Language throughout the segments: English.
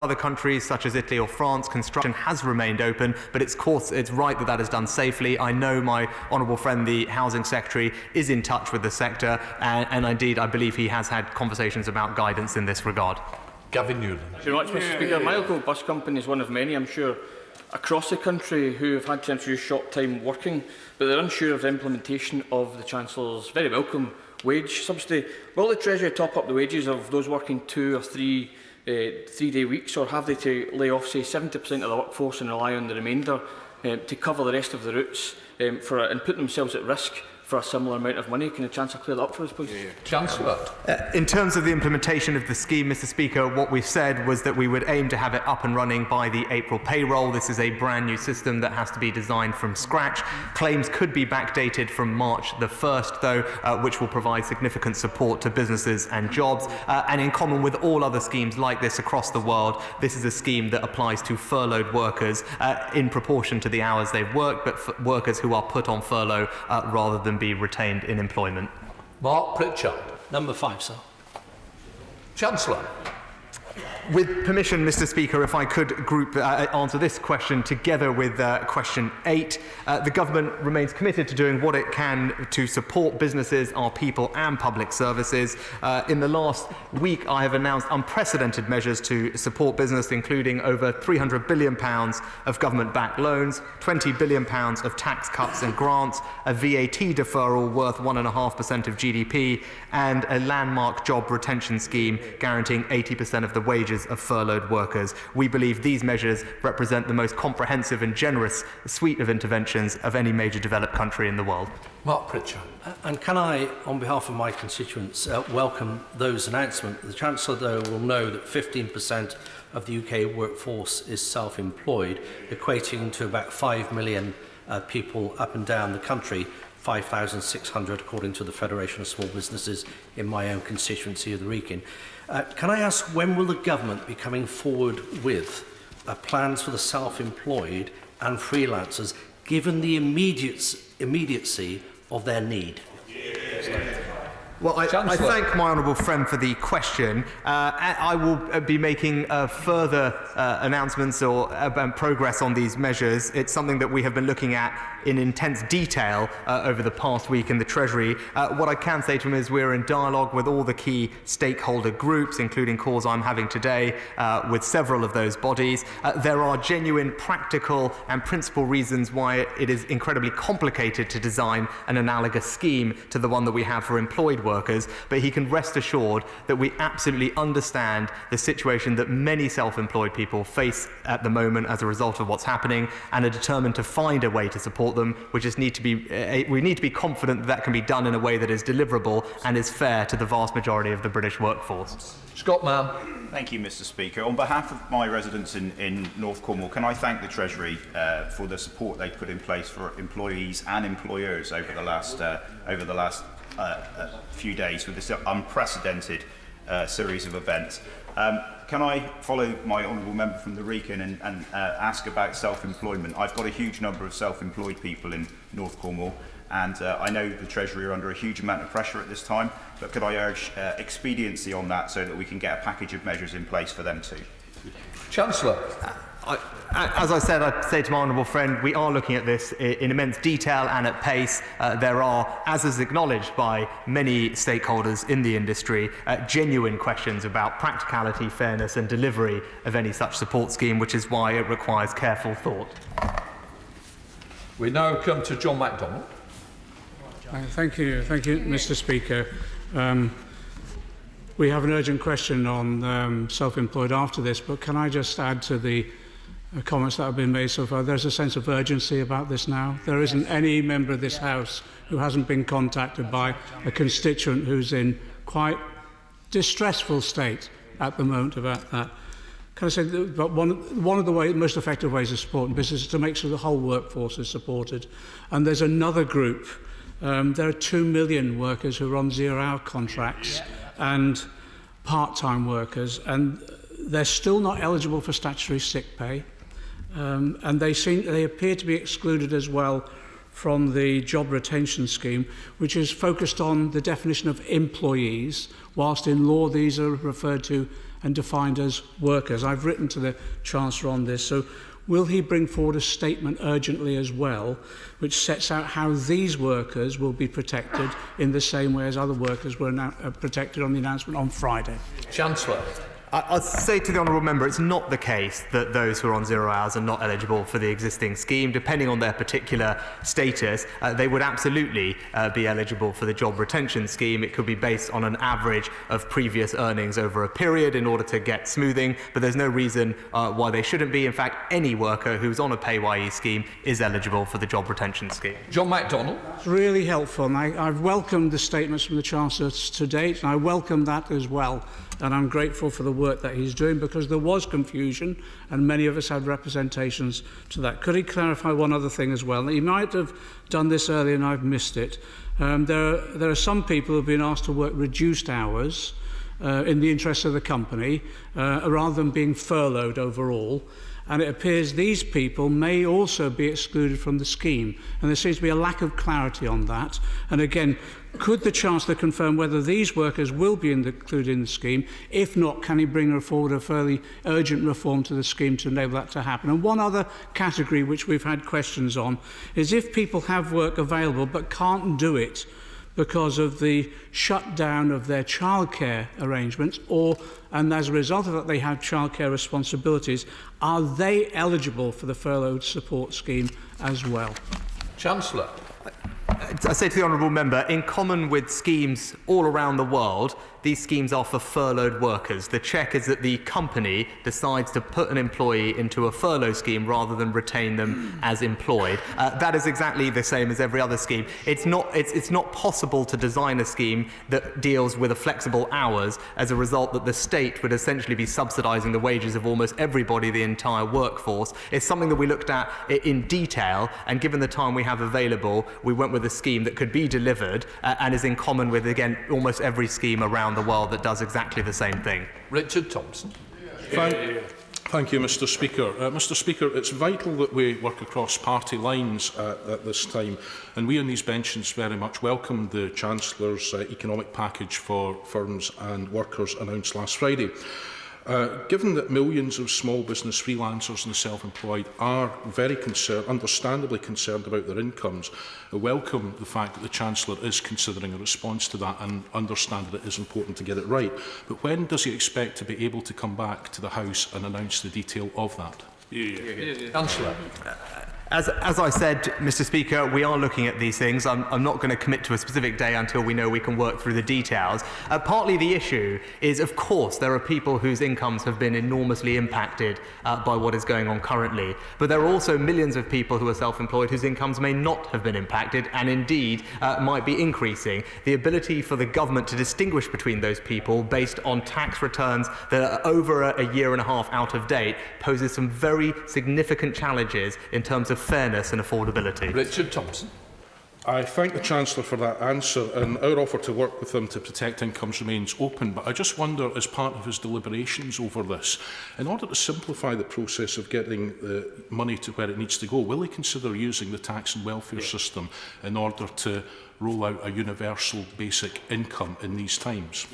other countries such as Italy or France, construction has remained open, but it's right that that is done safely. I know my honourable friend, the Housing Secretary, is in touch with the sector, and indeed I believe he has had conversations about guidance in this regard. Gavin Newland. Thank you very much, Mr Speaker. My local bus company is one of many, I'm sure, across the country who have had to introduce short-time working, but they're unsure of the implementation of the Chancellor's very welcome wage subsidy. Will the Treasury top up the wages of those working 2 or 3 three-day weeks, or have they to lay off, say, 70% of the workforce and rely on the remainder to cover the rest of the routes and put themselves at risk for a similar amount of money? Can the Chancellor clear that up for us, please? Chancellor. In terms of the implementation of the scheme, Mr Speaker, what we said was that we would aim to have it up and running by the April payroll. This is a brand new system that has to be designed from scratch. Claims could be backdated from March the 1st, though, which will provide significant support to businesses and jobs. And in common with all other schemes like this across the world, this is a scheme that applies to furloughed workers in proportion to the hours they've worked, but for workers who are put on furlough rather than be retained in employment. Mark Pritchard. Number 5, sir. Chancellor. With permission, Mr Speaker, if I could answer this question together with question 8. The Government remains committed to doing what it can to support businesses, our people and public services. In the last week, I have announced unprecedented measures to support business, including over £300 billion of government-backed loans, £20 billion of tax cuts and grants, a VAT deferral worth 1.5% of GDP, and a landmark job retention scheme guaranteeing 80% of the wages of furloughed workers. We believe these measures represent the most comprehensive and generous suite of interventions of any major developed country in the world. Mark Pritchard. And can I, on behalf of my constituents, welcome those announcements. The Chancellor, though, will know that 15% of the UK workforce is self-employed, equating to about 5 million people up and down the country, 5,600 according to the Federation of Small Businesses in my own constituency of the Wrekin. Can I ask, when will the Government be coming forward with plans for the self-employed and freelancers, given the immediacy of their need? Well, I thank my honourable friend for the question. I will be making further announcements or progress on these measures. It's something that we have been looking at in intense detail over the past week in the Treasury. What I can say to him is we're in dialogue with all the key stakeholder groups, including calls I'm having today with several of those bodies. There are genuine practical and principal reasons why it is incredibly complicated to design an analogous scheme to the one that we have for employed workers, but he can rest assured that we absolutely understand the situation that many self-employed people face at the moment as a result of what's happening, and are determined to find a way to support them. We need to be confident that can be done in a way that is deliverable and is fair to the vast majority of the British workforce. Scott Mann. Thank you, Mr Speaker. On behalf of my residents in North Cornwall, can I thank the Treasury for the support they've put in place for employees and employers over the last few days with this unprecedented series of events. Can I follow my honourable member from the Wrekin and ask about self-employment? I've got a huge number of self-employed people in North Cornwall, and I know the Treasury are under a huge amount of pressure at this time, but could I urge expediency on that so that we can get a package of measures in place for them too? Chancellor. As I said, I'd say to my honourable friend, we are looking at this in immense detail and at pace. There are, as is acknowledged by many stakeholders in the industry, genuine questions about practicality, fairness and delivery of any such support scheme, which is why it requires careful thought. We now come to John MacDonald. Thank you, Mr Speaker. We have an urgent question on self-employed after this, but can I just add to the comments that have been made so far? There's a sense of urgency about this now. There isn't any member of this House who hasn't been contacted by a constituent who's in quite distressful state at the moment about that. Can I say that one of the most effective ways of supporting business is to make sure the whole workforce is supported. And there's another group. There are 2 million workers who are on zero-hour contracts and part-time workers, and they're still not eligible for statutory sick pay, and they appear to be excluded as well from the job retention scheme, which is focused on the definition of employees, whilst in law these are referred to and defined as workers. I've written to the Chancellor on this, so will he bring forward a statement urgently as well, which sets out how these workers will be protected in the same way as other workers were protected on the announcement on Friday? Chancellor. I'll say to the honourable member, it's not the case that those who are on 0 hours are not eligible for the existing scheme. Depending on their particular status, they would absolutely be eligible for the job retention scheme. It could be based on an average of previous earnings over a period in order to get smoothing, but there's no reason why they shouldn't be. In fact, any worker who's on a PAYE scheme is eligible for the job retention scheme. John MacDonald. It's really helpful, and I've welcomed the statements from the Chancellor to date, and I welcome that as well. And I'm grateful for the work that he's doing, because there was confusion and many of us had representations to that. Could he clarify one other thing as well? He might have done this earlier and I've missed it. There are some people who have been asked to work reduced hours in the interest of the company rather than being furloughed overall. And it appears these people may also be excluded from the scheme. And there seems to be a lack of clarity on that. And again, could the Chancellor confirm whether these workers will be included in the scheme? If not, can he bring forward a fairly urgent reform to the scheme to enable that to happen? And one other category which we've had questions on is if people have work available but can't do it because of the shutdown of their childcare arrangements, and as a result of that they have childcare responsibilities, are they eligible for the furlough support scheme as well? Chancellor. I say to the honourable member, in common with schemes all around the world, these schemes are for furloughed workers. The check is that the company decides to put an employee into a furlough scheme rather than retain them as employed. That is exactly the same as every other scheme. It's not possible to design a scheme that deals with a flexible hours as a result that the state would essentially be subsidising the wages of almost everybody, the entire workforce. It's something that we looked at in detail, and given the time we have available, we went with a scheme that could be delivered and is in common with, again, almost every scheme around the world that does exactly the same thing. Richard Thompson. Thank you, Mr Speaker. Mr Speaker, it's vital that we work across party lines at this time, and we on these benches very much welcome the Chancellor's economic package for firms and workers announced last Friday. Given that millions of small business freelancers and self-employed are very understandably concerned about their incomes, I welcome the fact that the Chancellor is considering a response to that and understand that it is important to get it right. But when does he expect to be able to come back to the House and announce the detail of that? Chancellor. As I said, Mr Speaker, we are looking at these things. I'm not going to commit to a specific day until we know we can work through the details. Partly the issue is, of course, there are people whose incomes have been enormously impacted by what is going on currently. But there are also millions of people who are self-employed whose incomes may not have been impacted and indeed might be increasing. The ability for the government to distinguish between those people based on tax returns that are over a year and a half out of date poses some very significant challenges in terms of fairness and affordability. Richard Thompson. I thank the Chancellor for that answer, and our offer to work with him to protect incomes remains open. But I just wonder, as part of his deliberations over this, in order to simplify the process of getting the money to where it needs to go, will he consider using the tax and welfare system in order to roll out a universal basic income in these times?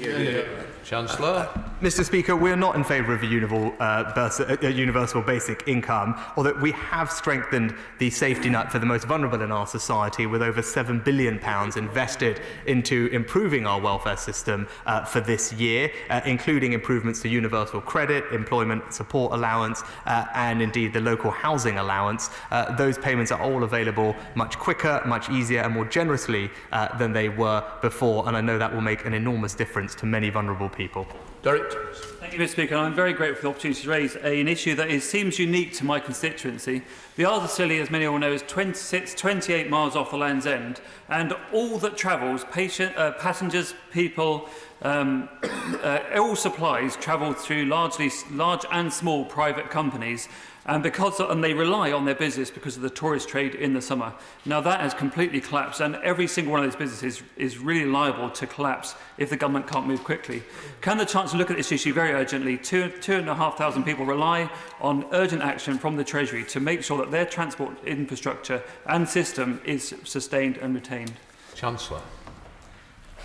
Chancellor. Mr Speaker, we're not in favour of a universal basic income, although we have strengthened the safety net for the most vulnerable in our society with over £7 billion invested into improving our welfare system for this year, including improvements to universal credit, employment support allowance, and indeed the local housing allowance. Those payments are all available much quicker, much easier and more generously than they were before, and I know that will make an enormous difference to many vulnerable people. Derek. Thank you, Mr Speaker. I'm very grateful for the opportunity to raise an issue that seems unique to my constituency. The Isle of Scilly, as many all know, is 28 miles off the Land's End, and all that travels, passengers, people, all supplies travel through large and small private companies, and they rely on their business because of the tourist trade in the summer. Now that has completely collapsed, and every single one of those businesses is really liable to collapse if the government can't move quickly. Can the Chancellor look at this issue very urgently? 2,500 people rely on urgent action from the Treasury to make sure that their transport infrastructure and system is sustained and retained. Chancellor.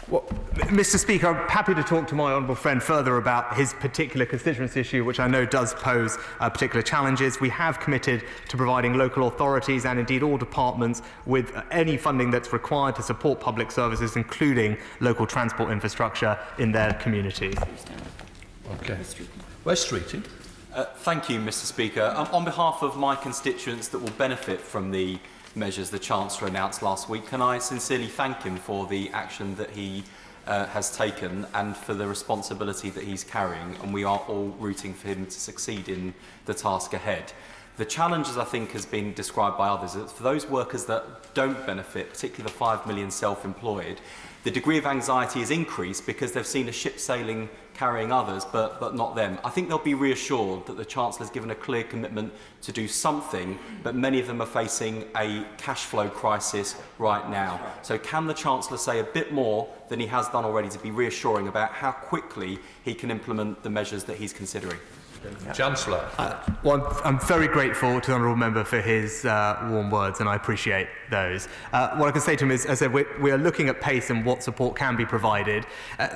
Well, Mr. Speaker, I'm happy to talk to my honourable friend further about his particular constituency issue, which I know does pose particular challenges. We have committed to providing local authorities and indeed all departments with any funding that's required to support public services, including local transport infrastructure in their communities. Okay. Wes Streeting. Thank you, Mr. Speaker. On behalf of my constituents that will benefit from the measures the Chancellor announced last week, can I sincerely thank him for the action that he has taken and for the responsibility that he's carrying, and we are all rooting for him to succeed in the task ahead. The challenge, as I think has been described by others, is for those workers that don't benefit, particularly the 5 million self-employed, the degree of anxiety is increased because they've seen a ship sailing carrying others, but not them. I think they'll be reassured that the Chancellor has given a clear commitment to do something, but many of them are facing a cash flow crisis right now. So can the Chancellor say a bit more than he has done already to be reassuring about how quickly he can implement the measures that he's considering? Chancellor. Well, I'm very grateful to the honourable member for his warm words, and I appreciate those. What I can say to him is, as I said, we are looking at pace and what support can be provided.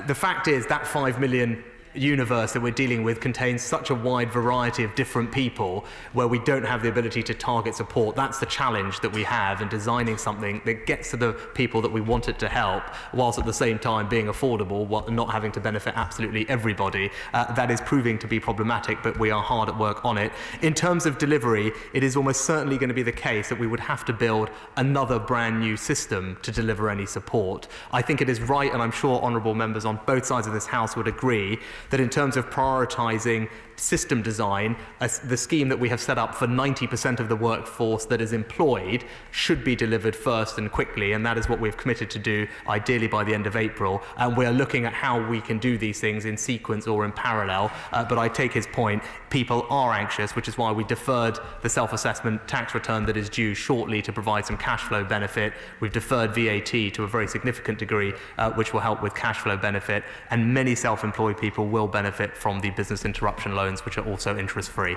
The fact is that 5 million universe that we're dealing with contains such a wide variety of different people where we don't have the ability to target support. That's the challenge that we have in designing something that gets to the people that we want it to help, whilst at the same time being affordable, while not having to benefit absolutely everybody. That is proving to be problematic, but we are hard at work on it. In terms of delivery, it is almost certainly going to be the case that we would have to build another brand new system to deliver any support. I think it is right, and I'm sure honourable members on both sides of this House would agree, that in terms of prioritising system design, the scheme that we have set up for 90% of the workforce that is employed should be delivered first and quickly, and that is what we've committed to do, ideally by the end of April. And we're looking at how we can do these things in sequence or in parallel. But I take his point. People are anxious, which is why we deferred the self-assessment tax return that is due shortly to provide some cash flow benefit. We've deferred VAT to a very significant degree, which will help with cash flow benefit. And many self-employed people will benefit from the business interruption loans, which are also interest-free.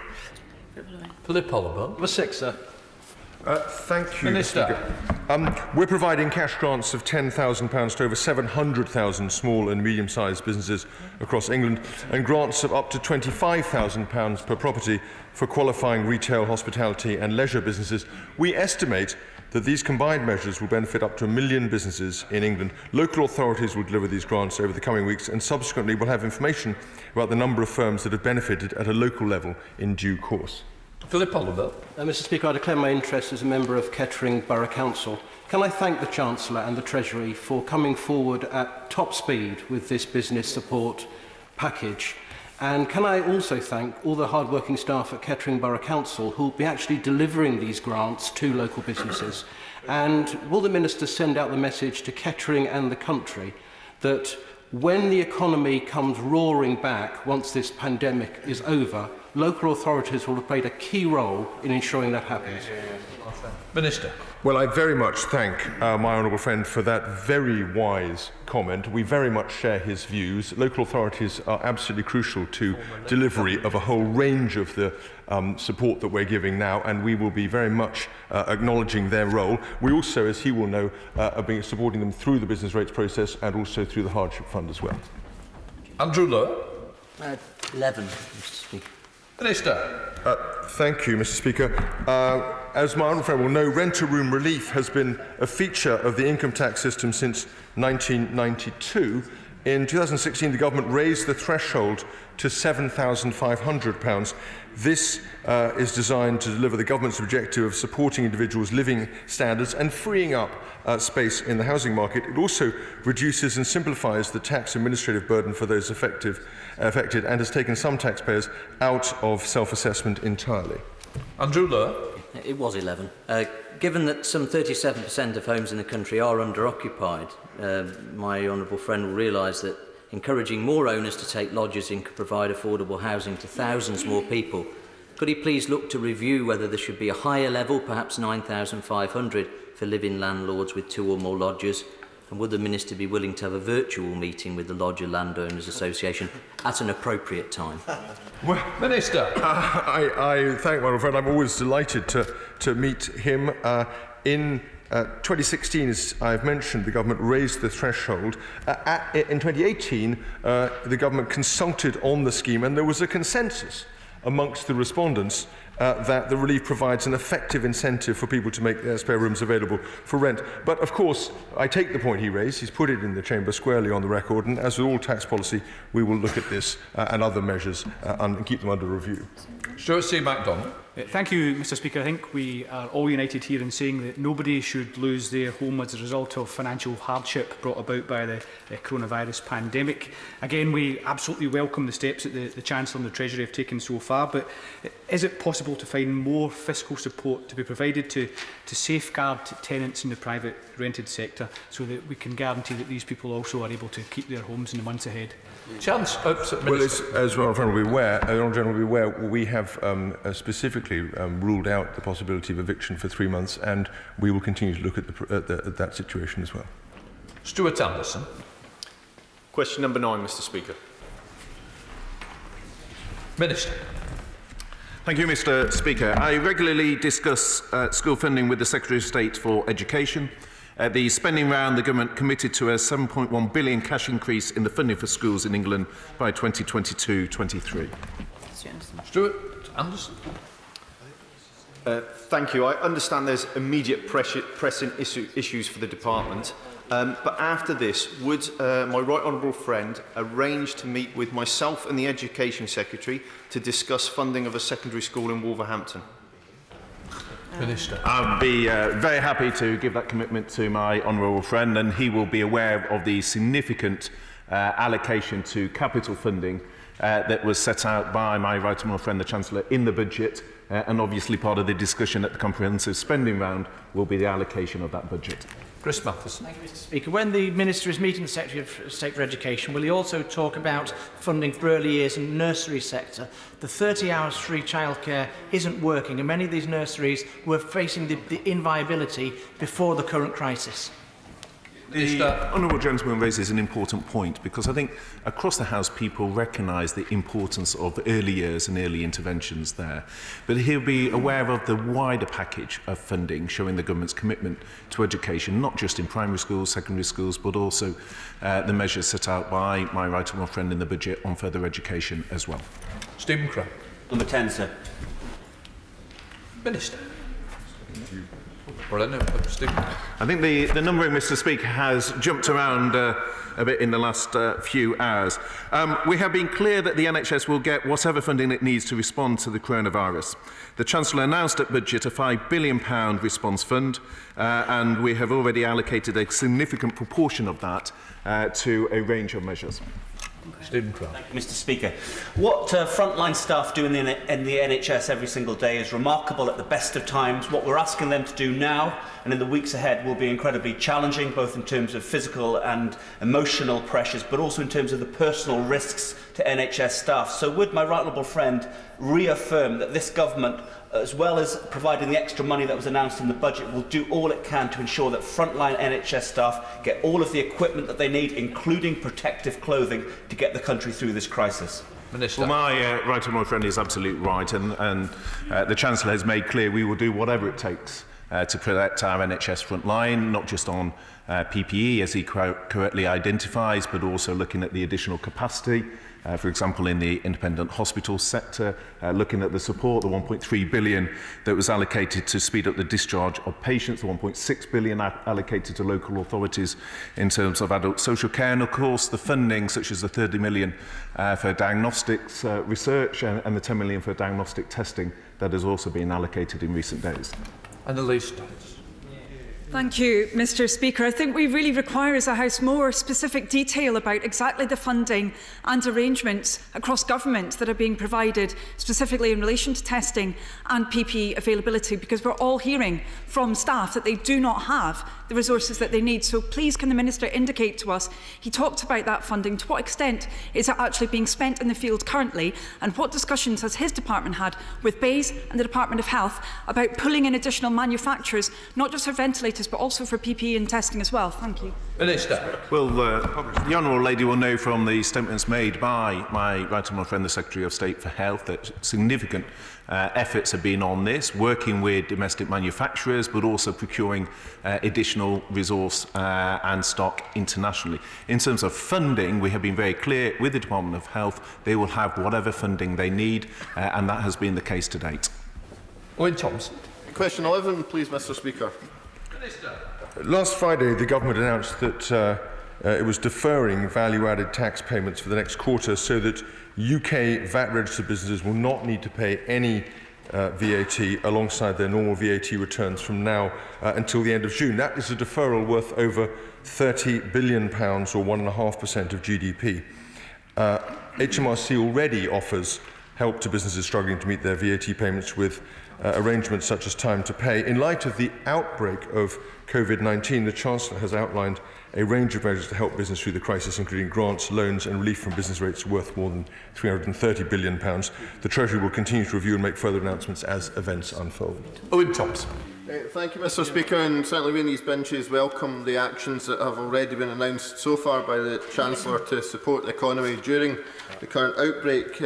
Philip Oliver. Number 6, sir. Thank you, Minister. We're providing cash grants of £10,000 to over 700,000 small and medium-sized businesses across England, and grants of up to £25,000 per property for qualifying retail, hospitality and leisure businesses. We estimate that these combined measures will benefit up to 1 million businesses in England. Local authorities will deliver these grants over the coming weeks, and subsequently will have information about the number of firms that have benefited at a local level in due course. Philip Oliver. Mr. Speaker, I declare my interest as a member of Kettering Borough Council. Can I thank the Chancellor and the Treasury for coming forward at top speed with this business support package? And can I also thank all the hard-working staff at Kettering Borough Council who will be actually delivering these grants to local businesses? And will the Minister send out the message to Kettering and the country that when the economy comes roaring back once this pandemic is over, local authorities will have played a key role in ensuring that happens? Minister. Well, I very much thank my honourable friend for that very wise comment. We very much share his views. Local authorities are absolutely crucial to delivery of a whole range of the support that we're giving now, and we will be very much acknowledging their role. We also, as he will know, are supporting them through the business rates process and also through the hardship fund as well. Andrew Lowe. 11, Mr. Speaker. Minister. Thank you, Mr. Speaker. As my honourable friend will know, rent-a-room relief has been a feature of the income tax system since 1992. In 2016, the government raised the threshold to £7,500. This is designed to deliver the government's objective of supporting individuals' living standards and freeing up space in the housing market. It also reduces and simplifies the tax administrative burden for those affected and has taken some taxpayers out of self-assessment entirely. Andrew Lowe. It was 11. Given that some 37% of homes in the country are under-occupied, my honourable friend will realise that encouraging more owners to take lodgers in could provide affordable housing to thousands more people. Could he please look to review whether there should be a higher level, perhaps 9,500, for living landlords with 2 or more lodgers? And would the Minister be willing to have a virtual meeting with the Lodger Landowners Association at an appropriate time? Well, Minister. I thank my friend. I'm always delighted to meet him. In 2016, as I've mentioned, the government raised the threshold. In 2018, the government consulted on the scheme, and there was a consensus amongst the respondents that the relief provides an effective incentive for people to make their spare rooms available for rent. But of course, I take the point he raised. He's put it in the Chamber squarely on the record, and as with all tax policy, we will look at this and other measures and keep them under review. Stuart C. MacDonald. Thank you, Mr. Speaker. I think we are all united here in saying that nobody should lose their home as a result of financial hardship brought about by the coronavirus pandemic. Again, we absolutely welcome the steps that the Chancellor and the Treasury have taken so far, but is it possible to find more fiscal support to be provided to safeguard tenants in the private rented sector so that we can guarantee that these people also are able to keep their homes in the months ahead? Well, as well, will be aware, we have specifically ruled out the possibility of eviction for 3 months, and we will continue to look at that situation as well. Stuart Anderson. Question number 9, Mr. Speaker. Minister. Thank you, Mr. Speaker. I regularly discuss school funding with the Secretary of State for Education. The spending round, the government committed to a £7.1 billion cash increase in the funding for schools in England by 2022-23. Stuart Anderson. Thank you. I understand there's immediate pressing issues for the department, but after this, would my right honourable friend arrange to meet with myself and the Education Secretary to discuss funding of a secondary school in Wolverhampton? Minister. I'll be very happy to give that commitment to my honourable friend, and he will be aware of the significant allocation to capital funding that was set out by my right honourable friend, the Chancellor, in the budget, and obviously part of the discussion at the comprehensive spending round will be the allocation of that budget. Chris Matheson. Thank you, Mr. Speaker. When the Minister is meeting the Secretary of State for Education, will he also talk about funding for early years and nursery sector? The 30 hours free childcare isn't working, and many of these nurseries were facing the inviability before the current crisis. The honourable gentleman raises an important point, because I think across the House people recognise the importance of early years and early interventions there. But he'll be aware of the wider package of funding showing the government's commitment to education, not just in primary schools, secondary schools, but also the measures set out by my right honourable friend in the budget on further education as well. Stephen Craig. Number 10, sir. Minister. I think the numbering, Mr. Speaker, has jumped around a bit in the last few hours. We have been clear that the NHS will get whatever funding it needs to respond to the coronavirus. The Chancellor announced at budget a £5 billion response fund, and we have already allocated a significant proportion of that to a range of measures. Stephen Craig. Thank you, Mr. Speaker. What frontline staff do in the NHS every single day is remarkable at the best of times. What we're asking them to do now and in the weeks ahead will be incredibly challenging, both in terms of physical and emotional pressures, but also in terms of the personal risks to NHS staff. So would my right honourable friend reaffirm that this government, as well as providing the extra money that was announced in the budget, will do all it can to ensure that frontline NHS staff get all of the equipment that they need, including protective clothing, to get the country through this crisis? Minister. Well, my right honourable friend is absolutely right, and the Chancellor has made clear we will do whatever it takes to protect our NHS front line, not just on PPE, as he correctly identifies, but also looking at the additional capacity, for example, in the independent hospital sector, looking at the support, the £1.3 billion that was allocated to speed up the discharge of patients, the £1.6 billion allocated to local authorities in terms of adult social care, and of course the funding, such as the £30 million for diagnostics research and the £10 million for diagnostic testing that has also been allocated in recent days. Annalise. Thank you, Mr. Speaker. I think we really require as a House more specific detail about exactly the funding and arrangements across government that are being provided specifically in relation to testing and PPE availability, because we're all hearing from staff that they do not have the resources that they need. So please can the Minister indicate to us, he talked about that funding, to what extent is it actually being spent in the field currently, and what discussions has his department had with BEIS and the Department of Health about pulling in additional manufacturers, not just for ventilators but also for PPE and testing as well? Thank you. Minister. Well, the Honourable Lady will know from the statements made by my right honourable friend, the Secretary of State for Health, that significant efforts have been on this, working with domestic manufacturers, but also procuring additional resource and stock internationally. In terms of funding, we have been very clear with the Department of Health. They will have whatever funding they need, and that has been the case to date. Owen Thompson. Question 11, please, Mr. Speaker. Minister. Last Friday, the government announced that it was deferring value-added tax payments for the next quarter so that UK VAT-registered businesses will not need to pay any VAT alongside their normal VAT returns from now until the end of June. That is a deferral worth over £30 billion, or 1.5% of GDP. HMRC already offers help to businesses struggling to meet their VAT payments with arrangements such as time to pay. In light of the outbreak of COVID-19, the Chancellor has outlined a range of measures to help business through the crisis, including grants, loans and relief from business rates worth more than £330 billion. The Treasury will continue to review and make further announcements as events unfold. Owen Thompson. Thank you, Mr. Speaker, and certainly we in these benches welcome the actions that have already been announced so far by the Chancellor to support the economy during the current outbreak.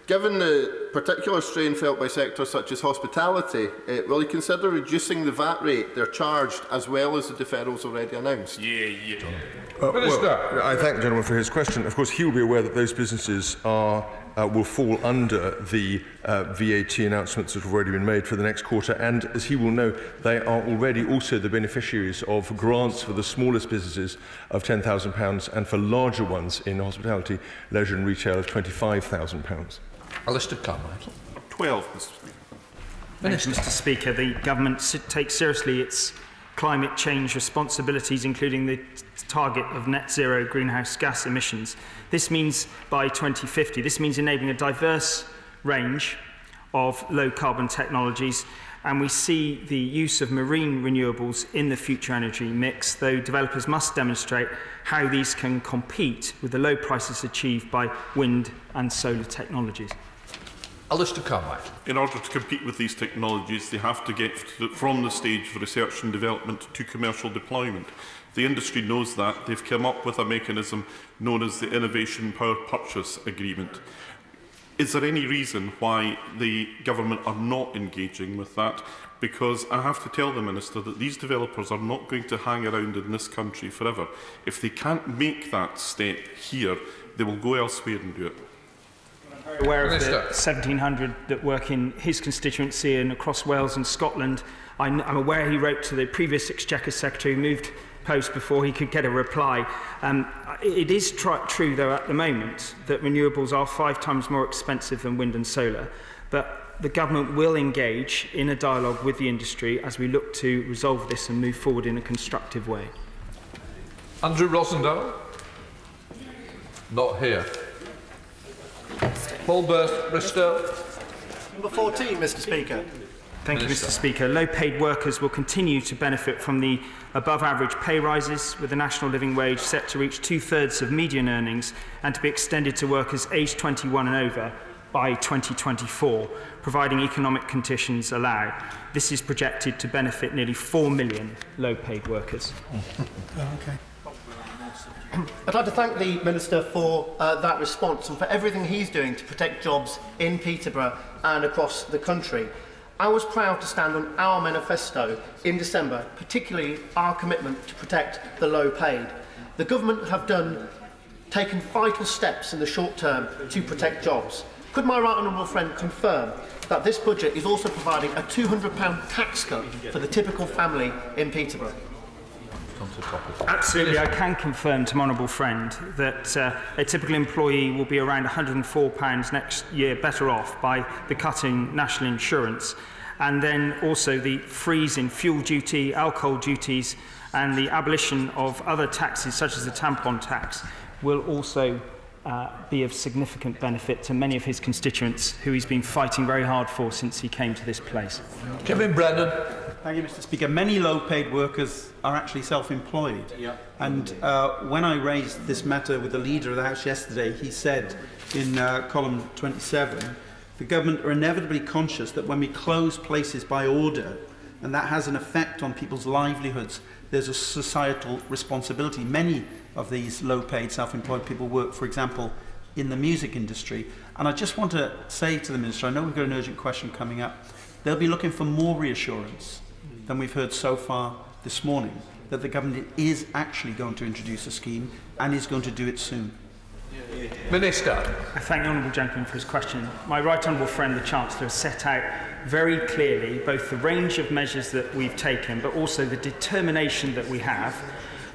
Given the particular strain felt by sectors such as hospitality, will he consider reducing the VAT rate they're charged, as well as the deferrals already announced? Well, I thank the gentleman for his question. Of course, he will be aware that those businesses will fall under the VAT announcements that have already been made for the next quarter, and as he will know, they are already also the beneficiaries of grants for the smallest businesses of £10,000 and for larger ones in hospitality, leisure and retail of £25,000. Alistair Carmichael. 12, Mr. Speaker. Mr. Speaker, the government takes seriously its climate change responsibilities, including the target of net zero greenhouse gas emissions. This means by 2050, this means enabling a diverse range of low carbon technologies, and we see the use of marine renewables in the future energy mix, though developers must demonstrate how these can compete with the low prices achieved by wind and solar technologies. Alistair Carmichael. In order to compete with these technologies, they have to get from the stage of research and development to commercial deployment. The industry knows that. They've come up with a mechanism known as the Innovation Power Purchase Agreement. Is there any reason why the government are not engaging with that? Because I have to tell the Minister that these developers are not going to hang around in this country forever. If they can't make that step here, they will go elsewhere and do it. Aware of the 1,700 that work in his constituency and across Wales and Scotland. I'm aware he wrote to the previous Exchequer Secretary, who moved post before he could get a reply. It is true, though, at the moment that renewables are 5 times more expensive than wind and solar, but the government will engage in a dialogue with the industry as we look to resolve this and move forward in a constructive way. Andrew Rosendahl. Not here. Paul Bristow. Number 14, Mr. Speaker. Thank you, Mr. Speaker. Low-paid workers will continue to benefit from the above-average pay rises, with the national living wage set to reach 2/3 of median earnings and to be extended to workers aged 21 and over by 2024, providing economic conditions allow. This is projected to benefit nearly 4 million low-paid workers. Okay. I'd like to thank the Minister for that response and for everything he's doing to protect jobs in Peterborough and across the country. I was proud to stand on our manifesto in December, particularly our commitment to protect the low paid. The government have taken vital steps in the short term to protect jobs. Could my right honourable friend confirm that this budget is also providing a £200 tax cut for the typical family in Peterborough? Absolutely, I can confirm to my honourable friend that a typical employee will be around £104 next year better off by the cut in national insurance, and then also the freeze in fuel duty, alcohol duties and the abolition of other taxes such as the tampon tax will also be of significant benefit to many of his constituents who he's been fighting very hard for since he came to this place. Kevin Brennan. Thank you, Mr. Speaker. Many low-paid workers are actually self-employed. Yeah. And when I raised this matter with the Leader of the House yesterday, he said in column 27, the government are inevitably conscious that when we close places by order, and that has an effect on people's livelihoods, there's a societal responsibility. Many of these low-paid self-employed people work, for example, in the music industry. And I just want to say to the Minister, I know we've got an urgent question coming up, they'll be looking for more reassurance than we've heard so far this morning, that the government is actually going to introduce a scheme and is going to do it soon. Minister. I thank the honourable gentleman for his question. My right honourable friend, the Chancellor, has set out very clearly both the range of measures that we've taken, but also the determination that we have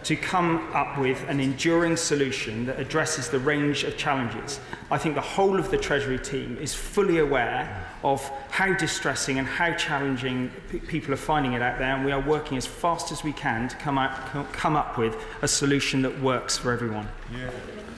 to come up with an enduring solution that addresses the range of challenges. I think the whole of the Treasury team is fully aware of how distressing and how challenging people are finding it out there, and we are working as fast as we can to come up with a solution that works for everyone. Yeah.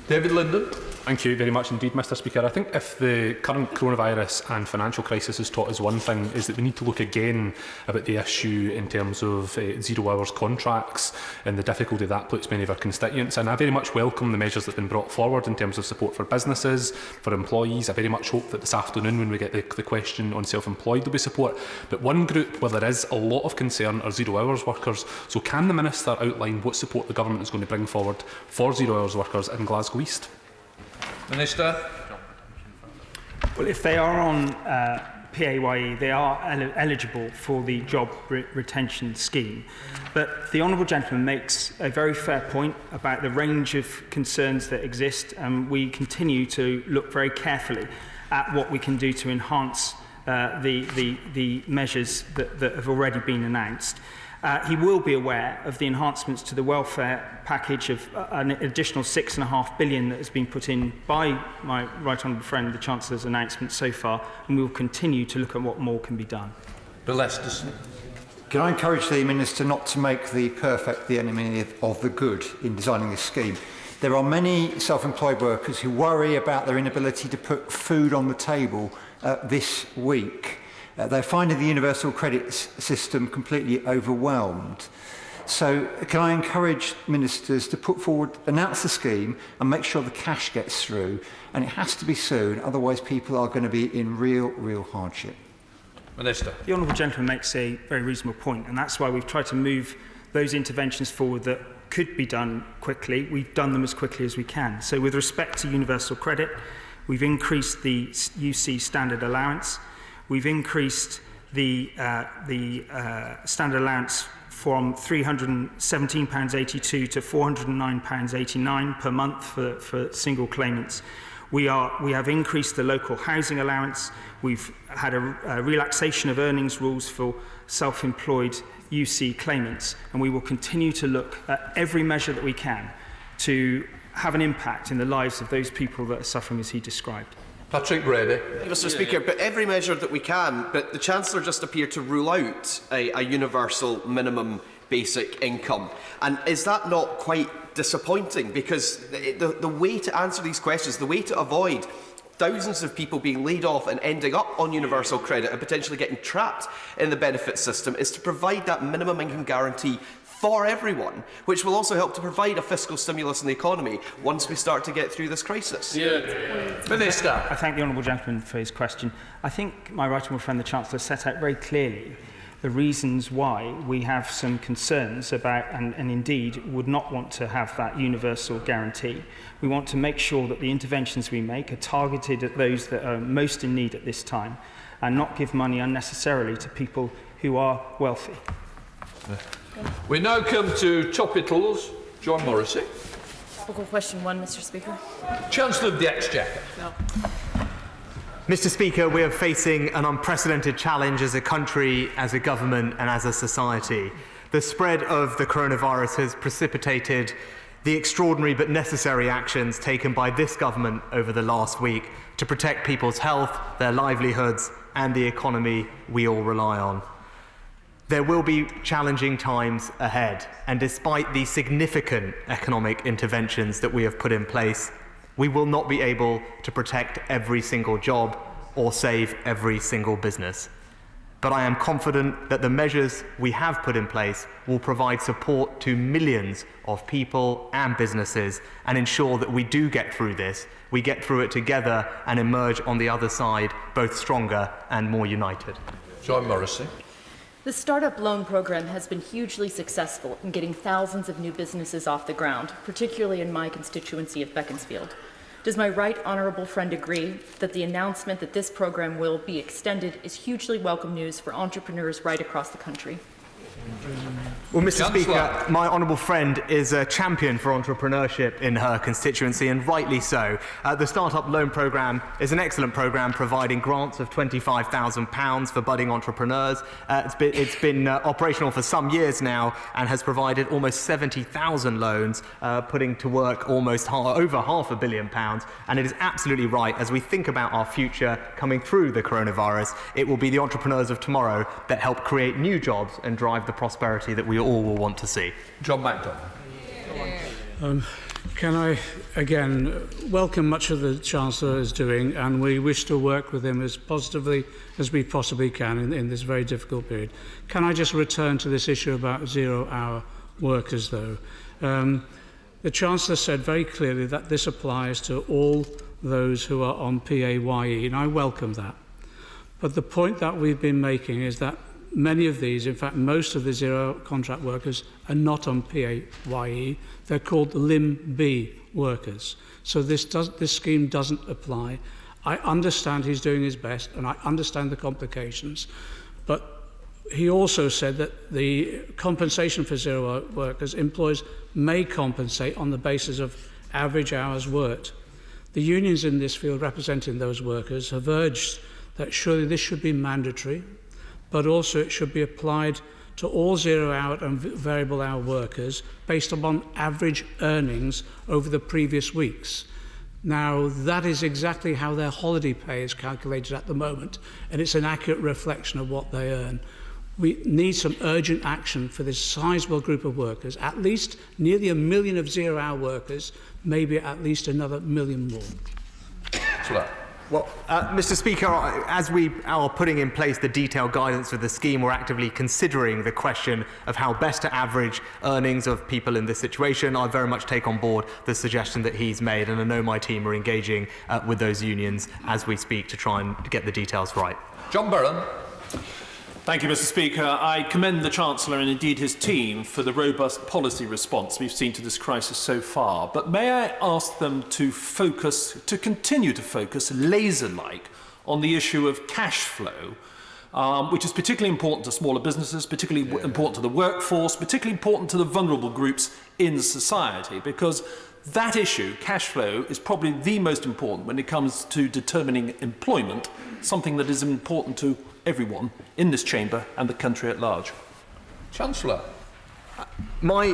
David Linden. Thank you very much indeed, Mr. Speaker. I think if the current coronavirus and financial crisis has taught us one thing, is that we need to look again about the issue in terms of 0 hours contracts and the difficulty that puts many of our constituents. And I very much welcome the measures that have been brought forward in terms of support for businesses, for employees. I very much hope that this afternoon, when we get the question on self-employed, there'll be support. But one group where there is a lot of concern are 0 hours workers. So can the Minister outline what support the government is going to bring forward for 0 hours workers in Glasgow East? Minister. Well, if they are on PAYE, they are eligible for the job retention scheme. But the honourable gentleman makes a very fair point about the range of concerns that exist, and we continue to look very carefully at what we can do to enhance the measures that have already been announced. He will be aware of the enhancements to the welfare package of an additional £6.5 billion that has been put in by my right honourable friend, the Chancellor's announcement so far, and we will continue to look at what more can be done. Bill Esterson. Can I encourage the Minister not to make the perfect the enemy of the good in designing this scheme? There are many self-employed workers who worry about their inability to put food on the table this week. They're finding the universal credit system completely overwhelmed. So can I encourage ministers to put forward, announce the scheme and make sure the cash gets through? And it has to be soon, otherwise people are going to be in real hardship. Minister. The honourable gentleman makes a very reasonable point, and that's why we've tried to move those interventions forward that could be done quickly. We've done them as quickly as we can. So with respect to universal credit, we've increased the UC standard allowance. We've increased the standard allowance from £317.82 to £409.89 per month for single claimants. We have increased the local housing allowance. We've had a relaxation of earnings rules for self-employed UC claimants, and we will continue to look at every measure that we can to have an impact in the lives of those people that are suffering as he described. Patrick Brady. Mr. Speaker, but every measure that we can, but the Chancellor just appeared to rule out a universal minimum basic income. And is that not quite disappointing? Because the way to answer these questions, the way to avoid thousands of people being laid off and ending up on universal credit and potentially getting trapped in the benefit system is to provide that minimum income guarantee for everyone, which will also help to provide a fiscal stimulus in the economy once we start to get through this crisis. Minister. I thank the honourable gentleman for his question. I think my right honourable friend, the Chancellor, set out very clearly the reasons why we have some concerns about, and indeed would not want to have that universal guarantee. We want to make sure that the interventions we make are targeted at those that are most in need at this time, and not give money unnecessarily to people who are wealthy. We now come to Topicals. John Morrissey. Topical question 1, Mr. Speaker. Chancellor of the Exchequer. No. Mr. Speaker, we are facing an unprecedented challenge as a country, as a government and as a society. The spread of the coronavirus has precipitated the extraordinary but necessary actions taken by this government over the last week to protect people's health, their livelihoods and the economy we all rely on. There will be challenging times ahead, and despite the significant economic interventions that we have put in place, We will not be able to protect every single job or save every single business. But I am confident that the measures we have put in place will provide support to millions of people and businesses and ensure that we do get through this, we get through it together and emerge on the other side both stronger and more united. John Morrissey. The Startup Loan Programme has been hugely successful in getting thousands of new businesses off the ground, particularly in my constituency of Beaconsfield. Does my right honourable friend agree that the announcement that this programme will be extended is hugely welcome news for entrepreneurs right across the country? Well, Mr. Speaker, my honourable friend is a champion for entrepreneurship in her constituency, and rightly so. The Startup Loan Programme is an excellent programme providing grants of £25,000 for budding entrepreneurs. It's been operational for some years now and has provided almost 70,000 loans, putting to work almost over £500 million. And it is absolutely right, as we think about our future coming through the coronavirus, it will be the entrepreneurs of tomorrow that help create new jobs and drive the prosperity that we all will want to see. John MacDonald. Can I again welcome much of the Chancellor is doing, and we wish to work with him as positively as we possibly can in this very difficult period. Can I just return to this issue about zero-hour workers, though? The Chancellor said very clearly that this applies to all those who are on PAYE, and I welcome that. But the point that we've been making is that many of these, in fact most of the zero contract workers, are not on PAYE. They're called Limb B workers. So this scheme doesn't apply. I understand he's doing his best and I understand the complications, but he also said that the compensation for zero workers, employers may compensate on the basis of average hours worked. The unions in this field representing those workers have urged that surely this should be mandatory, but also it should be applied to all zero-hour and variable-hour workers based upon average earnings over the previous weeks. Now, that is exactly how their holiday pay is calculated at the moment, and it's an accurate reflection of what they earn. We need some urgent action for this sizable group of workers, at least nearly 1 million of zero-hour workers, maybe at least another 1 million more. Well, Mr. Speaker, as we are putting in place the detailed guidance for the scheme, we're actively considering the question of how best to average earnings of people in this situation. I very much take on board the suggestion that he's made, and I know my team are engaging with those unions as we speak to try and get the details right. John Burren. Thank you, Mr. Speaker. I commend the Chancellor and indeed his team for the robust policy response we've seen to this crisis so far. But may I ask them to continue to focus laser-like on the issue of cash flow, which is particularly important to smaller businesses, particularly important to the workforce, particularly important to the vulnerable groups in society, because that issue, cash flow, is probably the most important when it comes to determining employment, something that is important to everyone in this chamber and the country at large. Chancellor. My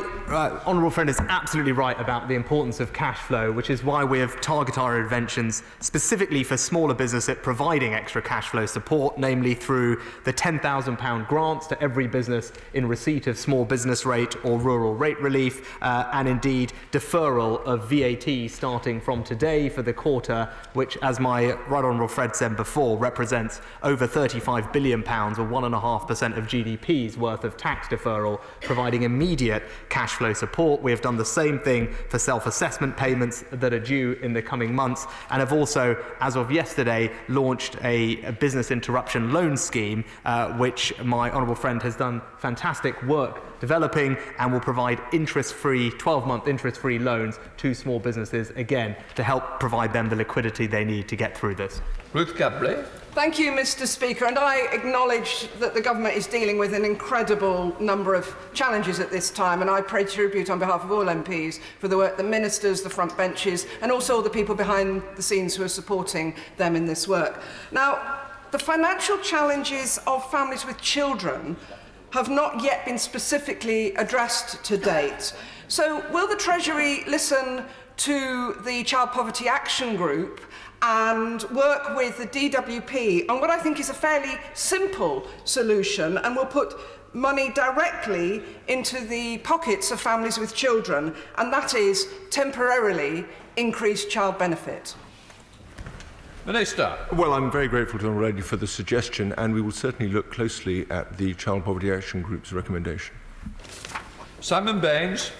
honourable friend is absolutely right about the importance of cash flow, which is why we have targeted our interventions specifically for smaller business at providing extra cash flow support, namely through the £10,000 grants to every business in receipt of small business rate or rural rate relief, and indeed deferral of VAT starting from today for the quarter, which, as my right honourable friend said before, represents over £35 billion or 1.5% of GDP's worth of tax deferral, providing immediate cash flow support. We have done the same thing for self-assessment payments that are due in the coming months, and have also, as of yesterday, launched a business interruption loan scheme, which my honourable friend has done fantastic work developing, and will provide interest-free, 12-month interest-free loans to small businesses, again, to help provide them the liquidity they need to get through this. Ruth Gabley. Thank you, Mr. Speaker, and I acknowledge that the government is dealing with an incredible number of challenges at this time, and I pay tribute on behalf of all MPs for the work the ministers, the front benches, and also all the people behind the scenes who are supporting them in this work. Now, the financial challenges of families with children have not yet been specifically addressed to date. So will the Treasury listen to the Child Poverty Action Group and work with the DWP on what I think is a fairly simple solution, and will put money directly into the pockets of families with children, and that is temporarily increased child benefit. Minister. Well, I'm very grateful to Honourable Lady for the suggestion, and we will certainly look closely at the Child Poverty Action Group's recommendation. Simon Baines.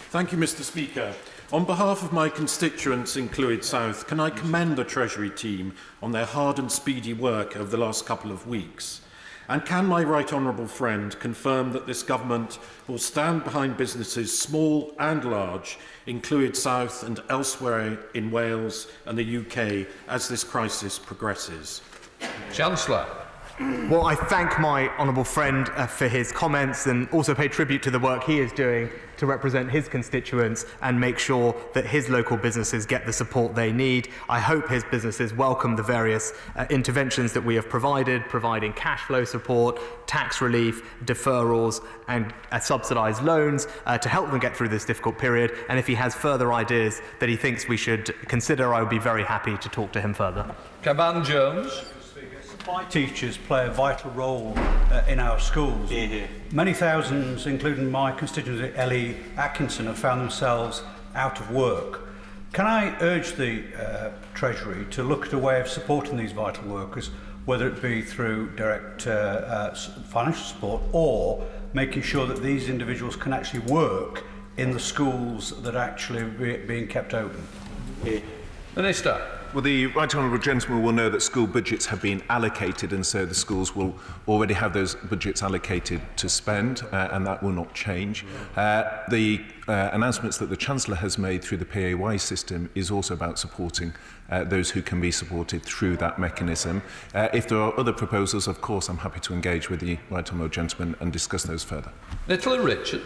Thank you, Mr. Speaker. On behalf of my constituents in Clwyd South, can I commend the Treasury team on their hard and speedy work over the last couple of weeks? And can my right honourable friend confirm that this government will stand behind businesses small and large in Clwyd South and elsewhere in Wales and the UK as this crisis progresses? Chancellor. Well, I thank my honourable friend for his comments, and also pay tribute to the work he is doing to represent his constituents and make sure that his local businesses get the support they need. I hope his businesses welcome the various interventions that we have providing cash flow support, tax relief, deferrals and subsidised loans to help them get through this difficult period. And if he has further ideas that he thinks we should consider, I would be very happy to talk to him further. Caban Jones. Supply teachers play a vital role in our schools. Many thousands, including my constituency Ellie Atkinson, have found themselves out of work. Can I urge the Treasury to look at a way of supporting these vital workers, whether it be through direct financial support or making sure that these individuals can actually work in the schools that are actually being kept open? Minister. Well, the right honourable gentleman will know that school budgets have been allocated, and so the schools will already have those budgets allocated to spend, and that will not change. The announcements that the Chancellor has made through the PAY system is also about supporting those who can be supported through that mechanism. If there are other proposals, of course, I'm happy to engage with the right honourable gentleman and discuss those further. Nicola Richard.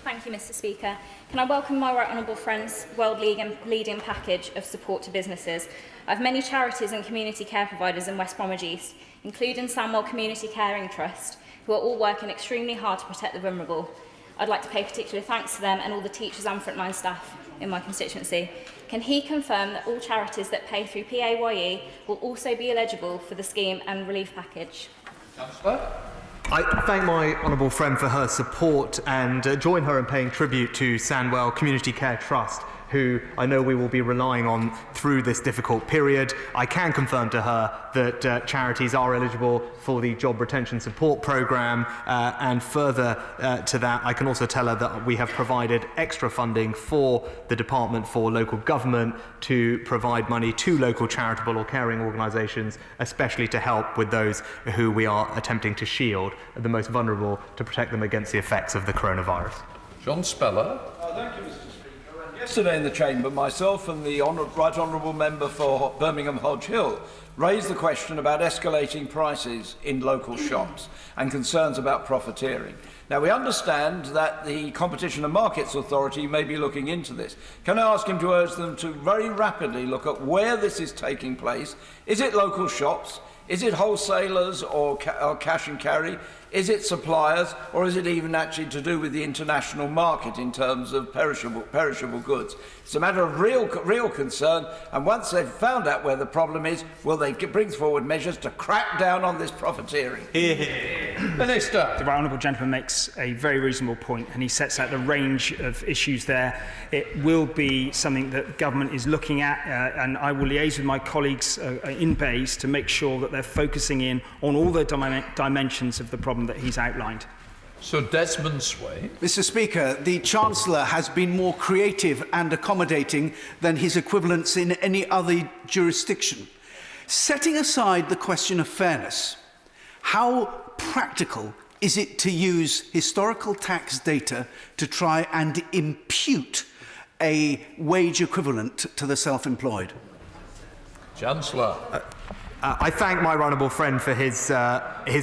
Thank you, Mr. Speaker. Can I welcome my right honourable friend's world-leading package of support to businesses? I have many charities and community care providers in West Bromwich East, including Sandwell Community Caring Trust, who are all working extremely hard to protect the vulnerable. I'd like to pay particular thanks to them and all the teachers and frontline staff in my constituency. Can he confirm that all charities that pay through PAYE will also be eligible for the scheme and relief package? Councillor. I thank my honourable friend for her support and join her in paying tribute to Sandwell Community Care Trust, who I know we will be relying on through this difficult period. I can confirm to her that charities are eligible for the Job Retention Support Programme, and further to that, I can also tell her that we have provided extra funding for the Department for Local Government to provide money to local charitable or caring organisations, especially to help with those who we are attempting to shield, the most vulnerable, to protect them against the effects of the coronavirus. John Speller. Thank you, Mr. Yesterday in the Chamber, myself and the Right Honourable Member for Birmingham Hodge Hill raised the question about escalating prices in local shops and concerns about profiteering. Now, we understand that the Competition and Markets Authority may be looking into this. Can I ask him to urge them to very rapidly look at where this is taking place? Is it local shops? Is it wholesalers or cash and carry? Is it suppliers, or is it even actually to do with the international market in terms of perishable goods? It's a matter of real concern, and once they've found out where the problem is, will they bring forward measures to crack down on this profiteering? Minister. The right honourable gentleman makes a very reasonable point, and he sets out the range of issues there. It will be something that government is looking at, and I will liaise with my colleagues in BEIS to make sure that they're focusing in on all the dimensions of the problem that he's outlined. So Desmond Sway. Mr. Speaker, the Chancellor has been more creative and accommodating than his equivalents in any other jurisdiction. Setting aside the question of fairness, how practical is it to use historical tax data to try and impute a wage equivalent to the self-employed? Chancellor. I thank my honourable friend for his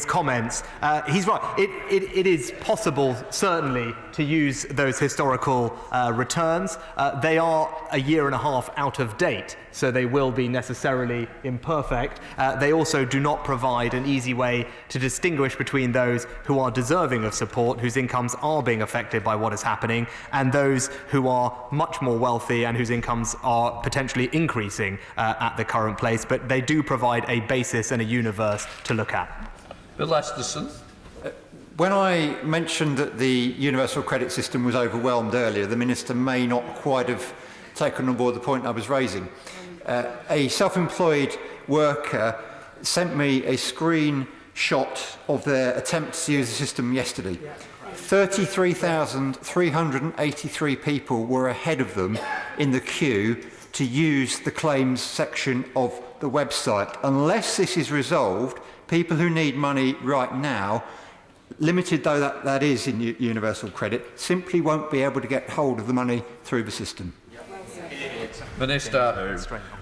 comments. He's right. It is possible, certainly, to use those historical returns. They are a year and a half out of date, so they will be necessarily imperfect. They also do not provide an easy way to distinguish between those who are deserving of support, whose incomes are being affected by what is happening, and those who are much more wealthy and whose incomes are potentially increasing at the current place. But they do provide a basis and a universe to look at. Bill Lesterson. When I mentioned that the universal credit system was overwhelmed earlier, the Minister may not quite have taken on board the point I was raising. A self-employed worker sent me a screenshot of their attempt to use the system yesterday. 33,383 people were ahead of them in the queue to use the claims section of the website. Unless this is resolved, people who need money right now, limited though that is in universal credit, simply won't be able to get hold of the money through the system. Minister.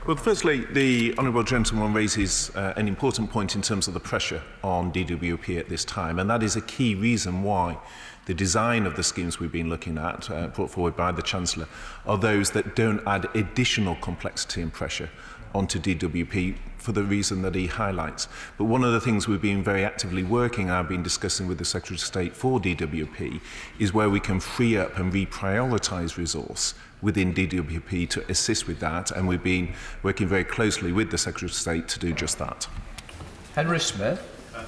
Well, firstly, the honourable gentleman raises an important point in terms of the pressure on DWP at this time, and that is a key reason why the design of the schemes we've been looking at, put forward by the Chancellor, are those that don't add additional complexity and pressure onto DWP for the reason that he highlights. But one of the things we've been very actively working, I've been discussing with the Secretary of State for DWP, is where we can free up and reprioritise resource within DWP to assist with that, and we've been working very closely with the Secretary of State to do just that. Henry Smith.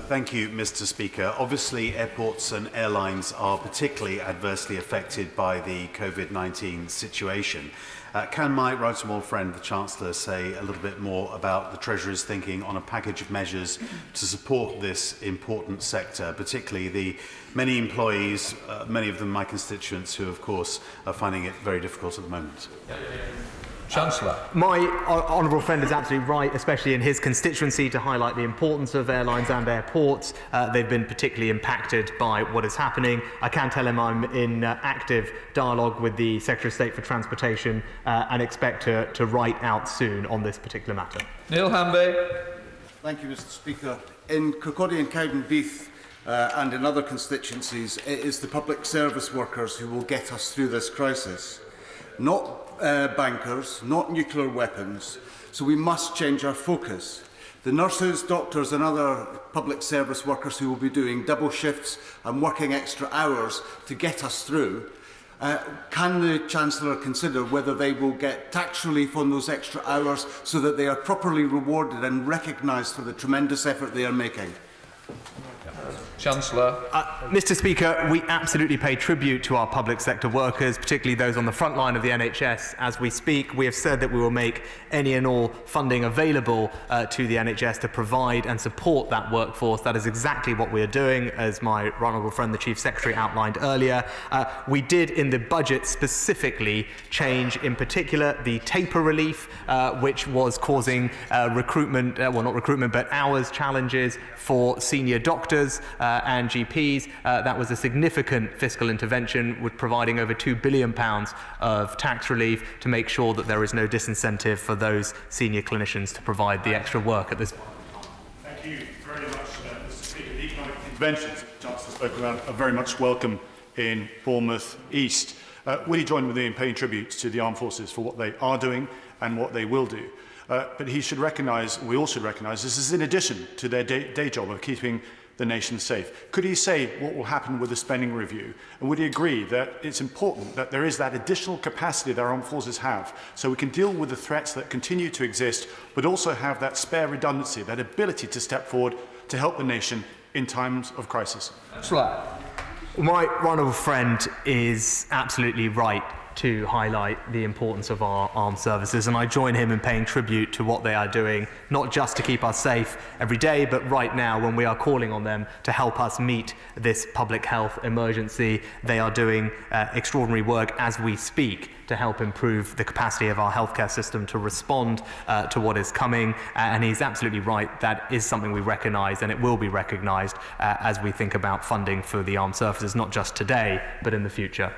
Thank you, Mr. Speaker. Obviously, airports and airlines are particularly adversely affected by the COVID-19 situation. Can my right honourable friend, the Chancellor, say a little bit more about the Treasury's thinking on a package of measures to support this important sector, particularly the many employees, many of them my constituents, who, of course, are finding it very difficult at the moment? Chancellor. My honourable friend is absolutely right, especially in his constituency, to highlight the importance of airlines and airports. They've been particularly impacted by what is happening. I can tell him I'm in active dialogue with the Secretary of State for Transportation and expect to write out soon on this particular matter. Neil Hanby. Thank you, Mr. Speaker. In Kirkcaldy and Cowdenbeath and in other constituencies, it is the public service workers who will get us through this crisis, not bankers, not nuclear weapons, so we must change our focus. The nurses, doctors and other public service workers who will be doing double shifts and working extra hours to get us through, can the Chancellor consider whether they will get tax relief on those extra hours so that they are properly rewarded and recognised for the tremendous effort they are making? Chancellor. Mr. Speaker, we absolutely pay tribute to our public sector workers, particularly those on the front line of the NHS. As we speak, we have said that we will make any and all funding available to the NHS to provide and support that workforce. That is exactly what we are doing, as my honourable friend, the Chief Secretary, outlined earlier. We did, in the budget specifically, change in particular the taper relief, which was causing recruitment, well, not recruitment, but hours challenges for senior doctors and GPs. That was a significant fiscal intervention, with providing over £2 billion of tax relief to make sure that there is no disincentive for those senior clinicians to provide the extra work at this point. Thank you very much, Mr. Speaker. The economic interventions the Chancellor spoke about are very much welcome in Bournemouth East. Will he join with me in paying tribute to the armed forces for what they are doing and what they will do? But he should recognise, we all should recognise, this is in addition to their day job of keeping the nation safe. Could he say what will happen with the spending review? And would he agree that it's important that there is that additional capacity that our armed forces have, so we can deal with the threats that continue to exist, but also have that spare redundancy, that ability to step forward to help the nation in times of crisis? My honourable friend is absolutely right to highlight the importance of our armed services, and I join him in paying tribute to what they are doing, not just to keep us safe every day, but right now when we are calling on them to help us meet this public health emergency. They are doing extraordinary work as we speak to help improve the capacity of our healthcare system to respond to what is coming, and he's absolutely right. That is something we recognise, and it will be recognised as we think about funding for the armed services, not just today, but in the future.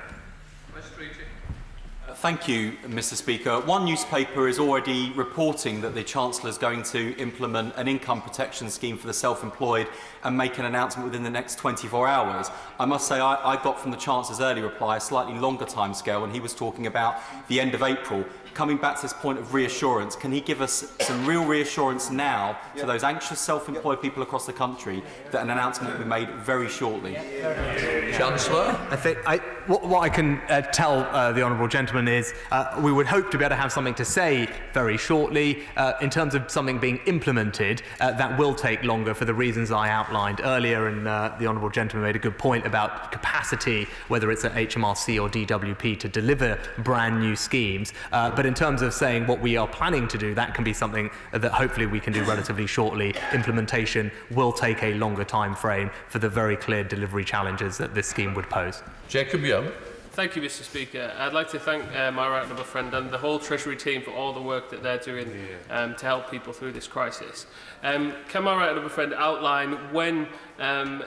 Thank you, Mr. Speaker. One newspaper is already reporting that the Chancellor is going to implement an income protection scheme for the self-employed and make an announcement within the next 24 hours. I must say I got from the Chancellor's early reply a slightly longer timescale, and he was talking about the end of April. Coming back to this point of reassurance, can he give us some real reassurance now to those anxious self-employed people across the country that an announcement will be made very shortly? Chancellor? I think what I can tell the honourable gentleman is we would hope to be able to have something to say very shortly. In terms of something being implemented, that will take longer for the reasons I outlined earlier, and the honourable gentleman made a good point about capacity, whether it's at HMRC or DWP, to deliver brand new schemes. But in terms of saying what we are planning to do, that can be something that hopefully we can do relatively shortly. Implementation will take a longer time frame for the very clear delivery challenges that this scheme would pose. Jacob Young. Thank you, Mr. Speaker. I'd like to thank my right honourable friend and the whole Treasury team for all the work that they're doing to help people through this crisis. Can my right honourable friend outline when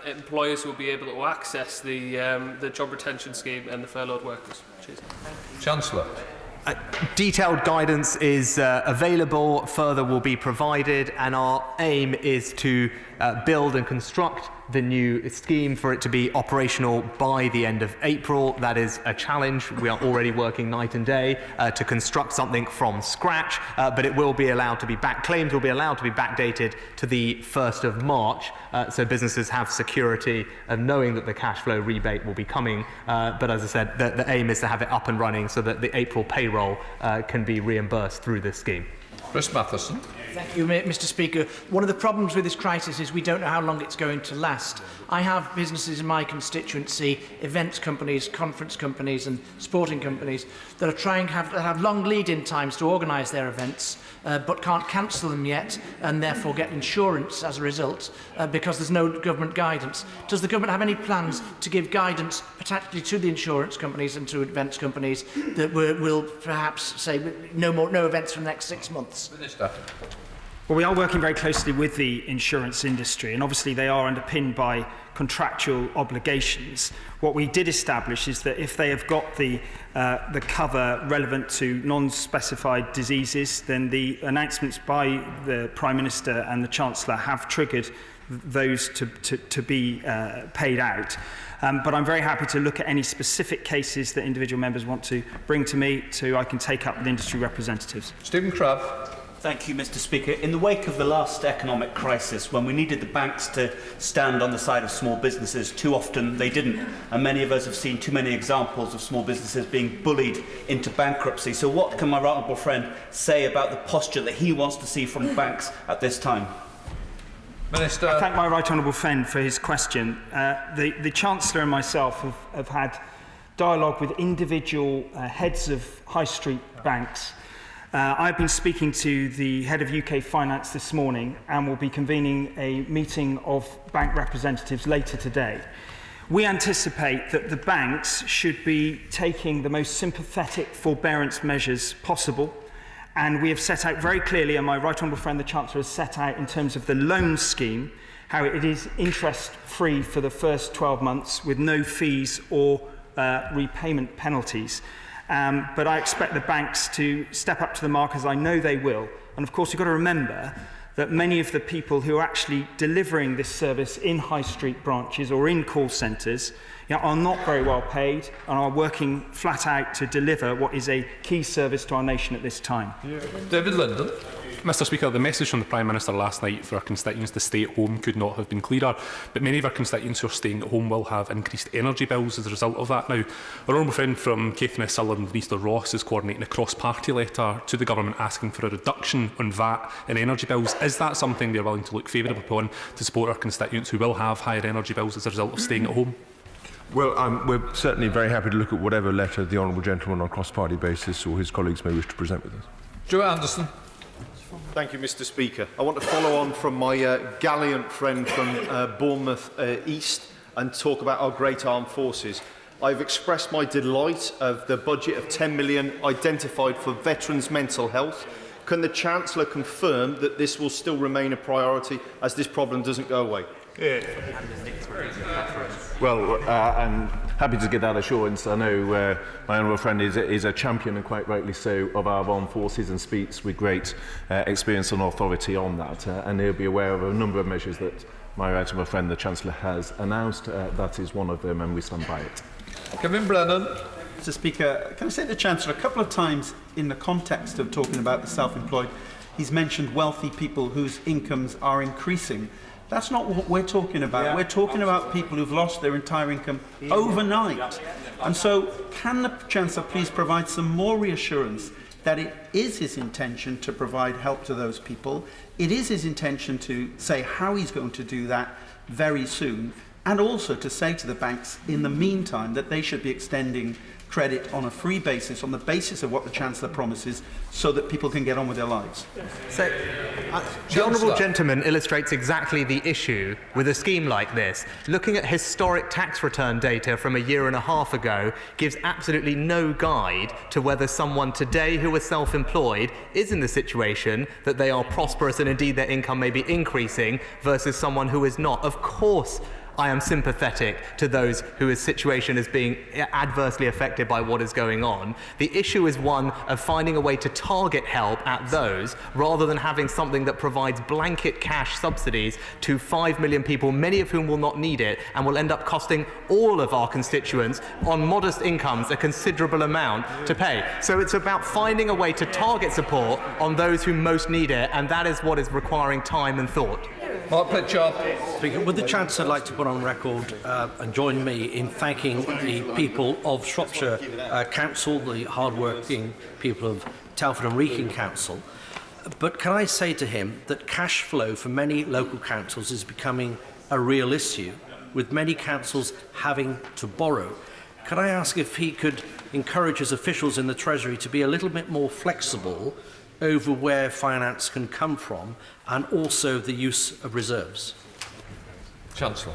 employers will be able to access the job retention scheme and the furloughed workers? Cheers. Chancellor. Detailed guidance is available, further will be provided, and our aim is to build and construct the new scheme for it to be operational by the end of April. That is a challenge. We are already working night and day to construct something from scratch, but it will be allowed to be claims will be allowed to be backdated to the 1st of March, so businesses have security of knowing that the cash flow rebate will be coming. But as I said, the aim is to have it up and running so that the April payroll can be reimbursed through this scheme. Chris Matheson. Thank you, Mr. Speaker. One of the problems with this crisis is we don't know how long it's going to last. I have businesses in my constituency, events companies, conference companies and sporting companies that are trying to have long lead-in times to organise their events, but can't cancel them yet and therefore get insurance as a result because there's no government guidance. Does the government have any plans to give guidance, particularly to the insurance companies and to events companies, that will perhaps say no events for the next 6 months? Minister. Well, we are working very closely with the insurance industry, and obviously they are underpinned by contractual obligations. What we did establish is that if they have got the cover relevant to non-specified diseases, then the announcements by the Prime Minister and the Chancellor have triggered those to be paid out. But I'm very happy to look at any specific cases that individual members want to bring to me, so I can take up with industry representatives. Stephen Crabb. Thank you, Mr. Speaker. In the wake of the last economic crisis, when we needed the banks to stand on the side of small businesses, too often they didn't. And many of us have seen too many examples of small businesses being bullied into bankruptcy. So what can my right honourable friend say about the posture that he wants to see from banks at this time? Minister. I thank my right honourable friend for his question. The Chancellor and myself have had dialogue with individual heads of high street banks. I've been speaking to the head of UK Finance this morning and will be convening a meeting of bank representatives later today. We anticipate that the banks should be taking the most sympathetic forbearance measures possible, and we have set out very clearly, and my right honourable friend the Chancellor has set out in terms of the loan scheme, how it is interest-free for the first 12 months with no fees or repayment penalties. But I expect the banks to step up to the mark, as I know they will. And of course, you've got to remember that many of the people who are actually delivering this service in high street branches or in call centres are not very well paid and are working flat out to deliver what is a key service to our nation at this time. David Linden. Mr. Speaker, the message from the Prime Minister last night for our constituents to stay at home could not have been clearer, but many of our constituents who are staying at home will have increased energy bills as a result of that. Now, our honourable friend from Caithness, Sutherland and Easter Ross is coordinating a cross-party letter to the Government asking for a reduction on VAT and energy bills. Is that something they are willing to look favourably upon to support our constituents who will have higher energy bills as a result of staying at home? Well, we're certainly very happy to look at whatever letter the honourable gentleman on a cross-party basis or his colleagues may wish to present with us. Joe Anderson. Thank you, Mr. Speaker. I want to follow on from my gallant friend from Bournemouth East and talk about our great armed forces. I've expressed my delight of the budget of 10 million identified for veterans' mental health. Can the Chancellor confirm that this will still remain a priority as this problem doesn't go away? Well, I'm happy to give that assurance. I know my honourable friend is a champion, and quite rightly so, of our armed forces and speaks with great experience and authority on that. And he'll be aware of a number of measures that my right honourable friend, the Chancellor, has announced. That is one of them, and we stand by it. Kevin Brennan. Mr. Speaker, can I say to the Chancellor, a couple of times in the context of talking about the self-employed, he's mentioned wealthy people whose incomes are increasing. That's not what we're talking about. Yeah. We're talking about people who've lost their entire income overnight. And so, can the Chancellor please provide some more reassurance that it is his intention to provide help to those people? It is his intention to say how he's going to do that very soon, and also to say to the banks in the meantime that they should be extending credit on a free basis, on the basis of what the Chancellor promises, so that people can get on with their lives. So, the honourable gentleman illustrates exactly the issue with a scheme like this. Looking at historic tax return data from a year and a half ago gives absolutely no guide to whether someone today who is self-employed is in the situation that they are prosperous and indeed their income may be increasing versus someone who is not. Of course, I am sympathetic to those whose situation is being adversely affected by what is going on. The issue is one of finding a way to target help at those rather than having something that provides blanket cash subsidies to 5 million people, many of whom will not need it and will end up costing all of our constituents on modest incomes a considerable amount to pay. So it's about finding a way to target support on those who most need it, and that is what is requiring time and thought. Mark Pritchard. Speaker, would the Chancellor like to put on record and join me in thanking the people of Shropshire Council, the hard-working people of Telford and Wrekin Council? But can I say to him that cash flow for many local councils is becoming a real issue, with many councils having to borrow? Can I ask if he could encourage his officials in the Treasury to be a little bit more flexible over where finance can come from, and also the use of reserves? Chancellor.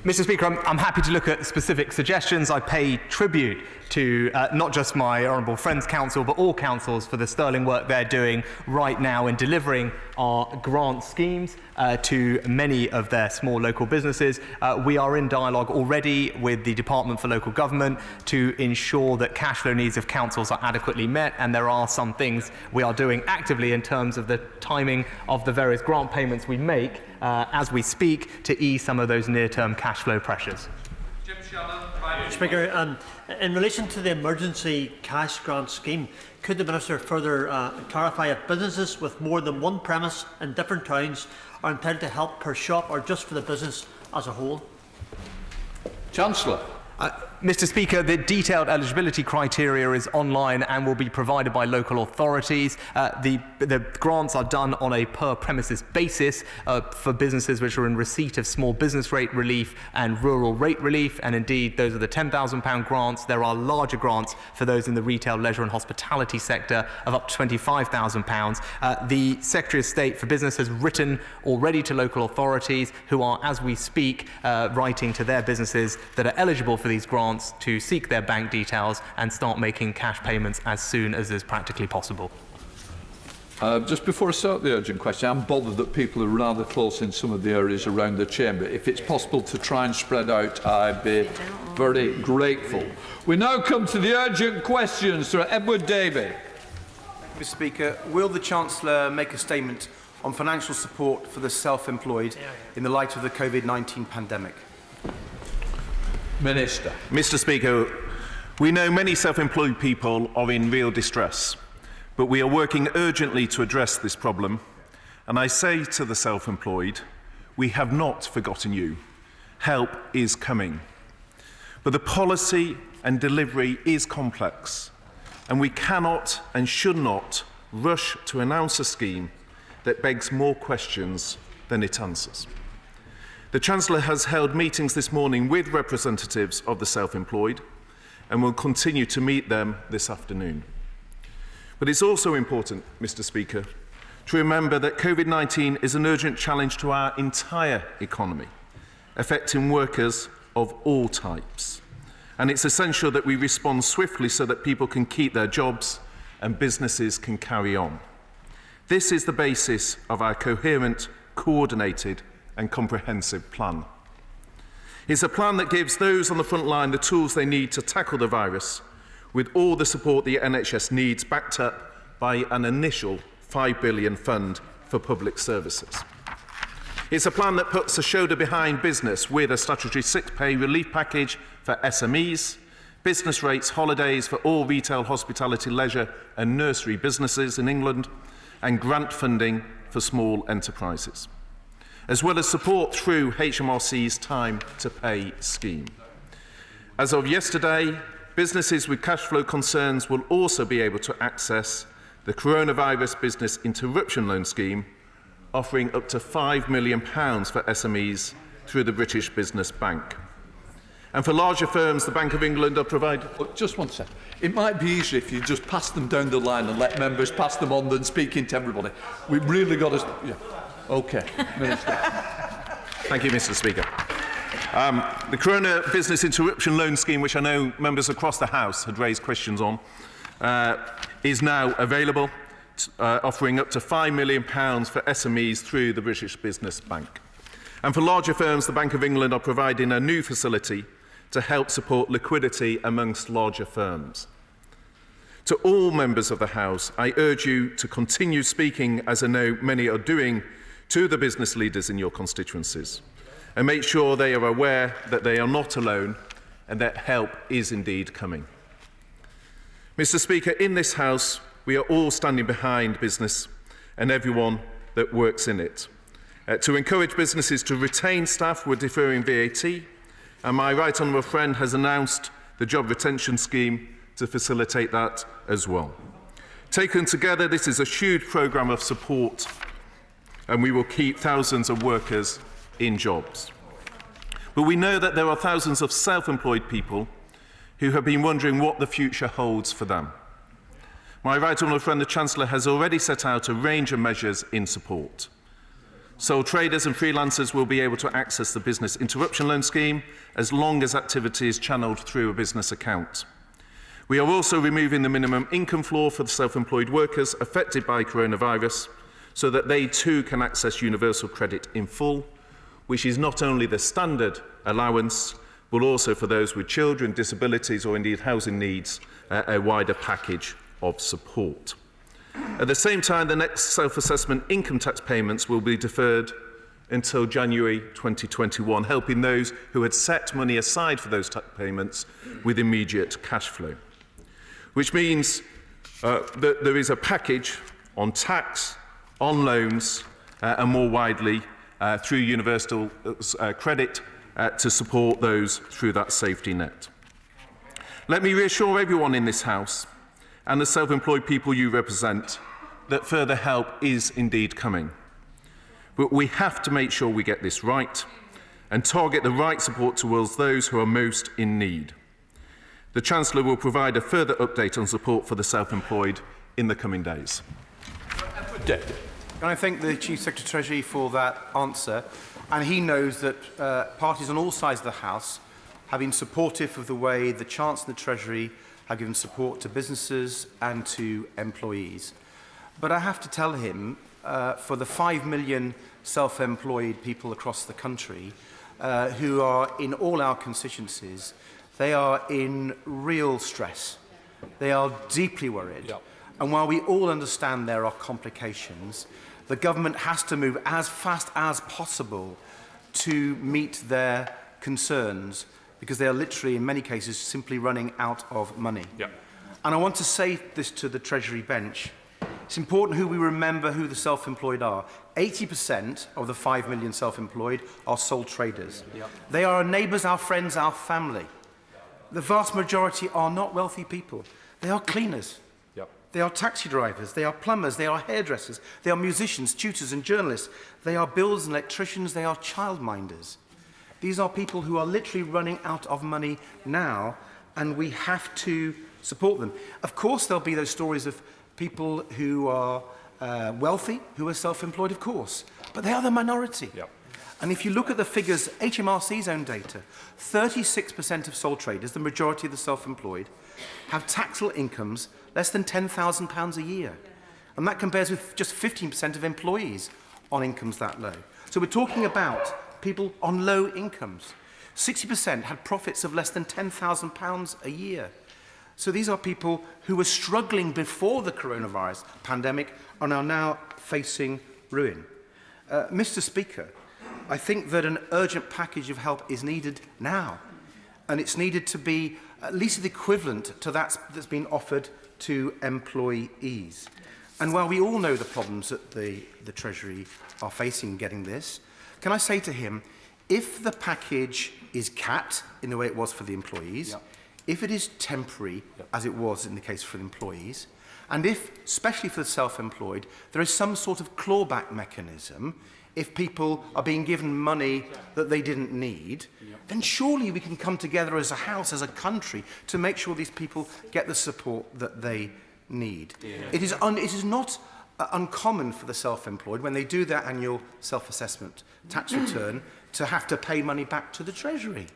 Mr. Speaker, I'm happy to look at specific suggestions. I pay tribute to not just my Honourable Friends Council, but all councils for the sterling work they're doing right now in delivering our grant schemes to many of their small local businesses. We are in dialogue already with the Department for Local Government to ensure that cash flow needs of councils are adequately met, and there are some things we are doing actively in terms of the timing of the various grant payments we make as we speak to ease some of those near-term cash flow pressures. Speaker, in relation to the emergency cash grant scheme, could the Minister further clarify if businesses with more than one premise in different towns are entitled to help per shop or just for the business as a whole? Chancellor. Mr. Speaker, the detailed eligibility criteria is online and will be provided by local authorities. The grants are done on a per-premises basis for businesses which are in receipt of small business rate relief and rural rate relief, and indeed those are the £10,000 grants. There are larger grants for those in the retail, leisure and hospitality sector of up to £25,000. The Secretary of State for Business has written already to local authorities who are, as we speak, writing to their businesses that are eligible for these grants to seek their bank details and start making cash payments as soon as is practically possible. Just before I start the urgent question, I'm bothered that people are rather close in some of the areas around the chamber. If it's possible to try and spread out, I'd be very grateful. We now come to the urgent questions. Sir Edward Davey. Mr. Speaker, will the Chancellor make a statement on financial support for the self-employed in the light of the COVID-19 pandemic? Minister. Mr. Speaker, we know many self-employed people are in real distress, but we are working urgently to address this problem. And I say to the self-employed, we have not forgotten you. Help is coming. But the policy and delivery is complex, and we cannot and should not rush to announce a scheme that begs more questions than it answers. The Chancellor has held meetings this morning with representatives of the self-employed and will continue to meet them this afternoon. But it's also important, Mr. Speaker, to remember that COVID-19 is an urgent challenge to our entire economy, affecting workers of all types. And it's essential that we respond swiftly so that people can keep their jobs and businesses can carry on. This is the basis of our coherent, coordinated and comprehensive plan. It's a plan that gives those on the front line the tools they need to tackle the virus, with all the support the NHS needs, backed up by an initial £5 billion fund for public services. It's a plan that puts a shoulder behind business with a statutory sick pay relief package for SMEs, business rates, holidays for all retail, hospitality, leisure and nursery businesses in England, and grant funding for small enterprises, as well as support through HMRC's Time to Pay scheme. As of yesterday, businesses with cash flow concerns will also be able to access the Coronavirus Business Interruption Loan Scheme, offering up to £5 million for SMEs through the British Business Bank. And for larger firms, the Bank of England are providing... Just one second. It might be easier if you just pass them down the line and let members pass them on than speaking to everybody. We've really got to... Yeah. OK. Minister. Thank you, Mr Speaker. The Corona Business Interruption Loan Scheme, which I know members across the House had raised questions on, is now available, offering up to £5 million for SMEs through the British Business Bank. And for larger firms, the Bank of England are providing a new facility to help support liquidity amongst larger firms. To all members of the House, I urge you to continue speaking, as I know many are doing, to the business leaders in your constituencies, and make sure they are aware that they are not alone and that help is indeed coming. Mr Speaker, in this House, we are all standing behind business and everyone that works in it. To encourage businesses to retain staff, we're deferring VAT, and my right honourable friend has announced the job retention scheme to facilitate that as well. Taken together, this is a huge programme of support, and we will keep thousands of workers in jobs. But we know that there are thousands of self-employed people who have been wondering what the future holds for them. My right honourable friend, the Chancellor, has already set out a range of measures in support. Sole traders and freelancers will be able to access the Business Interruption Loan Scheme as long as activity is channelled through a business account. We are also removing the minimum income floor for the self-employed workers affected by coronavirus so that they too can access universal credit in full, which is not only the standard allowance, but also for those with children, disabilities or indeed housing needs, a wider package of support. At the same time, the next self-assessment income tax payments will be deferred until January 2021, helping those who had set money aside for those tax payments with immediate cash flow. Which means that there is a package on tax, on loans, and more widely through universal credit to support those through that safety net. Let me reassure everyone in this House and the self-employed people you represent that further help is indeed coming. But we have to make sure we get this right and target the right support towards those who are most in need. The Chancellor will provide a further update on support for the self-employed in the coming days. Can I thank the Chief Secretary Treasury for that answer? And he knows that parties on all sides of the House have been supportive of the way the Chancellor and the Treasury have given support to businesses and to employees. But I have to tell him, for the 5 million self-employed people across the country who are in all our constituencies, they are in real stress. They are deeply worried. Yep. And while we all understand there are complications, the government has to move as fast as possible to meet their concerns, because they are literally, in many cases, simply running out of money. Yep. And I want to say this to the Treasury bench. It's important who we remember who the self-employed are. 80% of the 5 million self-employed are sole traders. Yep. They are our neighbours, our friends, our family. The vast majority are not wealthy people. They are cleaners. Yep. They are taxi drivers. They are plumbers. They are hairdressers. They are musicians, tutors and journalists. They are builders and electricians. They are childminders. These are people who are literally running out of money now, and we have to support them. Of course, there'll be those stories of people who are wealthy, who are self-employed, of course, but they are the minority. Yep. And if you look at the figures, HMRC's own data, 36% of sole traders, the majority of the self-employed, have taxable incomes less than £10,000 a year. And that compares with just 15% of employees on incomes that low. So we're talking about people on low incomes. 60% had profits of less than £10,000 a year. So these are people who were struggling before the coronavirus pandemic and are now facing ruin. Mr. Speaker, I think that an urgent package of help is needed now, and it's needed to be at least the equivalent to that that's been offered to employees. And while we all know the problems that the Treasury are facing getting this, can I say to him, if the package is capped in the way it was for the employees, if it is temporary, as it was in the case for the employees, and if, especially for the self-employed, there is some sort of clawback mechanism, if people are being given money that they didn't need, then surely we can come together as a house, as a country, to make sure these people get the support that they need. It is not uncommon for the self-employed, when they do their annual self-assessment tax return, to have to pay money back to the Treasury.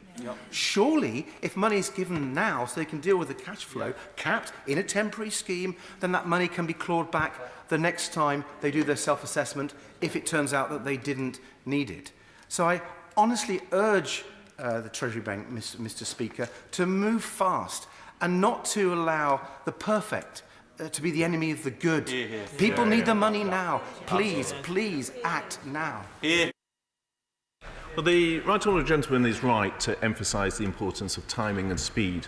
Surely, if money is given now so they can deal with the cash flow, capped in a temporary scheme, then that money can be clawed back the next time they do their self-assessment if it turns out that they didn't need it. So I honestly urge the Treasury Bank, Mr. Speaker, to move fast and not to allow the perfect to be the enemy of the good. People need the money now. Please, please act now. Well, the right honourable gentleman is right to emphasise the importance of timing and speed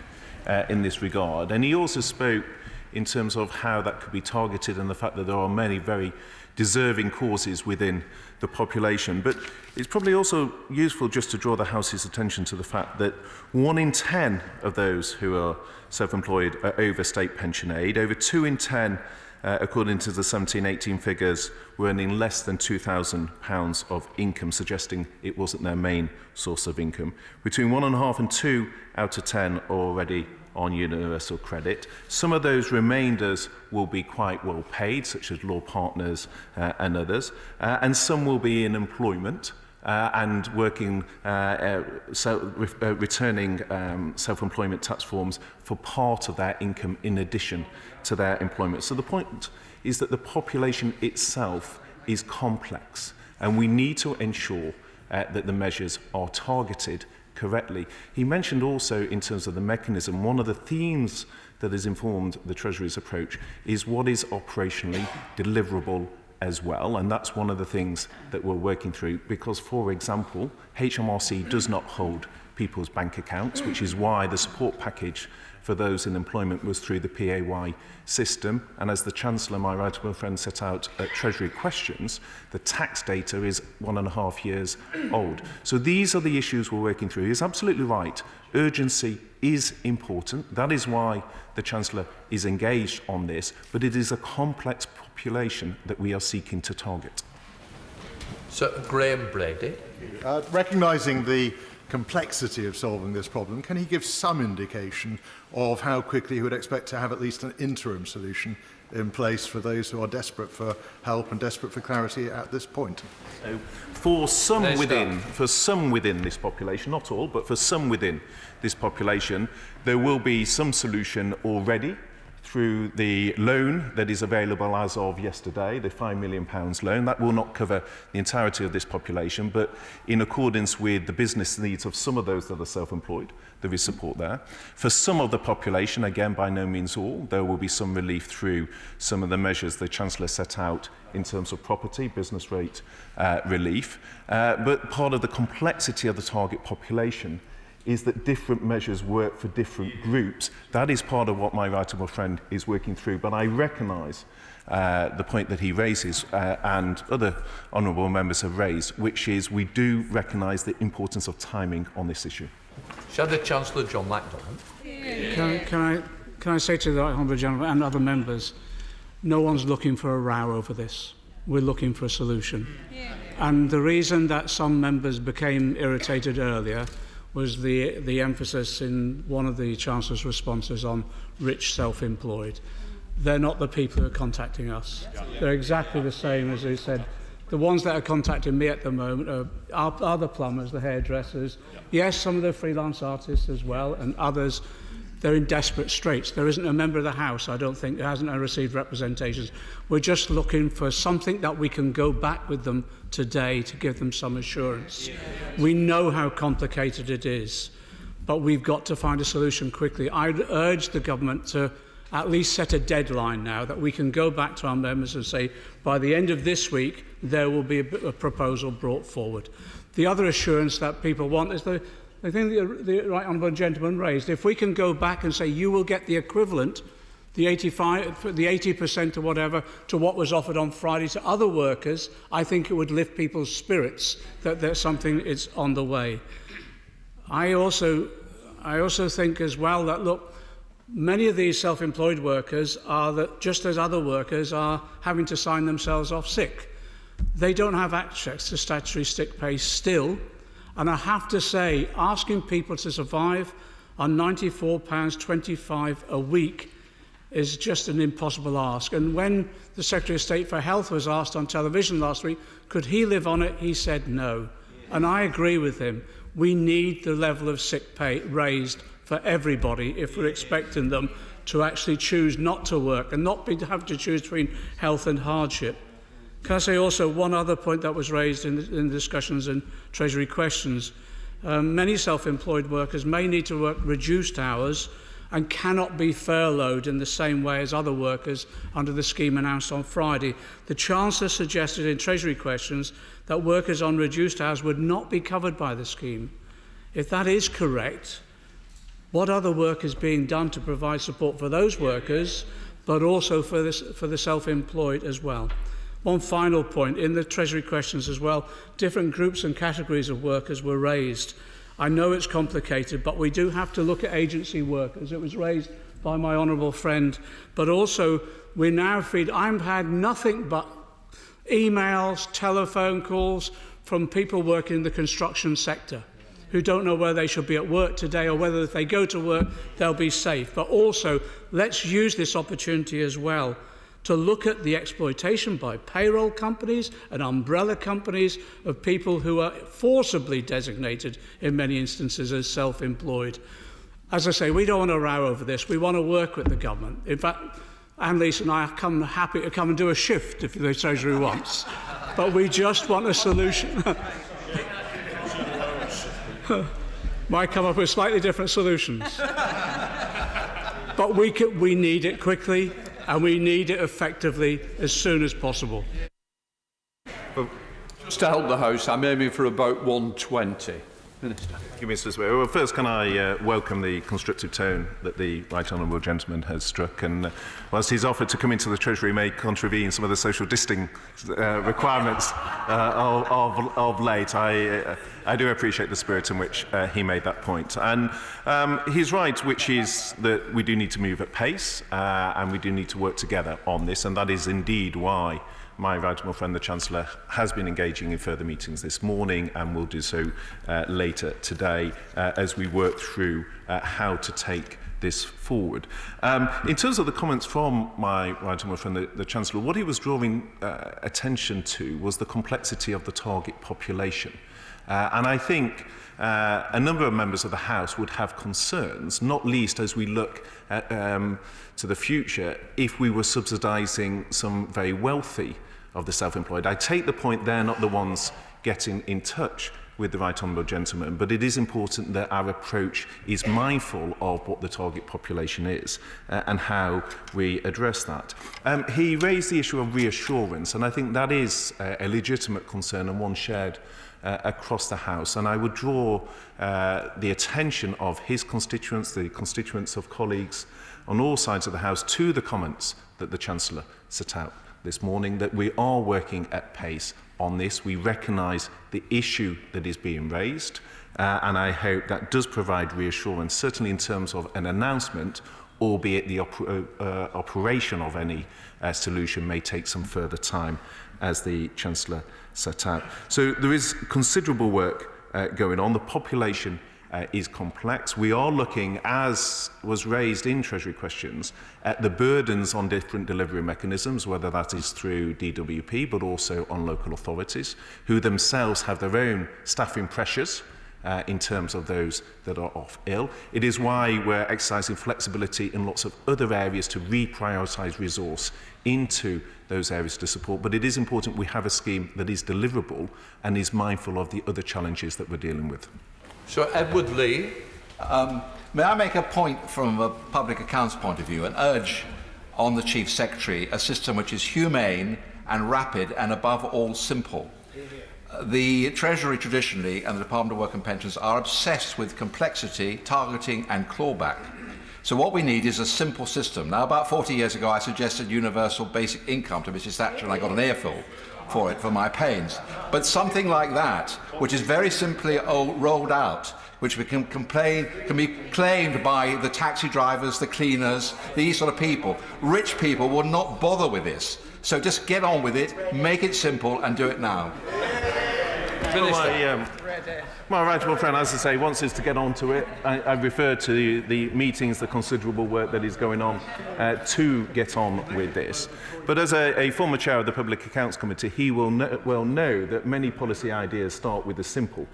in this regard. And he also spoke in terms of how that could be targeted and the fact that there are many very deserving causes within the population. But it's probably also useful just to draw the House's attention to the fact that 1 in 10 of those who are self-employed are over state pension aid. Over 2 in 10, according to the 17-18 figures, were earning less than £2,000 of income, suggesting it wasn't their main source of income. Between 1.5 and 2 out of 10 are already on universal credit. Some of those remainders will be quite well paid, such as law partners and others, and some will be in employment and working, returning self-employment tax forms for part of their income in addition to their employment. So the point is that the population itself is complex, and we need to ensure that the measures are targeted correctly. He mentioned also, in terms of the mechanism, one of the themes that has informed the Treasury's approach is what is operationally deliverable as well, and that's one of the things that we're working through, because, for example, HMRC does not hold people's bank accounts, which is why the support package for those in employment was through the PAY system. And as the Chancellor, my right honourable friend, set out at Treasury Questions, the tax data is 1.5 years old. So these are the issues we're working through. He's absolutely right. Urgency is important. That is why the Chancellor is engaged on this, but it is a complex population that we are seeking to target. Sir Graham Brady. Recognising the complexity of solving this problem, can he give some indication of how quickly he would expect to have at least an interim solution in place for those who are desperate for help and desperate for clarity at this point? So for some within this population, not all, but for some within this population, there will be some solution already through the loan that is available as of yesterday, the £5 million loan. That will not cover the entirety of this population, but in accordance with the business needs of some of those that are self-employed, there is support there. For some of the population, again, by no means all, there will be some relief through some of the measures the Chancellor set out in terms of property, business rate relief. But part of the complexity of the target population is that different measures work for different groups. That is part of what my right honourable friend is working through, but I recognise the point that he raises and other honourable members have raised, which is we do recognise the importance of timing on this issue. Shadow Chancellor John Macdonald. Can I say to the honourable gentleman and other members, no one's looking for a row over this. We're looking for a solution. And the reason that some members became irritated earlier was the emphasis in one of the Chancellor's responses on rich self-employed. They're not the people who are contacting us. They're exactly the same as he said. The ones that are contacting me at the moment are the plumbers, the hairdressers. Yes, some of the freelance artists as well, and others. they're in desperate straits. There isn't a member of the House, I don't think, who hasn't received representations. We're just looking for something that we can go back with them today to give them some assurance. We know how complicated it is, but we've got to find a solution quickly. I'd urge the government to at least set a deadline now that we can go back to our members and say, by the end of this week, there will be a proposal brought forward. The other assurance that people want is the thing the right honourable gentleman raised. If we can go back and say you will get the equivalent, the 80% or whatever, to what was offered on Friday to other workers, I think it would lift people's spirits that there's something is on the way. I also think as well that, look, many of these self-employed workers are that, just as other workers are having to sign themselves off sick. They don't have access to statutory sick pay still. And I have to say, asking people to survive on £94.25 a week is just an impossible ask. And when the Secretary of State for Health was asked on television last week, could he live on it, he said no. And I agree with him. We need the level of sick pay raised for everybody if we're expecting them to actually choose not to work and not have to choose between health and hardship. Can I say also one other point that was raised in discussions and Treasury questions? Many self-employed workers may need to work reduced hours and cannot be furloughed in the same way as other workers under the scheme announced on Friday. The Chancellor suggested in Treasury questions that workers on reduced hours would not be covered by the scheme. If that is correct, what other work is being done to provide support for those workers, but also for the self-employed as well? One final point, in the Treasury questions as well, different groups and categories of workers were raised. I know it's complicated, but we do have to look at agency workers. It was raised by my honourable friend, but also we now I've had nothing but emails, telephone calls from people working in the construction sector who don't know whether they should be at work today or whether if they go to work they'll be safe. But also, let's use this opportunity as well to look at the exploitation by payroll companies and umbrella companies of people who are forcibly designated in many instances as self-employed. As I say, we don't want to row over this. We want to work with the government. In fact, Annalise and I are happy to come and do a shift if the Treasury wants. But we just want a solution. Might come up with slightly different solutions. But we need it quickly. And we need it effectively as soon as possible. Well, just to help the House, I'm aiming for about 120. Minister. Thank you, Mr. Speaker. Well, first, can I welcome the constructive tone that the right honourable gentleman has struck, and whilst his offer to come into the Treasury may contravene some of the social distancing requirements of late, I do appreciate the spirit in which he made that point. And he's right, which is that we do need to move at pace, and we do need to work together on this, and that is indeed why my right honourable friend, the Chancellor, has been engaging in further meetings this morning and will do so later today as we work through how to take this forward. In terms of the comments from my right honourable friend, the Chancellor, what he was drawing attention to was the complexity of the target population. And I think a number of members of the House would have concerns, not least as we look at, to the future, if we were subsidising some very wealthy of the self-employed. I take the point they're not the ones getting in touch with the right honourable gentleman, but it is important that our approach is mindful of what the target population is and how we address that. He raised the issue of reassurance, and I think that is a legitimate concern and one shared across the House, and I would draw the attention of his constituents, the constituents of colleagues on all sides of the House, to the comments that the Chancellor set out this morning, that we are working at pace on this. We recognise the issue that is being raised, and I hope that does provide reassurance, certainly in terms of an announcement, albeit the operation of any solution may take some further time, as the Chancellor set out. So there is considerable work going on. The population is complex. We are looking, as was raised in Treasury questions, at the burdens on different delivery mechanisms, whether that is through DWP, but also on local authorities, who themselves have their own staffing pressures in terms of those that are off ill. It is why we're exercising flexibility in lots of other areas to reprioritise resource into those areas to support. But it is important we have a scheme that is deliverable and is mindful of the other challenges that we're dealing with. So Edward Lee. May I make a point from a public accounts point of view and urge on the Chief Secretary a system which is humane and rapid and above all simple. The Treasury traditionally and the Department of Work and Pensions are obsessed with complexity, targeting and clawback. So what we need is a simple system. Now, about 40 years ago I suggested universal basic income to Mrs Thatcher and I got an earful for it, for my pains. But something like that, which is very simply rolled out, which can be claimed by the taxi drivers, the cleaners, these sort of people. Rich people will not bother with this. So just get on with it, make it simple and do it now. My right honourable friend, as I say, wants us to get on to it. I refer to the meetings, the considerable work that is going on to get on with this. But as a former chair of the Public Accounts Committee, he will well know that many policy ideas start with the simple,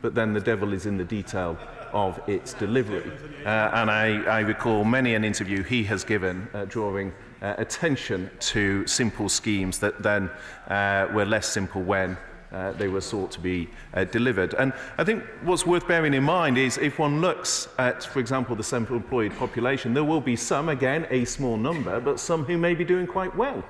but then the devil is in the detail of its delivery. And I recall many an interview he has given drawing attention to simple schemes that then were less simple when they were sought to be delivered. And I think what's worth bearing in mind is if one looks at, for example, the self-employed population, there will be some, again, a small number, but some who may be doing quite well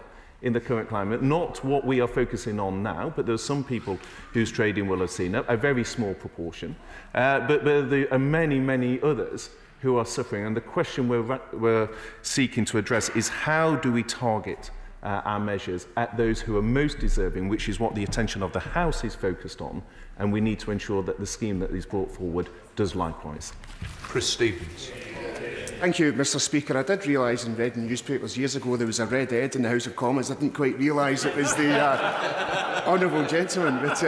in the current climate. Not what we are focusing on now, but there's some people whose trading will have seen a very small proportion. But there are many, many others who are suffering. And the question we're seeking to address is how do we target our measures at those who are most deserving, which is what the attention of the House is focused on, and we need to ensure that the scheme that is brought forward does likewise. Chris Stevens. Thank you, Mr Speaker. I did realise and read in newspapers years ago there was a red Ed in the House of Commons. I didn't quite realise it was the honourable gentleman. But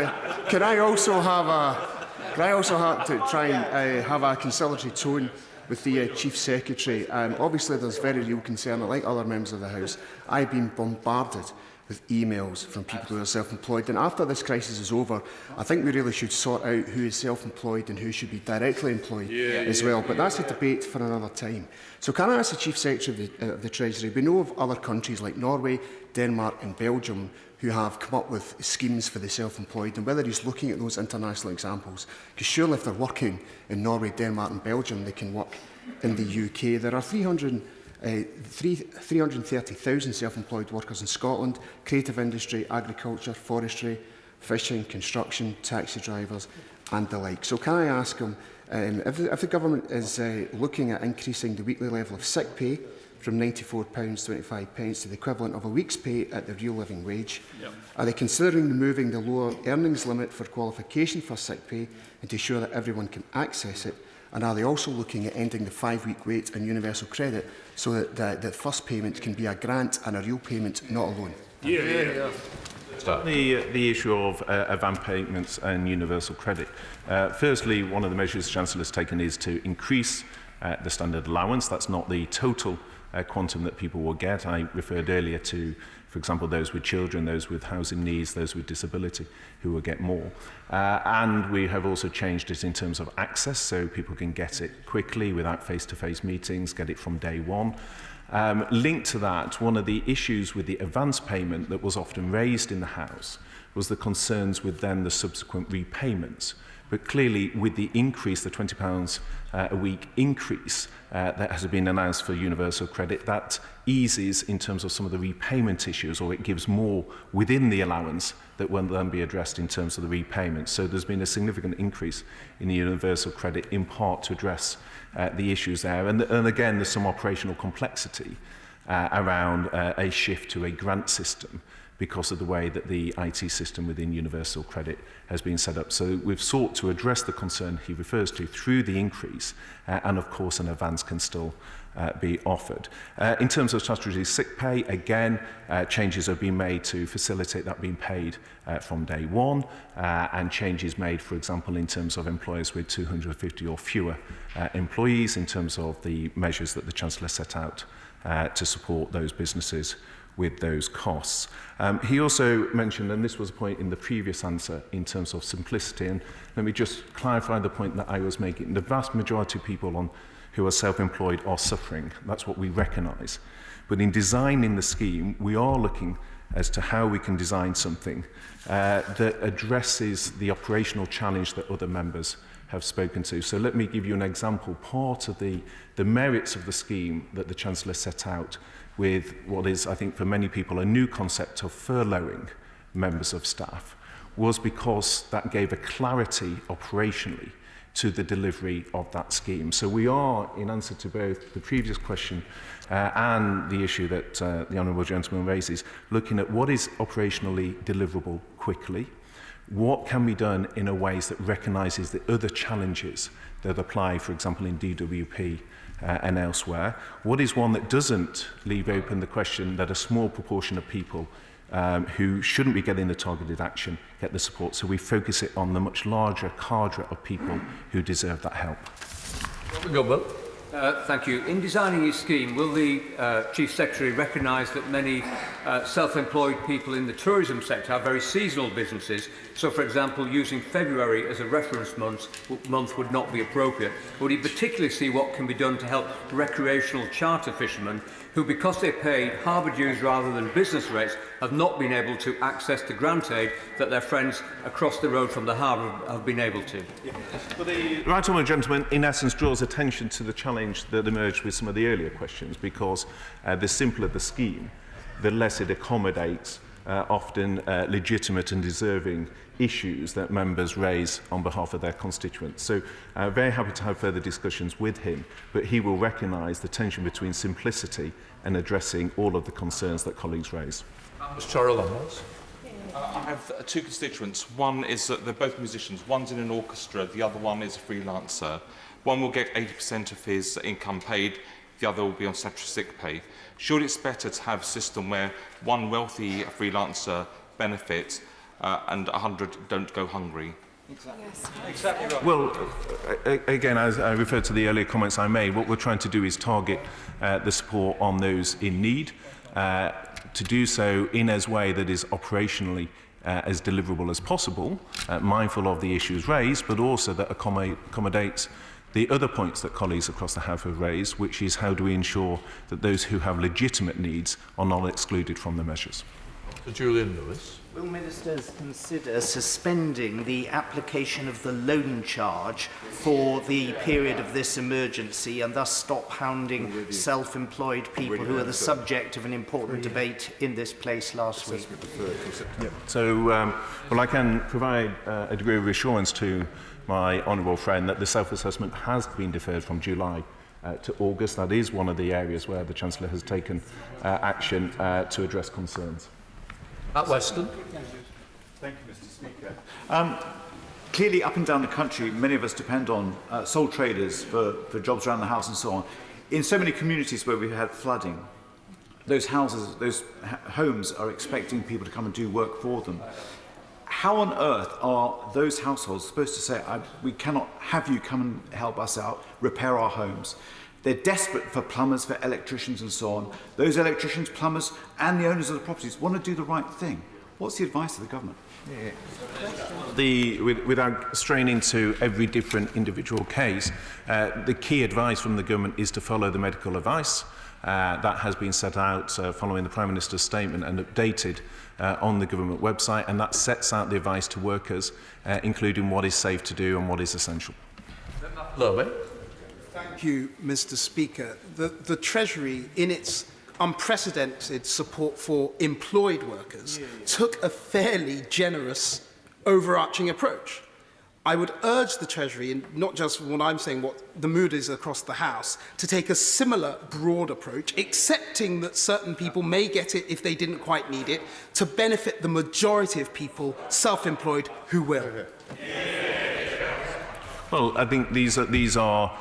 can I also have to try and have a conciliatory tone with the Chief Secretary? Obviously there's very real concern, like other members of the House. I've been bombarded with emails from people who are self-employed, and after this crisis is over, I think we really should sort out who is self-employed and who should be directly employed as well. But that's a debate for another time. So can I ask the Chief Secretary of the Treasury, we know of other countries like Norway, Denmark and Belgium who have come up with schemes for the self-employed, and whether he's looking at those international examples, because surely if they're working in Norway, Denmark and Belgium, they can work in the UK. There are 330,000 self-employed workers in Scotland: creative industry, agriculture, forestry, fishing, construction, taxi drivers and the like. So can I ask him, if the government is looking at increasing the weekly level of sick pay from £94.25 to the equivalent of a week's pay at the real living wage, are they considering removing the lower earnings limit for qualification for sick pay and to ensure that everyone can access it? And are they also looking at ending the 5-week wait and universal credit so that the first payment can be a grant and a real payment, not a loan? The issue of advance payments and universal credit. Firstly, one of the measures the Chancellor has taken is to increase the standard allowance. That's not the total quantum that people will get. I referred earlier to, for example, those with children, those with housing needs, those with disability, who will get more. And we have also changed it in terms of access, so people can get it quickly without face-to-face meetings, get it from day one. Linked to that, one of the issues with the advance payment that was often raised in the House was the concerns with then the subsequent repayments. But clearly, with the increase, the £20 a week increase that has been announced for universal credit, that eases in terms of some of the repayment issues, or it gives more within the allowance that will then be addressed in terms of the repayments. So there's been a significant increase in the universal credit, in part to address the issues there. And again, there's some operational complexity around a shift to a grant system because of the way that the IT system within universal credit has been set up. So we've sought to address the concern he refers to through the increase, and of course an advance can still be offered. In terms of statutory sick pay, again, changes have been made to facilitate that being paid from day one, and changes made, for example, in terms of employers with 250 or fewer employees, in terms of the measures that the Chancellor set out to support those businesses with those costs. He also mentioned, and this was a point in the previous answer, in terms of simplicity, and let me just clarify the point that I was making. The vast majority of people who are self-employed are suffering. That's what we recognise. But in designing the scheme, we are looking as to how we can design something that addresses the operational challenge that other members have spoken to. So let me give you an example. Part of the merits of the scheme that the Chancellor set out with what is, I think, for many people, a new concept of furloughing members of staff was because that gave a clarity operationally to the delivery of that scheme. So we are, in answer to both the previous question and the issue that the Honourable Gentleman raises, looking at what is operationally deliverable quickly, what can be done in a way that recognises the other challenges that apply, for example, in DWP and elsewhere, what is one that doesn't leave open the question that a small proportion of people who shouldn't be getting the targeted action get the support. So we focus it on the much larger cadre of people who deserve that help. Thank you. In designing his scheme, will the Chief Secretary recognise that many self-employed people in the tourism sector have very seasonal businesses? So, for example, using February as a reference month would not be appropriate. Would he particularly see what can be done to help recreational charter fishermen who, because they paid harbour dues rather than business rates, have not been able to access the grant aid that their friends across the road from the harbour have been able to? The Right Honourable Gentleman, in essence, draws attention to the challenge that emerged with some of the earlier questions, because the simpler the scheme, the less it accommodates often legitimate and deserving issues that members raise on behalf of their constituents. So very happy to have further discussions with him, but he will recognise the tension between simplicity and addressing all of the concerns that colleagues raise. I have two constituents. One is that they're both musicians. One's in an orchestra, the other one is a freelancer. One will get 80% of his income paid, the other will be on statutory sick pay. Surely it's better to have a system where one wealthy freelancer benefits and 100 don't go hungry? Exactly right. Well, again, as I referred to the earlier comments I made, what we're trying to do is target the support on those in need, to do so in a way that is operationally as deliverable as possible, mindful of the issues raised, but also that accommodates the other points that colleagues across the House have raised, which is how do we ensure that those who have legitimate needs are not excluded from the measures. Julian Lewis. Will ministers consider suspending the application of the loan charge for the period of this emergency and thus stop hounding self-employed people who are the subject of an important debate in this place last week? So, well, I can provide a degree of reassurance to my honourable friend that the self-assessment has been deferred from July to August. That is one of the areas where the Chancellor has taken action to address concerns. At Weston. Thank you, Mr. Speaker. Clearly, up and down the country, many of us depend on sole traders for jobs around the house and so on. In so many communities where we've had flooding, those houses, those homes are expecting people to come and do work for them. How on earth are those households supposed to say, we cannot have you come and help us out, repair our homes? They're desperate for plumbers, for electricians and so on. Those electricians, plumbers and the owners of the properties want to do the right thing. What's the advice of the government? Without straining to every different individual case, the key advice from the government is to follow the medical advice. That has been set out following the Prime Minister's statement and updated on the government website, and that sets out the advice to workers, including what is safe to do and what is essential. Thank you, Mr. Speaker. The Treasury, in its unprecedented support for employed workers, took a fairly generous, overarching approach. I would urge the Treasury, and not just what I'm saying, what the mood is across the House, to take a similar broad approach, accepting that certain people may get it if they didn't quite need it, to benefit the majority of people, self-employed, who will. Well, I think these are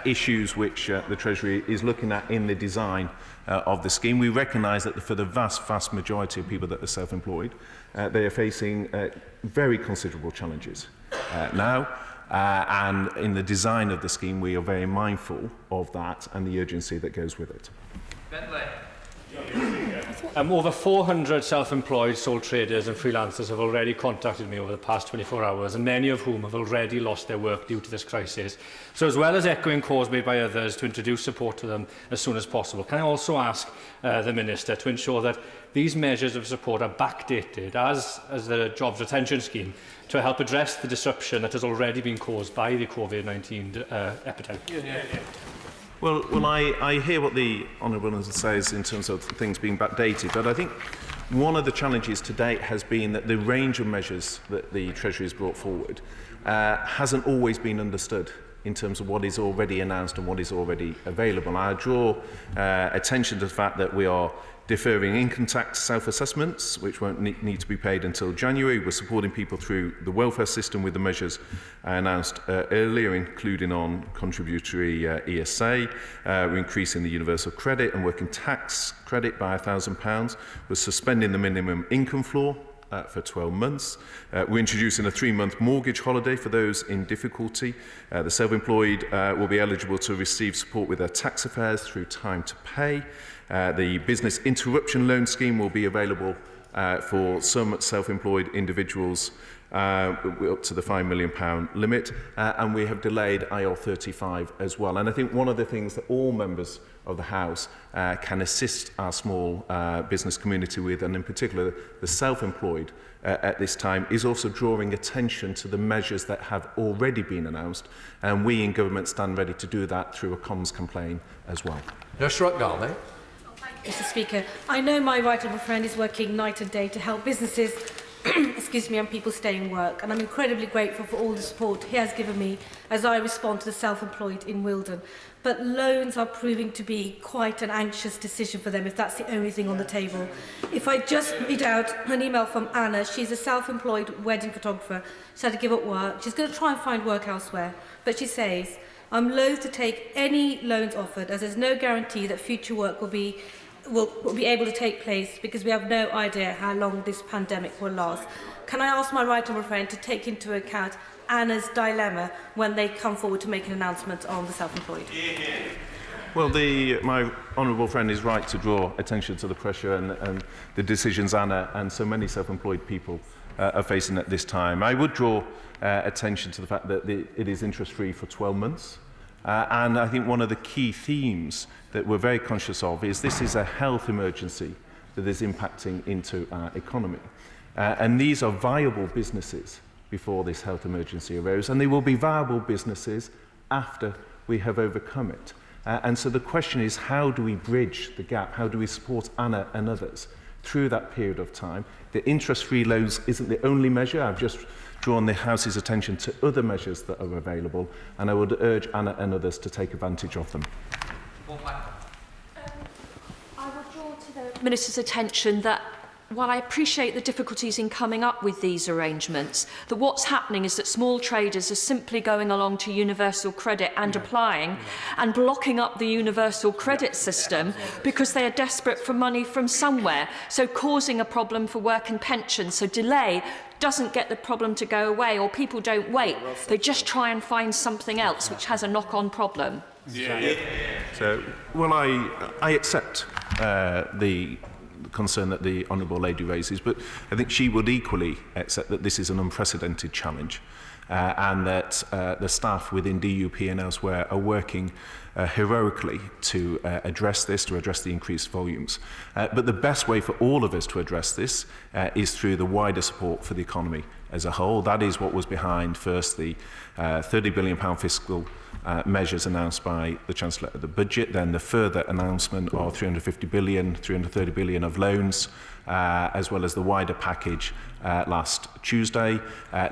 issues which the Treasury is looking at in the design of the scheme. We recognise that for the vast majority of people that are self-employed, they are facing very considerable challenges now, and in the design of the scheme we are very mindful of that and the urgency that goes with it. Over 400 self-employed sole traders and freelancers have already contacted me over the past 24 hours, and many of whom have already lost their work due to this crisis. So, as well as echoing calls made by others to introduce support to them as soon as possible, can I also ask the Minister to ensure that these measures of support are backdated, as the Jobs Retention Scheme, to help address the disruption that has already been caused by the COVID-19 epidemic? Well, I hear what the Honourable Minister says in terms of things being backdated, but I think one of the challenges to date has been that the range of measures that the Treasury has brought forward hasn't always been understood in terms of what is already announced and what is already available. I draw attention to the fact that we are deferring income tax self-assessments, which won't need to be paid until January. We're supporting people through the welfare system with the measures announced earlier, including on contributory ESA. We're increasing the universal credit and working tax credit by £1,000. We're suspending the minimum income floor for 12 months. We're introducing a 3-month mortgage holiday for those in difficulty. The self-employed will be eligible to receive support with their tax affairs through time to pay. The business interruption loan scheme will be available for some self-employed individuals up to the £5 million limit, and we have delayed IL35 as well. And I think one of the things that all members of the House can assist our small business community with, and in particular the self-employed at this time, is also drawing attention to the measures that have already been announced, and we in government stand ready to do that through a comms campaign as well. Mr. Speaker, I know my right honourable friend is working night and day to help businesses excuse me, and people stay in work, and I'm incredibly grateful for all the support he has given me as I respond to the self-employed in Wilden. But loans are proving to be quite an anxious decision for them if that's the only thing on the table. If I just read out an email from Anna, she's a self-employed wedding photographer. She's had to give up work. She's going to try and find work elsewhere. But she says, I'm loath to take any loans offered as there's no guarantee that future work will be able to take place because we have no idea how long this pandemic will last. Can I ask my right honourable friend to take into account Anna's dilemma when they come forward to make an announcement on the self-employed? Well, my honourable friend is right to draw attention to the pressure and the decisions Anna and so many self-employed people are facing at this time. I would draw attention to the fact that it is interest-free for 12 months. And I think one of the key themes that we're very conscious of is this is a health emergency that is impacting into our economy. And these are viable businesses before this health emergency arose, and they will be viable businesses after we have overcome it. And so the question is, how do we bridge the gap? How do we support Anna and others through that period of time? The interest-free loans isn't the only measure. I've just drawn the House's attention to other measures that are available, and I would urge Anna and others to take advantage of them. I would draw to the Minister's attention that while I appreciate the difficulties in coming up with these arrangements, that what's happening is that small traders are simply going along to universal credit and applying and blocking up the universal credit system because they are desperate for money from somewhere, so causing a problem for work and pension. So delay doesn't get the problem to go away, or people don't wait. They just try and find something else, which has a knock-on problem. So, well, I accept the concern that the Honourable Lady raises, but I think she would equally accept that this is an unprecedented challenge and that the staff within DUP and elsewhere are working heroically to address this, to address the increased volumes. But the best way for all of us to address this is through the wider support for the economy as a whole. That is what was behind first the £30 billion fiscal measures announced by the Chancellor at the budget, then the further announcement of £350 billion, £330 billion of loans, as well as the wider package last Tuesday,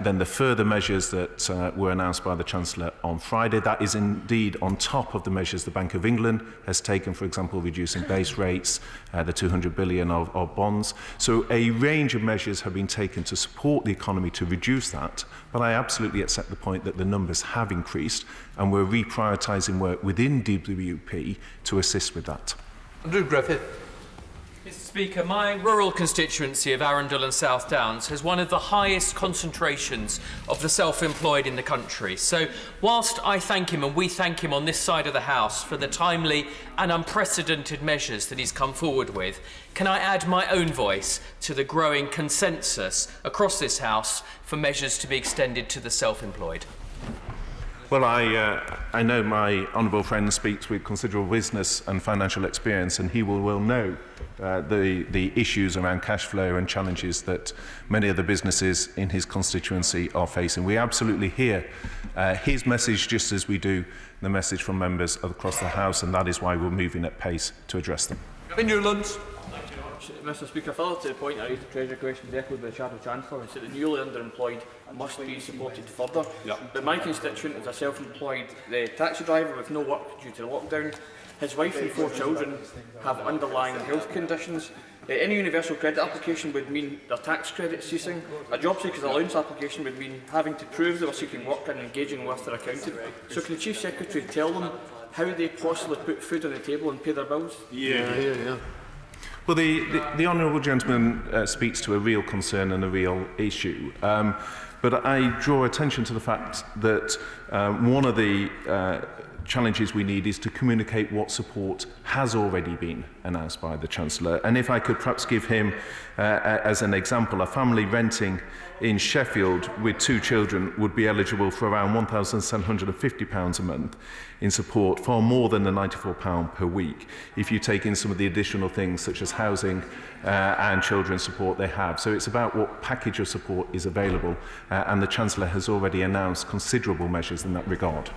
then the further measures that were announced by the Chancellor on Friday. That is indeed on top of the measures the Bank of England has taken, for example, reducing base rates, the £200 billion of bonds. So a range of measures have been taken to support the economy to reduce that, but I absolutely accept the point that the numbers have increased, and we're reprioritising work within DWP to assist with that. Andrew Griffith. Mr Speaker, my rural constituency of Arundel and South Downs has one of the highest concentrations of the self-employed in the country. So whilst I thank him, and we thank him on this side of the House, for the timely and unprecedented measures that he's come forward with, can I add my own voice to the growing consensus across this House for measures to be extended to the self-employed? Well, I know my honourable friend speaks with considerable business and financial experience, and he will know the issues around cash flow and challenges that many of the businesses in his constituency are facing. We absolutely hear his message just as we do the message from members across the House, and that is why we're moving at pace to address them. Newlands. Mr Speaker, further to the point I raised the Treasury question was echoed by the Shadow Chancellor, is that the newly underemployed must be supported further. But my constituent is a self-employed taxi driver with no work due to the lockdown. His wife and 4 children have underlying health conditions. Any universal credit application would mean their tax credit ceasing. A job seeker's allowance application would mean having to prove they were seeking work and engaging with their accountant. So can the Chief Secretary tell them how they possibly put food on the table and pay their bills? Yeah. Well, the honourable gentleman speaks to a real concern and a real issue. But I draw attention to the fact that one of the challenges we need is to communicate what support has already been announced by the Chancellor. And if I could perhaps give him, as an example, a family renting in Sheffield with 2 children would be eligible for around £1,750 a month in support, far more than the £94 per week, if you take in some of the additional things such as housing and children's support they have. So it's about what package of support is available, and the Chancellor has already announced considerable measures in that regard.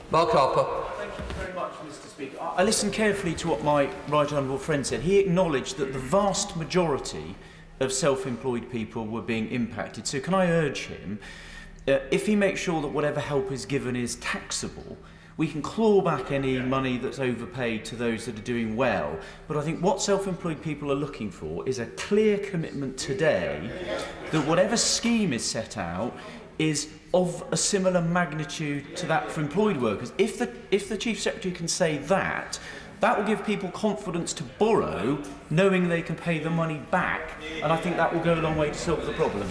Mark Harper. Thank you very much, Mr Speaker. I listened carefully to what my right honourable friend said. He acknowledged that the vast majority of self-employed people were being impacted. So can I urge him, if he makes sure that whatever help is given is taxable, we can claw back any money that's overpaid to those that are doing well. But I think what self-employed people are looking for is a clear commitment today that whatever scheme is set out is of a similar magnitude to that for employed workers. If the Chief Secretary can say that, that will give people confidence to borrow, knowing they can pay the money back, and I think that will go a long way to solve the problem.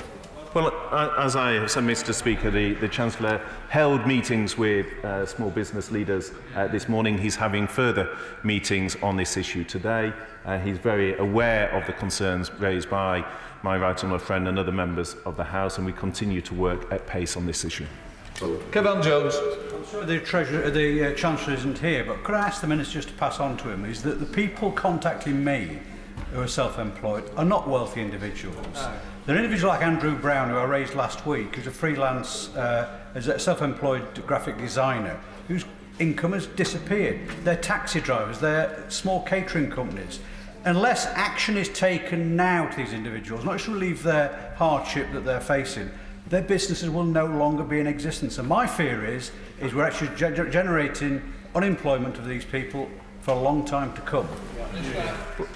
Well, as I have said, Mr Speaker, the Chancellor held meetings with small business leaders this morning. He's having further meetings on this issue today. He's very aware of the concerns raised by my right honourable friend and other members of the House, and we continue to work at pace on this issue. Kevin Jones. I'm sorry the Chancellor isn't here, but could I ask the Minister just to pass on to him, is that the people contacting me who are self-employed are not wealthy individuals. No. They're individuals like Andrew Brown, who I raised last week, who's a freelance, as a self-employed graphic designer, whose income has disappeared. They're taxi drivers, they're small catering companies. Unless action is taken now to these individuals, not just to relieve their hardship that they're facing, their businesses will no longer be in existence. And my fear is we're actually generating unemployment of these people for a long time to come.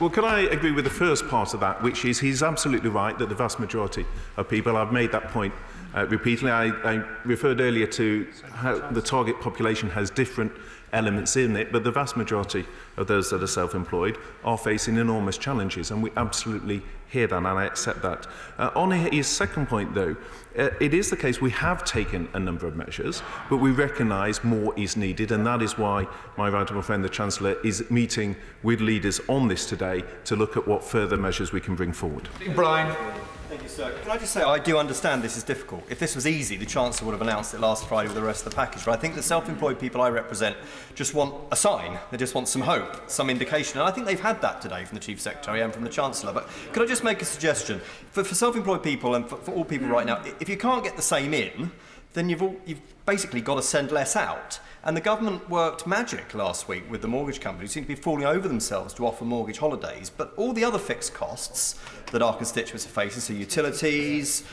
Well, can I agree with the first part of that, which is he's absolutely right that the vast majority of people, I've made that point repeatedly. I referred earlier to how the target population has different elements in it, but the vast majority of those that are self-employed are facing enormous challenges, and we absolutely hear that, and I accept that. On his second point, though, it is the case we have taken a number of measures, but we recognise more is needed, and that is why my right honourable friend, the Chancellor, is meeting with leaders on this today to look at what further measures we can bring forward. Brian. Thank you, sir. Can I just say, I do understand this is difficult. If this was easy, the Chancellor would have announced it last Friday with the rest of the package. But I think the self-employed people I represent just want a sign. They just want some hope, some indication. And I think they've had that today from the Chief Secretary and from the Chancellor. But could I just make a suggestion? For self-employed people and for all people right now, if you can't get the same in, then you've basically got to send less out. And the government worked magic last week with the mortgage companies, who seem to be falling over themselves to offer mortgage holidays. But all the other fixed costs that our constituents are facing, so utilities,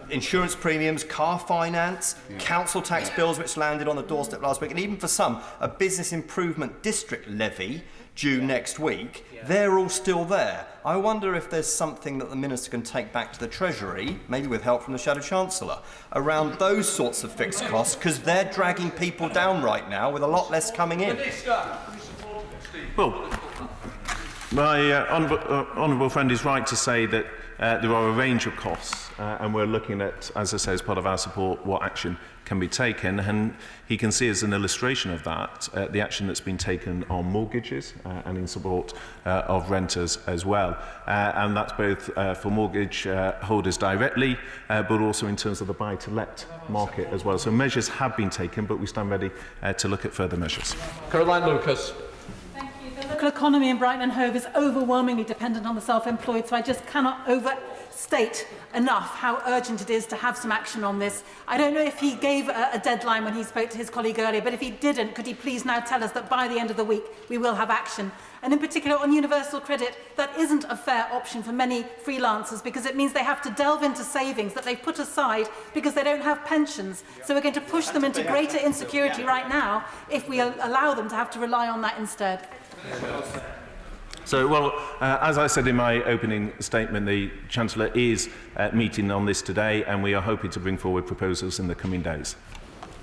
insurance premiums, car finance, council tax bills which landed on the doorstep last week, and even for some, a business improvement district levy due next week, they're all still there. I wonder if there's something that the Minister can take back to the Treasury, maybe with help from the Shadow Chancellor, around those sorts of fixed costs, because they're dragging people down right now with a lot less coming in. Well, My honourable friend is right to say that there are a range of costs, and we're looking at, as I say, as part of our support, what action can be taken. And he can see as an illustration of that the action that's been taken on mortgages and in support of renters as well. And that's both for mortgage holders directly, but also in terms of the buy-to-let market as well. So measures have been taken, but we stand ready to look at further measures. Caroline Lucas. The local economy in Brighton and Hove is overwhelmingly dependent on the self-employed, so I just cannot overstate enough how urgent it is to have some action on this. I don't know if he gave a deadline when he spoke to his colleague earlier, but if he didn't, could he please now tell us that by the end of the week we will have action? And in particular on universal credit, that isn't a fair option for many freelancers because it means they have to delve into savings that they've put aside because they don't have pensions. So we're going to push them into greater insecurity right now if we allow them to have to rely on that instead. So, well, as I said in my opening statement, the Chancellor is meeting on this today, and we are hoping to bring forward proposals in the coming days.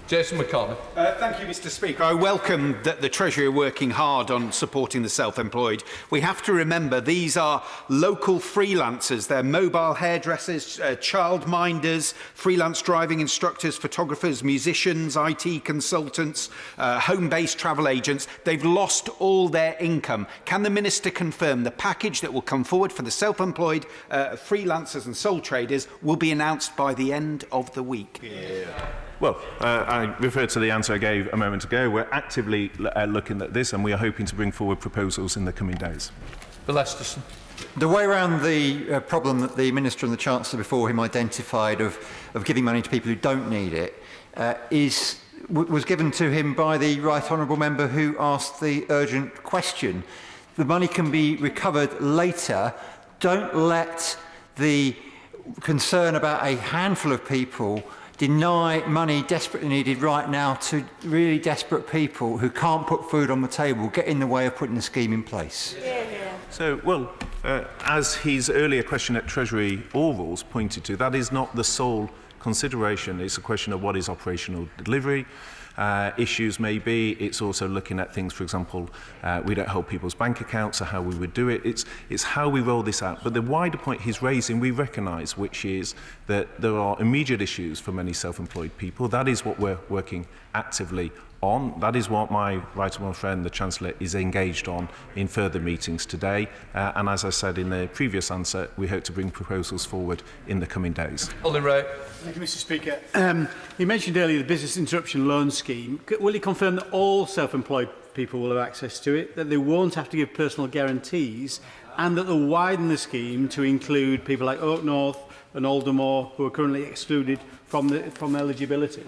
Jason McCartney. Thank you, Mr. Speaker. I welcome that the Treasury are working hard on supporting the self-employed. We have to remember these are local freelancers. They're mobile hairdressers, childminders, freelance driving instructors, photographers, musicians, IT consultants, home-based travel agents. They've lost all their income. Can the Minister confirm the package that will come forward for the self-employed, freelancers and sole traders will be announced by the end of the week? Yeah. Well, I refer to the answer I gave a moment ago. We're actively looking at this, and we are hoping to bring forward proposals in the coming days. Bill Esterson. The way around the problem that the Minister and the Chancellor before him identified of giving money to people who don't need it was given to him by the Right Honourable Member who asked the urgent question. The money can be recovered later. Don't let the concern about a handful of people deny money desperately needed right now to really desperate people who can't put food on the table, get in the way of putting the scheme in place. So, well, as his earlier question at Treasury orals pointed to, that is not the sole consideration. It's a question of what is operational delivery. Issues may be. It's also looking at things, for example, we don't hold people's bank accounts, or how we would do it. It's how we roll this out. But the wider point he's raising, we recognise, which is that there are immediate issues for many self-employed people. That is what we're working actively on. That is what my right honourable friend, the Chancellor, is engaged on in further meetings today. And as I said in the previous answer, we hope to bring proposals forward in the coming days. Ollie Ray. Thank you, Mr. Speaker. You mentioned earlier the business interruption loan scheme. Will you confirm that all self-employed people will have access to it, that they won't have to give personal guarantees, and that they'll widen the scheme to include people like Oak North and Aldermore who are currently excluded from eligibility?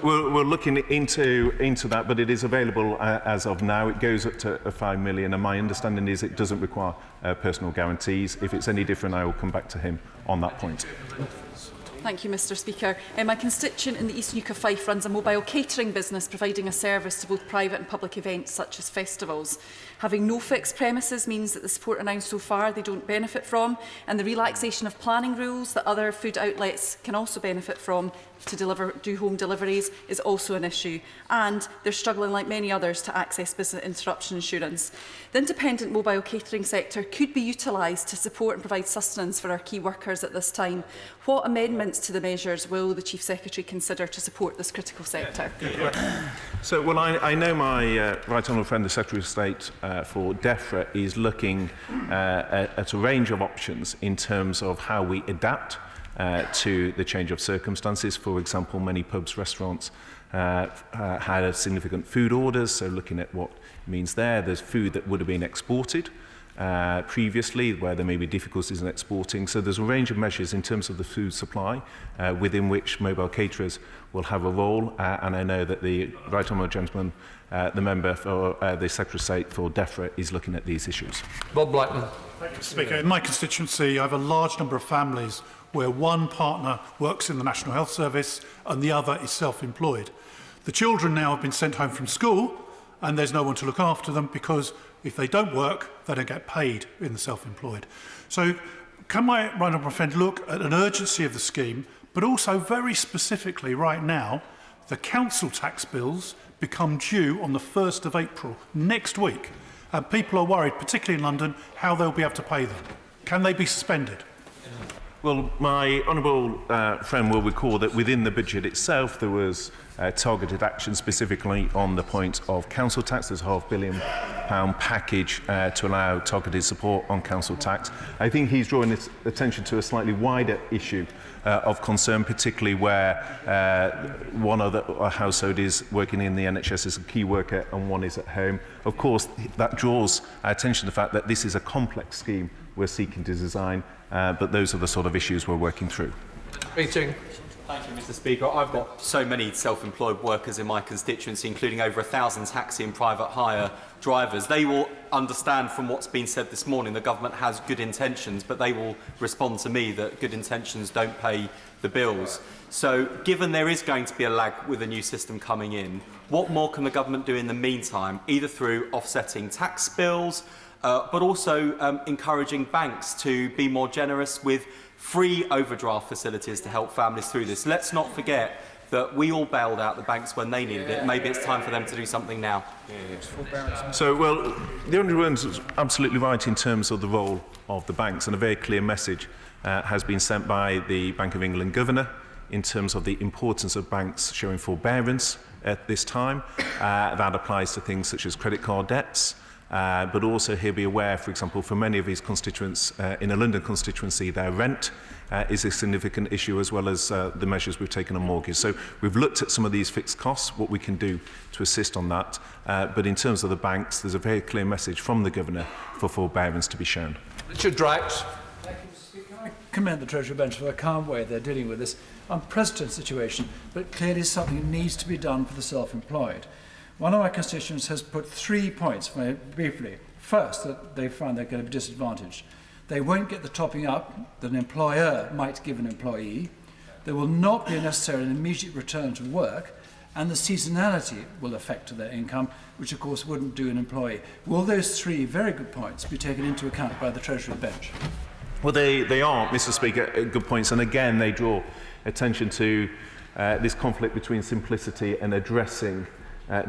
We're looking into that, but it is available as of now. It goes up to 5 million, and my understanding is it doesn't require personal guarantees. If it's any different, I will come back to him on that point. Thank you, Mr. Speaker. My constituent in the East Nuke of Fife runs a mobile catering business providing a service to both private and public events such as festivals. Having no fixed premises means that the support announced so far they don't benefit from, and the relaxation of planning rules that other food outlets can also benefit from to do home deliveries is also an issue, and they're struggling like many others to access business interruption insurance. The independent mobile catering sector could be utilised to support and provide sustenance for our key workers at this time. What amendments to the measures will the Chief Secretary consider to support this critical sector? So, well, I know my right honourable friend, the Secretary of State for DEFRA, is looking at a range of options in terms of how we adapt to the change of circumstances. For example, many pubs, restaurants had significant food orders, so looking at what it means there. There's food that would have been exported previously, where there may be difficulties in exporting. So there's a range of measures in terms of the food supply within which mobile caterers will have a role, and I know that the right honourable gentleman, the member for the Secretary of State for DEFRA, is looking at these issues. Bob Blackman. Thank you, Mr. Speaker. In my constituency, I have a large number of families where one partner works in the National Health Service and the other is self-employed. The children now have been sent home from school and there's no one to look after them because if they don't work, they don't get paid in the self-employed. So can my right honourable friend look at an urgency of the scheme, but also very specifically right now, the council tax bills become due on the 1st of April next week. And people are worried, particularly in London, how they'll be able to pay them. Can they be suspended? Well, my honourable friend will recall that within the budget itself there was targeted action specifically on the point of council tax. There's a £500 million package to allow targeted support on council tax. I think he's drawing his attention to a slightly wider issue of concern, particularly where one other household is working in the NHS as a key worker and one is at home. Of course, that draws attention to the fact that this is a complex scheme we're seeking to design, but those are the sort of issues we're working through. Meeting. Thank you, Mr. Speaker. I've got so many self-employed workers in my constituency, including over 1,000 taxi and private hire drivers. They will understand from what's been said this morning the government has good intentions, but they will respond to me that good intentions don't pay the bills. So, given there is going to be a lag with a new system coming in, what more can the government do in the meantime, either through offsetting tax bills, but also encouraging banks to be more generous with free overdraft facilities to help families through this? Let's not forget that we all bailed out the banks when they needed it. Maybe it's time for them to do something now. So, well, the Honourable is absolutely right in terms of the role of the banks, and a very clear message has been sent by the Bank of England Governor in terms of the importance of banks showing forbearance at this time. That applies to things such as credit card debts, but also he'll be aware, for example, for many of his constituents in a London constituency, their rent is a significant issue, as well as the measures we've taken on mortgage. So we've looked at some of these fixed costs, what we can do to assist on that. But in terms of the banks, there's a very clear message from the Governor for forbearance to be shown. Richard Drax. Thank you, Mr. Speaker. I commend the Treasury bench for the calm way they're dealing with this unprecedented situation, but clearly something needs to be done for the self-employed. One of my constituents has put 3 points, very briefly. First, that they find they're going to be disadvantaged. They won't get the topping up that an employer might give an employee. There will not be necessarily an immediate return to work, and the seasonality will affect their income, which of course wouldn't do an employee. Will those 3 very good points be taken into account by the Treasury bench? Well, they are, Mr. Speaker, good points, and again they draw attention to this conflict between simplicity and addressing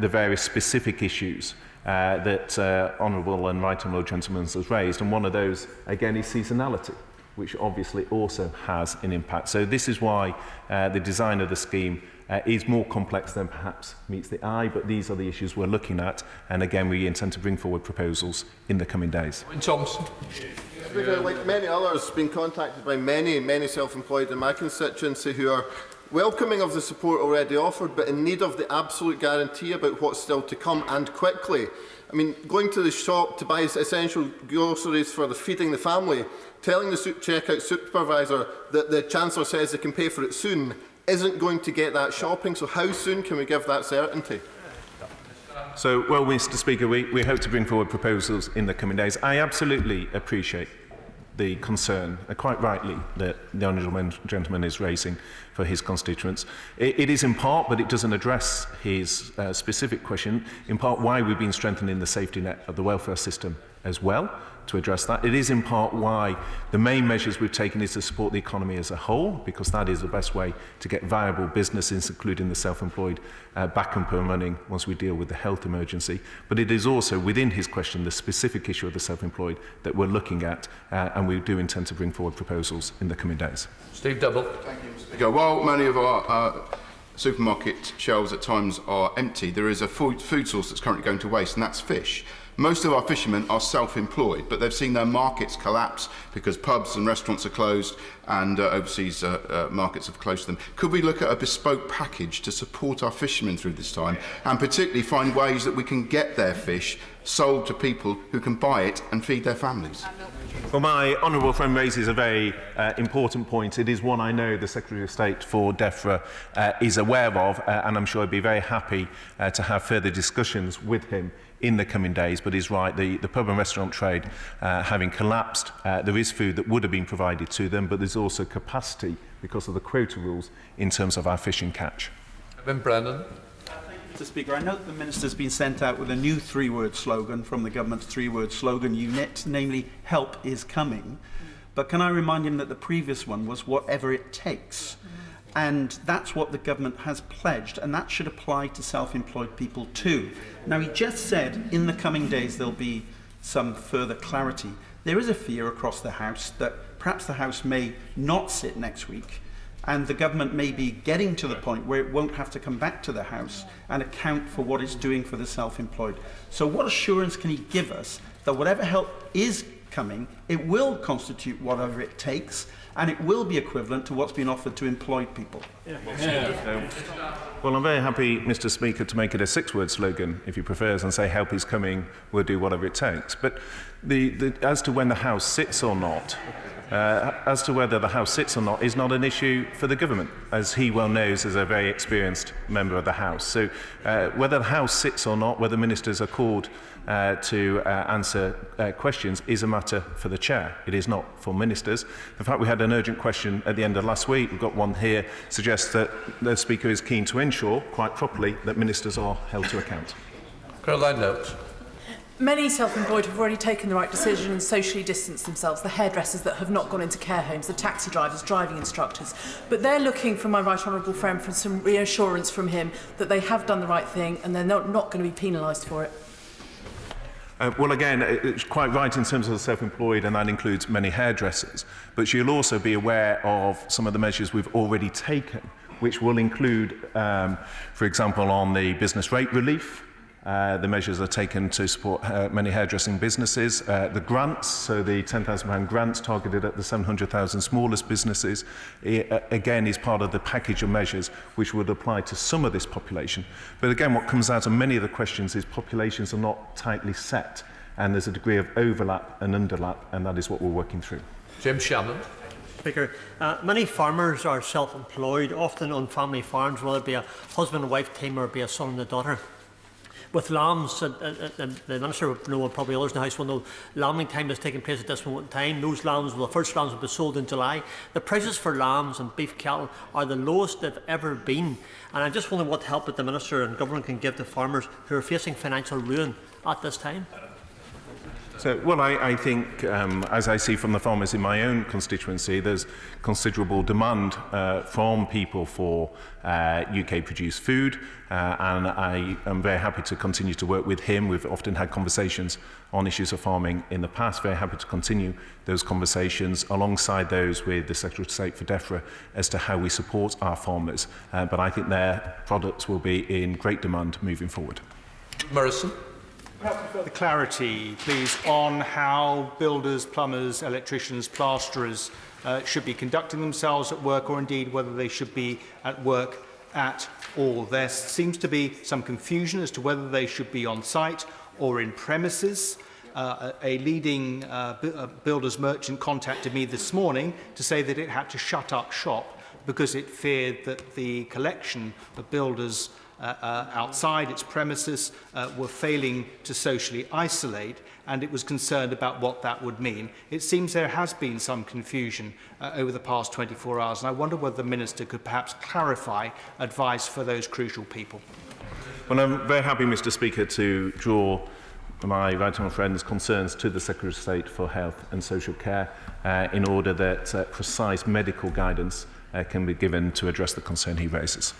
the various specific issues that Honourable and Right Honourable Gentleman has raised, and one of those, again, is seasonality, which obviously also has an impact. So this is why the design of the scheme is more complex than perhaps meets the eye, but these are the issues we're looking at, and again, we intend to bring forward proposals in the coming days. Thompson. Like many others, been contacted by many self-employed in my constituency who are welcoming of the support already offered, but in need of the absolute guarantee about what's still to come, and quickly. I mean, going to the shop to buy essential groceries for feeding the family, telling the checkout supervisor that the Chancellor says they can pay for it soon, isn't going to get that shopping. So how soon can we give that certainty? So, well, Mr. Speaker, we hope to bring forward proposals in the coming days. I absolutely appreciate the concern, quite rightly, that the Honourable Gentleman is raising for his constituents. It is in part, but it doesn't address his specific question, in part why we've been strengthening the safety net of the welfare system as well, to address that. It is in part why the main measures we've taken is to support the economy as a whole, because that is the best way to get viable businesses, including the self-employed, back up and running once we deal with the health emergency. But it is also, within his question, the specific issue of the self-employed that we're looking at, and we do intend to bring forward proposals in the coming days. Steve Double. Thank you, Mr. Speaker. While many of our supermarket shelves at times are empty, there is a food source that's currently going to waste, and that's fish. Most of our fishermen are self-employed, but they've seen their markets collapse because pubs and restaurants are closed and overseas markets have closed them. Could we look at a bespoke package to support our fishermen through this time, and particularly find ways that we can get their fish sold to people who can buy it and feed their families? Well, my honourable friend raises a very important point. It is one I know the Secretary of State for DEFRA is aware of, and I'm sure I'd be very happy to have further discussions with him in the coming days. But he's right, the pub and restaurant trade having collapsed, there is food that would have been provided to them, but there's also capacity because of the quota rules in terms of our fishing catch. Ben Brennan. Mr. Speaker, I note the Minister's been sent out with a new 3-word slogan from the government's 3-word slogan unit, namely, help is coming. But can I remind him that the previous one was whatever it takes? And that's what the government has pledged, and that should apply to self-employed people too. Now, he just said in the coming days there'll be some further clarity. There is a fear across the House that perhaps the House may not sit next week, and the government may be getting to the point where it won't have to come back to the House and account for what it's doing for the self-employed. So what assurance can he give us that whatever help is coming, it will constitute whatever it takes, and it will be equivalent to what's been offered to employed people? Well, I'm very happy, Mr. Speaker, to make it a 6-word slogan, if he prefers, and say help is coming, we'll do whatever it takes. But as to when the House sits or not, as to whether the House sits or not is not an issue for the government, as he well knows as a very experienced member of the House. So whether the House sits or not, whether ministers are called to answer questions is a matter for the chair. It is not for ministers. In fact, we had an urgent question at the end of last week. We've got one here, suggests that the Speaker is keen to ensure, quite properly, that ministers are held to account. Caroline Notes. Many self-employed have already taken the right decision and socially distanced themselves, the hairdressers that have not gone into care homes, the taxi drivers, driving instructors. But they're looking for my right honourable friend for some reassurance from him that they have done the right thing and they're not going to be penalised for it. Well, again, it's quite right in terms of the self-employed, and that includes many hairdressers. But you'll also be aware of some of the measures we've already taken, which will include, for example, on the business rate relief. The measures are taken to support many hairdressing businesses. The grants, so the £10,000 grants targeted at the 700,000 smallest businesses, again is part of the package of measures which would apply to some of this population. But again, what comes out of many of the questions is populations are not tightly set, and there's a degree of overlap and underlap, and that is what we're working through. Jim Shannon. Speaker, many farmers are self-employed, often on family farms, whether it be a husband and wife team or it be a son and a daughter. With lambs, the Minister will know, and probably others in the House will know, lambing time is taking place at this moment in time. Those lambs, well, the first lambs will be sold in July. The prices for lambs and beef cattle are the lowest they've ever been. And I'm just wondering what help that the Minister and Government can give to farmers who are facing financial ruin at this time. So, well, I think, as I see from the farmers in my own constituency, there's considerable demand from people for UK-produced food, and I am very happy to continue to work with him. We've often had conversations on issues of farming in the past, very happy to continue those conversations alongside those with the Secretary of State for DEFRA as to how we support our farmers. But I think their products will be in great demand moving forward. Morrison. The clarity, please, on how builders, plumbers, electricians, plasterers should be conducting themselves at work, or indeed whether they should be at work at all. There seems to be some confusion as to whether they should be on site or in premises. A leading builders merchant contacted me this morning to say that it had to shut up shop because it feared that the collection of builders outside its premises were failing to socially isolate, and it was concerned about what that would mean. It seems there has been some confusion over the past 24 hours, and I wonder whether the Minister could perhaps clarify advice for those crucial people. Well, I'm very happy, Mr. Speaker, to draw my right honourable friend's concerns to the Secretary of State for Health and Social Care in order that precise medical guidance can be given to address the concern he raises.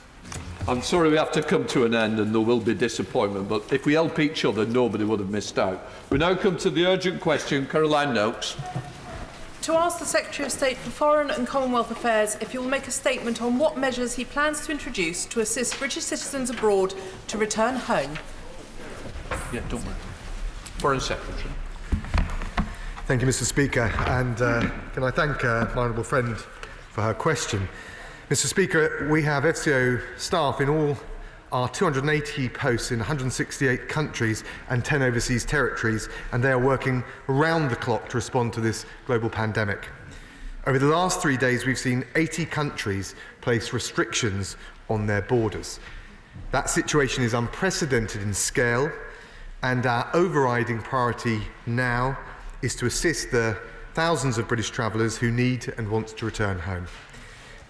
I'm sorry we have to come to an end and there will be disappointment, but if we help each other, nobody would have missed out. We now come to the urgent question. Caroline Noakes. To ask the Secretary of State for Foreign and Commonwealth Affairs if he will make a statement on what measures he plans to introduce to assist British citizens abroad to return home. Yeah, don't worry. Foreign Secretary. Thank you, Mr. Speaker, and can I thank my honourable friend for her question. Mr. Speaker, we have FCO staff in all our 280 posts in 168 countries and 10 overseas territories, and they are working around the clock to respond to this global pandemic. Over the last 3 days, we've seen 80 countries place restrictions on their borders. That situation is unprecedented in scale, and our overriding priority now is to assist the thousands of British travellers who need and want to return home,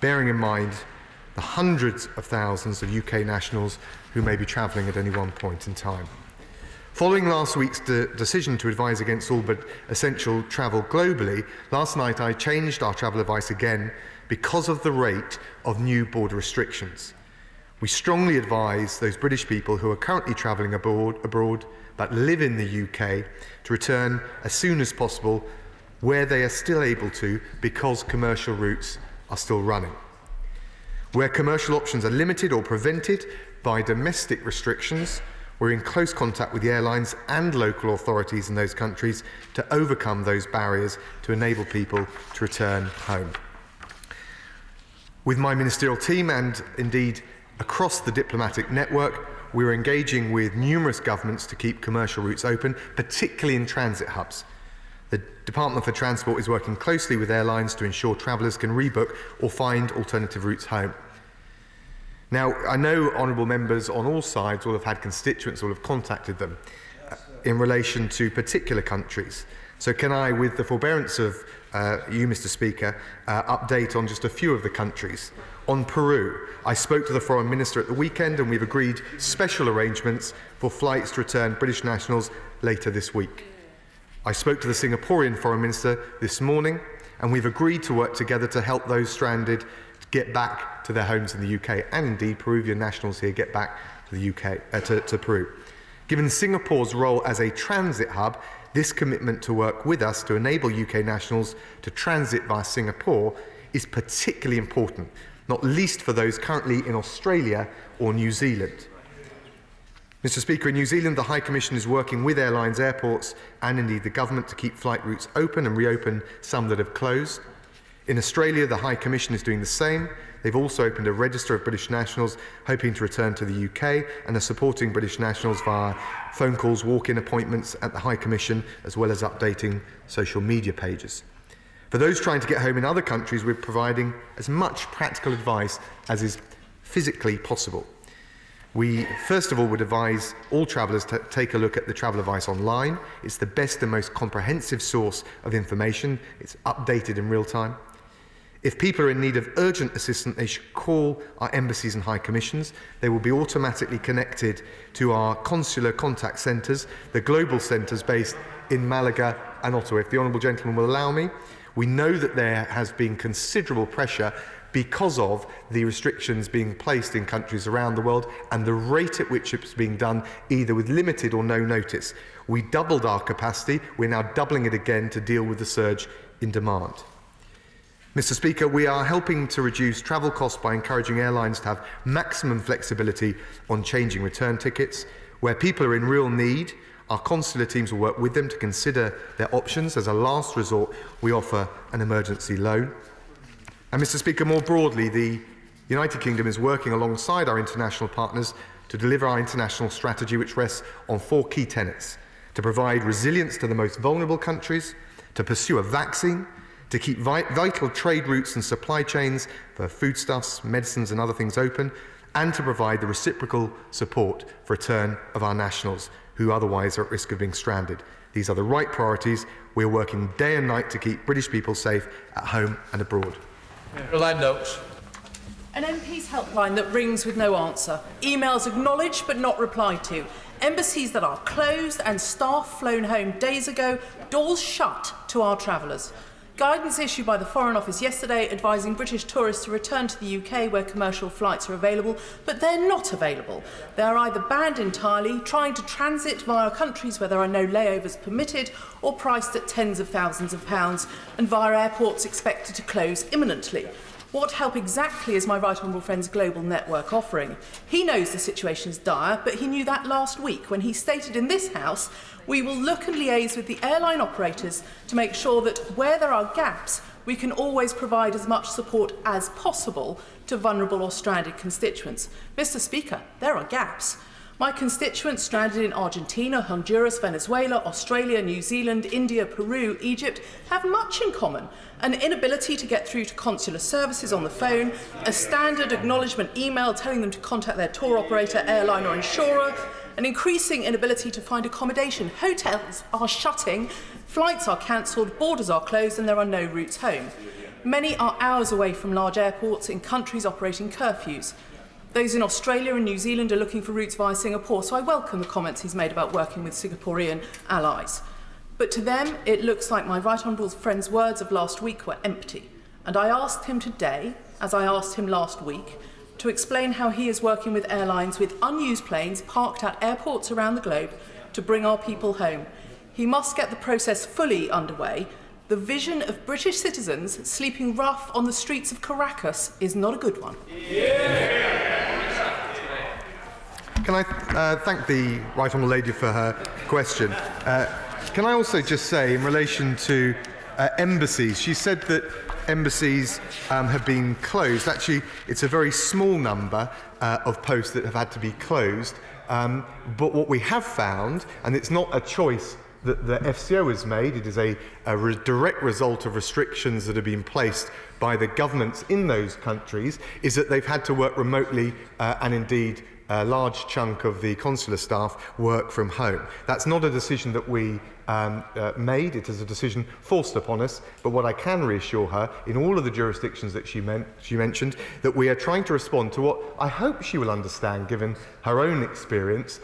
bearing in mind the hundreds of thousands of UK nationals who may be travelling at any one point in time. Following last week's decision to advise against all but essential travel globally, last night I changed our travel advice again because of the rate of new border restrictions. We strongly advise those British people who are currently travelling abroad but live in the UK to return as soon as possible where they are still able to because commercial routes are still running. Where commercial options are limited or prevented by domestic restrictions, we're in close contact with the airlines and local authorities in those countries to overcome those barriers to enable people to return home. With my ministerial team and indeed across the diplomatic network, we're engaging with numerous governments to keep commercial routes open, particularly in transit hubs. The Department for Transport is working closely with airlines to ensure travellers can rebook or find alternative routes home. Now, I know honourable members on all sides will have had constituents who will have contacted them in relation to particular countries. So can I, with the forbearance of you, Mr. Speaker, update on just a few of the countries. On Peru, I spoke to the Foreign Minister at the weekend and we've agreed special arrangements for flights to return British nationals later this week. I spoke to the Singaporean Foreign Minister this morning and we've agreed to work together to help those stranded to get back to their homes in the UK, and indeed Peruvian nationals here get back to the UK, to Peru. Given Singapore's role as a transit hub, this commitment to work with us to enable UK nationals to transit via Singapore is particularly important, not least for those currently in Australia or New Zealand. Mr. Speaker, in New Zealand, the High Commission is working with airlines, airports and indeed the government to keep flight routes open and reopen some that have closed. In Australia, the High Commission is doing the same. They've also opened a register of British nationals hoping to return to the UK and are supporting British nationals via phone calls, walk-in appointments at the High Commission, as well as updating social media pages. For those trying to get home in other countries, we're providing as much practical advice as is physically possible. We, first of all, would advise all travellers to take a look at the travel advice online. It's the best and most comprehensive source of information. It's updated in real time. If people are in need of urgent assistance, they should call our embassies and high commissions. They will be automatically connected to our consular contact centres, the global centres based in Malaga and Ottawa. If the honourable gentleman will allow me, we know that there has been considerable pressure because of the restrictions being placed in countries around the world and the rate at which it's being done, either with limited or no notice. We doubled our capacity. We're now doubling it again to deal with the surge in demand. Mr. Speaker, we are helping to reduce travel costs by encouraging airlines to have maximum flexibility on changing return tickets. Where people are in real need, our consular teams will work with them to consider their options. As a last resort, we offer an emergency loan. And Mr. Speaker, more broadly, the United Kingdom is working alongside our international partners to deliver our international strategy, which rests on 4 key tenets: to provide resilience to the most vulnerable countries, to pursue a vaccine, to keep vital trade routes and supply chains for foodstuffs, medicines and other things open, and to provide the reciprocal support for return of our nationals who otherwise are at risk of being stranded. These are the right priorities. We're working day and night to keep British people safe at home and abroad. An MP's helpline that rings with no answer. Emails acknowledged but not replied to. Embassies that are closed and staff flown home days ago. Doors shut to our travellers. Guidance issued by the Foreign Office yesterday advising British tourists to return to the UK where commercial flights are available, but they're not available. They're either banned entirely, trying to transit via countries where there are no layovers permitted, or priced at tens of thousands of pounds, and via airports expected to close imminently. What help exactly is my right honourable friend's global network offering? He knows the situation is dire, but he knew that last week when he stated in this House, we will look and liaise with the airline operators to make sure that where there are gaps, we can always provide as much support as possible to vulnerable or stranded constituents. Mr. Speaker, there are gaps. My constituents stranded in Argentina, Honduras, Venezuela, Australia, New Zealand, India, Peru, Egypt have much in common. An inability to get through to consular services on the phone, a standard acknowledgement email telling them to contact their tour operator, airline or insurer, an increasing inability to find accommodation. Hotels are shutting, flights are cancelled, borders are closed and there are no routes home. Many are hours away from large airports in countries operating curfews. Those in Australia and New Zealand are looking for routes via Singapore, so I welcome the comments he's made about working with Singaporean allies. But to them, it looks like my right honourable friend's words of last week were empty. And I asked him today, as I asked him last week, to explain how he is working with airlines with unused planes parked at airports around the globe to bring our people home. He must get the process fully underway. The vision of British citizens sleeping rough on the streets of Caracas is not a good one. Can I thank the Right Honourable Lady for her question? Can I also just say, in relation to embassies, she said that embassies have been closed. Actually, it's a very small number of posts that have had to be closed. But what we have found, and it's not a choice that the FCO has made, it is a direct result of restrictions that have been placed by the governments in those countries, is that they've had to work remotely and indeed a large chunk of the consular staff work from home. That's not a decision that we made, it is a decision forced upon us, but what I can reassure her, in all of the jurisdictions that she mentioned, that we are trying to respond to what I hope she will understand, given her own experience,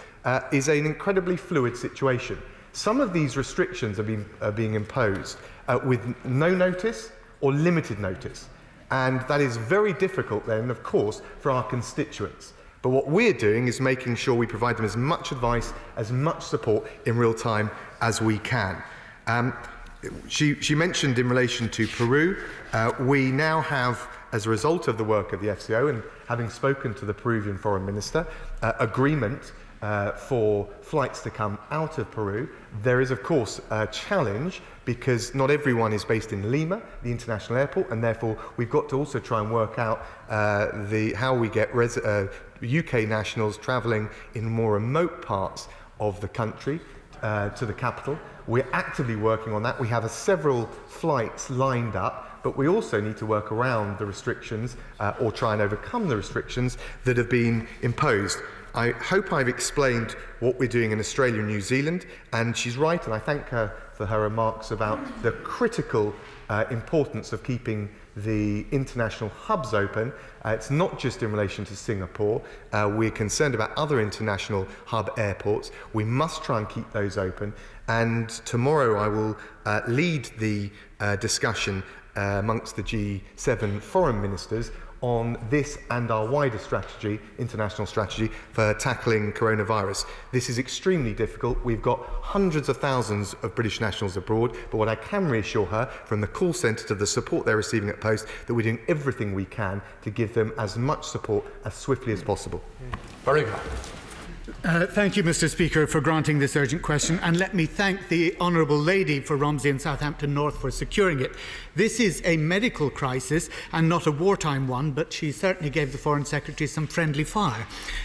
is an incredibly fluid situation. Some of these restrictions are being imposed with no notice or limited notice, and that is very difficult then, of course, for our constituents. But what we're doing is making sure we provide them as much advice, as much support in real time as we can. She mentioned in relation to Peru, we now have, as a result of the work of the FCO and having spoken to the Peruvian Foreign Minister, agreement for flights to come out of Peru. There is, of course, a challenge because not everyone is based in Lima, the international airport, and therefore we've got to also try and work out how we get UK nationals travelling in more remote parts of the country to the capital. We're actively working on that. We have several flights lined up, but we also need to work around the restrictions or try and overcome the restrictions that have been imposed. I hope I've explained what we're doing in Australia and New Zealand, and she's right, and I thank her for her remarks about the critical importance of keeping the international hubs open. It's not just in relation to Singapore. We're concerned about other international hub airports. We must try and keep those open. And tomorrow I will lead the discussion amongst the G7 foreign ministers on this and our wider strategy, international strategy, for tackling coronavirus. This is extremely difficult. We've got hundreds of thousands of British nationals abroad, but what I can reassure her, from the call centre to the support they're receiving at post, that we're doing everything we can to give them as much support as swiftly as possible. Very good. Thank you, Mr. Speaker, for granting this urgent question, and let me thank the Honourable Lady for Romsey and Southampton North for securing it. This is a medical crisis and not a wartime one, but she certainly gave the Foreign Secretary some friendly fire.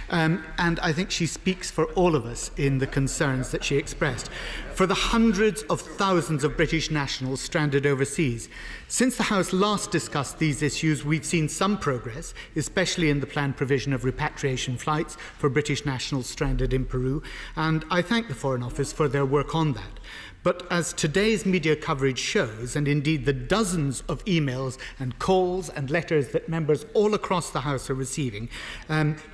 And I think she speaks for all of us in the concerns that she expressed. For the hundreds of thousands of British nationals stranded overseas, since the House last discussed these issues, we've seen some progress, especially in the planned provision of repatriation flights for British nationals stranded in Peru, and I thank the Foreign Office for their work on that. But as today's media coverage shows, and indeed the dozens of emails and calls and letters that members all across the House are receiving,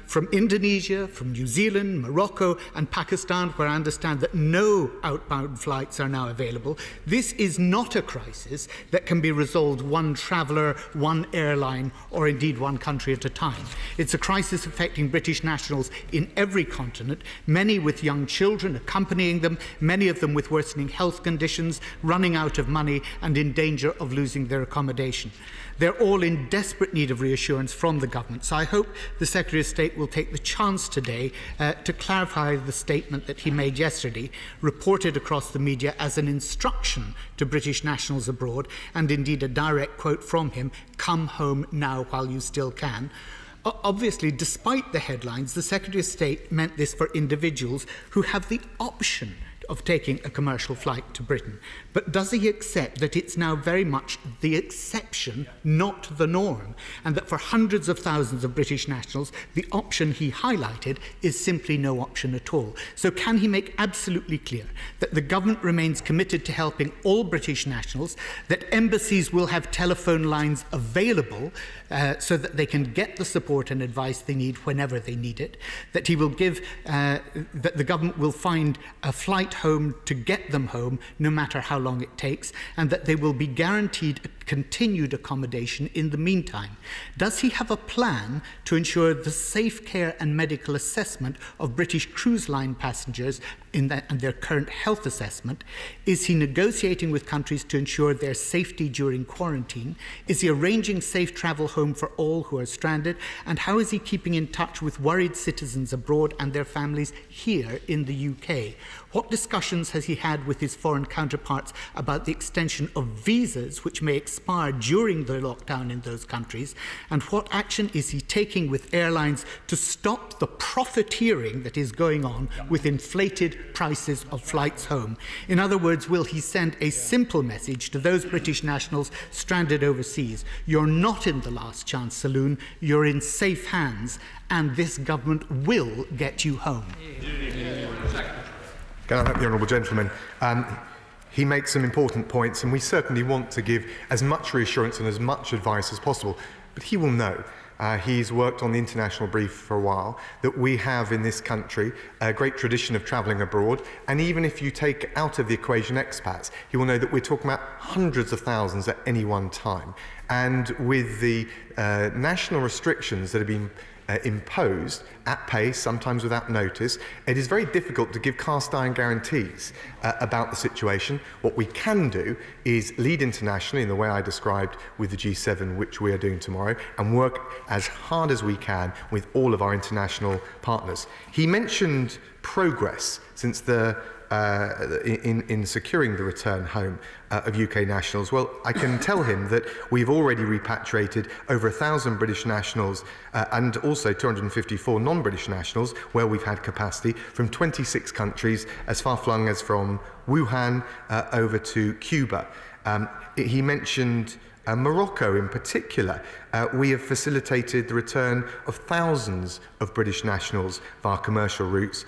from Indonesia, from New Zealand, Morocco and Pakistan, where I understand that no outbound flights are now available, this is not a crisis that can be resolved one traveller, one airline, or indeed one country at a time. It's a crisis affecting British nationals in every continent, many with young children accompanying them, many of them with worsening health conditions, running out of money and in danger of losing their accommodation. They're all in desperate need of reassurance from the government. So I hope the Secretary of State will take the chance today to clarify the statement that he made yesterday, reported across the media as an instruction to British nationals abroad, and indeed a direct quote from him, "Come home now while you still can." Obviously, despite the headlines, the Secretary of State meant this for individuals who have the option of taking a commercial flight to Britain. But does he accept that it's now very much the exception, not the norm, and that for hundreds of thousands of British nationals, the option he highlighted is simply no option at all? So can he make absolutely clear that the government remains committed to helping all British nationals, that embassies will have telephone lines available so that they can get the support and advice they need whenever they need it, that he will give, that the government will find a flight home to get them home, no matter how long it takes, and that they will be guaranteed continued accommodation in the meantime? Does he have a plan to ensure the safe care and medical assessment of British cruise line passengers and their current health assessment? Is he negotiating with countries to ensure their safety during quarantine? Is he arranging safe travel home for all who are stranded? And how is he keeping in touch with worried citizens abroad and their families here in the UK? What discussions has he had with his foreign counterparts about the extension of visas which may expire during the lockdown in those countries? And what action is he taking with airlines to stop the profiteering that is going on with inflated prices of flights home? In other words, will he send a simple message to those British nationals stranded overseas? You're not in the last chance saloon, you're in safe hands, and this government will get you home. Can I thank the honourable gentleman? He makes some important points, and we certainly want to give as much reassurance and as much advice as possible. But he will know, he's worked on the international brief for a while, that we have in this country a great tradition of travelling abroad. And even if you take out of the equation expats, he will know that we're talking about hundreds of thousands at any one time. And with the national restrictions that have been imposed at pace, sometimes without notice, it is very difficult to give cast iron guarantees about the situation. What we can do is lead internationally in the way I described with the G7, which we are doing tomorrow, and work as hard as we can with all of our international partners. He mentioned progress since the in securing the return home of UK nationals. Well, I can tell him that we've already repatriated over 1,000 British nationals and also 254 non-British nationals where we've had capacity from 26 countries as far-flung as from Wuhan over to Cuba. He mentioned Morocco in particular. We have facilitated the return of thousands of British nationals via commercial routes,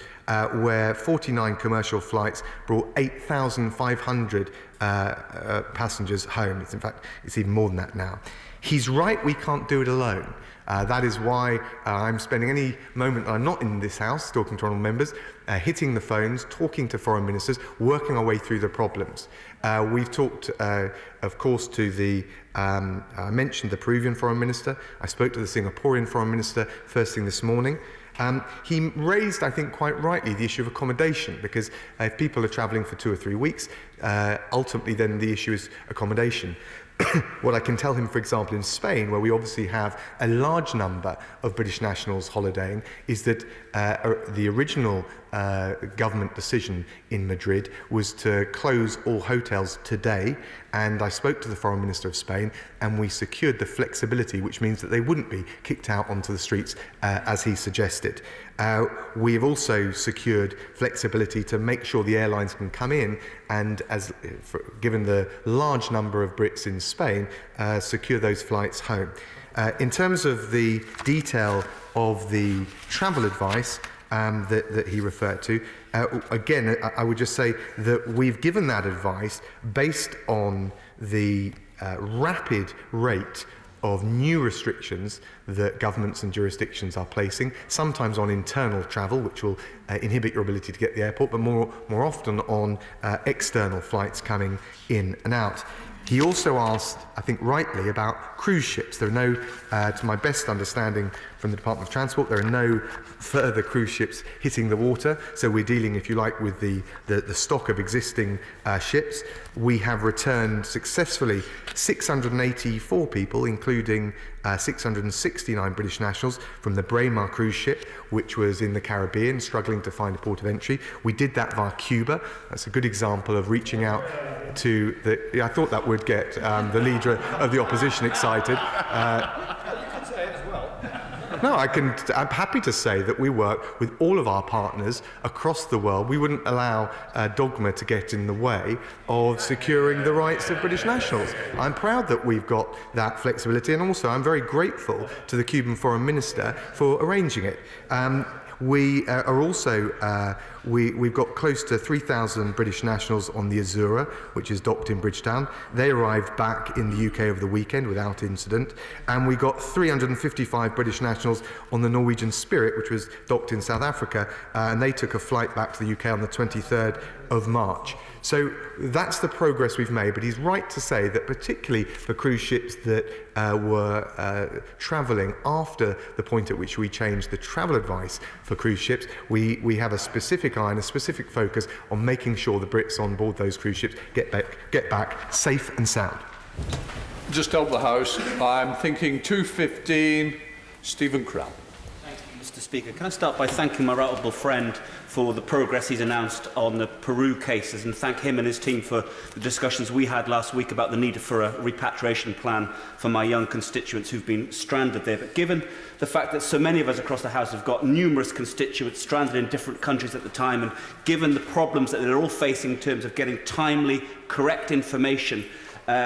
where 49 commercial flights brought 8,500 passengers home. In fact, it's even more than that now. He's right, we can't do it alone. That is why I'm spending any moment I'm not in this House talking to honourable members, hitting the phones, talking to foreign ministers, working our way through the problems. We've talked, of course, to the, I mentioned the Peruvian foreign minister. I spoke to the Singaporean foreign minister first thing this morning. He raised, I think quite rightly, the issue of accommodation, because if people are travelling for 2 or 3 weeks, ultimately then the issue is accommodation. What I can tell him, for example, in Spain, where we obviously have a large number of British nationals holidaying, is that the original government decision in Madrid was to close all hotels today, and I spoke to the Foreign Minister of Spain, and we secured the flexibility, which means that they wouldn't be kicked out onto the streets as he suggested. We have also secured flexibility to make sure the airlines can come in and, given the large number of Brits in Spain, secure those flights home. In terms of the detail of the travel advice that he referred to, again, I would just say that we've given that advice based on the rapid rate of new restrictions that governments and jurisdictions are placing, sometimes on internal travel, which will inhibit your ability to get to the airport, but more often on external flights coming in and out. He also asked, I think rightly, about cruise ships. There are no, to my best understanding from the Department of Transport, there are no further cruise ships hitting the water. So we're dealing, if you like, with the stock of existing ships. We have returned successfully 684 people, including 669 British nationals from the Braemar cruise ship, which was in the Caribbean, struggling to find a port of entry. We did that via Cuba. That's a good example of reaching out to the... I thought that would get the leader of the opposition excited. No, I'm happy to say that we work with all of our partners across the world. We wouldn't allow dogma to get in the way of securing the rights of British nationals. I'm proud that we've got that flexibility, and also I'm very grateful to the Cuban Foreign Minister for arranging it. We are also We've got close to 3,000 British nationals on the Azura, which is docked in Bridgetown. They arrived back in the UK over the weekend without incident. And we got 355 British nationals on the Norwegian Spirit, which was docked in South Africa, and they took a flight back to the UK on the 23rd of March. So that's the progress we've made, but he's right to say that particularly for cruise ships that were travelling after the point at which we changed the travel advice for cruise ships, we have a specific eye and a specific focus on making sure the Brits on board those cruise ships get back safe and sound. Just help the House. I'm thinking 215, Stephen Crown. Mr. Speaker, can I start by thanking my right honourable friend for the progress he's announced on the Peru cases, and thank him and his team for the discussions we had last week about the need for a repatriation plan for my young constituents who've been stranded there. But given the fact that so many of us across the House have got numerous constituents stranded in different countries at the time, and given the problems that they're all facing in terms of getting timely, correct information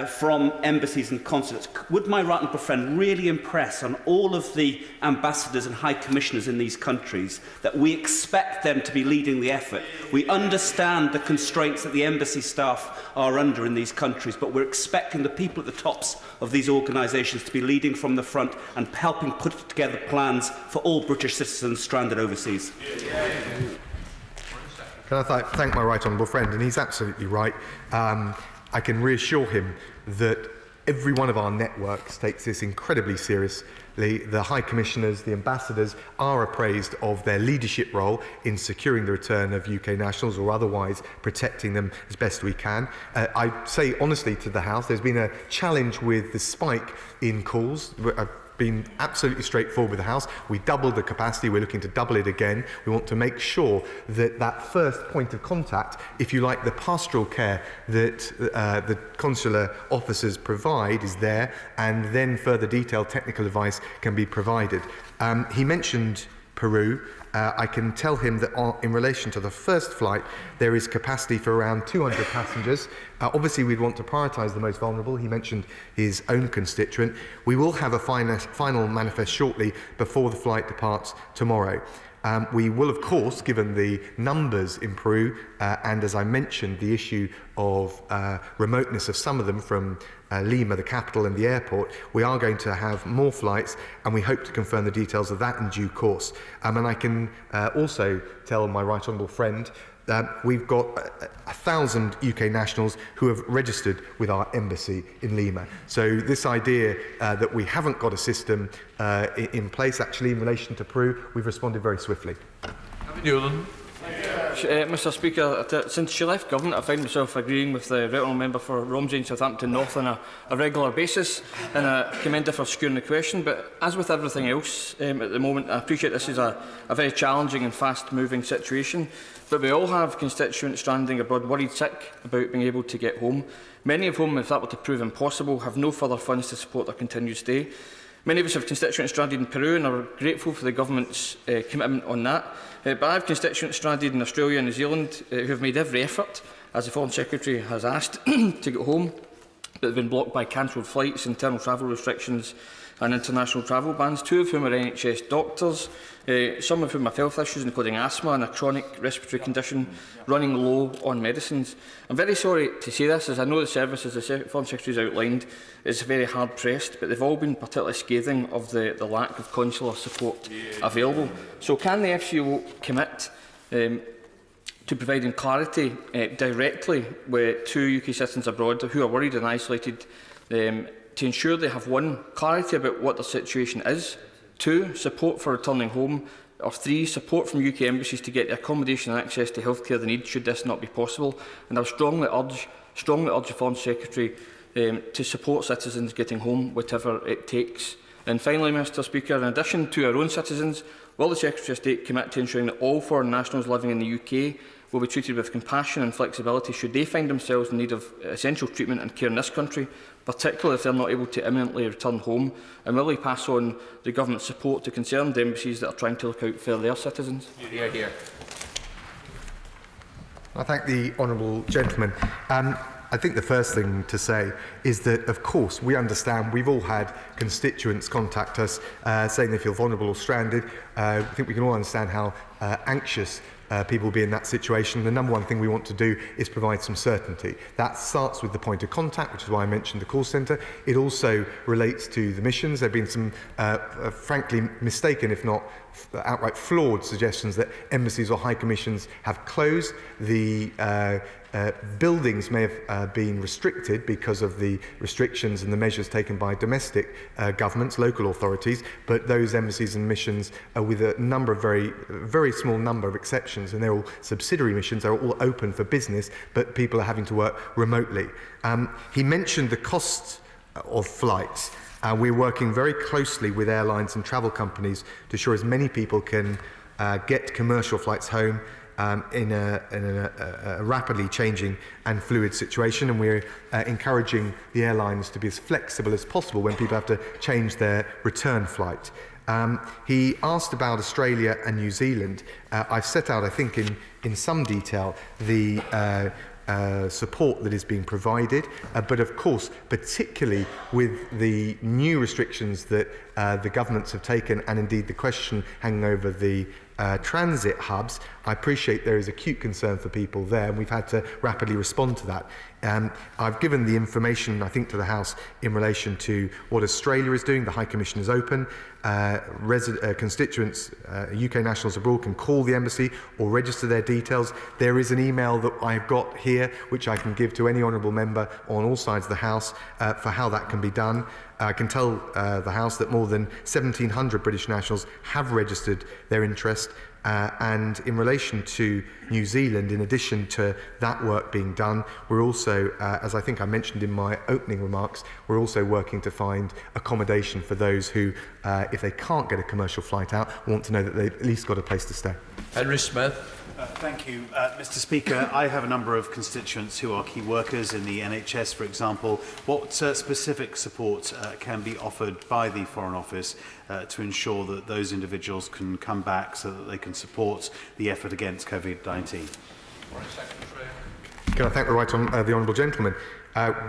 from embassies and consulates, would my right honourable friend really impress on all of the ambassadors and high commissioners in these countries that we expect them to be leading the effort? We understand the constraints that the embassy staff are under in these countries, but we're expecting the people at the tops of these organisations to be leading from the front and helping put together plans for all British citizens stranded overseas. Can I thank my right honourable friend? And he's absolutely right. I can reassure him that every one of our networks takes this incredibly seriously. The High Commissioners, the Ambassadors are appraised of their leadership role in securing the return of UK nationals or otherwise protecting them as best we can. I say honestly to the House, there's been a challenge with the spike in calls. Been absolutely straightforward with the House. We doubled the capacity, we're looking to double it again. We want to make sure that that first point of contact, if you like, the pastoral care that the consular officers provide is there, and then further detailed technical advice can be provided. He mentioned Peru. I can tell him that in relation to the first flight, there is capacity for around 200 passengers. Obviously, we'd want to prioritise the most vulnerable. He mentioned his own constituent. We will have a final manifest shortly before the flight departs tomorrow. We will, of course, given the numbers in Peru, and as I mentioned, the issue of remoteness of some of them from Lima, the capital, and the airport, we are going to have more flights, and we hope to confirm the details of that in due course. And I can also tell my right honourable friend that we've got 1,000 UK nationals who have registered with our embassy in Lima. So this idea that we haven't got a system in place, actually, in relation to Peru, we've responded very swiftly. Mr. Speaker, since she left government, I find myself agreeing with the right honourable member for Romsey and Southampton North on a regular basis, and I commend her for securing the question. But as with everything else at the moment, I appreciate this is a very challenging and fast-moving situation, but we all have constituents stranding abroad worried sick about being able to get home, many of whom, if that were to prove impossible, have no further funds to support their continued stay. Many of us have constituents stranded in Peru and are grateful for the government's commitment on that. But I have constituents stranded in Australia and New Zealand who have made every effort, as the Foreign Secretary has asked, to get home, but have been blocked by cancelled flights, internal travel restrictions and international travel bans, 2 of whom are NHS doctors, some of whom have health issues, including asthma and a chronic respiratory condition, running low on medicines. I'm very sorry to say this, as I know the service, as the Foreign Secretary has outlined, is very hard-pressed, but they've all been particularly scathing of the lack of consular support available. So can the FCO commit to providing clarity directly with 2 UK citizens abroad who are worried and isolated, to ensure they have 1, clarity about what their situation is, 2, support for returning home, or 3, support from UK embassies to get the accommodation and access to healthcare they need should this not be possible. And I strongly urge the Foreign Secretary to support citizens getting home, whatever it takes. And finally, Mr. Speaker, in addition to our own citizens, will the Secretary of State commit to ensuring that all foreign nationals living in the UK will be treated with compassion and flexibility should they find themselves in need of essential treatment and care in this country, particularly if they are not able to imminently return home? And will he pass on the government's support to concerned embassies that are trying to look out for their citizens? Hear, hear. I thank the honourable gentleman. I think the first thing to say is that, of course, we understand we've all had constituents contact us saying they feel vulnerable or stranded. I think we can all understand how anxious people will be in that situation. The number one thing we want to do is provide some certainty. That starts with the point of contact, which is why I mentioned the call centre. It also relates to the missions. There have been some, frankly, mistaken, if not outright flawed suggestions that embassies or high commissions have closed. The buildings may have been restricted because of the restrictions and the measures taken by domestic governments, local authorities, but those embassies and missions are with a number of very small number of exceptions, and they're all subsidiary missions, they're all open for business, but people are having to work remotely. He mentioned the cost of flights. We're working very closely with airlines and travel companies to ensure as many people can get commercial flights home in a rapidly changing and fluid situation, and we're encouraging the airlines to be as flexible as possible when people have to change their return flight. He asked about Australia and New Zealand. I've set out, I think, in some detail the support that is being provided, but of course, particularly with the new restrictions that the governments have taken, and indeed the question hanging over the transit hubs, I appreciate there is acute concern for people there, and we've had to rapidly respond to that. I've given the information, I think, to the House in relation to what Australia is doing. The High Commission is open. Constituents, UK nationals abroad, can call the embassy or register their details. There is an email that I've got here which I can give to any honourable member on all sides of the House for how that can be done. I can tell the House that more than 1,700 British nationals have registered their interest, and in relation to New Zealand, in addition to that work being done, we're also, as I think I mentioned in my opening remarks, we're also working to find accommodation for those who, if they can't get a commercial flight out, want to know that they've at least got a place to stay. Henry Smith. Thank you, Mr. Speaker. I have a number of constituents who are key workers in the NHS, for example. What specific support can be offered by the Foreign Office to ensure that those individuals can come back so that they can support the effort against COVID-19? Can I thank the Honourable Gentleman?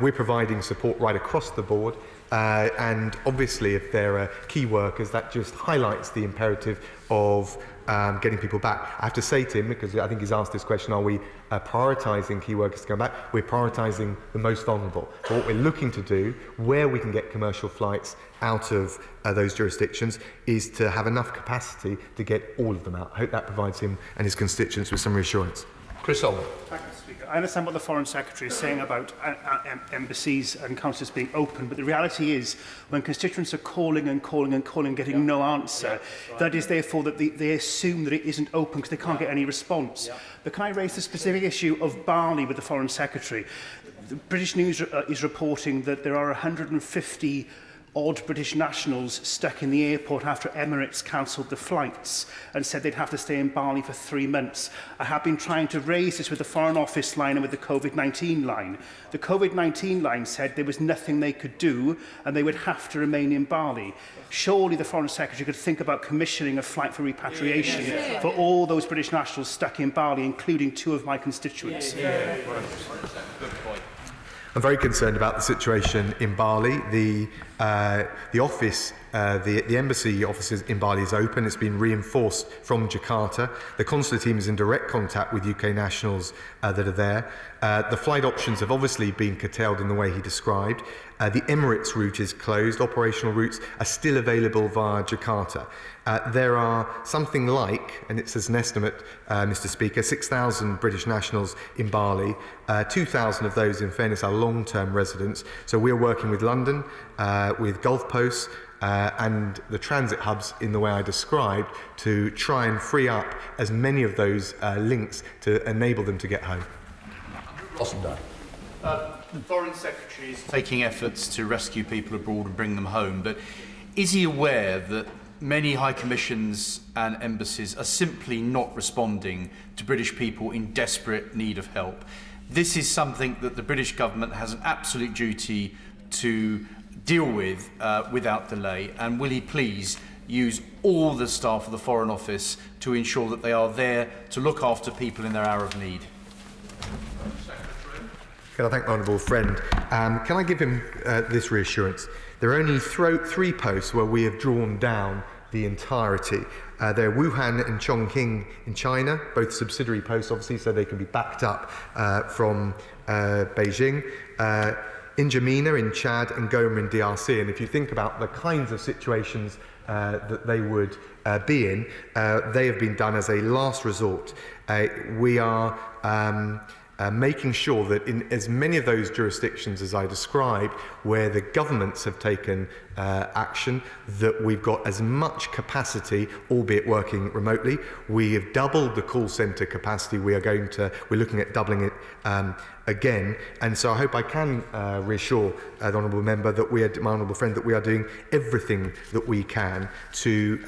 We're providing support right across the board. And obviously, if there are key workers, that just highlights the imperative of getting people back. I have to say to him, because I think he's asked this question, are we prioritising key workers to come back? We're prioritising the most vulnerable. But what we're looking to do, where we can get commercial flights out of those jurisdictions, is to have enough capacity to get all of them out. I hope that provides him and his constituents with some reassurance. Chris Oliver. Thank you, Speaker. I understand what the Foreign Secretary is saying about embassies and consulates being open, but the reality is when constituents are calling and calling and calling, getting no answer, that is therefore that they assume that it isn't open because they can't get any response. But can I raise the specific issue of Bali with the Foreign Secretary? The British News is reporting that there are 150 odd British nationals stuck in the airport after Emirates cancelled the flights and said they'd have to stay in Bali for 3 months. I have been trying to raise this with the Foreign Office line and with the COVID-19 line. The COVID-19 line said there was nothing they could do and they would have to remain in Bali. Surely the Foreign Secretary could think about commissioning a flight for repatriation for all those British nationals stuck in Bali, including 2 of my constituents. Good point. I'm very concerned about the situation in Bali. The embassy offices in Bali is open. It's been reinforced from Jakarta. The consular team is in direct contact with UK nationals that are there. The flight options have obviously been curtailed in the way he described. The Emirates route is closed. Operational routes are still available via Jakarta. There are something like, and it's as an estimate, Mr. Speaker, 6,000 British nationals in Bali. 2,000 of those, in fairness, are long-term residents. So we're working with London, with Gulf Posts, and the transit hubs in the way I described to try and free up as many of those links to enable them to get home. The Foreign Secretary is taking efforts to rescue people abroad and bring them home, but is he aware that many high commissions and embassies are simply not responding to British people in desperate need of help? This is something that the British government has an absolute duty to deal with without delay, and will he please use all the staff of the Foreign Office to ensure that they are there to look after people in their hour of need? Can I thank the honourable friend? Can I give him this reassurance? There are only 3 posts where we have drawn down the entirety. They're Wuhan and Chongqing in China, both subsidiary posts, obviously, so they can be backed up from Beijing. In N'Djamena in Chad and Goma in DRC. And if you think about the kinds of situations that they would be in, they have been done as a last resort. We are making sure that in as many of those jurisdictions as I described, where the governments have taken action, that we've got as much capacity, albeit working remotely. We have doubled the call centre capacity. We're looking at doubling it again. And so I hope I can reassure the honourable member that my honourable friend, that we are doing everything that we can to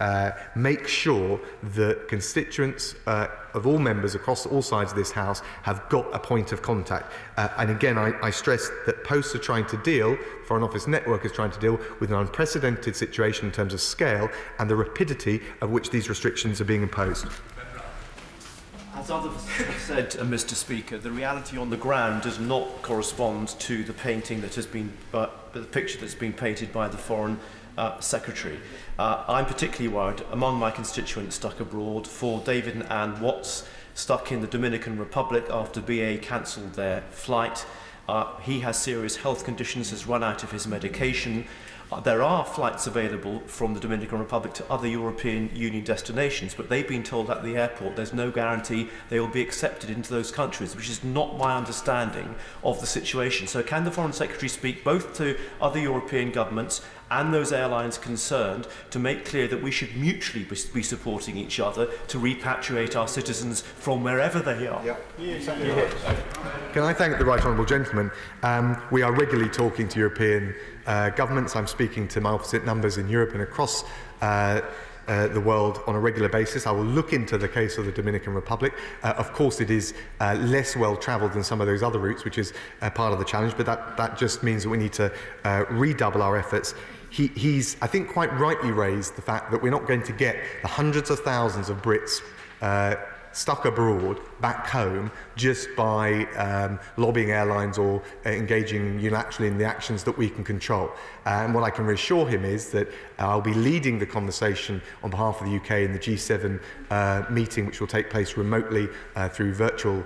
make sure that constituents of all members across all sides of this House have got a point of contact. And again, I stress that posts are trying to deal, Foreign Office Network is trying to deal with an unprecedented situation in terms of scale and the rapidity of which these restrictions are being imposed. As others have said, Mr. Speaker, the reality on the ground does not correspond to the painting that has been, the picture that's been painted by the Foreign Secretary. I'm particularly worried among my constituents stuck abroad for David and Anne Watts, stuck in the Dominican Republic after BA cancelled their flight. He has serious health conditions, has run out of his medication. There are flights available from the Dominican Republic to other European Union destinations, but they've been told at the airport there's no guarantee they will be accepted into those countries, which is not my understanding of the situation. So can the Foreign Secretary speak both to other European governments and those airlines concerned to make clear that we should mutually be supporting each other to repatriate our citizens from wherever they are? Can I thank the right honourable gentleman? We are regularly talking to European governments. I'm speaking to my opposite numbers in Europe and across the world on a regular basis. I will look into the case of the Dominican Republic. Of course, it is less well travelled than some of those other routes, which is part of the challenge, but that just means that we need to redouble our efforts. He's, I think, quite rightly raised the fact that we're not going to get the hundreds of thousands of Brits stuck abroad back home just by lobbying airlines or engaging unilaterally in the actions that we can control. And what I can reassure him is that I'll be leading the conversation on behalf of the UK in the G7 meeting, which will take place remotely through virtual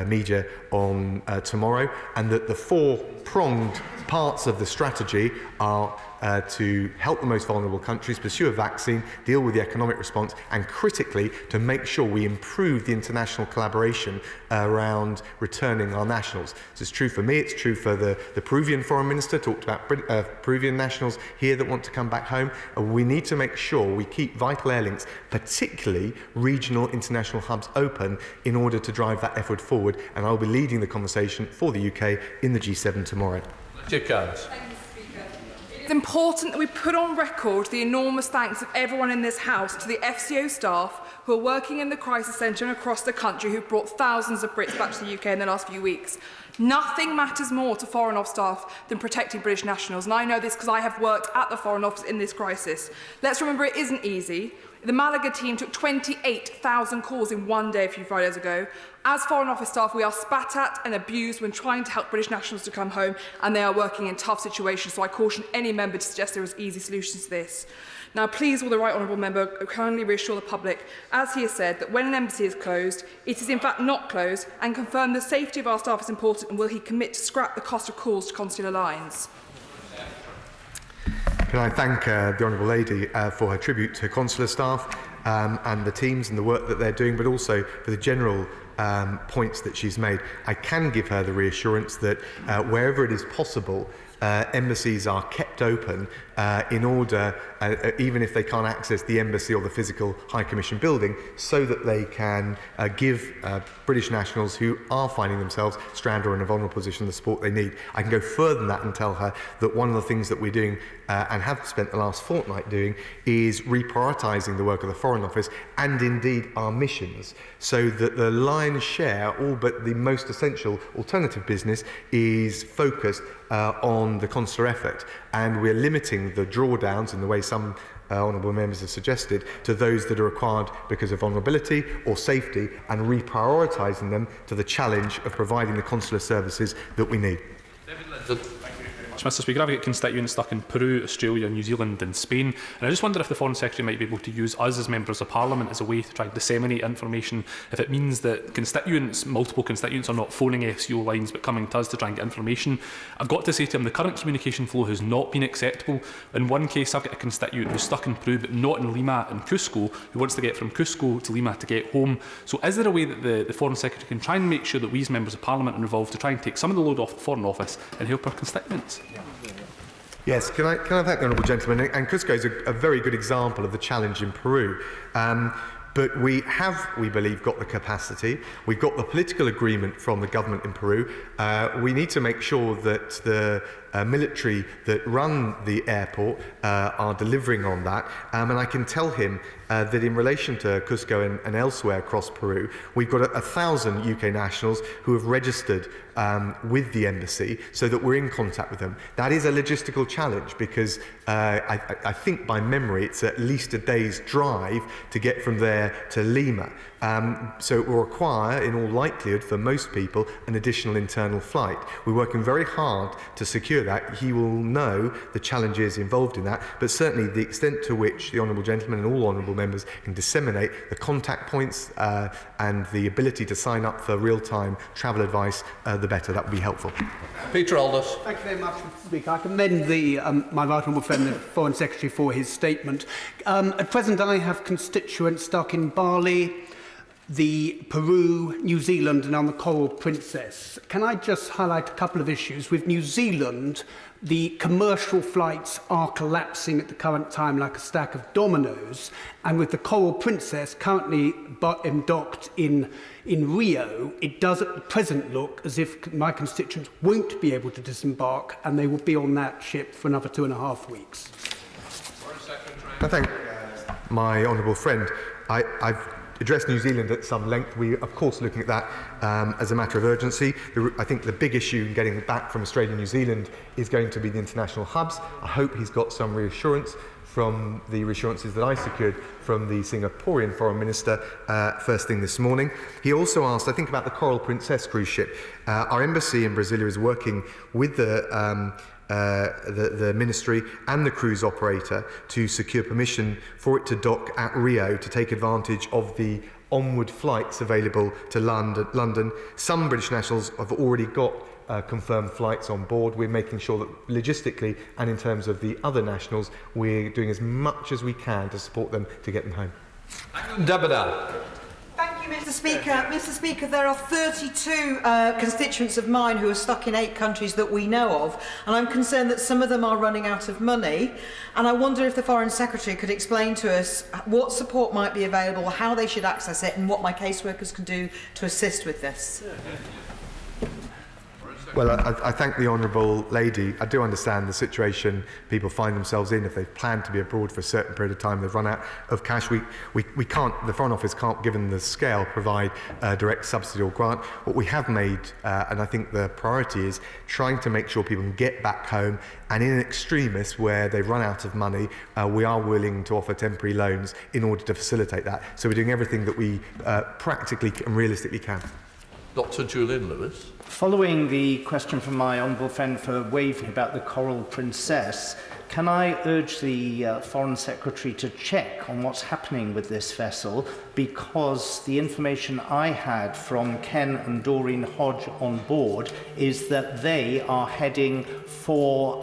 media on tomorrow, and that the four-pronged parts of the strategy are to help the most vulnerable countries pursue a vaccine, deal with the economic response, and critically to make sure we improve the international collaboration around returning our nationals. This is true for me, it's true for the Peruvian Foreign Minister, talked about Peruvian nationals here that want to come back home. We need to make sure we keep vital air links, particularly regional international hubs, open in order to drive that effort forward, and I'll be leading the conversation for the UK in the G7 tomorrow. It's important that we put on record the enormous thanks of everyone in this House to the FCO staff who are working in the crisis centre and across the country who've brought thousands of Brits back to the UK in the last few weeks. Nothing matters more to Foreign Office staff than protecting British nationals, and I know this because I have worked at the Foreign Office in this crisis. Let's remember it isn't easy. The Malaga team took 28,000 calls in one day a few Fridays ago. As Foreign Office staff, we are spat at and abused when trying to help British nationals to come home, and they are working in tough situations, so I caution any member to suggest there is easy solutions to this. Now, please, will the right honourable member kindly reassure the public, as he has said, that when an embassy is closed, it is in fact not closed, and confirm the safety of our staff is important, and will he commit to scrap the cost of calls to consular lines? Can I thank the Honourable Lady for her tribute to consular staff and the teams and the work that they're doing, but also for the general points that she's made. I can give her the reassurance that wherever it is possible, embassies are kept open in order, even if they can't access the embassy or the physical High Commission building, so that they can give British nationals who are finding themselves stranded or in a vulnerable position the support they need. I can go further than that and tell her that one of the things that we're doing and have spent the last fortnight doing is reprioritising the work of the Foreign Office and indeed our missions, so that the lion's share, all but the most essential alternative business, is focused on the consular effort, and we're limiting the drawdowns in the way some honourable members have suggested to those that are required because of vulnerability or safety, and reprioritising them to the challenge of providing the consular services that we need. much, Mr Speaker. I've got constituents stuck in Peru, Australia, New Zealand and Spain, and I just wonder if the Foreign Secretary might be able to use us as members of Parliament as a way to try and disseminate information, if it means that constituents, multiple constituents, are not phoning FCO lines but coming to us to try and get information. I've got to say to him, the current communication flow has not been acceptable. In one case, I've got a constituent who's stuck in Peru but not in Lima and Cusco, who wants to get from Cusco to Lima to get home. So is there a way that the Foreign Secretary can try and make sure that we as members of Parliament are involved to try and take some of the load off the Foreign Office and help our constituents? Yes, can I thank the honourable gentleman? And Cusco is a very good example of the challenge in Peru. But we have, we believe, got the capacity. We've got the political agreement from the government in Peru. We need to make sure that the military that run the airport are delivering on that. And I can tell him that in relation to Cusco and elsewhere across Peru, we've got 1,000 UK nationals who have registered with the embassy so that we're in contact with them. That is a logistical challenge because I think by memory it's at least a day's drive to get from there to Lima. So it will require, in all likelihood, for most people, an additional internal flight. We're working very hard to secure that. He will know the challenges involved in that, but certainly the extent to which the honourable gentleman and all honourable members can disseminate the contact points and the ability to sign up for real-time travel advice, the better. That would be helpful. Peter Aldous. Thank you very much, Mr Speaker. I commend my right honourable friend, the Foreign Secretary, for his statement. At present, I have constituents stuck in Bali, Peru, New Zealand and on the Coral Princess. Can I just highlight a couple of issues? With New Zealand, the commercial flights are collapsing at the current time like a stack of dominoes, and with the Coral Princess currently docked in Rio, it does at the present look as if my constituents won't be able to disembark and they will be on that ship for another 2.5 weeks. I thank my honourable friend. I've addressed New Zealand at some length. We are, of course, looking at that as a matter of urgency. I think the big issue in getting back from Australia and New Zealand is going to be the international hubs. I hope he's got some reassurance from the reassurances that I secured from the Singaporean Foreign Minister first thing this morning. He also asked, I think, about the Coral Princess cruise ship. Our embassy in Brasilia is working with the ministry and the cruise operator to secure permission for it to dock at Rio to take advantage of the onward flights available to London. Some British nationals have already got confirmed flights on board. We're making sure that logistically and in terms of the other nationals, we're doing as much as we can to support them to get them home. Deborah. Thank you, Mr Speaker. Mr Speaker, there are 32 constituents of mine who are stuck in 8 countries that we know of, and I'm concerned that some of them are running out of money, and I wonder if the Foreign Secretary could explain to us what support might be available, how they should access it, and what my caseworkers can do to assist with this. Well, I thank the honourable lady. I do understand the situation people find themselves in if they've planned to be abroad for a certain period of time. They've run out of cash. We can't, the Foreign Office can't, given the scale, provide direct subsidy or grant. What we have made, and I think the priority is trying to make sure people can get back home, and in extremis where they've run out of money, we are willing to offer temporary loans in order to facilitate that. So we're doing everything that we practically and realistically can. Dr. Julian Lewis. Following the question from my honourable friend for Wavy about the Coral Princess, can I urge the Foreign Secretary to check on what's happening with this vessel, because the information I had from Ken and Doreen Hodge on board is that they are heading for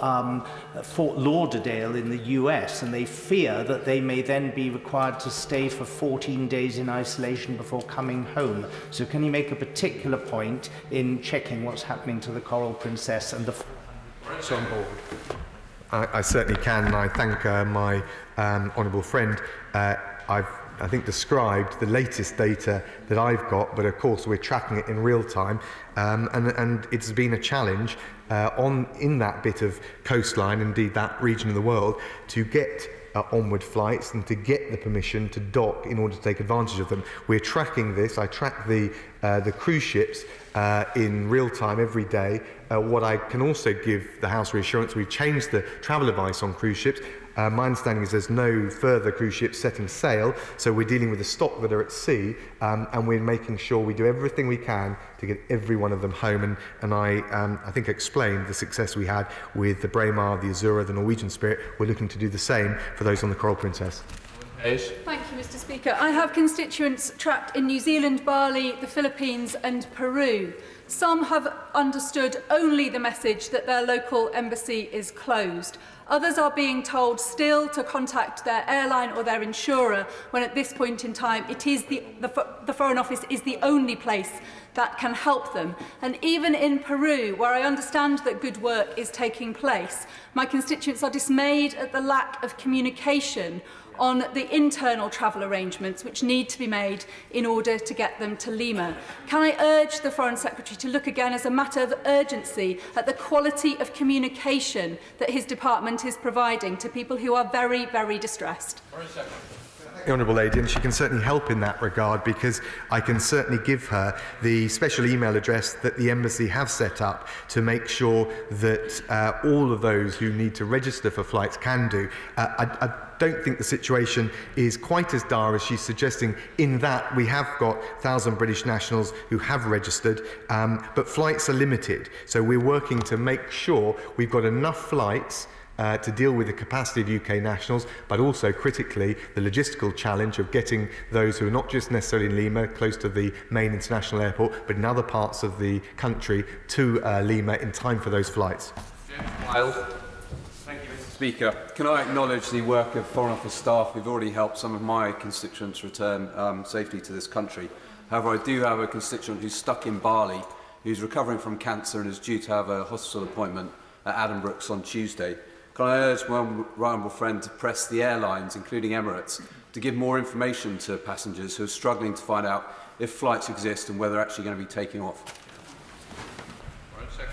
Fort Lauderdale in the US, and they fear that they may then be required to stay for 14 days in isolation before coming home. So can you make a particular point in checking what's happening to the Coral Princess and the on board? I certainly can, and I thank my honourable friend. I think described the latest data that I've got, but of course we're tracking it in real time, and it's been a challenge in that bit of coastline, indeed that region of the world, to get onward flights and to get the permission to dock in order to take advantage of them. We're tracking this. I track the the cruise ships in real time every day. What I can also give the House reassurance, we've changed the travel advice on cruise ships. My understanding is there's no further cruise ships setting sail, so we're dealing with the stock that are at sea, and we're making sure we do everything we can to get every one of them home. And I think I explained the success we had with the Braemar, the Azura, the Norwegian Spirit. We're looking to do the same for those on the Coral Princess. Thank you, Mr. Speaker. I have constituents trapped in New Zealand, Bali, the Philippines and Peru. Some have understood only the message that their local embassy is closed. Others are being told still to contact their airline or their insurer, when at this point in time it is the Foreign Office is the only place that can help them. And even in Peru, where I understand that good work is taking place, my constituents are dismayed at the lack of communication on the internal travel arrangements which need to be made in order to get them to Lima. Can I urge the Foreign Secretary to look again as a matter of urgency at the quality of communication that his department is providing to people who are very, very distressed? The Honourable Lady, and she can certainly help in that regard, because I can certainly give her the special email address that the embassy have set up to make sure that all of those who need to register for flights can do. I don't think the situation is quite as dire as she's suggesting, in that we have got 1,000 British nationals who have registered, but flights are limited. So we're working to make sure we've got enough flights to deal with the capacity of UK nationals, but also critically the logistical challenge of getting those who are not just necessarily in Lima, close to the main international airport, but in other parts of the country to Lima in time for those flights. Thank you, Mr. Speaker. Can I acknowledge the work of Foreign Office staff who've already helped some of my constituents return safely to this country. However, I do have a constituent who's stuck in Bali, who's recovering from cancer and is due to have a hospital appointment at Addenbrooke's on Tuesday. Can I urge my right honourable friend to press the airlines, including Emirates, to give more information to passengers who are struggling to find out if flights exist and whether they're actually going to be taking off?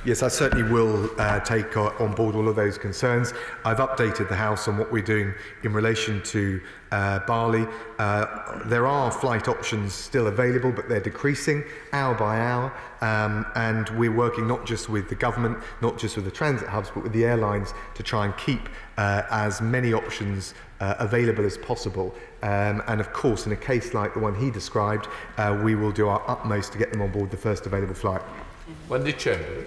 Yes, I certainly will take on board all of those concerns. I've updated the House on what we're doing in relation to Bali. There are flight options still available, but they're decreasing hour by hour. And we're working not just with the government, not just with the transit hubs, but with the airlines to try and keep as many options available as possible. And of course, in a case like the one he described, we will do our utmost to get them on board the first available flight. Wendy Chamberlain.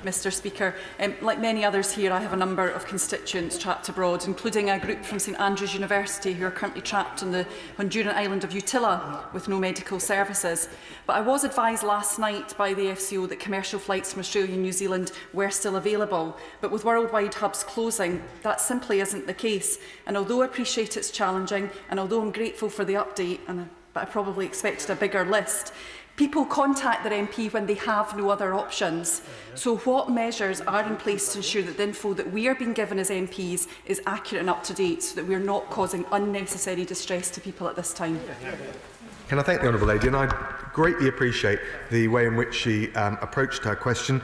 Mr. Speaker, like many others here, I have a number of constituents trapped abroad, including a group from St Andrews University who are currently trapped on the Honduran island of Utila with no medical services. But I was advised last night by the FCO that commercial flights from Australia and New Zealand were still available. But with worldwide hubs closing, that simply isn't the case. And although I appreciate it's challenging, and although I'm grateful for the update, but I probably expected a bigger list, people contact their MP when they have no other options. So what measures are in place to ensure that the info that we are being given as MPs is accurate and up to date, so that we are not causing unnecessary distress to people at this time? Can I thank the Honourable Lady? And I greatly appreciate the way in which she approached her question.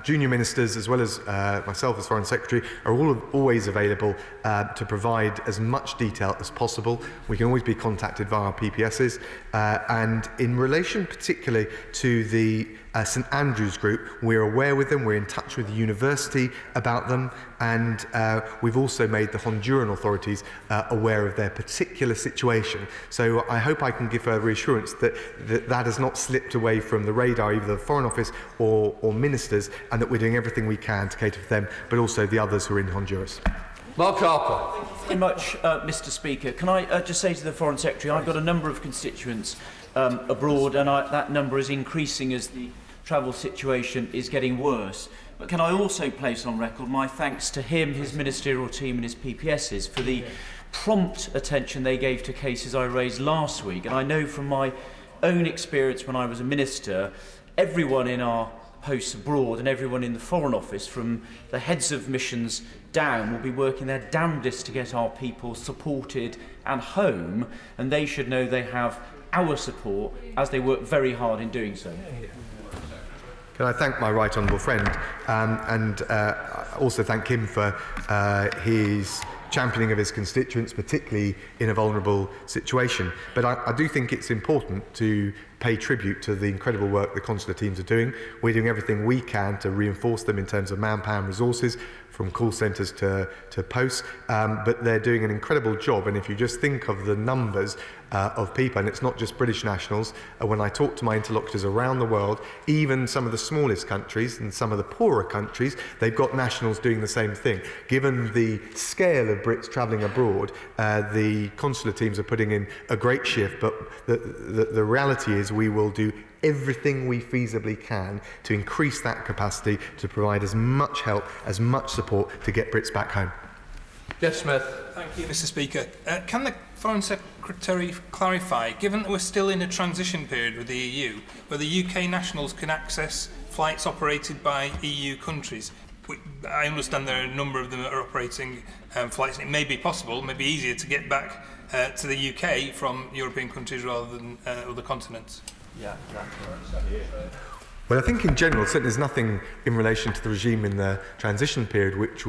Junior ministers, as well as myself as Foreign Secretary, are always available to provide as much detail as possible. We can always be contacted via our PPSs. And in relation particularly to the St Andrews group, we're aware with them, we're in touch with the university about them, and we've also made the Honduran authorities aware of their particular situation. So I hope I can give her reassurance that that has not slipped away from the radar, either the Foreign Office or ministers, and that we're doing everything we can to cater for them, but also the others who are in Honduras. Mark Harper. Thank you very much, Mr. Speaker. Can I just say to the Foreign Secretary, I've got a number of constituents abroad, and that number is increasing as the travel situation is getting worse. But can I also place on record my thanks to him, his ministerial team and his PPSs for the prompt attention they gave to cases I raised last week. And I know from my own experience when I was a minister, everyone in our posts abroad and everyone in the Foreign Office, from the heads of missions down, will be working their damnedest to get our people supported and home, and they should know they have our support as they work very hard in doing so. Can I thank my right honourable friend and also thank him for his championing of his constituents, particularly in a vulnerable situation. But I do think it's important to pay tribute to the incredible work the consular teams are doing. We're doing everything we can to reinforce them in terms of manpower and resources, from call centres to posts, but they're doing an incredible job. And if you just think of the numbers of people, and it's not just British nationals, when I talk to my interlocutors around the world, even some of the smallest countries and some of the poorer countries, they've got nationals doing the same thing. Given the scale of Brits travelling abroad, the consular teams are putting in a great shift, but the reality is we will do everything we feasibly can to increase that capacity to provide as much help, as much support to get Brits back home. Jeff Smith. Thank you, Mr. Speaker. Can the Foreign Secretary clarify, given that we're still in a transition period with the EU, whether UK nationals can access flights operated by EU countries? I understand there are a number of them that are operating flights. It may be possible, maybe easier to get back to the UK from European countries rather than other continents. Yeah. Well, I think in general, certainly there's nothing in relation to the regime in the transition period which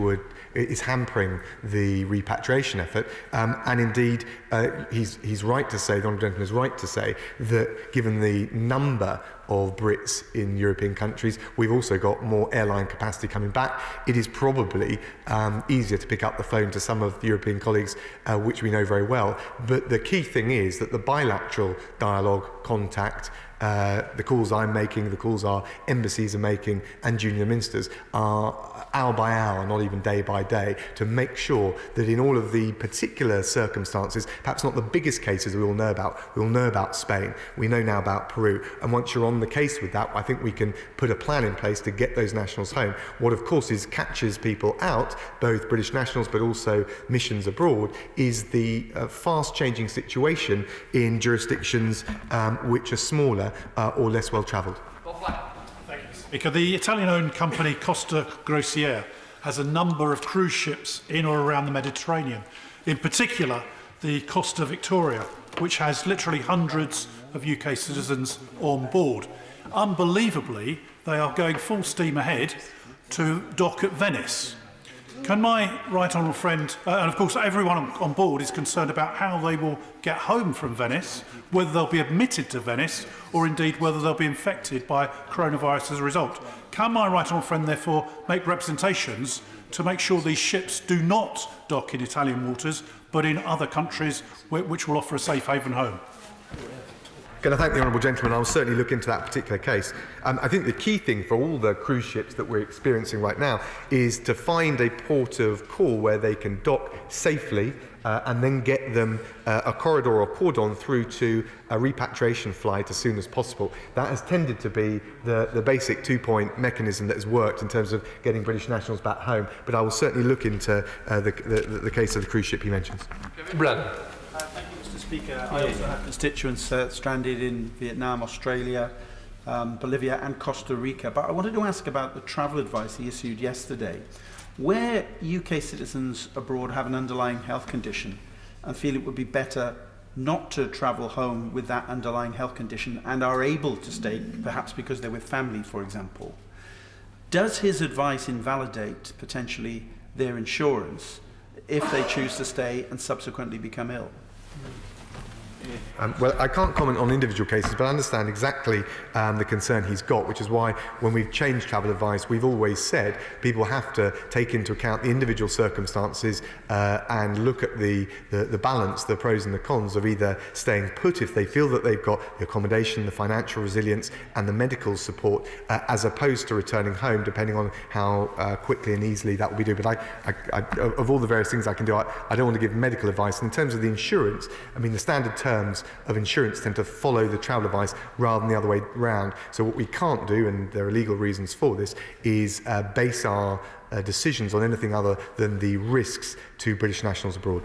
is hampering the repatriation effort. And indeed, he's right to say, the Honourable Gentleman is right to say, that given the number of Brits in European countries, we've also got more airline capacity coming back. It is probably easier to pick up the phone to some of the European colleagues, which we know very well. But the key thing is that the bilateral dialogue, contact, the calls I'm making, the calls our embassies are making, and junior ministers are hour by hour, not even day by day, to make sure that in all of the particular circumstances, perhaps not the biggest cases we all know about Spain, we know now about Peru, and once you're on the case with that, I think we can put a plan in place to get those nationals home. What of course catches people out, both British nationals but also missions abroad, is the fast changing situation in jurisdictions which are smaller or less well travelled. Speaker, the Italian-owned company Costa Grossiere has a number of cruise ships in or around the Mediterranean. In particular, the Costa Victoria, which has literally hundreds of UK citizens on board. Unbelievably, they are going full steam ahead to dock at Venice. Can my right honourable friend, and of course everyone on board is concerned about how they will get home from Venice, whether they'll be admitted to Venice, or indeed whether they'll be infected by coronavirus as a result. Can my right honourable friend therefore make representations to make sure these ships do not dock in Italian waters, but in other countries which will offer a safe haven home? Can I thank the Honourable Gentleman? I'll certainly look into that particular case. I think the key thing for all the cruise ships that we're experiencing right now is to find a port of call where they can dock safely and then get them a corridor or cordon through to a repatriation flight as soon as possible. That has tended to be the basic two-point mechanism that has worked in terms of getting British nationals back home. But I will certainly look into the case of the cruise ship he mentions. Brad. Speaker, I also have constituents stranded in Vietnam, Australia, Bolivia and Costa Rica. But I wanted to ask about the travel advice he issued yesterday. Where UK citizens abroad have an underlying health condition and feel it would be better not to travel home with that underlying health condition and are able to stay, perhaps because they're with family, for example, does his advice invalidate potentially their insurance if they choose to stay and subsequently become ill? Well, I can't comment on individual cases, but I understand exactly the concern he's got, which is why when we've changed travel advice, we've always said people have to take into account the individual circumstances and look at the balance, the pros and the cons of either staying put if they feel that they've got the accommodation, the financial resilience and the medical support, as opposed to returning home, depending on how quickly and easily that will be done. But of all the various things I can do, I don't want to give medical advice. And in terms of the insurance, I mean, the standard terms of insurance tend to follow the travel advice rather than the other way round. So what we can't do, and there are legal reasons for this, is base our decisions on anything other than the risks to British nationals abroad.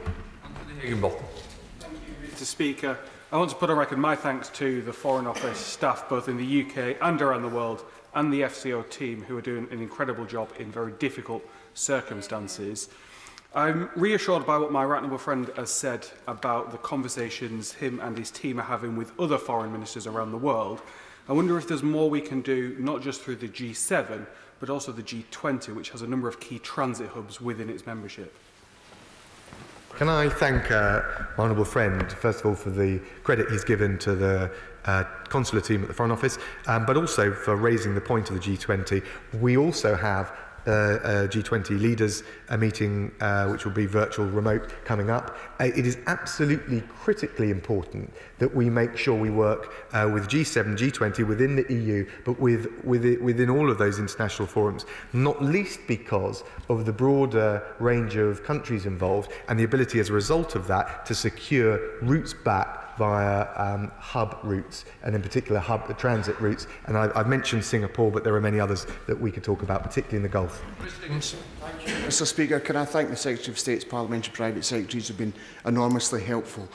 Mr. Speaker, I want to put on record my thanks to the Foreign Office staff, both in the UK and around the world, and the FCO team, who are doing an incredible job in very difficult circumstances. I'm reassured by what my right honourable friend has said about the conversations him and his team are having with other foreign ministers around the world. I wonder if there's more we can do, not just through the G7, but also the G20, which has a number of key transit hubs within its membership. Can I thank my honourable friend, first of all, for the credit he's given to the consular team at the Foreign Office, but also for raising the point of the G20. We also have a G20 leaders meeting, which will be virtual remote, coming up. It is absolutely critically important that we make sure we work with G7, G20 within the EU, but within all of those international forums, not least because of the broader range of countries involved and the ability as a result of that to secure routes back via hub routes, and in particular transit routes. And I've mentioned Singapore, but there are many others that we could talk about, particularly in the Gulf. Mr Speaker, can I thank the Secretary of State's Parliamentary Private Secretaries who have been enormously helpful.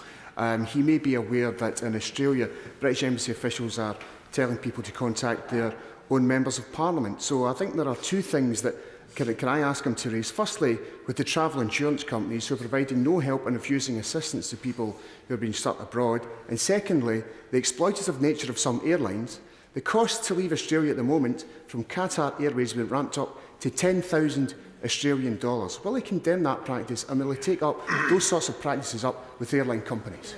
He may be aware that in Australia, British Embassy officials are telling people to contact their own members of Parliament. So I think there are two things that can I ask him to raise? Firstly, with the travel insurance companies who are providing no help and refusing assistance to people who are being stuck abroad. And secondly, the exploitative nature of some airlines. The cost to leave Australia at the moment from Qatar Airways has been ramped up to $10,000 Australian. Will he condemn that practice, and will he take up those sorts of practices up with airline companies?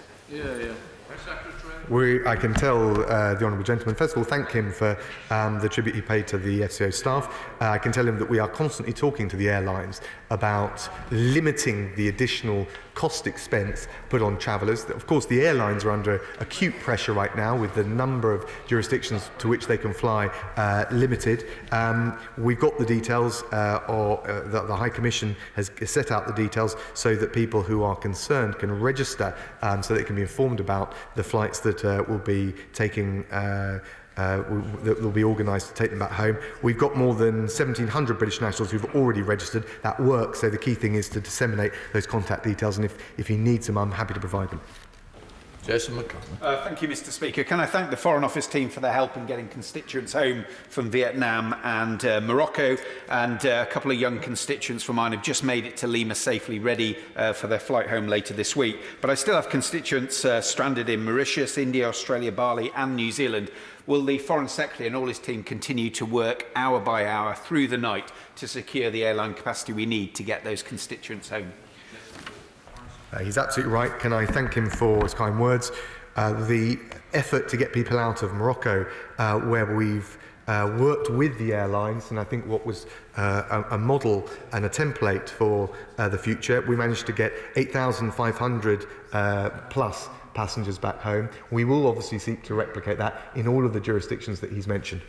I can tell the honourable gentleman, first of all, thank him for the tribute he paid to the FCO staff. I can tell him that we are constantly talking to the airlines about limiting the additional cost expense put on travellers. Of course, the airlines are under acute pressure right now with the number of jurisdictions to which they can fly limited. We've got the details, the High Commission has set out the details so that people who are concerned can register, so they can be informed about the flights that will be taking that will be organised to take them back home. We've got more than 1,700 British nationals who've already registered. That works, so the key thing is to disseminate those contact details, and if he needs them, I'm happy to provide them. Jason McConnell. Thank you, Mr Speaker. Can I thank the Foreign Office team for their help in getting constituents home from Vietnam and Morocco, and a couple of young constituents from mine have just made it to Lima safely, ready for their flight home later this week. But I still have constituents stranded in Mauritius, India, Australia, Bali and New Zealand. Will the Foreign Secretary and all his team continue to work hour by hour through the night to secure the airline capacity we need to get those constituents home? He's absolutely right. Can I thank him for his kind words? The effort to get people out of Morocco, where we've worked with the airlines, and I think what was a model and a template for the future, we managed to get 8,500 plus passengers back home. We will obviously seek to replicate that in all of the jurisdictions that he's mentioned.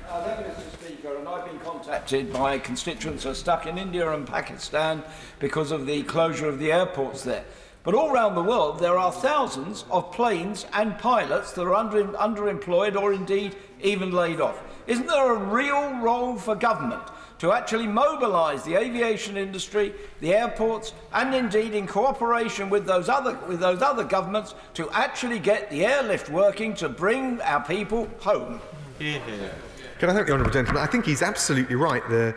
Thank you, Mr Speaker, and I've been contacted by constituents who are stuck in India and Pakistan because of the closure of the airports there. But all around the world there are thousands of planes and pilots that are underemployed or indeed even laid off. Isn't there a real role for government to actually mobilise the aviation industry, the airports, and indeed in cooperation with those other governments to actually get the airlift working to bring our people home? Can I thank the honourable gentleman? I think he's absolutely right. The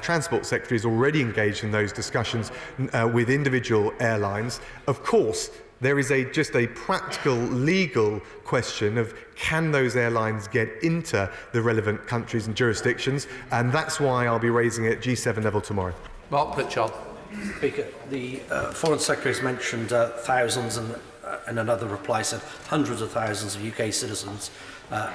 Transport Secretary is already engaged in those discussions with individual airlines. Of course, there is just a practical, legal question of can those airlines get into the relevant countries and jurisdictions, and that's why I'll be raising it at G7 level tomorrow. Mark Pritchard. Speaker, the Foreign Secretary has mentioned thousands, and in another reply said hundreds of thousands of UK citizens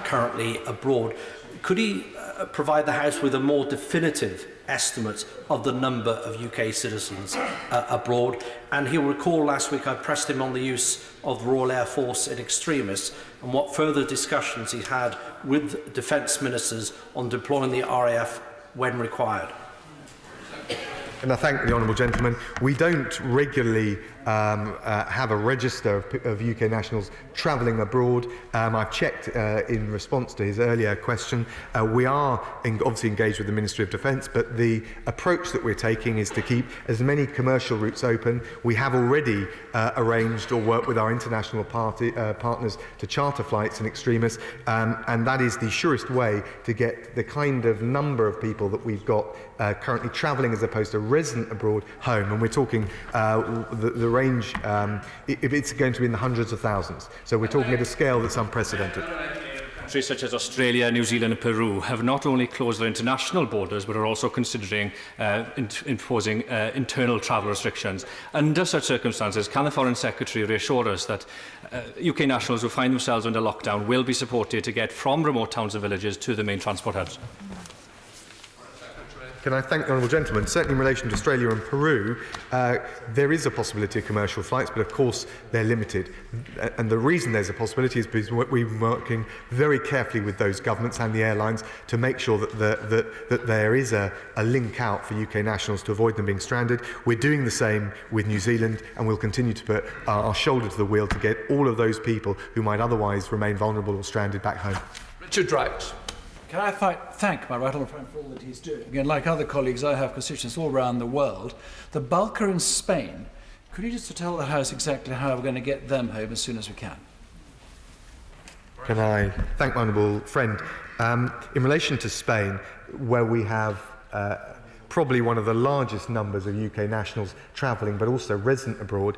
currently abroad. Could he provide the House with a more definitive estimate of the number of UK citizens abroad? And he'll recall last week I pressed him on the use of the Royal Air Force in extremis and what further discussions he had with defence ministers on deploying the RAF when required. And I thank the honourable gentleman. We don't regularly have a register of UK nationals travelling abroad. I've checked in response to his earlier question. We are obviously engaged with the Ministry of Defence, but the approach that we're taking is to keep as many commercial routes open. We have already arranged or worked with our international partners to charter flights in extremis, and that is the surest way to get the kind of number of people that we've got currently travelling as opposed to resident abroad home. And we're talking the range, it's going to be in the hundreds of thousands. So we're talking at a scale that's unprecedented. countries such as Australia, New Zealand and Peru have not only closed their international borders but are also considering imposing internal travel restrictions. Under such circumstances, can the Foreign Secretary reassure us that UK nationals who find themselves under lockdown will be supported to get from remote towns and villages to the main transport hubs? Can I thank the honourable gentleman? Certainly in relation to Australia and Peru, there is a possibility of commercial flights, but of course they're limited. And the reason there's a possibility is because we've been working very carefully with those governments and the airlines to make sure that there is a link out for UK nationals to avoid them being stranded. We're doing the same with New Zealand, and we'll continue to put our shoulder to the wheel to get all of those people who might otherwise remain vulnerable or stranded back home. Richard Drax. Can I thank my right honourable friend for all that he's doing? And like other colleagues, I have constituents all around the world. The bulk are in Spain. Could you just tell the House exactly how we're going to get them home as soon as we can? Can I thank my honourable friend? In relation to Spain, where we have probably one of the largest numbers of UK nationals travelling, but also resident abroad,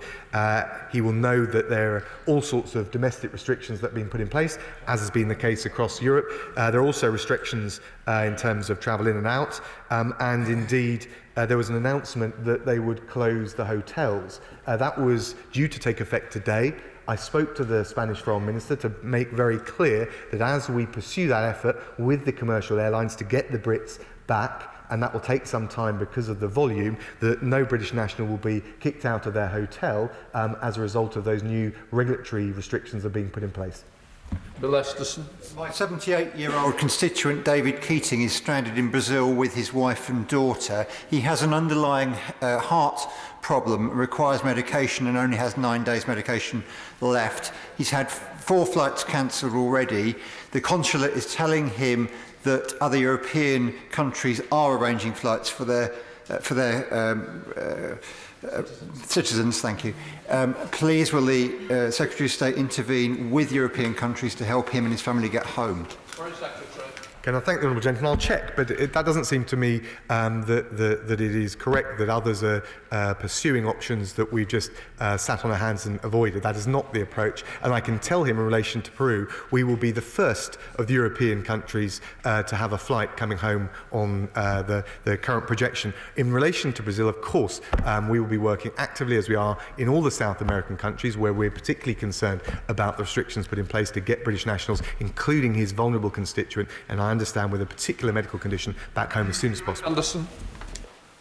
he will know that there are all sorts of domestic restrictions that have been put in place, as has been the case across Europe. There are also restrictions in terms of travel in and out, and indeed there was an announcement that they would close the hotels. That was due to take effect today. I spoke to the Spanish Foreign Minister to make very clear that as we pursue that effort with the commercial airlines to get the Brits back, and that will take some time because of the volume, that no British national will be kicked out of their hotel as a result of those new regulatory restrictions that are being put in place. Bill Esterson. My 78-year-old constituent David Keating is stranded in Brazil with his wife and daughter. He has an underlying heart problem, requires medication and only has 9 days medication left. He's had 4 flights cancelled already. The consulate is telling him that other European countries are arranging flights for their citizens. Thank you. Please will the Secretary of State intervene with European countries to help him and his family get home? Can I thank the honourable gentleman? I'll check, but that doesn't seem to me that it is correct that others are pursuing options that we've just sat on our hands and avoided. That is not the approach. And I can tell him in relation to Peru, we will be the first of the European countries to have a flight coming home on the current projection. In relation to Brazil, of course, we will be working actively, as we are in all the South American countries, where we're particularly concerned about the restrictions put in place to get British nationals, including his vulnerable constituent, and I understand with a particular medical condition, back home as soon as possible. Anderson.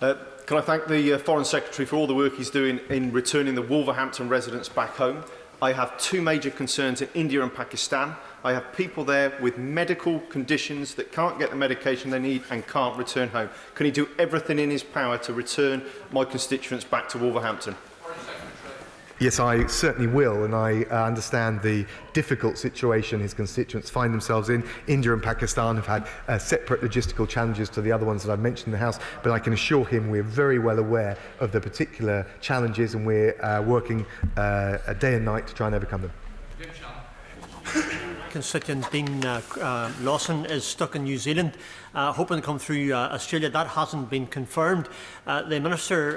Can I thank the Foreign Secretary for all the work he's doing in returning the Wolverhampton residents back home? I have 2 major concerns in India and Pakistan. I have people there with medical conditions that can't get the medication they need and can't return home. Can he do everything in his power to return my constituents back to Wolverhampton? Yes, I certainly will, and I understand the difficult situation his constituents find themselves in. India and Pakistan have had separate logistical challenges to the other ones that I've mentioned in the House, but I can assure him we're very well aware of the particular challenges, and we're working day and night to try and overcome them. Constituent Dean Lawson is stuck in New Zealand, hoping to come through Australia. That hasn't been confirmed. The Minister,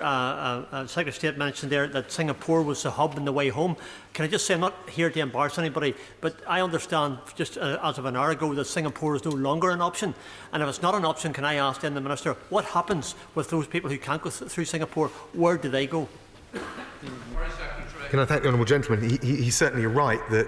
Secretary of State mentioned there that Singapore was the hub on the way home. Can I just say, I'm not here to embarrass anybody, but I understand just as of an hour ago that Singapore is no longer an option. And if it's not an option, can I ask then the Minister, what happens with those people who can't go through Singapore? Where do they go? Can I thank the honourable gentleman? He's certainly right that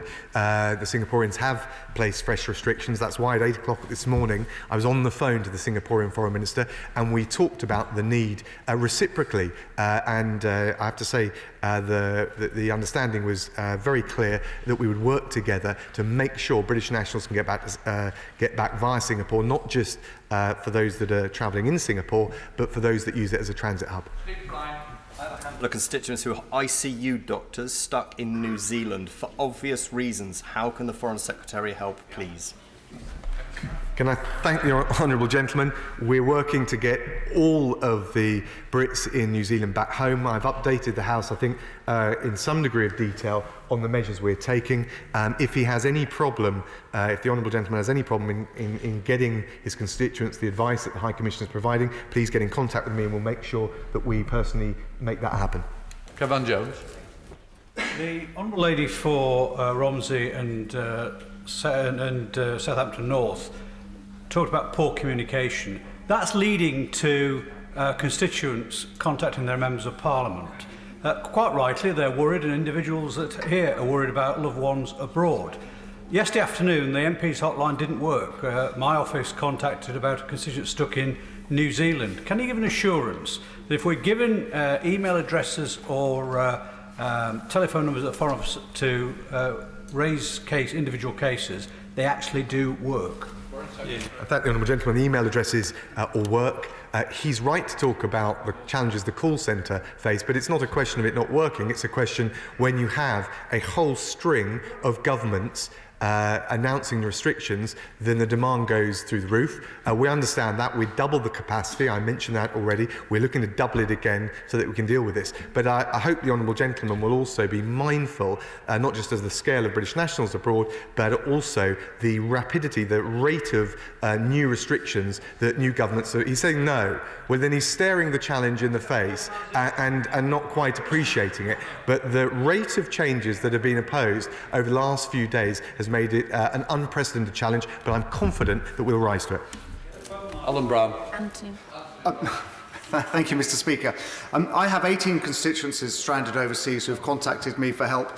the Singaporeans have placed fresh restrictions. That's why at 8 o'clock this morning I was on the phone to the Singaporean Foreign Minister and we talked about the need reciprocally. And I have to say the understanding was very clear that we would work together to make sure British nationals can get back via Singapore, not just for those that are travelling in Singapore, but for those that use it as a transit hub. The constituents who are ICU doctors stuck in New Zealand for obvious reasons. How can the Foreign Secretary help, please? Can I thank the honourable gentleman? We're working to get all of the Brits in New Zealand back home. I've updated the House, I think, in some degree of detail on the measures we're taking. If he has any problem, if the honourable gentleman has any problem in getting his constituents the advice that the High Commissioner is providing, please get in contact with me and we'll make sure that we personally make that happen. Kevin Jones. The Honourable Lady for Romsey and Southampton North talked about poor communication. That's leading to constituents contacting their members of Parliament. Quite rightly, they're worried, and individuals that here are worried about loved ones abroad. Yesterday afternoon, the MP's hotline didn't work. My office contacted about a constituent stuck in New Zealand. Can you give an assurance that if we're given email addresses or telephone numbers at the Foreign Office to raise individual cases, they actually do work? I thank the honourable gentleman. The email addresses all work. He's right to talk about the challenges the call centre face, but it's not a question of it not working. It's a question when you have a whole string of governments announcing the restrictions, then the demand goes through the roof. We understand that. We doubled the capacity. I mentioned that already. We're looking to double it again so that we can deal with this. But I hope the honourable gentleman will also be mindful, not just of the scale of British nationals abroad, but also the rapidity, the rate of new restrictions that new governments are. He's saying no. Well, then he's staring the challenge in the face and not quite appreciating it. But the rate of changes that have been imposed over the last few days has made it an unprecedented challenge, but I'm confident that we'll rise to it. Alan Brown. Anthony. Thank you, Mr. Speaker. I have 18 constituencies stranded overseas who have contacted me for help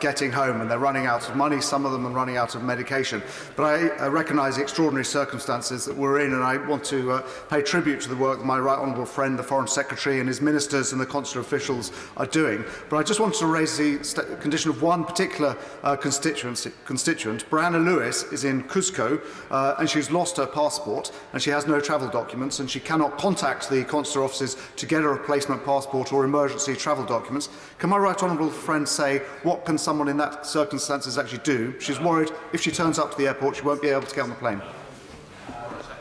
getting home, and they're running out of money. Some of them are running out of medication. But I recognise the extraordinary circumstances that we're in, and I want to pay tribute to the work that my right honourable friend, the Foreign Secretary, and his ministers and the consular officials are doing. But I just wanted to raise the condition of one particular constituent. Brianna Lewis is in Cusco, and she's lost her passport, and she has no travel documents, and she cannot contact the consular offices to get a replacement passport or emergency travel documents. Can my right honourable friend say what can someone in that circumstances actually do? She's worried if she turns up to the airport she won't be able to get on the plane.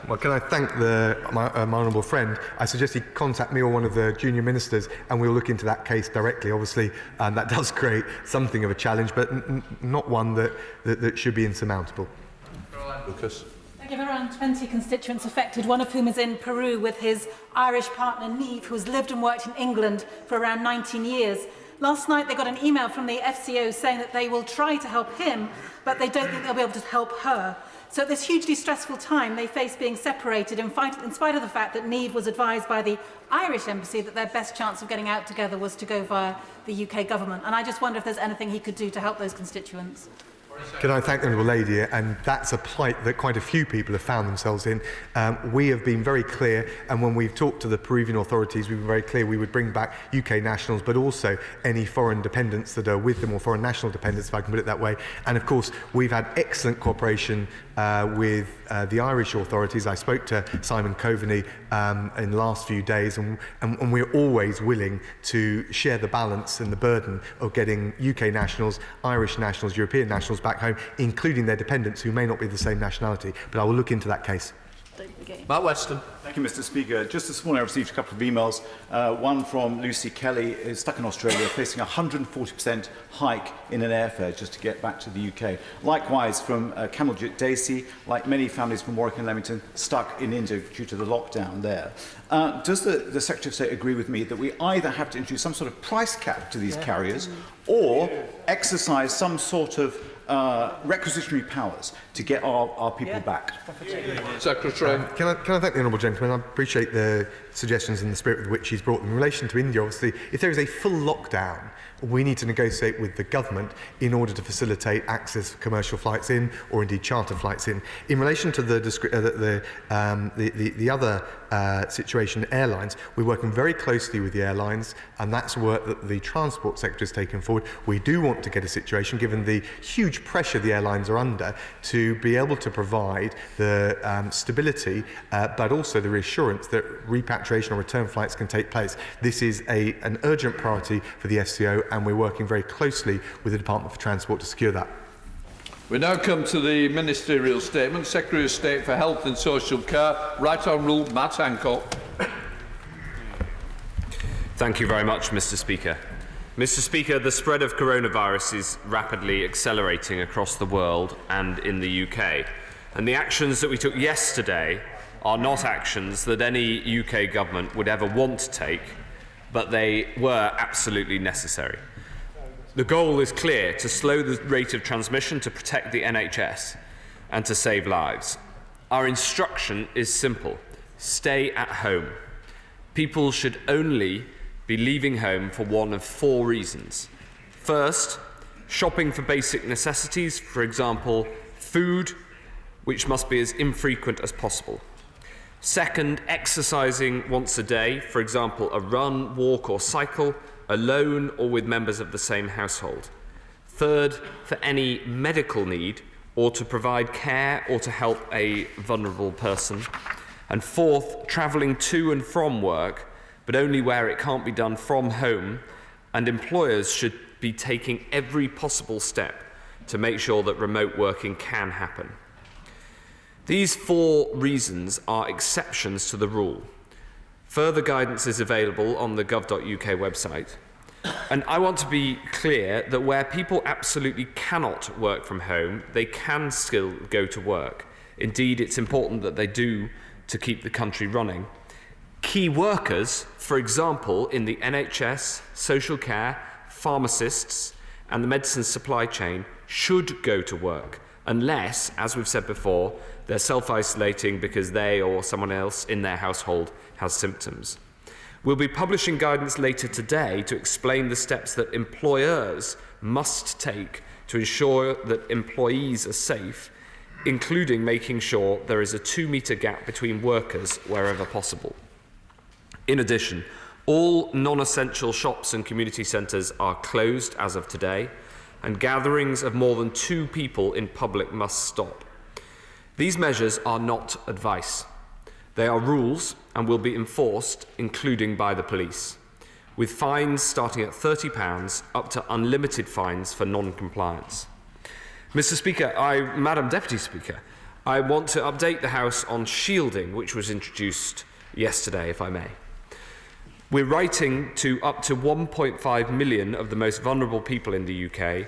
Well, can I thank my honourable friend? I suggest he contact me or one of the junior ministers, and we'll look into that case directly. Obviously, that does create something of a challenge, but not one that should be insurmountable. Lucas. I give around 20 constituents affected, one of whom is in Peru with his Irish partner, Niamh, who's lived and worked in England for around 19 years. Last night, they got an email from the FCO saying that they will try to help him, but they don't think they'll be able to help her. So at this hugely stressful time, they face being separated in spite of the fact that Niamh was advised by the Irish embassy that their best chance of getting out together was to go via the UK government. And I just wonder if there's anything he could do to help those constituents. Can I thank the honourable lady? And that's a plight that quite a few people have found themselves in. We have been very clear, and when we've talked to the Peruvian authorities, we've been very clear we would bring back UK nationals, but also any foreign dependents that are with them, or foreign national dependents, if I can put it that way. And of course, we've had excellent cooperation with the Irish authorities. I spoke to Simon Coveney in the last few days, and we're always willing to share the balance and the burden of getting UK nationals, Irish nationals, European nationals back home, including their dependents who may not be the same nationality. But I will look into that case. Matt Weston. Thank you, Mr. Speaker. Just this morning I received a couple of emails. One from Lucy Kelly, who's stuck in Australia, facing a 140% hike in an airfare just to get back to the UK. Likewise, from Kamaljit Dacey, like many families from Warwick and Leamington, stuck in India due to the lockdown there. Does the Secretary of State agree with me that we either have to introduce some sort of price cap to these carriers, or exercise some sort of requisitionary powers to get our people back? Secretary. Can I thank the honourable gentleman? I appreciate the suggestions and the spirit with which he's brought them. In relation to India, obviously, if there is a full lockdown, we need to negotiate with the government in order to facilitate access for commercial flights in, or indeed charter flights in. In relation to the other situation, airlines, we're working very closely with the airlines, and that's work that the Transport Secretary has taken forward. We do want to get a situation, given the huge pressure the airlines are under, to be able to provide the stability, but also the reassurance that repatriation or return flights can take place. This is an urgent priority for the FCO, and we're working very closely with the Department for Transport to secure that. We now come to the ministerial statement. Secretary of State for Health and Social Care, Right Honourable Matt Hancock. Thank you very much, Mr. Speaker. Mr. Speaker, the spread of coronavirus is rapidly accelerating across the world and in the UK. And the actions that we took yesterday are not actions that any UK government would ever want to take, but they were absolutely necessary. The goal is clear: to slow the rate of transmission, to protect the NHS and to save lives. Our instruction is simple: stay at home. People should only be leaving home for one of 4 reasons. First, shopping for basic necessities, for example, food, which must be as infrequent as possible. Second, exercising once a day, for example, a run, walk or cycle, alone or with members of the same household. Third, for any medical need or to provide care or to help a vulnerable person. And fourth, travelling to and from work, but only where it can't be done from home, and employers should be taking every possible step to make sure that remote working can happen. These 4 reasons are exceptions to the rule. Further guidance is available on the gov.uk website. And I want to be clear that where people absolutely cannot work from home, they can still go to work. Indeed, it's important that they do to keep the country running. Key workers, for example, in the NHS, social care, pharmacists, and the medicine supply chain, should go to work, unless, as we've said before, they're self-isolating because they or someone else in their household has symptoms. We'll be publishing guidance later today to explain the steps that employers must take to ensure that employees are safe, including making sure there is a 2-metre gap between workers wherever possible. In addition, all non-essential shops and community centres are closed as of today, and gatherings of more than 2 people in public must stop. These measures are not advice. They are rules and will be enforced, including by the police, with fines starting at £30 up to unlimited fines for non-compliance. Mr. Speaker, Madam Deputy Speaker, I want to update the House on shielding, which was introduced yesterday, if I may. We're writing to up to 1.5 million of the most vulnerable people in the UK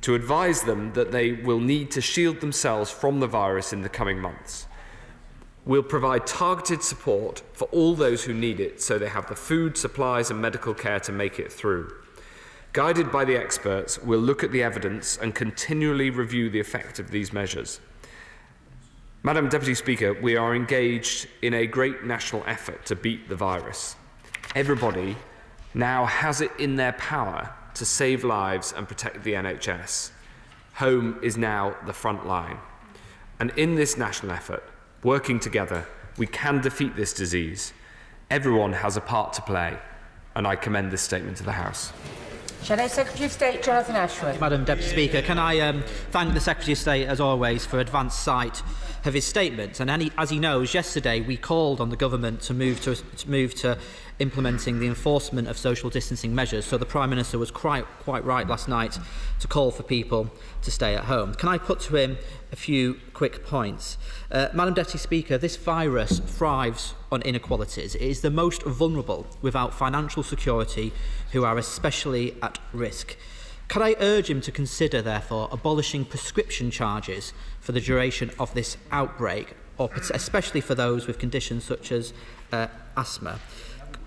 to advise them that they will need to shield themselves from the virus in the coming months. We'll provide targeted support for all those who need it so they have the food, supplies and medical care to make it through. Guided by the experts, we'll look at the evidence and continually review the effect of these measures. Madam Deputy Speaker, we are engaged in a great national effort to beat the virus. Everybody now has it in their power to save lives and protect the NHS. Home is now the front line. And in this national effort, working together, we can defeat this disease. Everyone has a part to play, and I commend this statement to the House. Shadow Secretary of State Jonathan Ashworth. Madam Deputy Speaker, can I thank the Secretary of State, as always, for advance sight of his statements. And as he knows, yesterday we called on the government to move to implementing the enforcement of social distancing measures. So the Prime Minister was quite right last night to call for people to stay at home. Can I put to him a few quick points? Madam Deputy Speaker, this virus thrives on inequalities. It is the most vulnerable without financial security who are especially at risk. Could I urge him to consider, therefore, abolishing prescription charges for the duration of this outbreak, or especially for those with conditions such as asthma?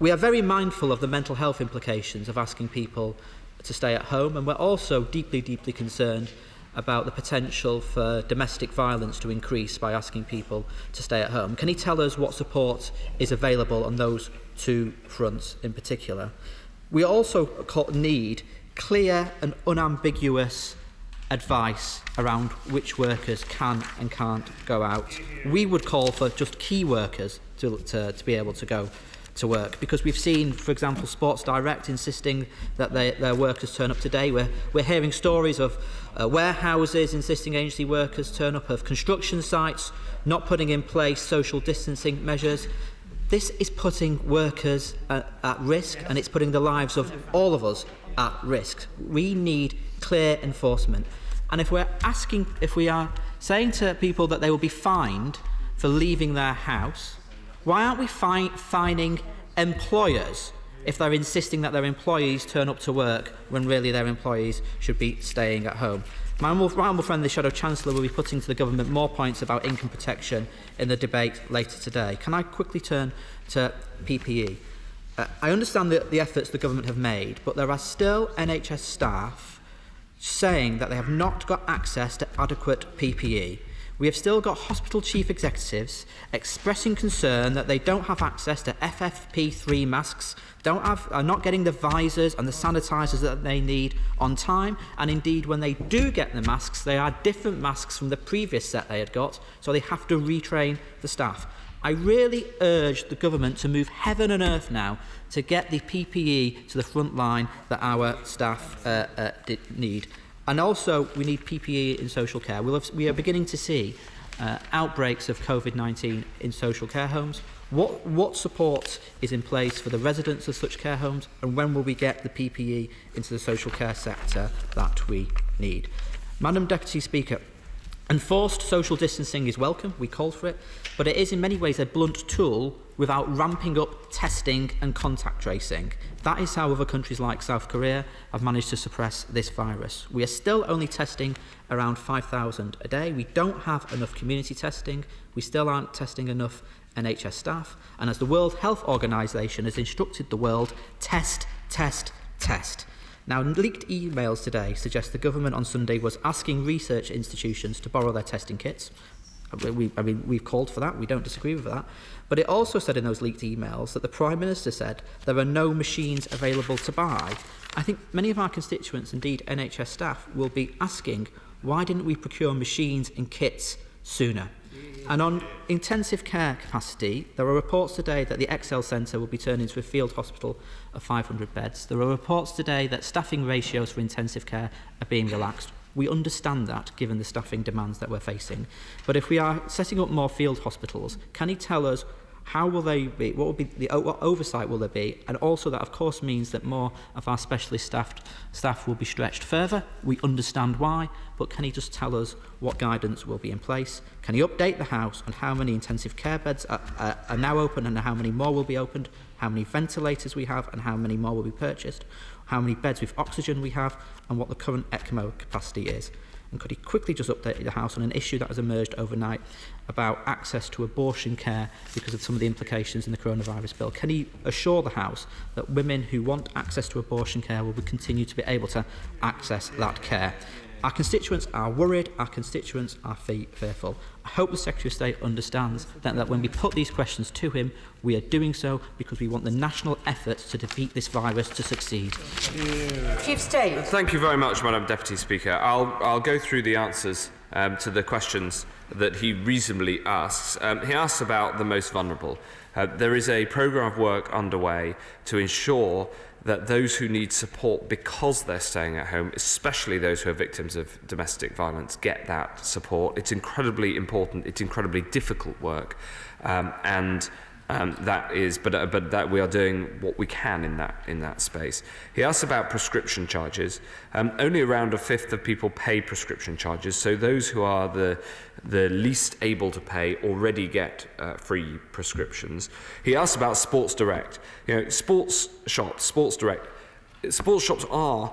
We are very mindful of the mental health implications of asking people to stay at home, and we're also deeply concerned about the potential for domestic violence to increase by asking people to stay at home. Can he tell us what support is available on those 2 fronts in particular? We also need clear and unambiguous advice around which workers can and can't go out. We would call for just key workers to be able to go to work, because we've seen, for example, Sports Direct insisting that their workers turn up today. We're hearing stories of warehouses insisting agency workers turn up, of construction sites not putting in place social distancing measures. This is putting workers at risk, and it's putting the lives of all of us at risk. We need clear enforcement. And if we are saying to people that they will be fined for leaving their house, why aren't we fining employers if they're insisting that their employees turn up to work when really their employees should be staying at home? My humble friend, the Shadow Chancellor, will be putting to the government more points about income protection in the debate later today. Can I quickly turn to PPE? I understand the efforts the government have made, but there are still NHS staff saying that they have not got access to adequate PPE. We have still got hospital chief executives expressing concern that they don't have access to FFP3 masks, are not getting the visors and the sanitisers that they need on time, and indeed when they do get the masks, they are different masks from the previous set they had got, so they have to retrain the staff. I really urge the government to move heaven and earth now to get the PPE to the front line that our staff need. And also, we need PPE in social care. We are beginning to see outbreaks of COVID-19 in social care homes. What support is in place for the residents of such care homes, and when will we get the PPE into the social care sector that we need? Madam Deputy Speaker, enforced social distancing is welcome, we called for it, but it is in many ways a blunt tool without ramping up testing and contact tracing. That is how other countries like South Korea have managed to suppress this virus. We are still only testing around 5,000 a day. We don't have enough community testing. We still aren't testing enough NHS staff. And as the World Health Organization has instructed the world, test, test, test. Now, leaked emails today suggest the government on Sunday was asking research institutions to borrow their testing kits. We've called for that. We don't disagree with that. But it also said in those leaked emails that the Prime Minister said there are no machines available to buy. I think many of our constituents, indeed NHS staff, will be asking, why didn't we procure machines and kits sooner? And on intensive care capacity, there are reports today that the Excel Centre will be turned into a field hospital of 500 beds. There are reports today that staffing ratios for intensive care are being relaxed. We understand that, given the staffing demands that we're facing. But if we are setting up more field hospitals, can he tell us how will they be, what oversight will there be? And also that, of course, means that more of our specialist staff will be stretched further. We understand why, but can he just tell us what guidance will be in place? Can he update the House on how many intensive care beds are now open and how many more will be opened, how many ventilators we have and how many more will be purchased, how many beds with oxygen we have, and what the current ECMO capacity is? And could he quickly just update the House on an issue that has emerged overnight about access to abortion care because of some of the implications in the coronavirus bill? Can he assure the House that women who want access to abortion care will continue to be able to access that care? Our constituents are worried, our constituents are fearful. I hope the Secretary of State understands that when we put these questions to him, we are doing so because we want the national effort to defeat this virus to succeed. Chief State. Thank you very much, Madam Deputy Speaker. I'll go through the answers to the questions that he reasonably asks. He asks about the most vulnerable. There is a programme of work underway to ensure that those who need support because they're staying at home, especially those who are victims of domestic violence, get that support. It's incredibly important. It's incredibly difficult work, that we are doing what we can in that space. He asks about prescription charges. Only around a fifth of people pay prescription charges, so those who are the least able to pay already get free prescriptions. He asks about Sports Direct. Sports shops are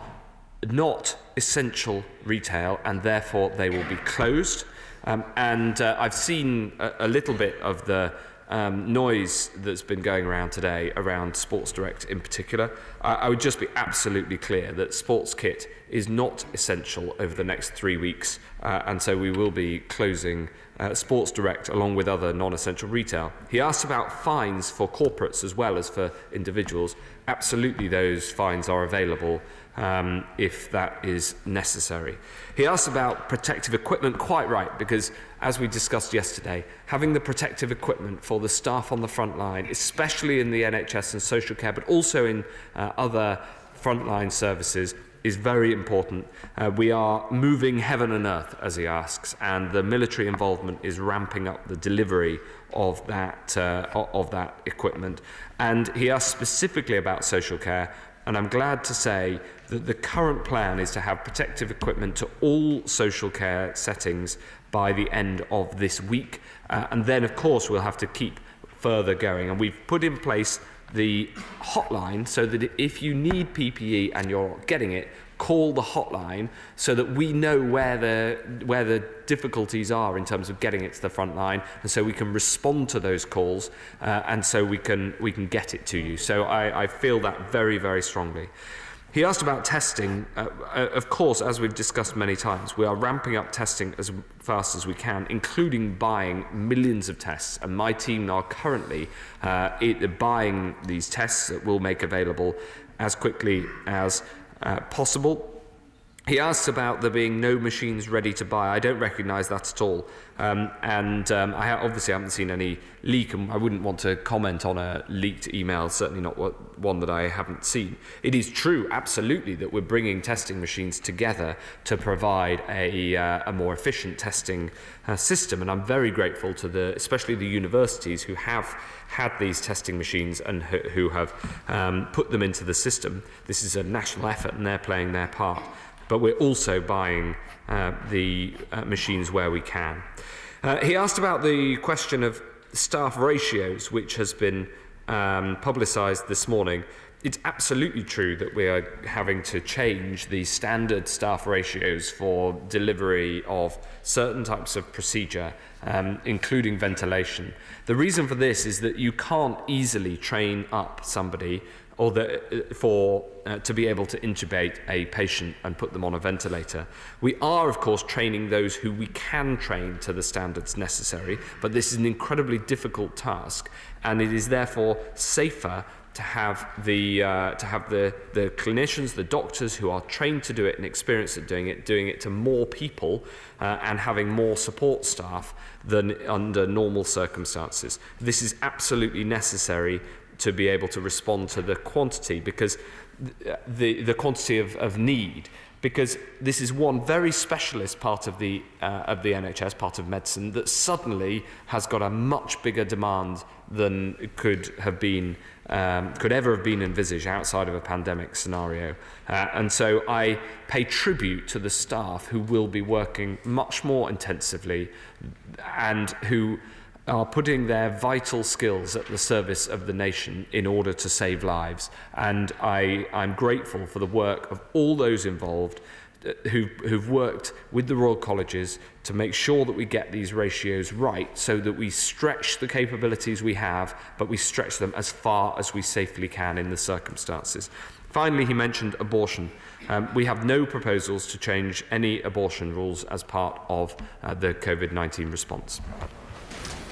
not essential retail, and therefore they will be closed. I've seen a little bit of the noise that's been going around today around Sports Direct in particular. I would just be absolutely clear that sports kit is not essential over the next 3 weeks, and so we will be closing Sports Direct along with other non-essential retail. He asked about fines for corporates as well as for individuals. Absolutely, those fines are available if that is necessary. He asked about protective equipment, quite right, because as we discussed yesterday, having the protective equipment for the staff on the front line, especially in the NHS and social care, but also in other frontline services, is very important. We are moving heaven and earth, as he asks, and the military involvement is ramping up the delivery of that equipment. And he asked specifically about social care, and I'm glad to say that the current plan is to have protective equipment to all social care settings by the end of this week. And then, of course, we'll have to keep further going. And we've put in place the hotline so that if you need PPE and you're getting it, call the hotline so that we know where the difficulties are in terms of getting it to the front line, and so we can respond to those calls, and so we can get it to you. So I feel that very, very strongly. He asked about testing. Of course, as we've discussed many times, we are ramping up testing as fast as we can, including buying millions of tests. And my team are currently buying these tests that we'll make available as quickly as possible. He asks about there being no machines ready to buy. I don't recognise that at all. I obviously haven't seen any leak, and I wouldn't want to comment on a leaked email, certainly not one that I haven't seen. It is true, absolutely, that we're bringing testing machines together to provide a more efficient testing system, and I'm very grateful to especially the universities who have had these testing machines and who have put them into the system. This is a national effort, and they're playing their part. But we're also buying the machines where we can. He asked about the question of staff ratios, which has been publicised this morning. It's absolutely true that we are having to change the standard staff ratios for delivery of certain types of procedure, including ventilation. The reason for this is that you can't easily train up somebody to be able to intubate a patient and put them on a ventilator. We are, of course, training those who we can train to the standards necessary, but this is an incredibly difficult task, and it is therefore safer to have the clinicians, the doctors who are trained to do it and experienced at doing it to more people and having more support staff than under normal circumstances. This is absolutely necessary to be able to respond to the quantity, because the quantity of need, because this is one very specialist part of the NHS, part of medicine, that suddenly has got a much bigger demand than could ever have been envisaged outside of a pandemic scenario. And so I pay tribute to the staff who will be working much more intensively and who are putting their vital skills at the service of the nation in order to save lives. And I'm grateful for the work of all those involved who've worked with the Royal Colleges to make sure that we get these ratios right, so that we stretch the capabilities we have, but we stretch them as far as we safely can in the circumstances. Finally, he mentioned abortion. We have no proposals to change any abortion rules as part of the COVID-19 response.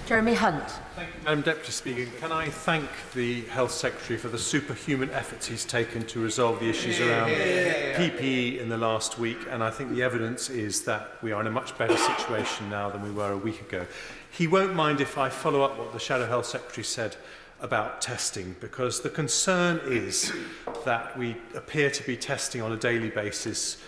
Jeremy Hunt. Thank you, Madam Deputy Speaker. Can I thank the Health Secretary for the superhuman efforts he's taken to resolve the issues around PPE in the last week, and I think the evidence is that we are in a much better situation now than we were a week ago. He won't mind if I follow up what the Shadow Health Secretary said about testing, because the concern is that we appear to be testing on a daily basis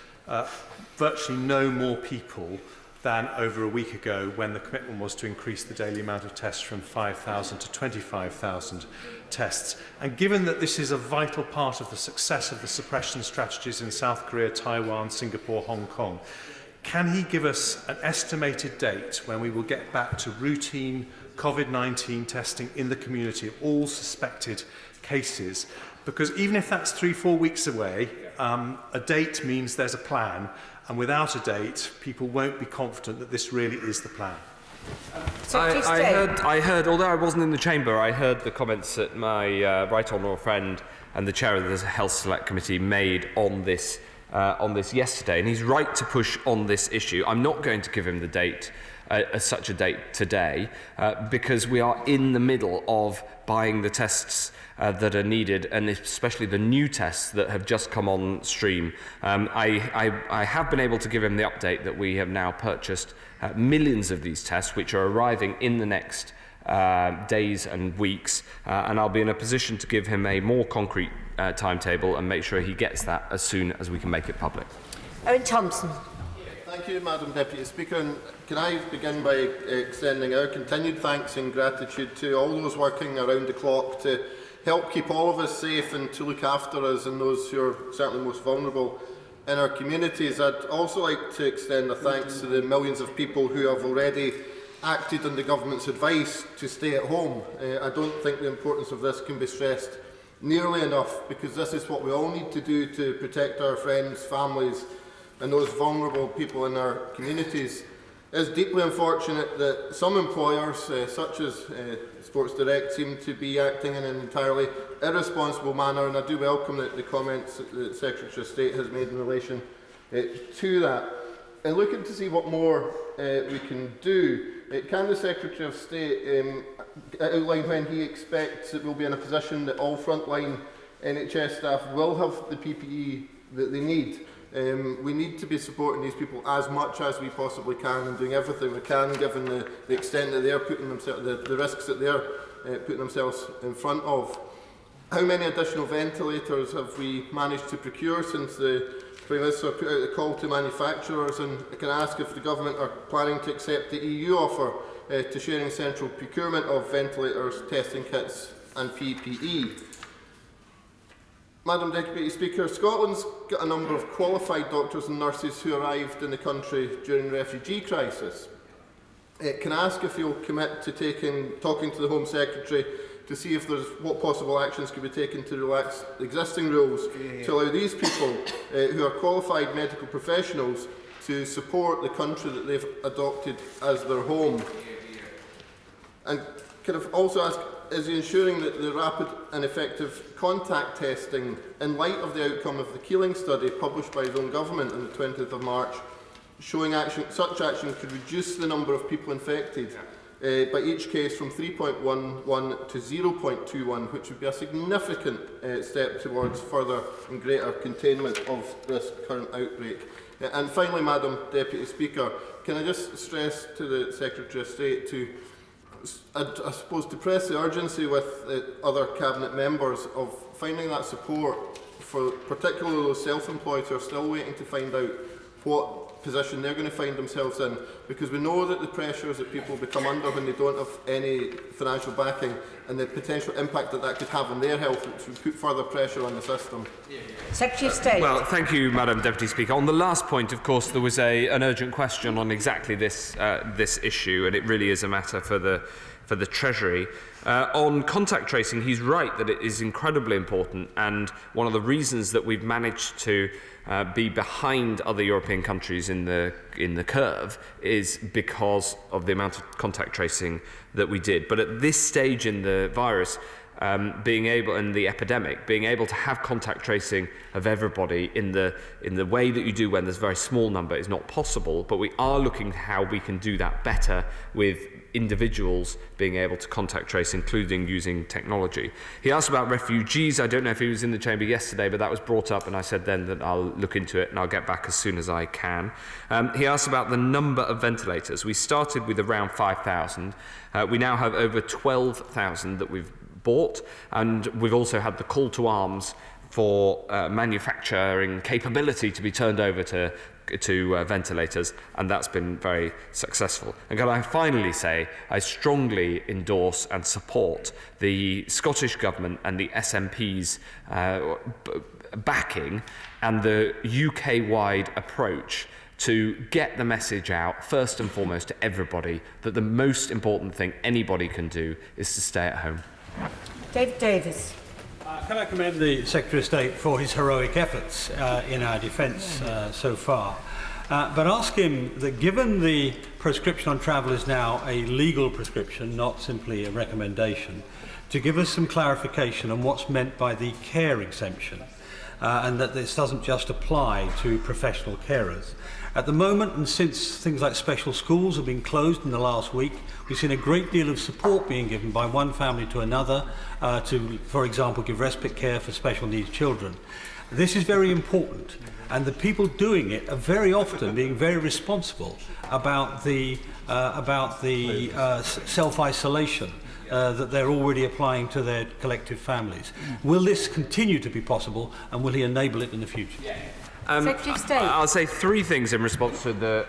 virtually no more people than over a week ago, when the commitment was to increase the daily amount of tests from 5,000 to 25,000 tests. And given that this is a vital part of the success of the suppression strategies in South Korea, Taiwan, Singapore, Hong Kong, can he give us an estimated date when we will get back to routine COVID-19 testing in the community of all suspected cases? Because even if that's 3-4 weeks away, a date means there's a plan, and without a date, people won't be confident that this really is the plan. I heard, although I wasn't in the chamber, I heard the comments that my right honourable friend and the chair of the Health Select Committee made on this yesterday, and he's right to push on this issue. I'm not going to give him the date, such a date today, because we are in the middle of buying the tests that are needed, and especially the new tests that have just come on stream. I have been able to give him the update that we have now purchased millions of these tests, which are arriving in the next days and weeks, and I'll be in a position to give him a more concrete timetable and make sure he gets that as soon as we can make it public. Owen Thompson. Thank you, Madam Deputy Speaker. And can I begin by extending our continued thanks and gratitude to all those working around the clock to help keep all of us safe and to look after us and those who are certainly most vulnerable in our communities. I'd also like to extend a thanks to the millions of people who have already acted on the government's advice to stay at home. I don't think the importance of this can be stressed nearly enough, because this is what we all need to do to protect our friends, families and those vulnerable people in our communities. It is deeply unfortunate that some employers, such as Sports Direct, seem to be acting in an entirely irresponsible manner, and I do welcome the comments that the Secretary of State has made in relation to that. And looking to see what more we can do, can the Secretary of State outline when he expects that we'll be in a position that all frontline NHS staff will have the PPE that they need? We need to be supporting these people as much as we possibly can and doing everything we can, given the extent that they're putting themselves, the risks that they're putting themselves in front of. How many additional ventilators have we managed to procure since the Prime Minister put out a call to manufacturers, and I can ask if the Government are planning to accept the EU offer to sharing central procurement of ventilators, testing kits and PPE. Madam Deputy Speaker, Scotland's got a number of qualified doctors and nurses who arrived in the country during the refugee crisis. Can I ask if you'll commit to talking to the Home Secretary to see if there's what possible actions could be taken to relax existing rules to allow these people who are qualified medical professionals to support the country that they've adopted as their home? And can I also ask, is he ensuring that the rapid and effective contact testing, in light of the outcome of the Keeling study published by his own government on the 20th of March, showing such action could reduce the number of people infected by each case from 3.11 to 0.21, which would be a significant step towards further and greater containment of this current outbreak? And finally, Madam Deputy Speaker, can I just stress to the Secretary of State to, I suppose, to press the urgency with other Cabinet members of finding that support for particularly those self-employed who are still waiting to find out what position they're going to find themselves in, because we know that the pressures that people become under when they don't have any financial backing and the potential impact that that could have on their health, which would put further pressure on the system. Secretary of State. Well, thank you, Madam Deputy Speaker. On the last point, of course, there was an urgent question on exactly this issue, and it really is a matter for the Treasury. On contact tracing, he's right that it is incredibly important, and one of the reasons that we've managed to be behind other European countries in the curve is because of the amount of contact tracing that we did. But at this stage in the virus, being able, in the epidemic, being able to have contact tracing of everybody in the way that you do when there's a very small number is not possible. But we are looking at how we can do that better with individuals being able to contact trace, including using technology. He asked about refugees. I don't know if he was in the chamber yesterday, but that was brought up, and I said then that I'll look into it and I'll get back as soon as I can. He asked about the number of ventilators. We started with around 5,000. We now have over 12,000 that we've bought, and we've also had the call to arms for manufacturing capability to be turned over to ventilators, and that's been very successful. And can I finally say, I strongly endorse and support the Scottish Government and the SNP's backing and the UK-wide approach to get the message out, first and foremost, to everybody, that the most important thing anybody can do is to stay at home. David Davis. Can I commend the Secretary of State for his heroic efforts in our defence so far, but ask him that, given the prescription on travel is now a legal prescription, not simply a recommendation, to give us some clarification on what's meant by the care exemption, and that this doesn't just apply to professional carers. At the moment, and since things like special schools have been closed in the last week, we've seen a great deal of support being given by one family to another to, for example, give respite care for special needs children. This is very important, and the people doing it are very often being very responsible about the self-isolation that they're already applying to their collective families. Will this continue to be possible, and will he enable it in the future? Secretary of State. I'll say three things in response to the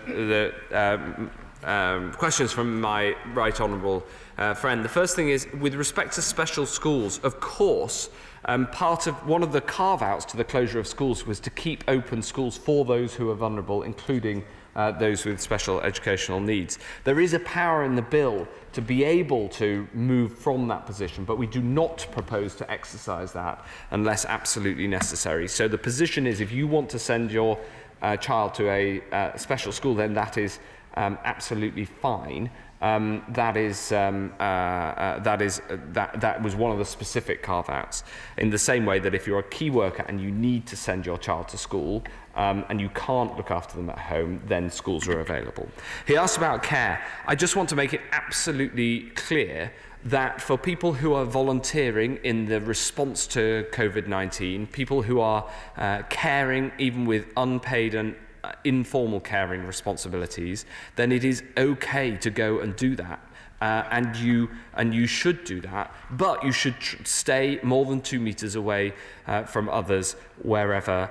questions from my right honourable friend. The first thing is, with respect to special schools, of course, one of the carve-outs to the closure of schools was to keep open schools for those who are vulnerable, including those with special educational needs. There is a power in the bill to be able to move from that position, but we do not propose to exercise that unless absolutely necessary. So the position is, if you want to send your child to a special school, then that is absolutely fine. That was one of the specific carve-outs. In the same way that if you're a key worker and you need to send your child to school and you can't look after them at home, then schools are available. He asked about care. I just want to make it absolutely clear that for people who are volunteering in the response to COVID-19, people who are caring even with unpaid and informal caring responsibilities, then it is okay to go and do that. And you should do that, but you should stay more than 2 meters away from others wherever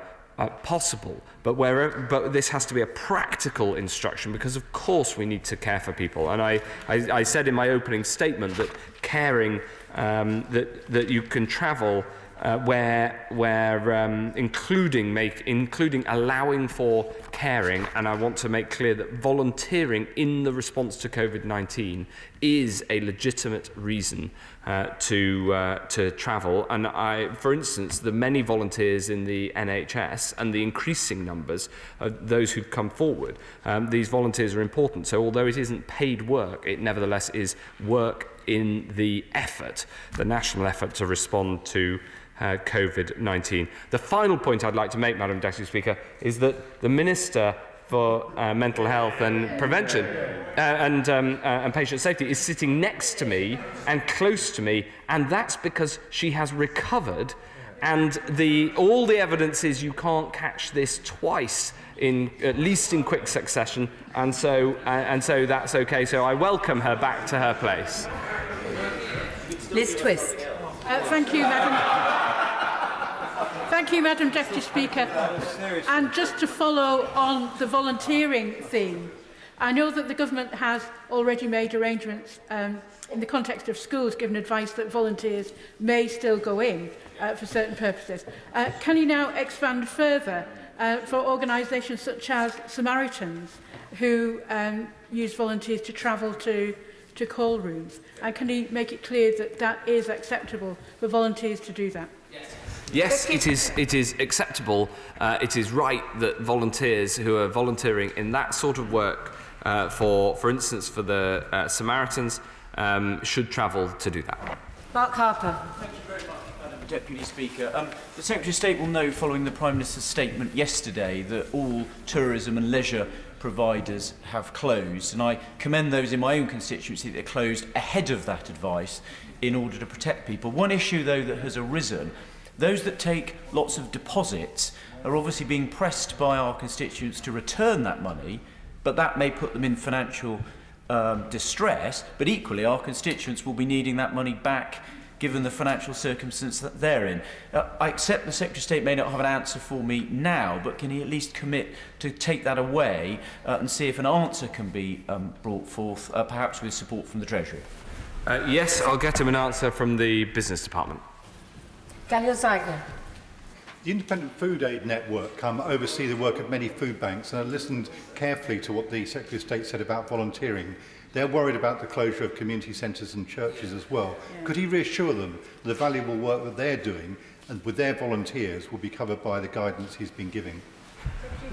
possible. But this has to be a practical instruction, because of course we need to care for people. And I said in my opening statement that caring, that you can travel including allowing for caring, and I want to make clear that volunteering in the response to COVID-19 is a legitimate reason to travel. And for instance, the many volunteers in the NHS and the increasing numbers of those who've come forward, these volunteers are important. So although it isn't paid work, it nevertheless is work in the effort, the national effort to respond to COVID-19. The final point I'd like to make, Madam Deputy Speaker, is that the Minister for Mental Health and Prevention and Patient Safety is sitting next to me and close to me, and that's because she has recovered, and all the evidence is you can't catch this twice at least in quick succession, and so that's okay. So I welcome her back to her place. Liz Twist. Thank you, Madam. Thank you, Madam Deputy Speaker. And just to follow on the volunteering theme, I know that the government has already made arrangements in the context of schools, given advice that volunteers may still go in for certain purposes. Can you now expand further for organisations such as Samaritans, who use volunteers to travel to call rooms? And can you make it clear that that is acceptable for volunteers to do that? Yes, it is acceptable. It is right that volunteers who are volunteering in that sort of work, for instance, for the Samaritans, should travel to do that. Mark Harper. Thank you very much, Madam Deputy Speaker. The Secretary of State will know, following the Prime Minister's statement yesterday, that all tourism and leisure providers have closed, and I commend those in my own constituency that closed ahead of that advice in order to protect people. One issue, though, that has arisen: those that take lots of deposits are obviously being pressed by our constituents to return that money, but that may put them in financial distress. But equally, our constituents will be needing that money back given the financial circumstance that they're in. I accept the Secretary of State may not have an answer for me now, but can he at least commit to take that away and see if an answer can be brought forth, perhaps with support from the Treasury? Yes, I'll get him an answer from the Business Department. Daniel Zeigler. The Independent Food Aid Network oversee the work of many food banks, and I listened carefully to what the Secretary of State said about volunteering. They're worried about the closure of community centres and churches as well. Yeah. Could he reassure them the valuable work that they're doing and with their volunteers will be covered by the guidance he's been giving?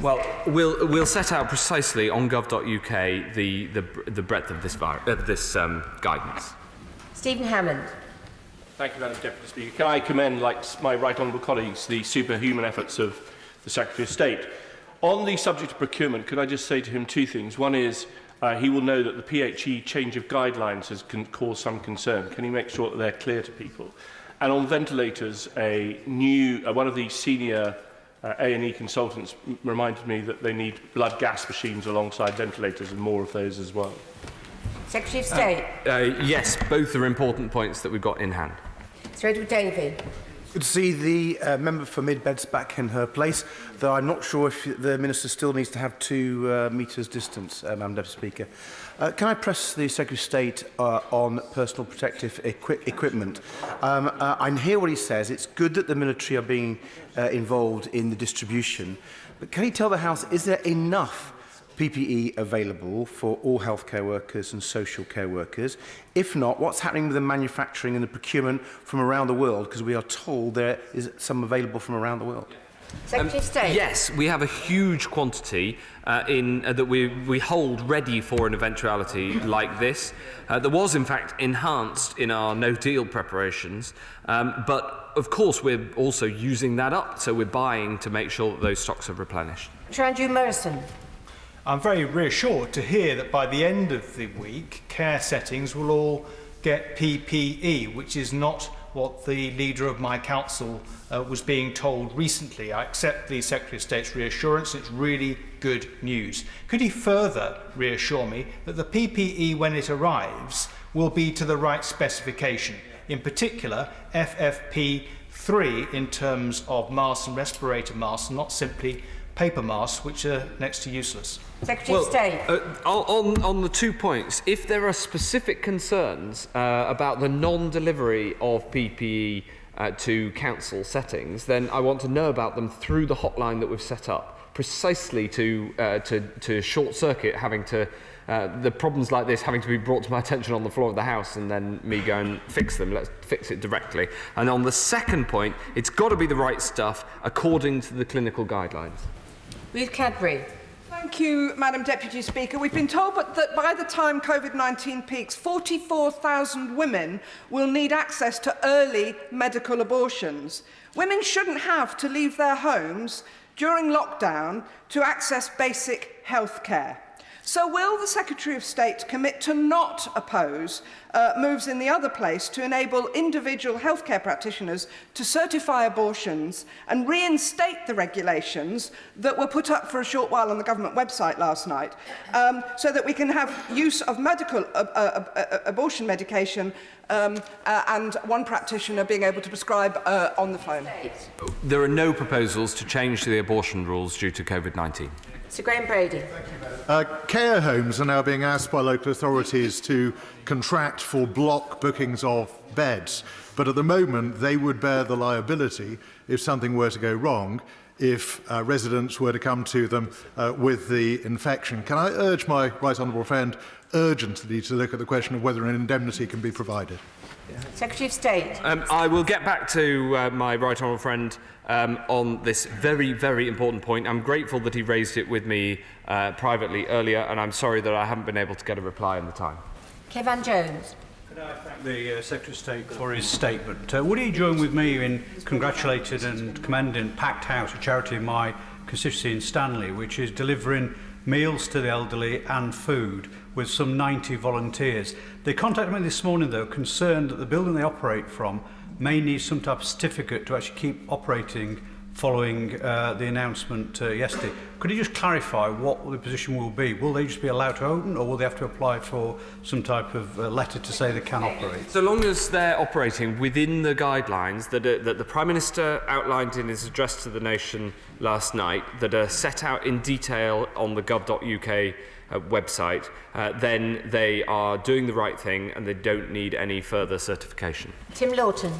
Well, we'll set out precisely on gov.uk the breadth of this guidance. Stephen Hammond. Thank you, Madam Deputy Speaker. Can I commend, like my right honourable colleagues, the superhuman efforts of the Secretary of State? On the subject of procurement, could I just say to him two things? One is he will know that the PHE change of guidelines has caused some concern. Can he make sure that they're clear to people? And on ventilators, one of the senior A&E consultants reminded me that they need blood gas machines alongside ventilators, and more of those as well. Secretary of State. Yes, both are important points that we've got in hand. Sir Edward Davey. Good to see the member for Mid-Beds back in her place, though I'm not sure if the Minister still needs to have 2 metres distance, Madam Deputy Speaker. Can I press the Secretary of State on personal protective equipment? I hear what he says. It's good that the military are being involved in the distribution, but can he tell the House, is there enough PPE available for all healthcare workers and social care workers? If not, what's happening with the manufacturing and the procurement from around the world? Because we are told there is some available from around the world. Secretary of State. Yes, we have a huge quantity that we hold ready for an eventuality like this. That was, in fact, enhanced in our no-deal preparations. But, of course, we're also using that up. So we're buying to make sure that those stocks are replenished. Andrew Morrison. I'm very reassured to hear that by the end of the week, care settings will all get PPE, which is not what the leader of my council was being told recently. I accept the Secretary of State's reassurance. It's really good news. Could he further reassure me that the PPE, when it arrives, will be to the right specification, in particular FFP3 in terms of masks and respirator masks, not simply paper masks, which are next to useless? Secretary of State. On the 2 points, if there are specific concerns about the non-delivery of PPE to council settings, then I want to know about them through the hotline that we've set up, precisely to short-circuit having to the problems like this having to be brought to my attention on the floor of the House and then me go and fix them. Let's fix it directly. And on the second point, it's got to be the right stuff according to the clinical guidelines. Ruth Cadbury. Thank you, Madam Deputy Speaker. We've been told that by the time COVID-19 peaks, 44,000 women will need access to early medical abortions. Women shouldn't have to leave their homes during lockdown to access basic health care. So will the Secretary of State commit to not oppose moves in the other place to enable individual healthcare practitioners to certify abortions and reinstate the regulations that were put up for a short while on the government website last night, so that we can have use of medical abortion medication and one practitioner being able to prescribe on the phone? There are no proposals to change the abortion rules due to COVID-19. Sir Graham Brady. Care homes are now being asked by local authorities to contract for block bookings of beds, but at the moment they would bear the liability if something were to go wrong, if residents were to come to them with the infection. Can I urge my right honourable friend urgently to look at the question of whether an indemnity can be provided? Secretary of State. I will get back to my right honourable friend on this very, very important point. I'm grateful that he raised it with me privately earlier, and I'm sorry that I haven't been able to get a reply in the time. Kevin Jones. Could I thank the Secretary of State for his statement? Would he join with me in congratulating and commending Packed House, a charity in my constituency in Stanley, which is delivering meals to the elderly and food with some 90 volunteers. They contacted me this morning, though, concerned that the building they operate from may need some type of certificate to actually keep operating following the announcement yesterday. Could you just clarify what the position will be? Will they just be allowed to open, or will they have to apply for some type of letter to say they can operate? So long as they're operating within the guidelines that the Prime Minister outlined in his address to the nation last night, that are set out in detail on the gov.uk website, then they are doing the right thing and they don't need any further certification. Tim Lawton.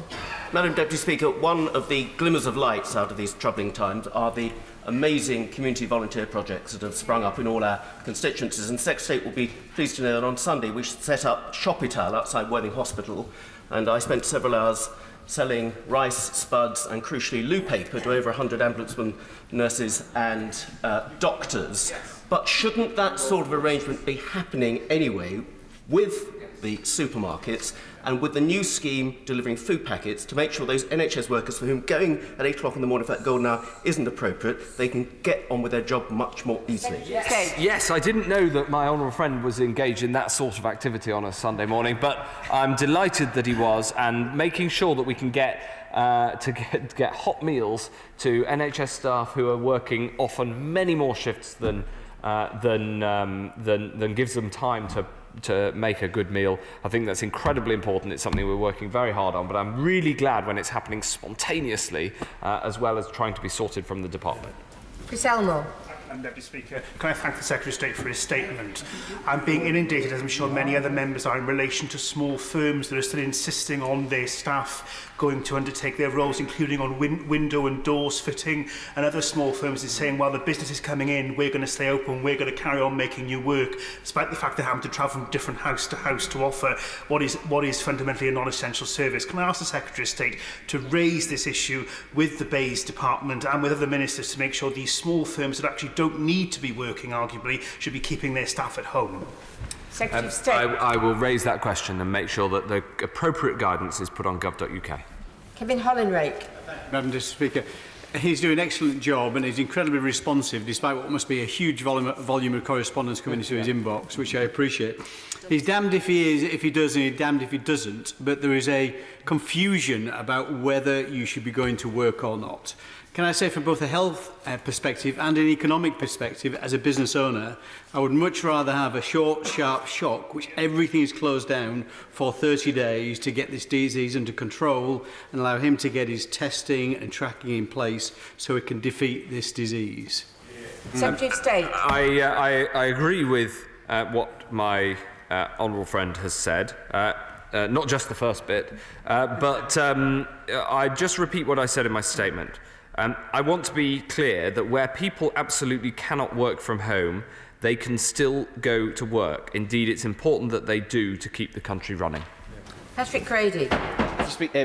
Madam Deputy Speaker, one of the glimmers of lights out of these troubling times are the amazing community volunteer projects that have sprung up in all our constituencies, and Secretary of State will be pleased to know that on Sunday we set up Shop Ital outside Worthing Hospital, and I spent several hours selling rice, spuds and, crucially, loo paper to over 100 ambulancemen, nurses and doctors. But shouldn't that sort of arrangement be happening anyway with the supermarkets and with the new scheme delivering food packets to make sure those NHS workers for whom going at 8 o'clock in the morning for that golden hour isn't appropriate, they can get on with their job much more easily? Yes, I didn't know that my honourable friend was engaged in that sort of activity on a Sunday morning, but I'm delighted that he was, and making sure that we can get hot meals to NHS staff who are working often many more shifts than gives them time to make a good meal. I think that's incredibly important. It's something we're working very hard on, but I'm really glad when it's happening spontaneously as well as trying to be sorted from the department. Chris Elmore. Deputy Speaker. Can I thank the Secretary of State for his statement? I'm being inundated, as I'm sure many other members are, in relation to small firms that are still insisting on their staff going to undertake their roles, including on window and doors fitting, and other small firms is saying, well, the business is coming in, we're going to stay open, we're going to carry on making you work, despite the fact they're having to travel from different house to house to offer what is fundamentally a non-essential service. Can I ask the Secretary of State to raise this issue with the Bays Department and with other ministers to make sure these small firms that actually don't need to be working, arguably, should be keeping their staff at home? Secretary of State. I will raise that question and make sure that the appropriate guidance is put on gov.uk. Kevin Hollinrake. Madam Deputy Speaker, he's doing an excellent job and he's incredibly responsive despite what must be a huge volume of correspondence coming into his inbox, which I appreciate. He's damned if he does, and he's damned if he doesn't, but there is a confusion about whether you should be going to work or not. Can I say, from both a health perspective and an economic perspective, as a business owner, I would much rather have a short, sharp shock, which everything is closed down for 30 days to get this disease under control and allow him to get his testing and tracking in place so he can defeat this disease. Secretary of State. I agree with what my honourable friend has said. Not just the first bit, but I just repeat what I said in my statement. I want to be clear that where people absolutely cannot work from home, they can still go to work. Indeed, it's important that they do to keep the country running. Patrick Grady.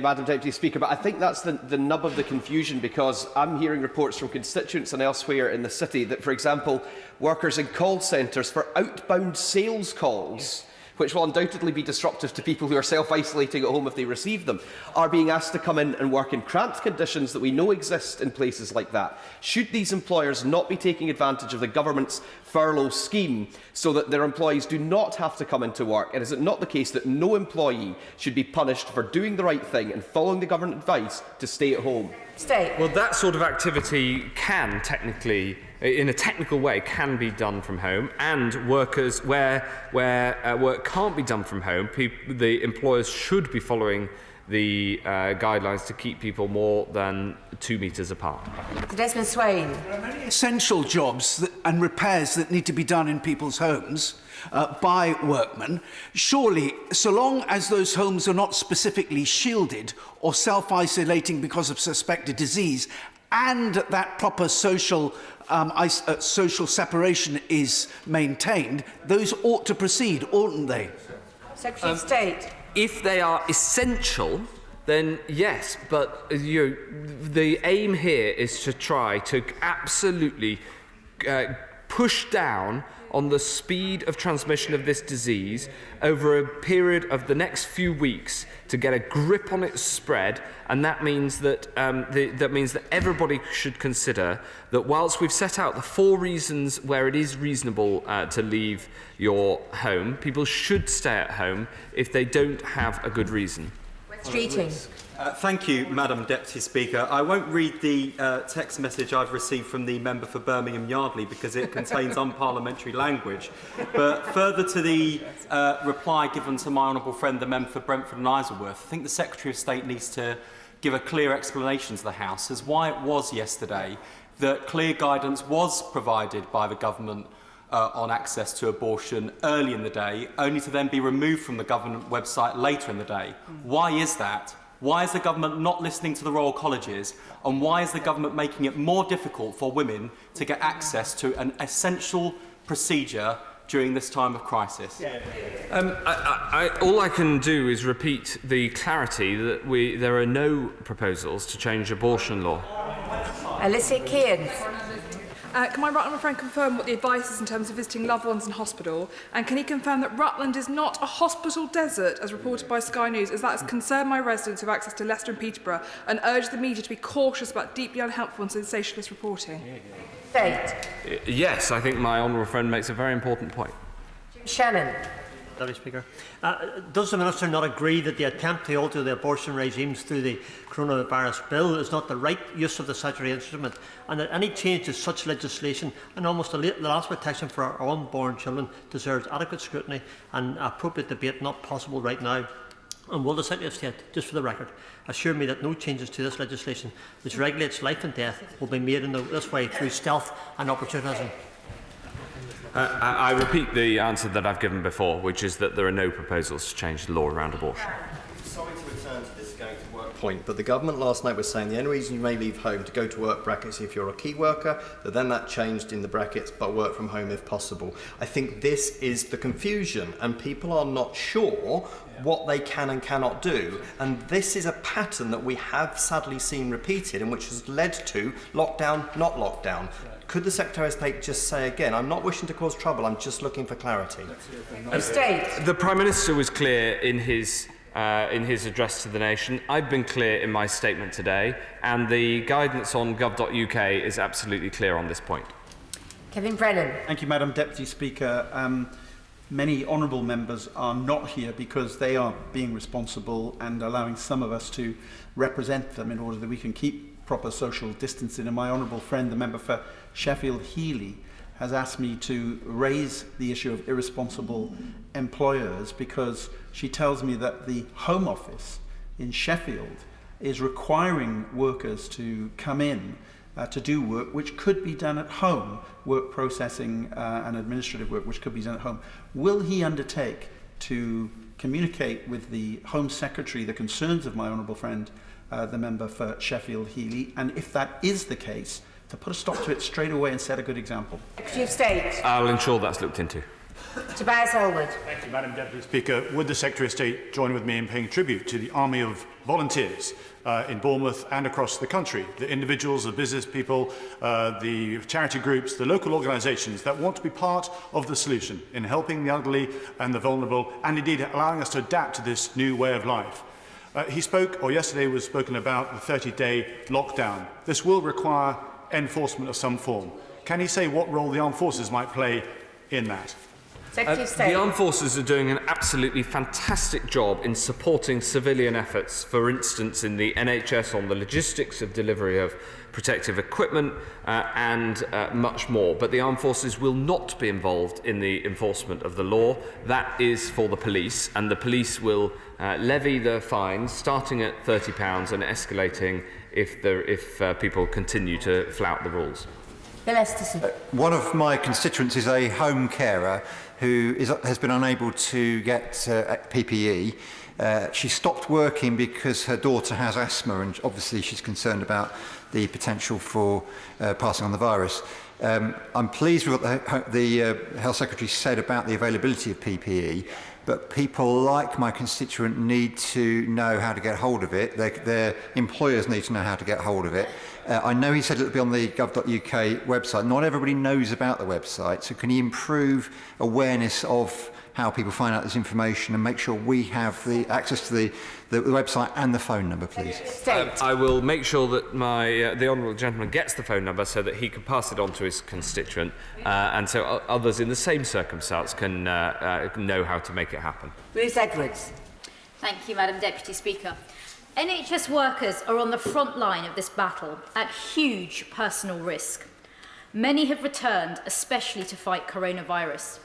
Madam Deputy Speaker, but I think that's the nub of the confusion, because I'm hearing reports from constituents and elsewhere in the city that, for example, workers in call centres for outbound sales calls, which will undoubtedly be disruptive to people who are self-isolating at home if they receive them, are being asked to come in and work in cramped conditions that we know exist in places like that. Should these employers not be taking advantage of the government's furlough scheme so that their employees do not have to come into work? And is it not the case that no employee should be punished for doing the right thing and following the government advice to stay at home? Stay. Well, that sort of activity can technically, in a technical way, can be done from home, and workers where work can't be done from home, the employers should be following the guidelines to keep people more than 2 metres apart. Desmond Swain. There are many essential jobs and repairs that need to be done in people's homes by workmen. Surely, so long as those homes are not specifically shielded or self-isolating because of suspected disease, and that proper social separation is maintained, those ought to proceed, oughtn't they? Secretary of State. If they are essential, then yes, but the aim here is to try to absolutely push down on the speed of transmission of this disease over a period of the next few weeks to get a grip on its spread, and that means that everybody should consider that whilst we've set out the 4 reasons where it is reasonable to leave your home, people should stay at home if they don't have a good reason. Streeting. Thank you, Madam Deputy Speaker. I won't read the text message I've received from the member for Birmingham Yardley because it contains unparliamentary language. But further to the reply given to my honourable friend, the member for Brentford and Isleworth, I think the Secretary of State needs to give a clear explanation to the House as why it was yesterday that clear guidance was provided by the government on access to abortion early in the day, only to then be removed from the government website later in the day. Why is that? Why is the government not listening to the Royal Colleges? And why is the government making it more difficult for women to get access to an essential procedure during this time of crisis? All I can do is repeat the clarity that there are no proposals to change abortion law. Alicia Kearns. Can my Rutland friend confirm what the advice is in terms of visiting loved ones in hospital? And can he confirm that Rutland is not a hospital desert, as reported by Sky News, as that has concerned my residents who have access to Leicester and Peterborough, and urge the media to be cautious about deeply unhelpful and sensationalist reporting? Yes, I think my honourable friend makes a very important point. Shannon. Deputy Speaker. Does the Minister not agree that the attempt to alter the abortion regimes through the coronavirus bill is not the right use of the statutory instrument, and that any change to such legislation and almost the last protection for our unborn children deserves adequate scrutiny and appropriate debate not possible right now? And will the Secretary of State, just for the record, assure me that no changes to this legislation, which regulates life and death, will be made in this way through stealth and opportunism? I repeat the answer that I've given before, which is that there are no proposals to change the law around abortion. Sorry to return to this going to work point, but the government last night was saying the only reason you may leave home to go to work brackets if you're a key worker, but then that changed in the brackets, but work from home if possible. I think this is the confusion, and people are not sure what they can and cannot do, and this is a pattern that we have sadly seen repeated and which has led to lockdown, not lockdown. Could the Secretary of State just say again, I'm not wishing to cause trouble, I'm just looking for clarity. The Prime Minister was clear in his address to the nation. I've been clear in my statement today, and the guidance on gov.uk is absolutely clear on this point. Kevin Brennan. Thank you, Madam Deputy Speaker. Many honourable members are not here because they are being responsible and allowing some of us to represent them in order that we can keep proper social distancing. And my honourable friend, the member for Sheffield Heeley, has asked me to raise the issue of irresponsible employers because she tells me that the Home Office in Sheffield is requiring workers to come in to do work which could be done at home, work processing and administrative work which could be done at home. Will he undertake to communicate with the Home Secretary the concerns of my honourable friend, the member for Sheffield Heeley, and if that is the case, to put a stop to it straight away and set a good example? Secretary of State. I'll ensure that's looked into. Tobias Holwood. Thank you, Madam Deputy Speaker. Would the Secretary of State join with me in paying tribute to the army of volunteers in Bournemouth and across the country, the individuals, the business people, the charity groups, the local organisations that want to be part of the solution in helping the elderly and the vulnerable, and indeed allowing us to adapt to this new way of life. He spoke, or yesterday was spoken about, the 30-day lockdown. This will require enforcement of some form. Can he say what role the armed forces might play in that? The armed forces are doing an absolutely fantastic job in supporting civilian efforts, for instance in the NHS on the logistics of delivery of protective equipment and much more. But the armed forces will not be involved in the enforcement of the law. That is for the police, and the police will levy the fines starting at £30 and escalating if people continue to flout the rules. Bill Esterson. One of my constituents is a home carer who has been unable to get PPE. She stopped working because her daughter has asthma, and obviously she's concerned about the potential for passing on the virus. I'm pleased with what the Health Secretary said about the availability of PPE, but people like my constituent need to know how to get hold of it. Their employers need to know how to get hold of it. I know he said it'll be on the gov.uk website. Not everybody knows about the website, so can he improve awareness of how people find out this information and make sure we have the access to the website and the phone number, please? I will make sure that the honourable gentleman gets the phone number so that he can pass it on to his constituent, and so others in the same circumstance can know how to make it happen. Ruth Edwards. Thank you, Madam Deputy Speaker. NHS workers are on the front line of this battle at huge personal risk. Many have returned, especially to fight coronavirus.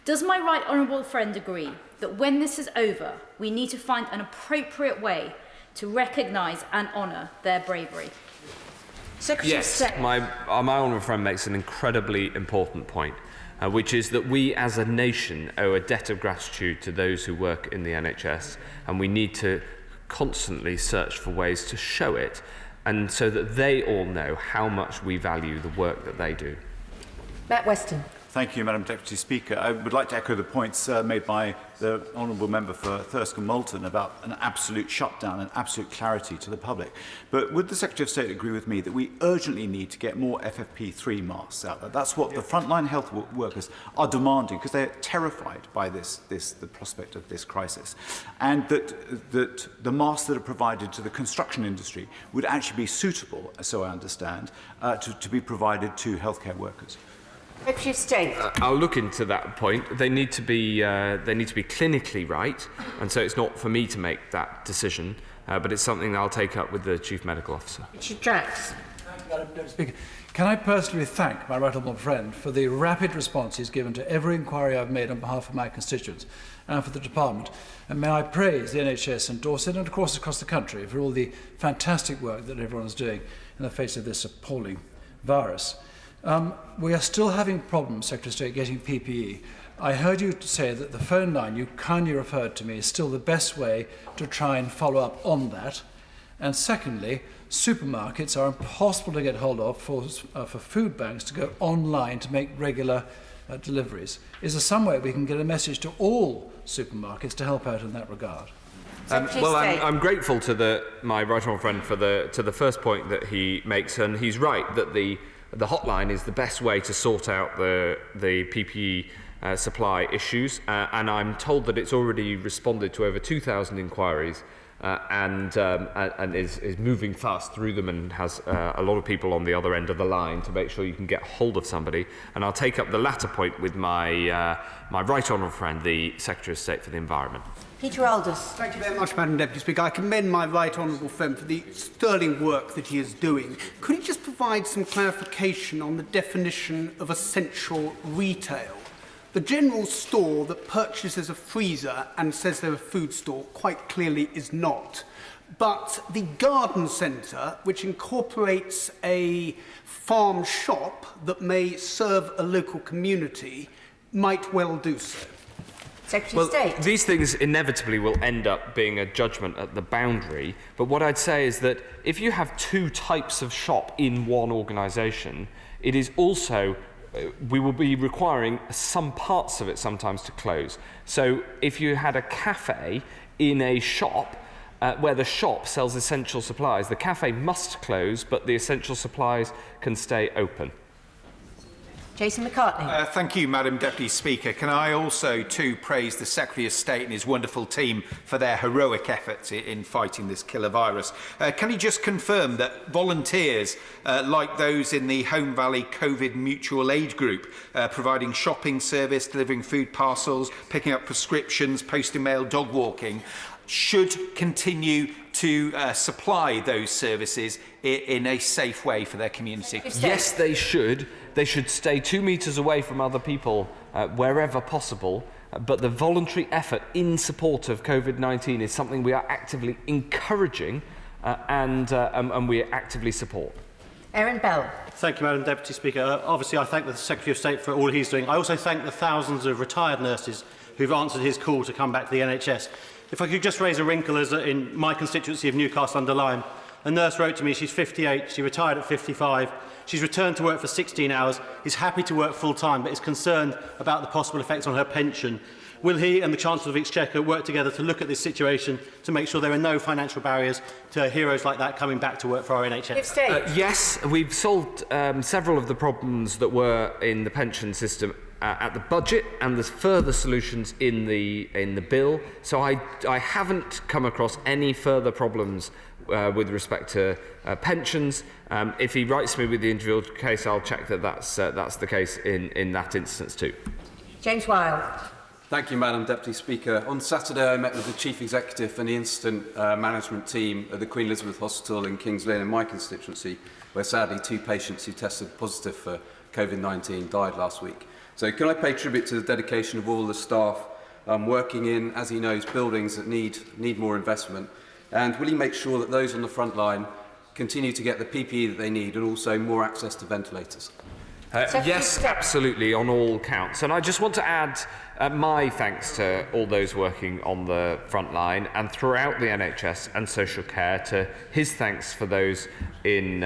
Does my right honourable friend agree that when this is over, we need to find an appropriate way to recognise and honour their bravery? Yes, my honourable friend makes an incredibly important point, which is that we as a nation owe a debt of gratitude to those who work in the NHS, and we need to constantly search for ways to show it, and so that they all know how much we value the work that they do. Matt Weston. Thank you, Madam Deputy Speaker. I would like to echo the points made by the honourable member for Thirsk and Moulton about an absolute shutdown and absolute clarity to the public. But would the Secretary of State agree with me that we urgently need to get more FFP3 masks out there? That's what the frontline health workers are demanding, because they're terrified by the prospect of this crisis. And that the masks that are provided to the construction industry would actually be suitable, so I understand, to be provided to healthcare workers. Secretary of State. I'll look into that point. They need to be clinically right, and so it's not for me to make that decision, but it's something I'll take up with the Chief Medical Officer. Richard Drax. Madam Deputy Speaker, can I personally thank my right honourable friend for the rapid response he's given to every inquiry I've made on behalf of my constituents. and for the department. And may I praise the NHS in Dorset and, of course, across the country for all the fantastic work that everyone is doing in the face of this appalling virus. We are still having problems, Secretary of State, getting PPE. I heard you say that the phone line you kindly referred to me is still the best way to try and follow up on that. And secondly, supermarkets are impossible to get hold of for food banks to go online to make regular deliveries. Is there some way we can get a message to all supermarkets to help out in that regard? Well, I'm grateful to my right honourable friend for the first point that he makes, and he's right that the hotline is the best way to sort out the PPE supply issues, and I'm told that it's already responded to over 2,000 inquiries and is moving fast through them and has a lot of people on the other end of the line to make sure you can get hold of somebody. And I'll take up the latter point with my right honourable friend, the Secretary of State for the Environment. Peter Aldous. Thank you very much, Madam Deputy Speaker. I commend my right honourable friend for the sterling work that he is doing. Could he just provide some clarification on the definition of essential retail? The general store that purchases a freezer and says they're a food store quite clearly is not. But the garden centre, which incorporates a farm shop that may serve a local community, might well do so. Secretary of State. These things inevitably will end up being a judgment at the boundary, but what I'd say is that if you have two types of shop in one organisation, it is also we will be requiring some parts of it sometimes to close. So if you had a cafe in a shop where the shop sells essential supplies, the cafe must close, but the essential supplies can stay open. Jason McCartney. Thank you, Madam Deputy Speaker. Can I also, too, praise the Secretary of State and his wonderful team for their heroic efforts in fighting this killer virus? Can he just confirm that volunteers, like those in the Home Valley COVID Mutual Aid Group, providing shopping service, delivering food parcels, picking up prescriptions, posting mail, dog walking, should continue to supply those services in a safe way for their community? Yes, they should. They should stay 2 metres away from other people wherever possible. But the voluntary effort in support of COVID-19 is something we are actively encouraging and we actively support. Aaron Bell. Thank you, Madam Deputy Speaker. Obviously, I thank the Secretary of State for all he's doing. I also thank the thousands of retired nurses who've answered his call to come back to the NHS. If I could just raise a wrinkle, as in my constituency of Newcastle-under-Lyme, a nurse wrote to me, she's 58, she retired at 55, she's returned to work for 16 hours, is happy to work full-time, but is concerned about the possible effects on her pension. Will he and the Chancellor of the Exchequer work together to look at this situation to make sure there are no financial barriers to heroes like that coming back to work for our NHS? Yes, we've solved several of the problems that were in the pension system at the budget, and there's further solutions in the bill. So I haven't come across any further problems with respect to pensions. If he writes me with the individual case, I'll check that that's the case in that instance too. James Wilde. Thank you, Madam Deputy Speaker. On Saturday, I met with the Chief Executive and the incident management team at the Queen Elizabeth Hospital in Kings Lynn in my constituency, where sadly 2 patients who tested positive for COVID-19 died last week. So can I pay tribute to the dedication of all the staff working in, as he knows, buildings that need more investment? And will he make sure that those on the front line continue to get the PPE that they need and also more access to ventilators? Yes, absolutely, on all counts. And I just want to add my thanks to all those working on the front line and throughout the NHS and social care, to his thanks for those in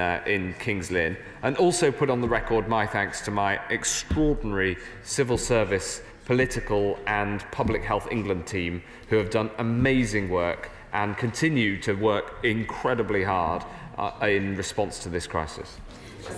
Kings Lynn, and also put on the record my thanks to my extraordinary civil service, political and Public Health England team, who have done amazing work and continue to work incredibly hard in response to this crisis.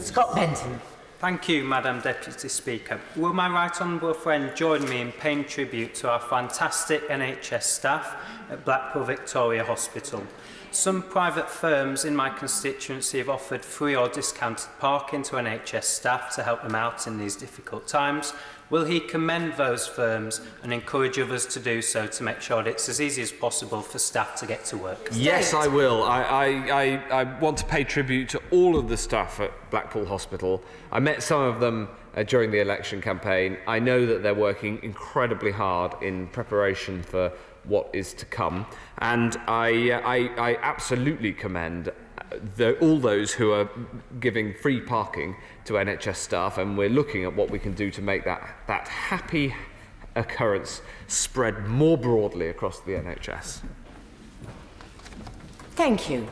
Scott Benton. Thank you, Madam Deputy Speaker. Will my right honourable friend join me in paying tribute to our fantastic NHS staff at Blackpool Victoria Hospital. Some private firms in my constituency have offered free or discounted parking to NHS staff to help them out in these difficult times. Will he commend those firms and encourage others to do so to make sure that it's as easy as possible for staff to get to work? Yes, I will. I want to pay tribute to all of the staff at Blackpool Hospital. I met some of them during the election campaign. I know that they're working incredibly hard in preparation for what is to come, and I absolutely commend all those who are giving free parking to NHS staff, and we're looking at what we can do to make that happy occurrence spread more broadly across the NHS. Thank you.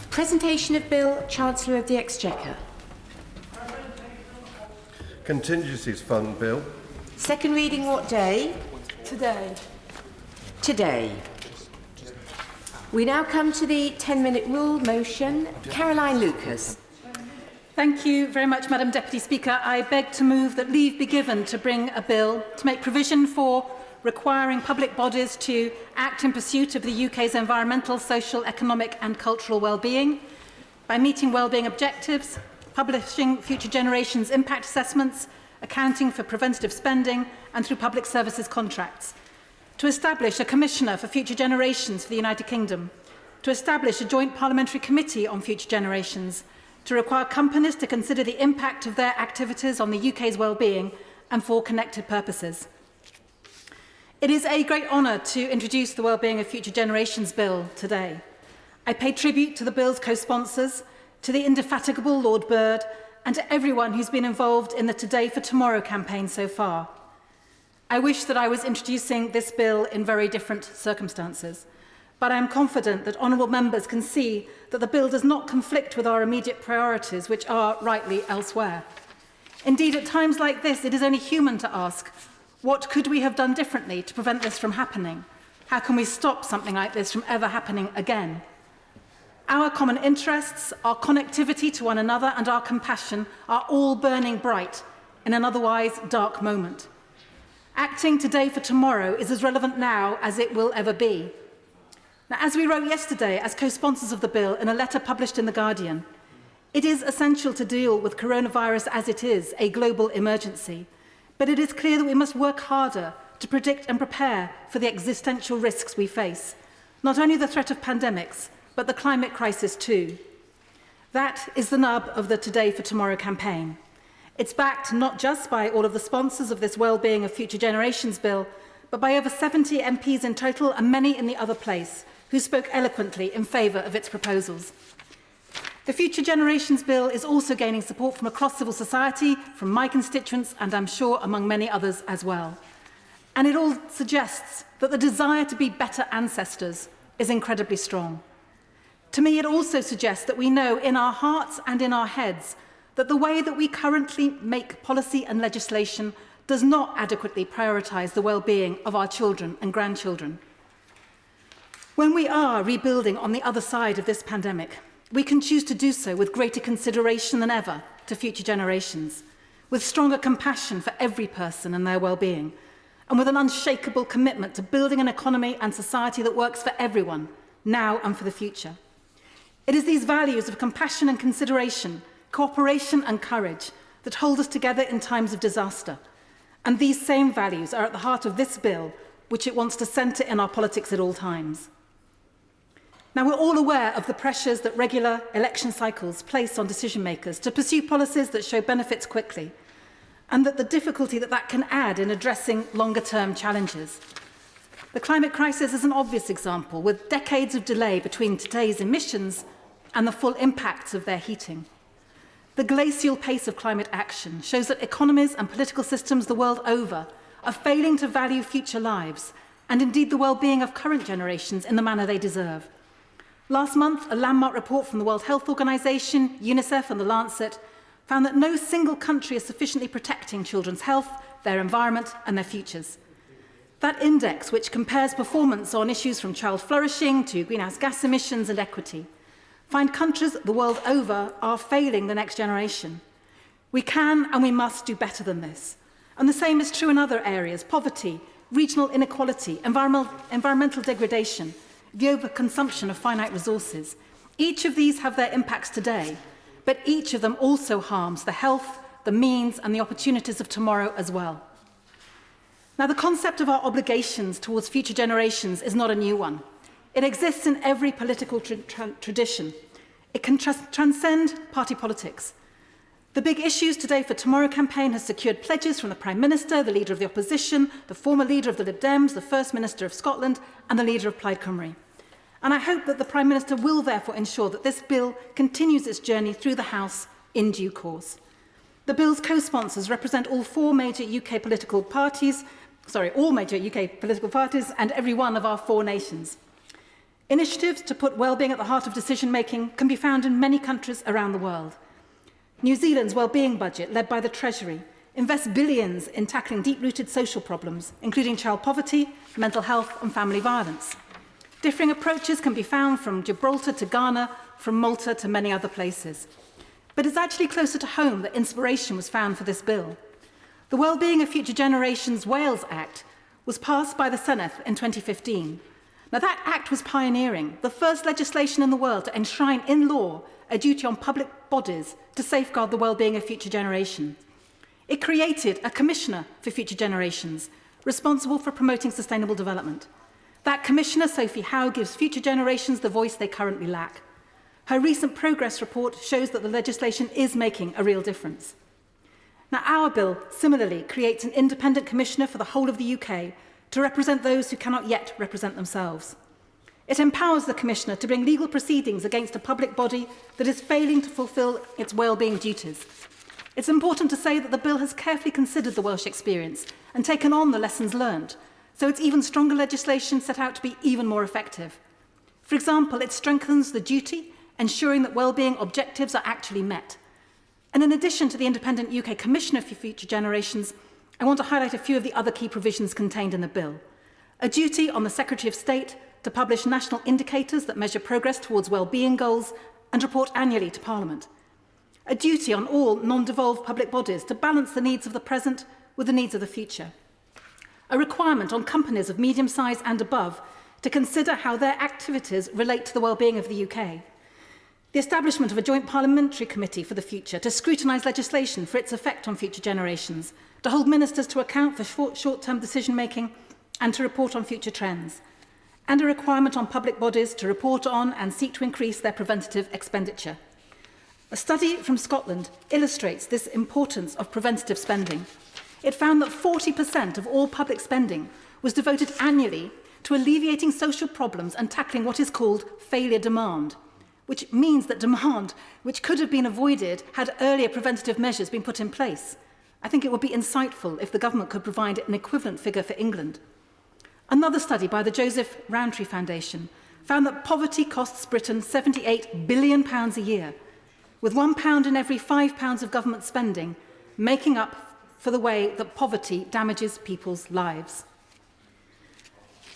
Presentation of Bill, Chancellor of the Exchequer. Contingencies Fund Bill. Second reading what day? Today. Today. We now come to the 10-minute rule motion. Caroline Lucas. Thank you very much, Madam Deputy Speaker. I beg to move that leave be given to bring a bill to make provision for requiring public bodies to act in pursuit of the UK's environmental, social, economic and cultural well-being by meeting well-being objectives, publishing future generations' impact assessments, accounting for preventative spending and through public services contracts. To establish a Commissioner for Future Generations for the United Kingdom, to establish a joint parliamentary committee on future generations, to require companies to consider the impact of their activities on the UK's well-being and for connected purposes. It is a great honour to introduce the Wellbeing of Future Generations Bill today. I pay tribute to the bill's co-sponsors, to the indefatigable Lord Bird, and to everyone who's been involved in the Today for Tomorrow campaign so far. I wish that I was introducing this bill in very different circumstances, but I am confident that honourable members can see that the bill does not conflict with our immediate priorities, which are rightly elsewhere. Indeed, at times like this, it is only human to ask, what could we have done differently to prevent this from happening? How can we stop something like this from ever happening again? Our common interests, our connectivity to one another and our compassion are all burning bright in an otherwise dark moment. Acting today for tomorrow is as relevant now as it will ever be. Now, as we wrote yesterday as co-sponsors of the bill in a letter published in The Guardian, it is essential to deal with coronavirus as it is, a global emergency. But it is clear that we must work harder to predict and prepare for the existential risks we face. Not only the threat of pandemics, but the climate crisis too. That is the nub of the Today for Tomorrow campaign. It's backed not just by all of the sponsors of this Wellbeing of Future Generations bill, but by over 70 MPs in total and many in the other place, who spoke eloquently in favour of its proposals. The Future Generations bill is also gaining support from across civil society, from my constituents, and I'm sure among many others as well. And it all suggests that the desire to be better ancestors is incredibly strong. To me, it also suggests that we know in our hearts and in our heads that the way that we currently make policy and legislation does not adequately prioritise the well-being of our children and grandchildren. When we are rebuilding on the other side of this pandemic, we can choose to do so with greater consideration than ever to future generations, with stronger compassion for every person and their well-being, and with an unshakable commitment to building an economy and society that works for everyone, now and for the future. It is these values of compassion and consideration, cooperation and courage that hold us together in times of disaster. And these same values are at the heart of this bill, which it wants to centre in our politics at all times. Now, we're all aware of the pressures that regular election cycles place on decision makers to pursue policies that show benefits quickly, and that the difficulty that can add in addressing longer-term challenges. The climate crisis is an obvious example, with decades of delay between today's emissions and the full impacts of their heating. The glacial pace of climate action shows that economies and political systems the world over are failing to value future lives, and indeed the well-being of current generations in the manner they deserve. Last month, a landmark report from the World Health Organization, UNICEF and The Lancet found that no single country is sufficiently protecting children's health, their environment and their futures. That index, which compares performance on issues from child flourishing to greenhouse gas emissions and equity, find countries the world over are failing the next generation. We can and we must do better than this. And the same is true in other areas: poverty, regional inequality, environmental degradation, the overconsumption of finite resources. Each of these have their impacts today, but each of them also harms the health, the means and the opportunities of tomorrow as well. Now, the concept of our obligations towards future generations is not a new one. It exists in every political tradition. It can transcend party politics. The Big Issues Today for Tomorrow campaign has secured pledges from the Prime Minister, the Leader of the Opposition, the former Leader of the Lib Dems, the First Minister of Scotland and the Leader of Plaid Cymru. And I hope that the Prime Minister will therefore ensure that this bill continues its journey through the House in due course. The bill's co-sponsors represent all major UK political parties and every one of our 4 nations. Initiatives to put well-being at the heart of decision-making can be found in many countries around the world. New Zealand's well-being budget, led by the Treasury, invests billions in tackling deep-rooted social problems, including child poverty, mental health and family violence. Differing approaches can be found from Gibraltar to Ghana, from Malta to many other places. But it's actually closer to home that inspiration was found for this bill. The Wellbeing of Future Generations Wales Act was passed by the Senedd in 2015. Now, that act was pioneering, the first legislation in the world to enshrine in law a duty on public bodies to safeguard the well-being of future generations. It created a Commissioner for Future Generations, responsible for promoting sustainable development. That Commissioner, Sophie Howe, gives future generations the voice they currently lack. Her recent progress report shows that the legislation is making a real difference. Now, our bill similarly creates an independent Commissioner for the whole of the UK to represent those who cannot yet represent themselves. It empowers the Commissioner to bring legal proceedings against a public body that is failing to fulfil its wellbeing duties. It's important to say that the bill has carefully considered the Welsh experience and taken on the lessons learned, so it's even stronger legislation set out to be even more effective. For example, it strengthens the duty, ensuring that wellbeing objectives are actually met. And in addition to the independent UK Commissioner for Future Generations, I want to highlight a few of the other key provisions contained in the bill. A duty on the Secretary of State to publish national indicators that measure progress towards wellbeing goals and report annually to Parliament. A duty on all non-devolved public bodies to balance the needs of the present with the needs of the future. A requirement on companies of medium size and above to consider how their activities relate to the wellbeing of the UK. The establishment of a joint parliamentary committee for the future to scrutinise legislation for its effect on future generations, to hold ministers to account for short-term decision-making and to report on future trends. And a requirement on public bodies to report on and seek to increase their preventative expenditure. A study from Scotland illustrates this importance of preventative spending. It found that 40% of all public spending was devoted annually to alleviating social problems and tackling what is called failure demand, which means that demand, which could have been avoided had earlier preventative measures been put in place. I think it would be insightful if the government could provide an equivalent figure for England. Another study by the Joseph Rowntree Foundation found that poverty costs Britain £78 billion a year, with £1 in every £5 of government spending making up for the way that poverty damages people's lives.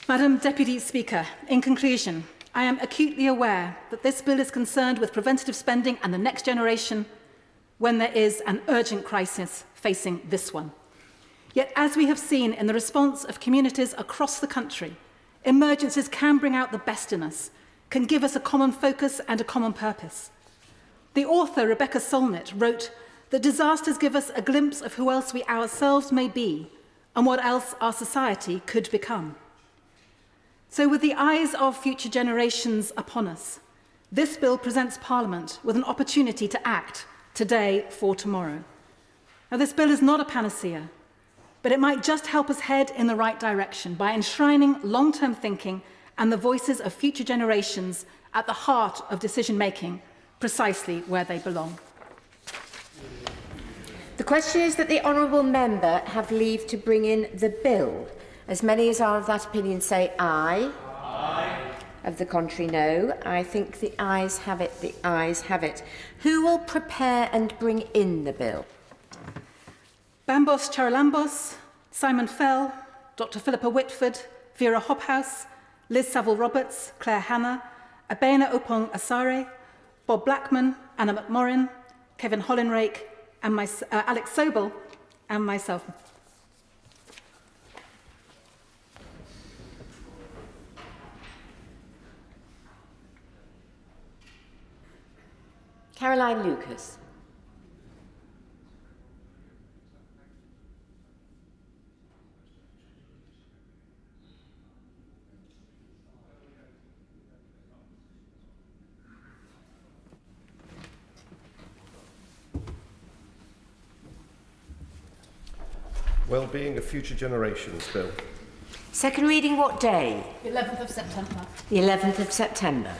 Madam Deputy Speaker, in conclusion, I am acutely aware that this bill is concerned with preventative spending and the next generation when there is an urgent crisis facing this one. Yet, as we have seen in the response of communities across the country, emergencies can bring out the best in us, can give us a common focus and a common purpose. The author, Rebecca Solnit, wrote that disasters give us a glimpse of who else we ourselves may be and what else our society could become. So, with the eyes of future generations upon us, this bill presents Parliament with an opportunity to act today for tomorrow. Now, this bill is not a panacea, but it might just help us head in the right direction by enshrining long-term thinking and the voices of future generations at the heart of decision-making, precisely where they belong. The question is that the honourable member have leave to bring in the bill. As many as are of that opinion say aye. Aye. Of the contrary, no. I think the ayes have it. The ayes have it. Who will prepare and bring in the bill? Bambos Charalambos, Simon Fell, Dr Philippa Whitford, Vera Hobhouse, Liz Saville-Roberts, Claire Hanna, Abena Opong Asare, Bob Blackman, Anna McMorrin, Kevin Hollinrake, and Alex Sobel, and myself. Caroline Lucas. Wellbeing of Future Generations Bill. Second reading what day? 11th of September. The 11th of September.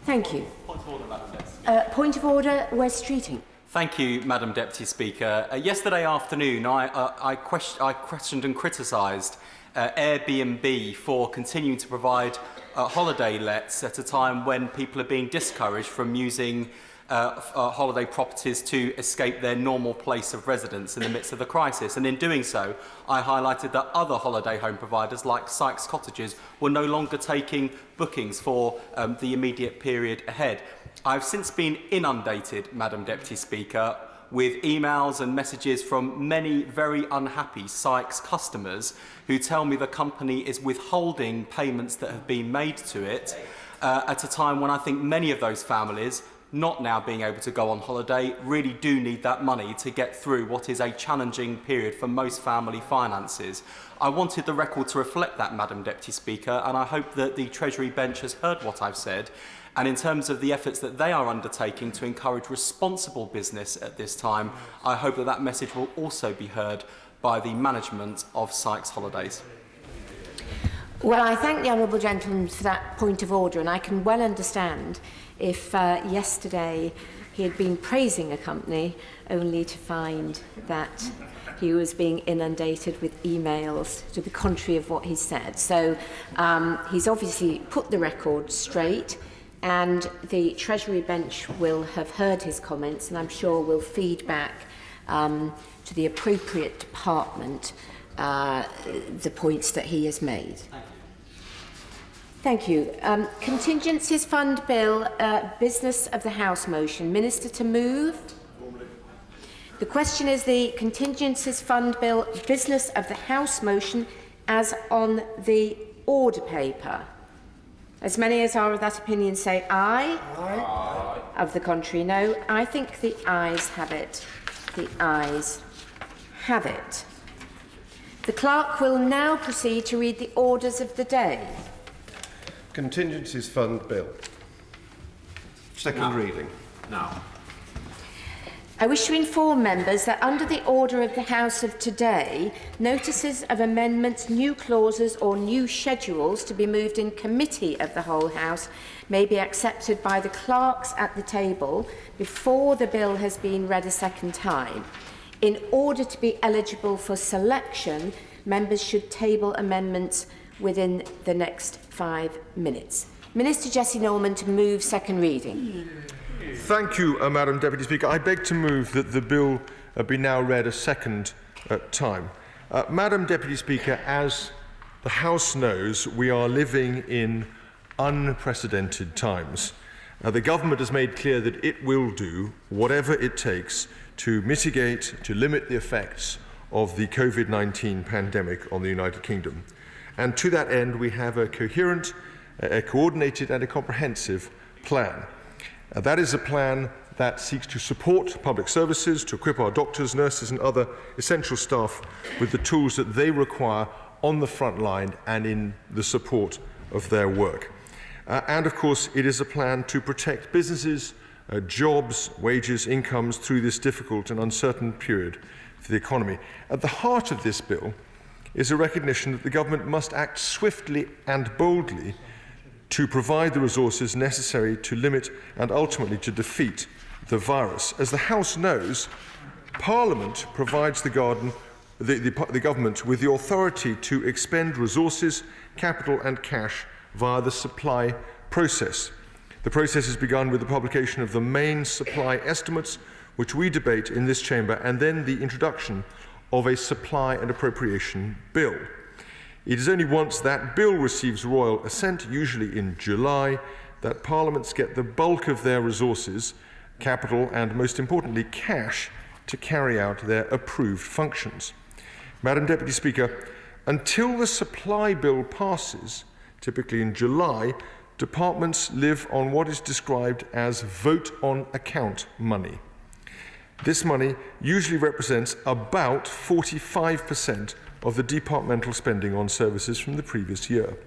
Thank you. Point of order, Madam Deputy. Point of order, Wes Streeting. Thank you, Madam Deputy Speaker. Yesterday afternoon, I questioned and criticised Airbnb for continuing to provide holiday lets at a time when people are being discouraged from using holiday properties to escape their normal place of residence in the midst of the crisis. And in doing so, I highlighted that other holiday home providers like Sykes Cottages were no longer taking bookings for the immediate period ahead. I've since been inundated, Madam Deputy Speaker, with emails and messages from many very unhappy Sykes customers who tell me the company is withholding payments that have been made to it at a time when I think many of those families, not now being able to go on holiday, really do need that money to get through what is a challenging period for most family finances. I wanted the record to reflect that, Madam Deputy Speaker, and I hope that the Treasury bench has heard what I've said. And in terms of the efforts that they are undertaking to encourage responsible business at this time, I hope that that message will also be heard by the management of Sykes Holidays. Well, I thank the honourable gentleman for that point of order, and I can well understand if yesterday he had been praising a company only to find that he was being inundated with emails to the contrary of what he said. So he's obviously put the record straight, and the Treasury bench will have heard his comments, and I'm sure will feed back to the appropriate department the points that he has made. Thank you. Contingencies Fund Bill, Business of the House motion. Minister to move. The question is the Contingencies Fund Bill, Business of the House motion as on the order paper. As many as are of that opinion say aye. Aye. Of the contrary, no. I think the ayes have it. The ayes have it. The clerk will now proceed to read the orders of the day. Contingencies Fund Bill. Second reading. Now. I wish to inform members that under the order of the House of today, notices of amendments, new clauses or new schedules to be moved in committee of the whole House may be accepted by the clerks at the table before the bill has been read a second time. In order to be eligible for selection, members should table amendments within the next 5 minutes. Minister Jessie Norman to move second reading. Thank you, Madam Deputy Speaker. I beg to move that the bill be now read a second time. Madam Deputy Speaker, as the House knows, we are living in unprecedented times. The government has made clear that it will do whatever it takes to mitigate, to limit the effects of the COVID-19 pandemic on the United Kingdom. And to that end, we have a coherent, a coordinated and a comprehensive plan. That is a plan that seeks to support public services, to equip our doctors, nurses and other essential staff with the tools that they require on the front line and in the support of their work. And of course, it is a plan to protect businesses, jobs, wages, incomes through this difficult and uncertain period for the economy. At the heart of this bill is a recognition that the government must act swiftly and boldly to provide the resources necessary to limit and ultimately to defeat the virus. As the House knows, Parliament provides the government with the authority to expend resources, capital and cash via the supply process. The process has begun with the publication of the main supply estimates, which we debate in this chamber, and then the introduction of a supply and appropriation bill. It is only once that bill receives royal assent, usually in July, that parliaments get the bulk of their resources, capital and, most importantly, cash to carry out their approved functions. Madam Deputy Speaker, until the supply bill passes, typically in July, departments live on what is described as vote-on-account money. This money usually represents about 45% of the departmental spending on services from the previous year.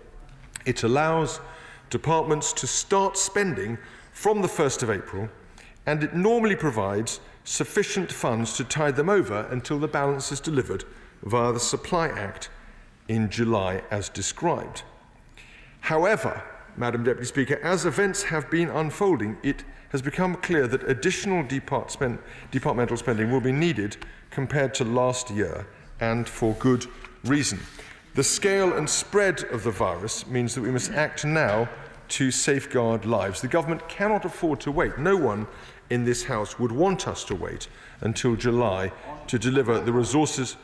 It allows departments to start spending from the 1st of April, and it normally provides sufficient funds to tide them over until the balance is delivered via the Supply Act in July as described. However, Madam Deputy Speaker, as events have been unfolding, it has become clear that additional departmental spending will be needed compared to last year, and for good reason. The scale and spread of the virus means that we must act now to safeguard lives. The government cannot afford to wait. No one in this House would want us to wait until July to deliver the resources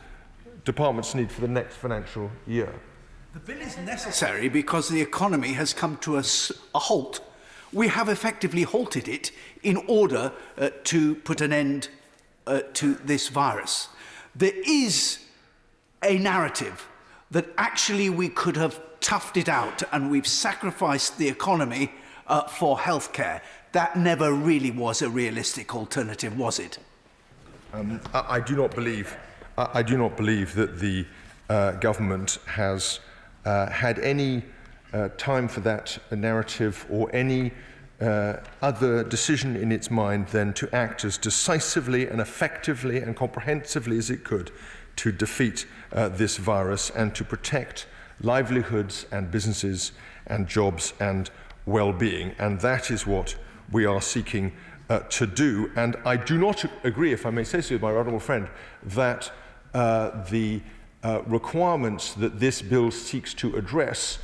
departments need for the next financial year. The bill is necessary because the economy has come to a halt. We have effectively halted it in order to put an end to this virus. There is a narrative that actually we could have toughed it out and we've sacrificed the economy for healthcare. That never really was a realistic alternative, was it? I do not believe that the government has had any time for that narrative or any other decision in its mind than to act as decisively and effectively and comprehensively as it could to defeat this virus and to protect livelihoods and businesses and jobs and well-being. And that is what we are seeking to do. And I do not agree, if I may say so, with my honourable friend, that the requirements that this bill seeks to address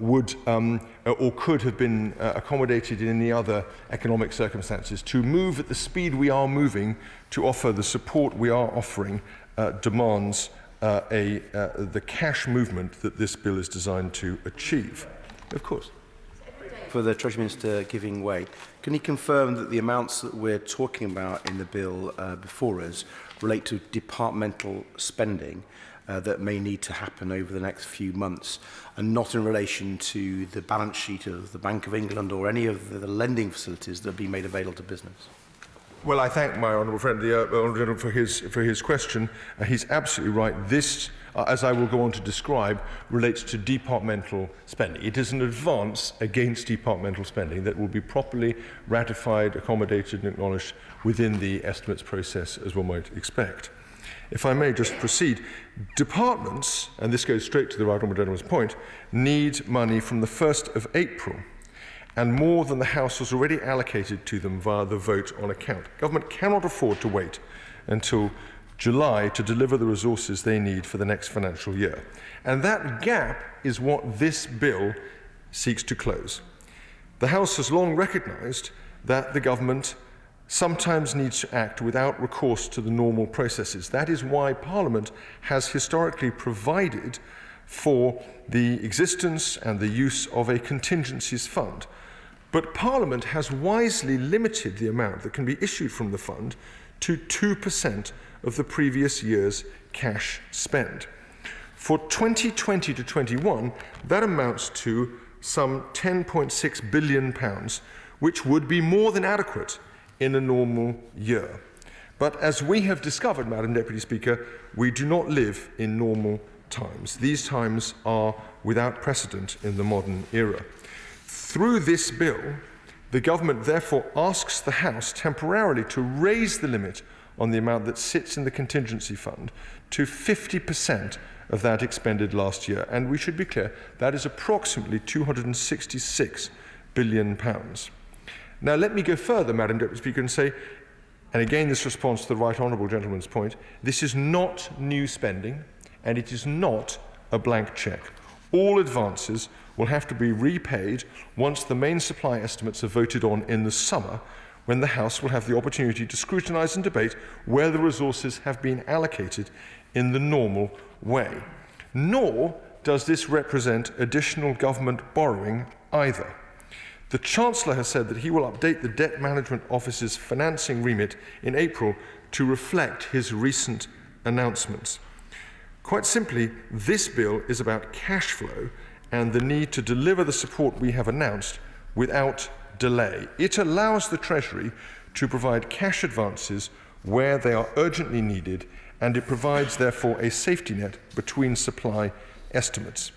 would or could have been accommodated in any other economic circumstances. To move at the speed we are moving, to offer the support we are offering, demands the cash movement that this bill is designed to achieve. Of course. For the Treasury Minister giving way, can he confirm that the amounts that we're talking about in the bill before us relate to departmental spending that may need to happen over the next few months, and not in relation to the balance sheet of the Bank of England or any of the lending facilities that have been made available to business? Well, I thank my honourable friend, the honourable gentleman, for his question. He's absolutely right. This, as I will go on to describe, relates to departmental spending. It is an advance against departmental spending that will be properly ratified, accommodated and acknowledged within the estimates process, as one might expect. If I may just proceed, departments, and this goes straight to the right honourable gentleman's point, need money from the 1st of April, and more than the House has already allocated to them via the vote on account. Government cannot afford to wait until July to deliver the resources they need for the next financial year. And that gap is what this bill seeks to close. The House has long recognised that the government sometimes needs to act without recourse to the normal processes. That is why Parliament has historically provided for the existence and the use of a contingencies fund. But Parliament has wisely limited the amount that can be issued from the fund to 2% of the previous year's cash spend. For 2020 to 21, that amounts to some £10.6 billion, which would be more than adequate in a normal year. But as we have discovered, Madam Deputy Speaker, we do not live in normal times. These times are without precedent in the modern era. Through this bill, the government therefore asks the House temporarily to raise the limit on the amount that sits in the contingency fund to 50% of that expended last year. And we should be clear, that is approximately £266 billion. Now, let me go further, Madam Deputy Speaker, and say, and again this responds to the right honourable gentleman's point, this is not new spending, and it is not a blank cheque. All advances will have to be repaid once the main supply estimates are voted on in the summer, when the House will have the opportunity to scrutinise and debate where the resources have been allocated in the normal way. Nor does this represent additional government borrowing either. The Chancellor has said that he will update the Debt Management Office's financing remit in April to reflect his recent announcements. Quite simply, this bill is about cash flow and the need to deliver the support we have announced without delay. It allows the Treasury to provide cash advances where they are urgently needed, and it provides, therefore, a safety net between supply estimates.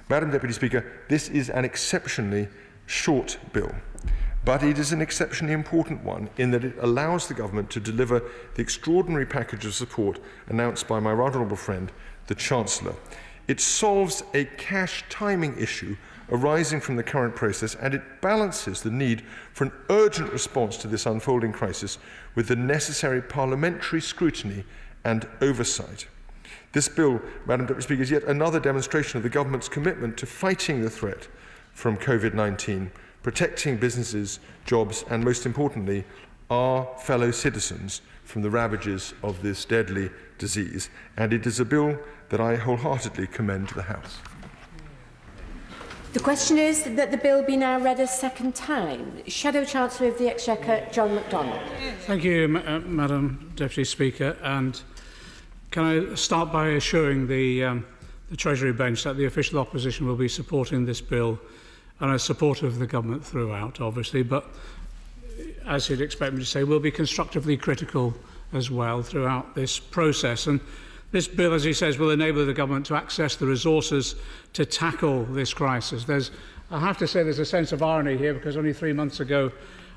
Madam Deputy Speaker, this is an exceptionally short bill, but it is an exceptionally important one in that it allows the government to deliver the extraordinary package of support announced by my right honourable friend, the Chancellor. It solves a cash timing issue arising from the current process, and it balances the need for an urgent response to this unfolding crisis with the necessary parliamentary scrutiny and oversight. This bill, Madam Deputy Speaker, is yet another demonstration of the government's commitment to fighting the threat from COVID-19, protecting businesses, jobs, and most importantly, our fellow citizens from the ravages of this deadly disease. And it is a bill that I wholeheartedly commend to the House. The question is that the bill be now read a second time. Shadow Chancellor of the Exchequer, John MacDonald. Thank you, Madam Deputy Speaker. And can I start by assuring the Treasury bench that the official opposition will be supporting this bill and are supportive of the government throughout, obviously, but as you'd expect me to say, we'll be constructively critical as well throughout this process. And this bill, as he says, will enable the government to access the resources to tackle this crisis. I have to say there's a sense of irony here, because only 3 months ago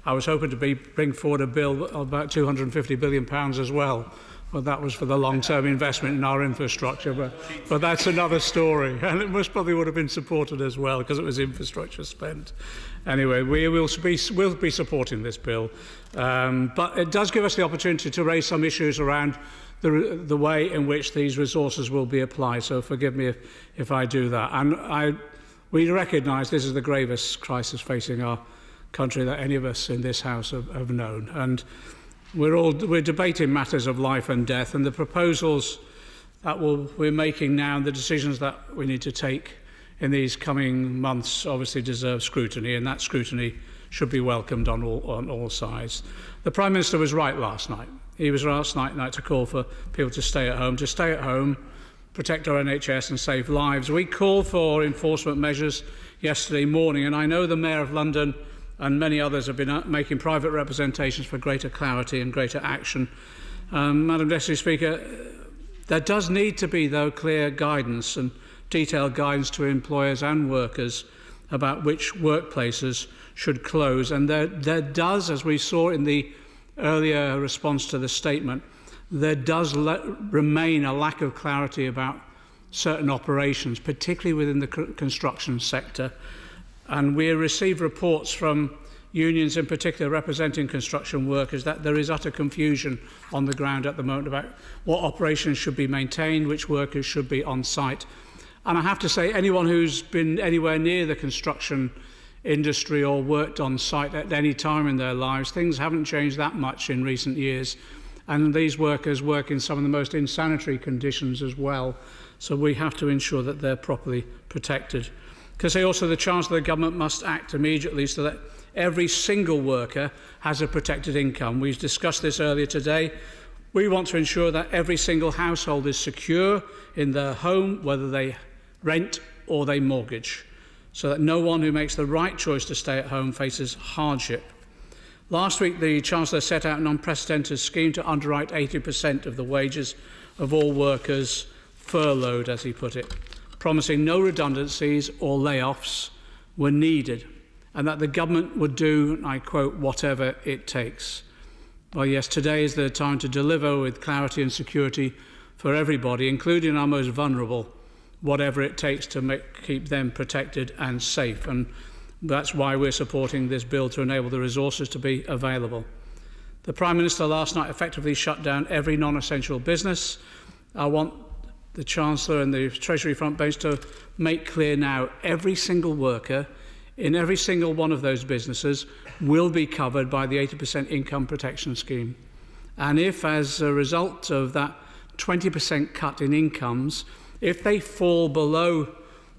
I was hoping to bring forward a bill of about £250 billion as well. But that was for the long-term investment in our infrastructure. But that's another story. And it most probably would have been supported as well, because it was infrastructure spend. Anyway, we'll be supporting this bill. But it does give us the opportunity to raise some issues around the way in which these resources will be applied. So forgive me if I do that. And we recognise this is the gravest crisis facing our country that any of us in this House have known. And we're debating matters of life and death, and the proposals that we're making now and the decisions that we need to take in these coming months obviously deserve scrutiny, and that scrutiny should be welcomed on all sides. The Prime Minister was right last night. He was last night to call for people to stay at home, protect our NHS and save lives. We called for enforcement measures yesterday morning, and I know the Mayor of London and many others have been making private representations for greater clarity and greater action. Madam Deputy Speaker, there does need to be, though, clear guidance and detailed guidance to employers and workers about which workplaces should close. And there does, as we saw in the earlier response to the statement, there does remain a lack of clarity about certain operations, particularly within the construction sector. And we receive reports from unions in particular representing construction workers that there is utter confusion on the ground at the moment about what operations should be maintained, which workers should be on site. And I have to say, anyone who's been anywhere near the construction industry or worked on site at any time in their lives, things haven't changed that much in recent years. And these workers work in some of the most insanitary conditions as well. So we have to ensure that they're properly protected. Because also the Chancellor of the Government must act immediately so that every single worker has a protected income. We've discussed this earlier today. We want to ensure that every single household is secure in their home, whether they rent or they mortgage, so that no one who makes the right choice to stay at home faces hardship. Last week, the Chancellor set out an unprecedented scheme to underwrite 80% of the wages of all workers furloughed, as he put it, promising no redundancies or layoffs were needed, and that the government would do, and I quote, whatever it takes. Well, yes, today is the time to deliver with clarity and security for everybody, including our most vulnerable, whatever it takes to keep them protected and safe. And that's why we're supporting this bill, to enable the resources to be available. The Prime Minister last night effectively shut down every non-essential business. I want the Chancellor and the Treasury front bench to make clear now every single worker in every single one of those businesses will be covered by the 80% income protection scheme. And if, as a result of that 20% cut in incomes, if they fall below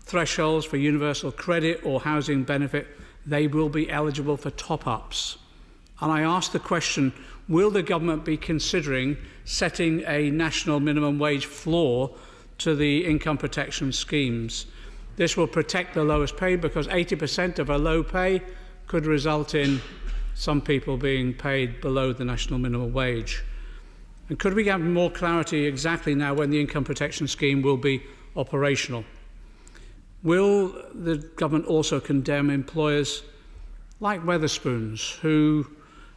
thresholds for universal credit or housing benefit, they will be eligible for top-ups. And I ask the question, will the government be considering setting a national minimum wage floor to the income protection schemes? This will protect the lowest paid because 80% of a low pay could result in some people being paid below the national minimum wage. And could we get more clarity exactly now when the income protection scheme will be operational? Will the government also condemn employers like Wetherspoons who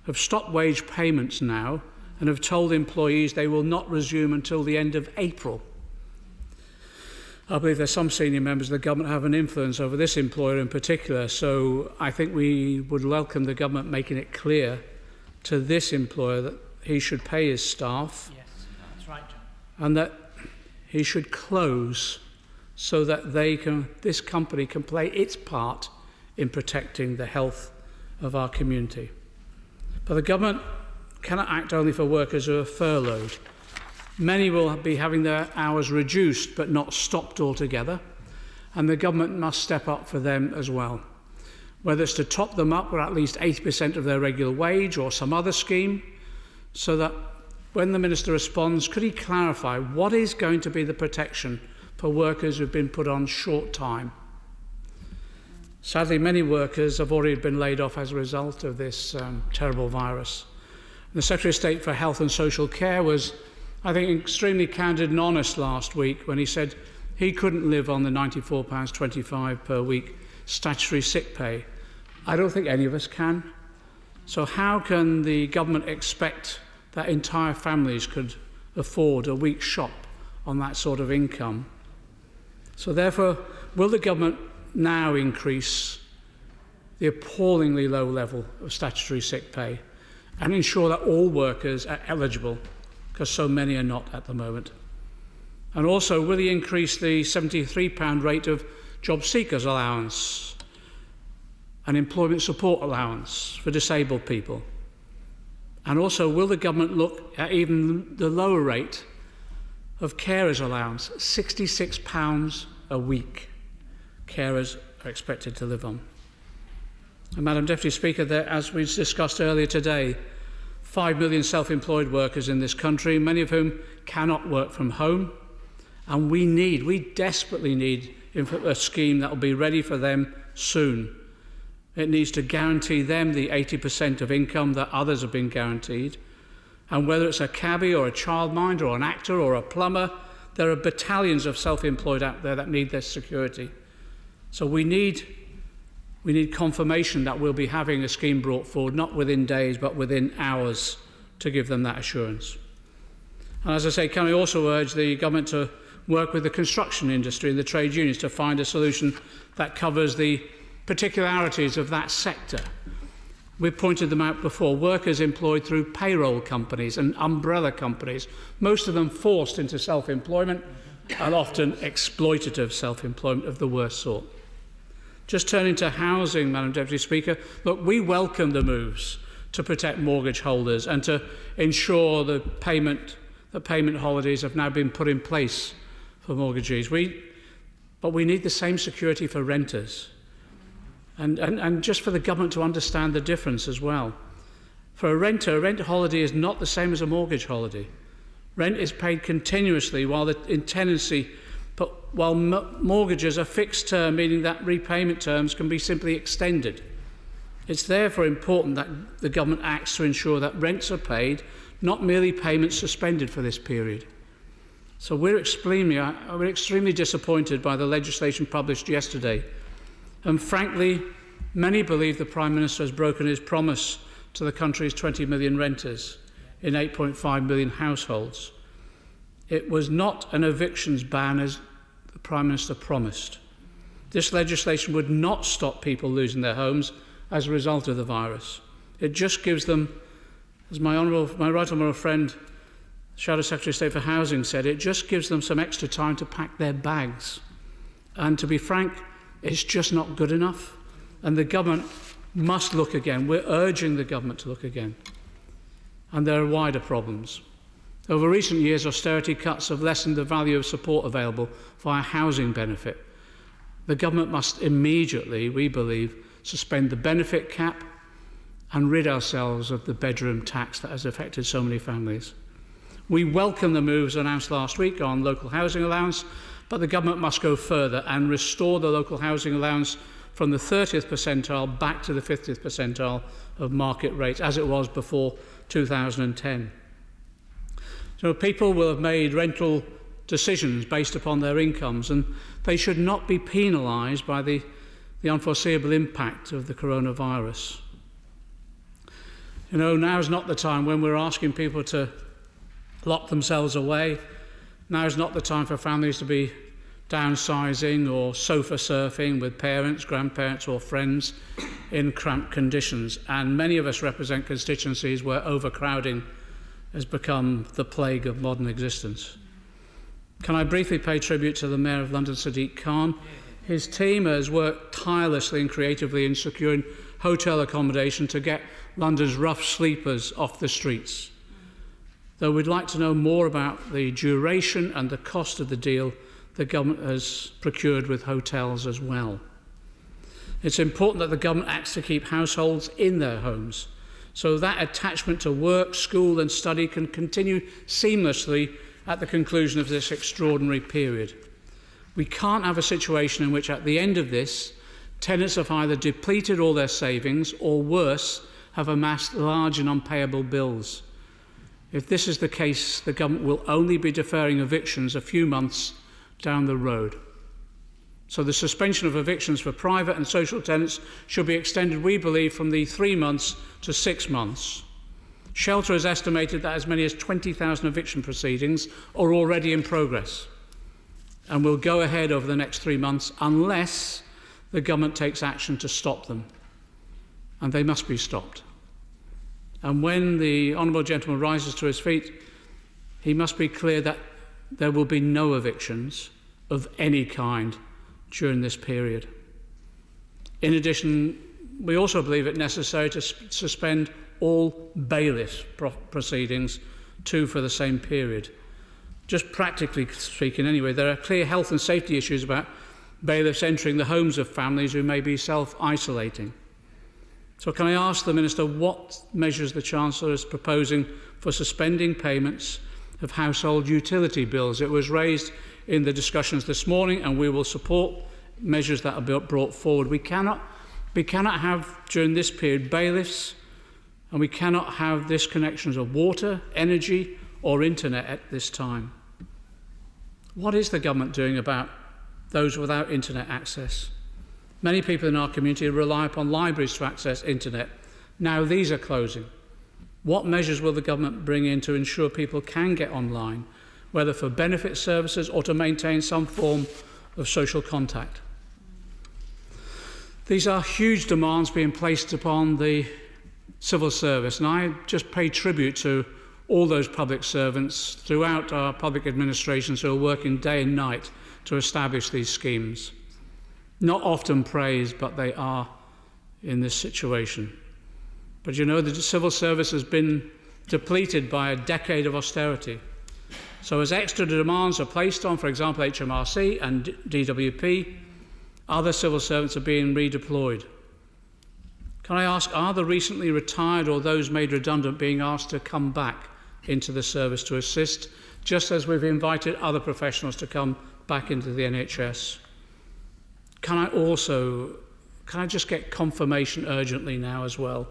have stopped wage payments now and have told employees they will not resume until the end of April? I believe there's some senior members of the government have an influence over this employer in particular, so I think we would welcome the government making it clear to this employer that he should pay his staff. Yes, that's right, John. And that he should close so that this company can play its part in protecting the health of our community. But the government cannot act only for workers who are furloughed. Many will be having their hours reduced but not stopped altogether, and the government must step up for them as well, whether it's to top them up with at least 80% of their regular wage or some other scheme, so that when the Minister responds, could he clarify what is going to be the protection for workers who have been put on short time? Sadly, many workers have already been laid off as a result of this terrible virus. The Secretary of State for Health and Social Care was, I think, extremely candid and honest last week when he said he couldn't live on the £94.25 per week statutory sick pay. I don't think any of us can. So how can the government expect that entire families could afford a week's shop on that sort of income? So therefore, will the government now increase the appallingly low level of statutory sick pay and ensure that all workers are eligible, because so many are not at the moment? And also, will he increase the £73 rate of job seekers allowance and employment support allowance for disabled people? And also, will the government look at even the lower rate of carers allowance, £66 a week carers are expected to live on? And Madam Deputy Speaker, as we discussed earlier today, 5 million self-employed workers in this country, many of whom cannot work from home. And we desperately need a scheme that will be ready for them soon. It needs to guarantee them the 80% of income that others have been guaranteed. And whether it's a cabbie or a childminder or an actor or a plumber, there are battalions of self-employed out there that need this security. So we need confirmation that we'll be having a scheme brought forward, not within days, but within hours, to give them that assurance. And as I say, can I also urge the government to work with the construction industry and the trade unions to find a solution that covers the particularities of that sector? We've pointed them out before. Workers employed through payroll companies and umbrella companies, most of them forced into self-employment and often exploitative self-employment of the worst sort. Just turning to housing, Madam Deputy Speaker, look, we welcome the moves to protect mortgage holders and to ensure the payment holidays have now been put in place for mortgagees. But we need the same security for renters. And just for the government to understand the difference as well. For a renter, a rent holiday is not the same as a mortgage holiday. Rent is paid continuously in tenancy, but while mortgages are fixed term, meaning that repayment terms can be simply extended. It's therefore important that the government acts to ensure that rents are paid, not merely payments suspended for this period. So we're extremely disappointed by the legislation published yesterday. And frankly, many believe the Prime Minister has broken his promise to the country's 20 million renters in 8.5 million households. It was not an evictions ban as the Prime Minister promised. This legislation would not stop people losing their homes as a result of the virus. It just gives them, as my right honourable friend, Shadow Secretary of State for Housing said, it just gives them some extra time to pack their bags. And to be frank, it's just not good enough. And the government must look again. We're urging the government to look again. And there are wider problems. Over recent years, austerity cuts have lessened the value of support available via housing benefit. The government must immediately, we believe, suspend the benefit cap and rid ourselves of the bedroom tax that has affected so many families. We welcome the moves announced last week on local housing allowance, But the government must go further and restore the local housing allowance from the 30th percentile back to the 50th percentile of market rates, as it was before 2010. So people will have made rental decisions based upon their incomes, and they should not be penalised by the unforeseeable impact of the coronavirus. You know, now is not the time when we're asking people to lock themselves away. Now is not the time for families to be downsizing or sofa surfing with parents, grandparents or friends in cramped conditions. And many of us represent constituencies where overcrowding has become the plague of modern existence. Can I briefly pay tribute to the Mayor of London, Sadiq Khan? His team has worked tirelessly and creatively in securing hotel accommodation to get London's rough sleepers off the streets. Though we'd like to know more about the duration and the cost of the deal the government has procured with hotels as well. It's important that the government acts to keep households in their homes, so that attachment to work, school and study can continue seamlessly at the conclusion of this extraordinary period. We can't have a situation in which at the end of this, tenants have either depleted all their savings or worse, have amassed large and unpayable bills. If this is the case, the government will only be deferring evictions a few months down the road. So the suspension of evictions for private and social tenants should be extended, we believe, from the 3 months to 6 months. Shelter has estimated that as many as 20,000 eviction proceedings are already in progress and will go ahead over the next 3 months unless the government takes action to stop them. And they must be stopped. And when the Honourable Gentleman rises to his feet, he must be clear that there will be no evictions of any kind during this period. In addition, we also believe it necessary to suspend all bailiff proceedings too for the same period. Just practically speaking anyway, there are clear health and safety issues about bailiffs entering the homes of families who may be self-isolating. So can I ask the Minister what measures the Chancellor is proposing for suspending payments of household utility bills? It was raised in the discussions this morning, and we will support measures that are brought forward. We cannot have, during this period, bailiffs, and we cannot have disconnections of water, energy or internet at this time. What is the government doing about those without internet access? Many people in our community rely upon libraries to access internet. Now these are closing. What measures will the government bring in to ensure people can get online, whether for benefit services or to maintain some form of social contact? These are huge demands being placed upon the civil service, and I just pay tribute to all those public servants throughout our public administrations who are working day and night to establish these schemes. Not often praised, but they are in this situation. But you know, the civil service has been depleted by a decade of austerity. So as extra demands are placed on, for example, HMRC and DWP, other civil servants are being redeployed. Can I ask, are the recently retired or those made redundant being asked to come back into the service to assist, just as we've invited other professionals to come back into the NHS? Can I just get confirmation urgently now as well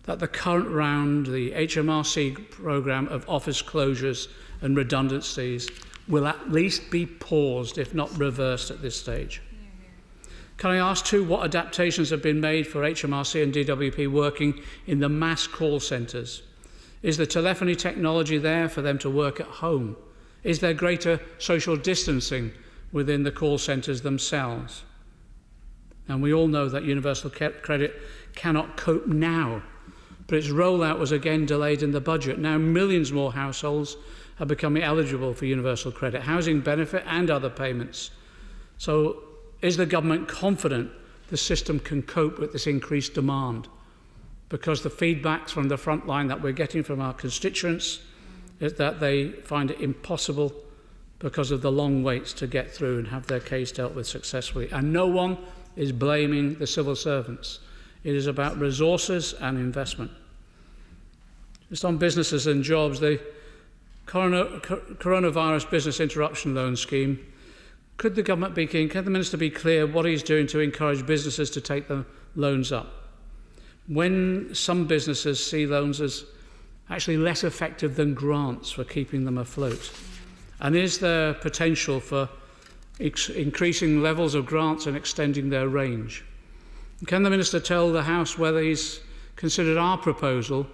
that the current round, the HMRC programme of office closures and redundancies will at least be paused, if not reversed at this stage? Can I ask too what adaptations have been made for HMRC and DWP working in the mass call centres? Is the telephony technology there for them to work at home? Is there greater social distancing within the call centres themselves? And we all know that universal credit cannot cope now, but its rollout was again delayed in the budget. Now millions more households are becoming eligible for universal credit, housing benefit and other payments. So is the government confident the system can cope with this increased demand? Because the feedback from the front line that we're getting from our constituents is that they find it impossible because of the long waits to get through and have their case dealt with successfully. And no one is blaming the civil servants. It is about resources and investment. Just on businesses and jobs, the coronavirus business interruption loan scheme Could the government be keen, can the Minister be clear what he's doing to encourage businesses to take the loans up? When some businesses see loans as actually less effective than grants for keeping them afloat? And is there potential for increasing levels of grants and extending their range? Can the Minister tell the House whether he's considered our proposal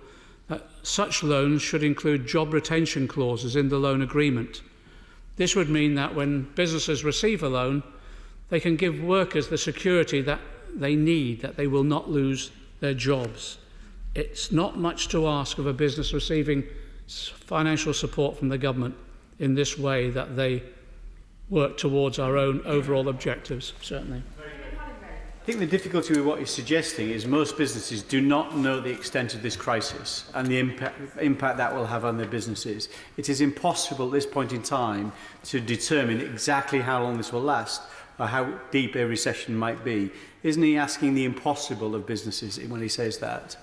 that such loans should include job retention clauses in the loan agreement? This would mean that when businesses receive a loan, they can give workers the security that they need, that they will not lose their jobs. It's not much to ask of a business receiving financial support from the government in this way, that they work towards our own overall objectives, certainly. I think the difficulty with what you're suggesting is most businesses do not know the extent of this crisis and the impact that will have on their businesses. It is impossible at this point in time to determine exactly how long this will last or how deep a recession might be. Isn't he asking the impossible of businesses when he says that?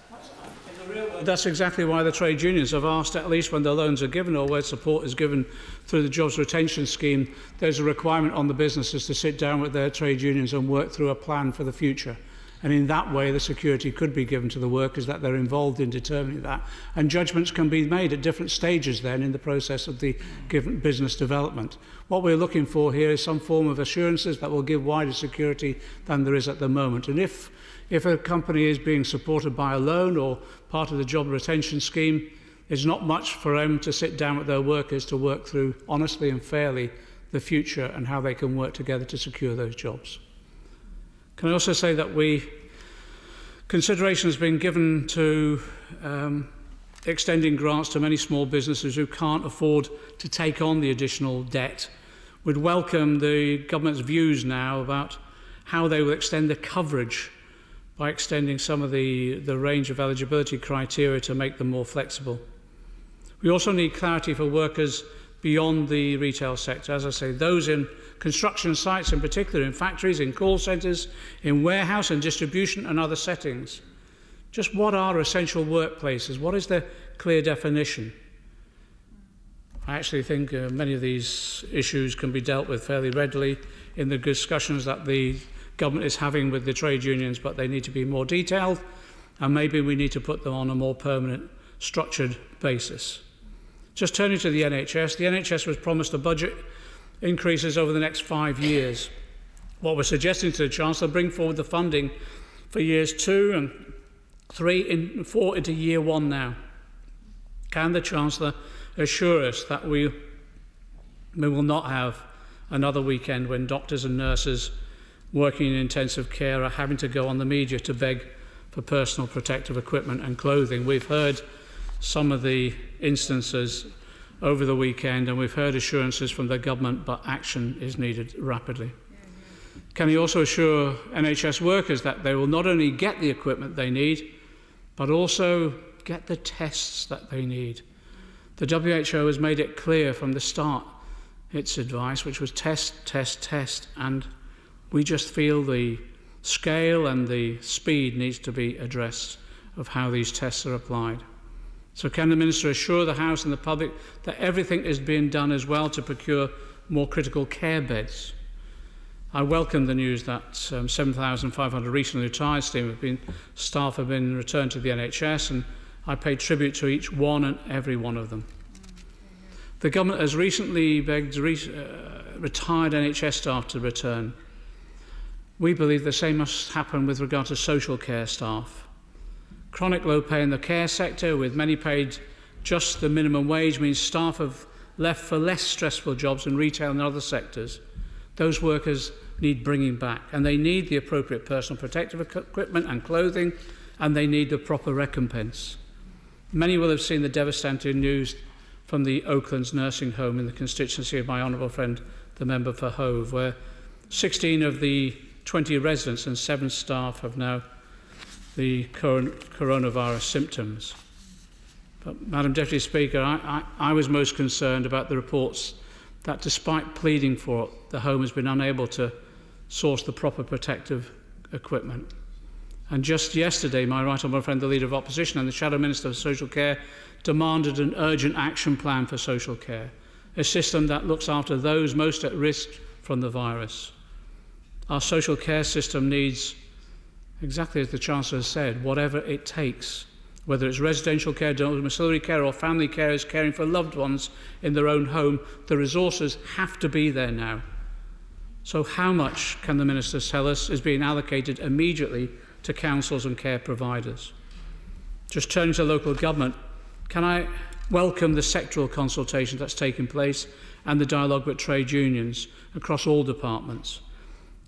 That's exactly why the trade unions have asked, at least when the loans are given or where support is given through the jobs retention scheme, there's a requirement on the businesses to sit down with their trade unions and work through a plan for the future. And in that way, the security could be given to the workers that they're involved in determining that. And judgments can be made at different stages then in the process of the given business development. What we're looking for here is some form of assurances that will give wider security than there is at the moment. And if a company is being supported by a loan or part of the job retention scheme, there's not much for them to sit down with their workers to work through honestly and fairly the future and how they can work together to secure those jobs. Can I also say that consideration has been given to extending grants to many small businesses who can't afford to take on the additional debt. We'd welcome the government's views now about how they will extend the coverage by extending some of the range of eligibility criteria to make them more flexible. We also need clarity for workers beyond the retail sector. As I say, those in construction sites in particular, in factories, in call centres, in warehouse and distribution and other settings. Just what are essential workplaces? What is the clear definition? I actually think many of these issues can be dealt with fairly readily in the discussions that the government is having with the trade unions, but they need to be more detailed, and maybe we need to put them on a more permanent, structured basis. Just turning to the NHS was promised a budget increases over the next 5 years. What we're suggesting to the Chancellor, bring forward the funding for years 2 and 3 and 4 into year 1 now. Can the Chancellor assure us that we will not have another weekend when doctors and nurses working in intensive care are having to go on the media to beg for personal protective equipment and clothing? We've heard some of the instances over the weekend, and we've heard assurances from the government, but action is needed rapidly. Can he also assure NHS workers that they will not only get the equipment they need, but also get the tests that they need? The WHO has made it clear from the start, its advice, which was test, test, test, and we just feel the scale and the speed needs to be addressed of how these tests are applied. So can the Minister assure the House and the public that everything is being done as well to procure more critical care beds? I welcome the news that 7,500 recently retired staff have been returned to the NHS, and I pay tribute to each one and every one of them. The government has recently begged retired NHS staff to return. We believe the same must happen with regard to social care staff. Chronic low pay in the care sector, with many paid just the minimum wage, means staff have left for less stressful jobs in retail and other sectors. Those workers need bringing back, and they need the appropriate personal protective equipment and clothing, and they need the proper recompense. Many will have seen the devastating news from the Oaklands nursing home in the constituency of my honourable friend, the member for Hove, where 16 of the 20 residents and 7 staff have now the coronavirus symptoms. But, Madam Deputy Speaker, I was most concerned about the reports that, despite pleading for it, the home has been unable to source the proper protective equipment. And just yesterday, my right honourable friend, the Leader of Opposition and the Shadow Minister of Social Care, demanded an urgent action plan for social care, a system that looks after those most at risk from the virus. Our social care system needs, exactly as the Chancellor has said, whatever it takes, whether it's residential care, domiciliary care or family carers caring for loved ones in their own home. The resources have to be there now. So how much, can the Minister tell us, is being allocated immediately to councils and care providers? Just turning to local government, can I welcome the sectoral consultation that's taken place and the dialogue with trade unions across all departments.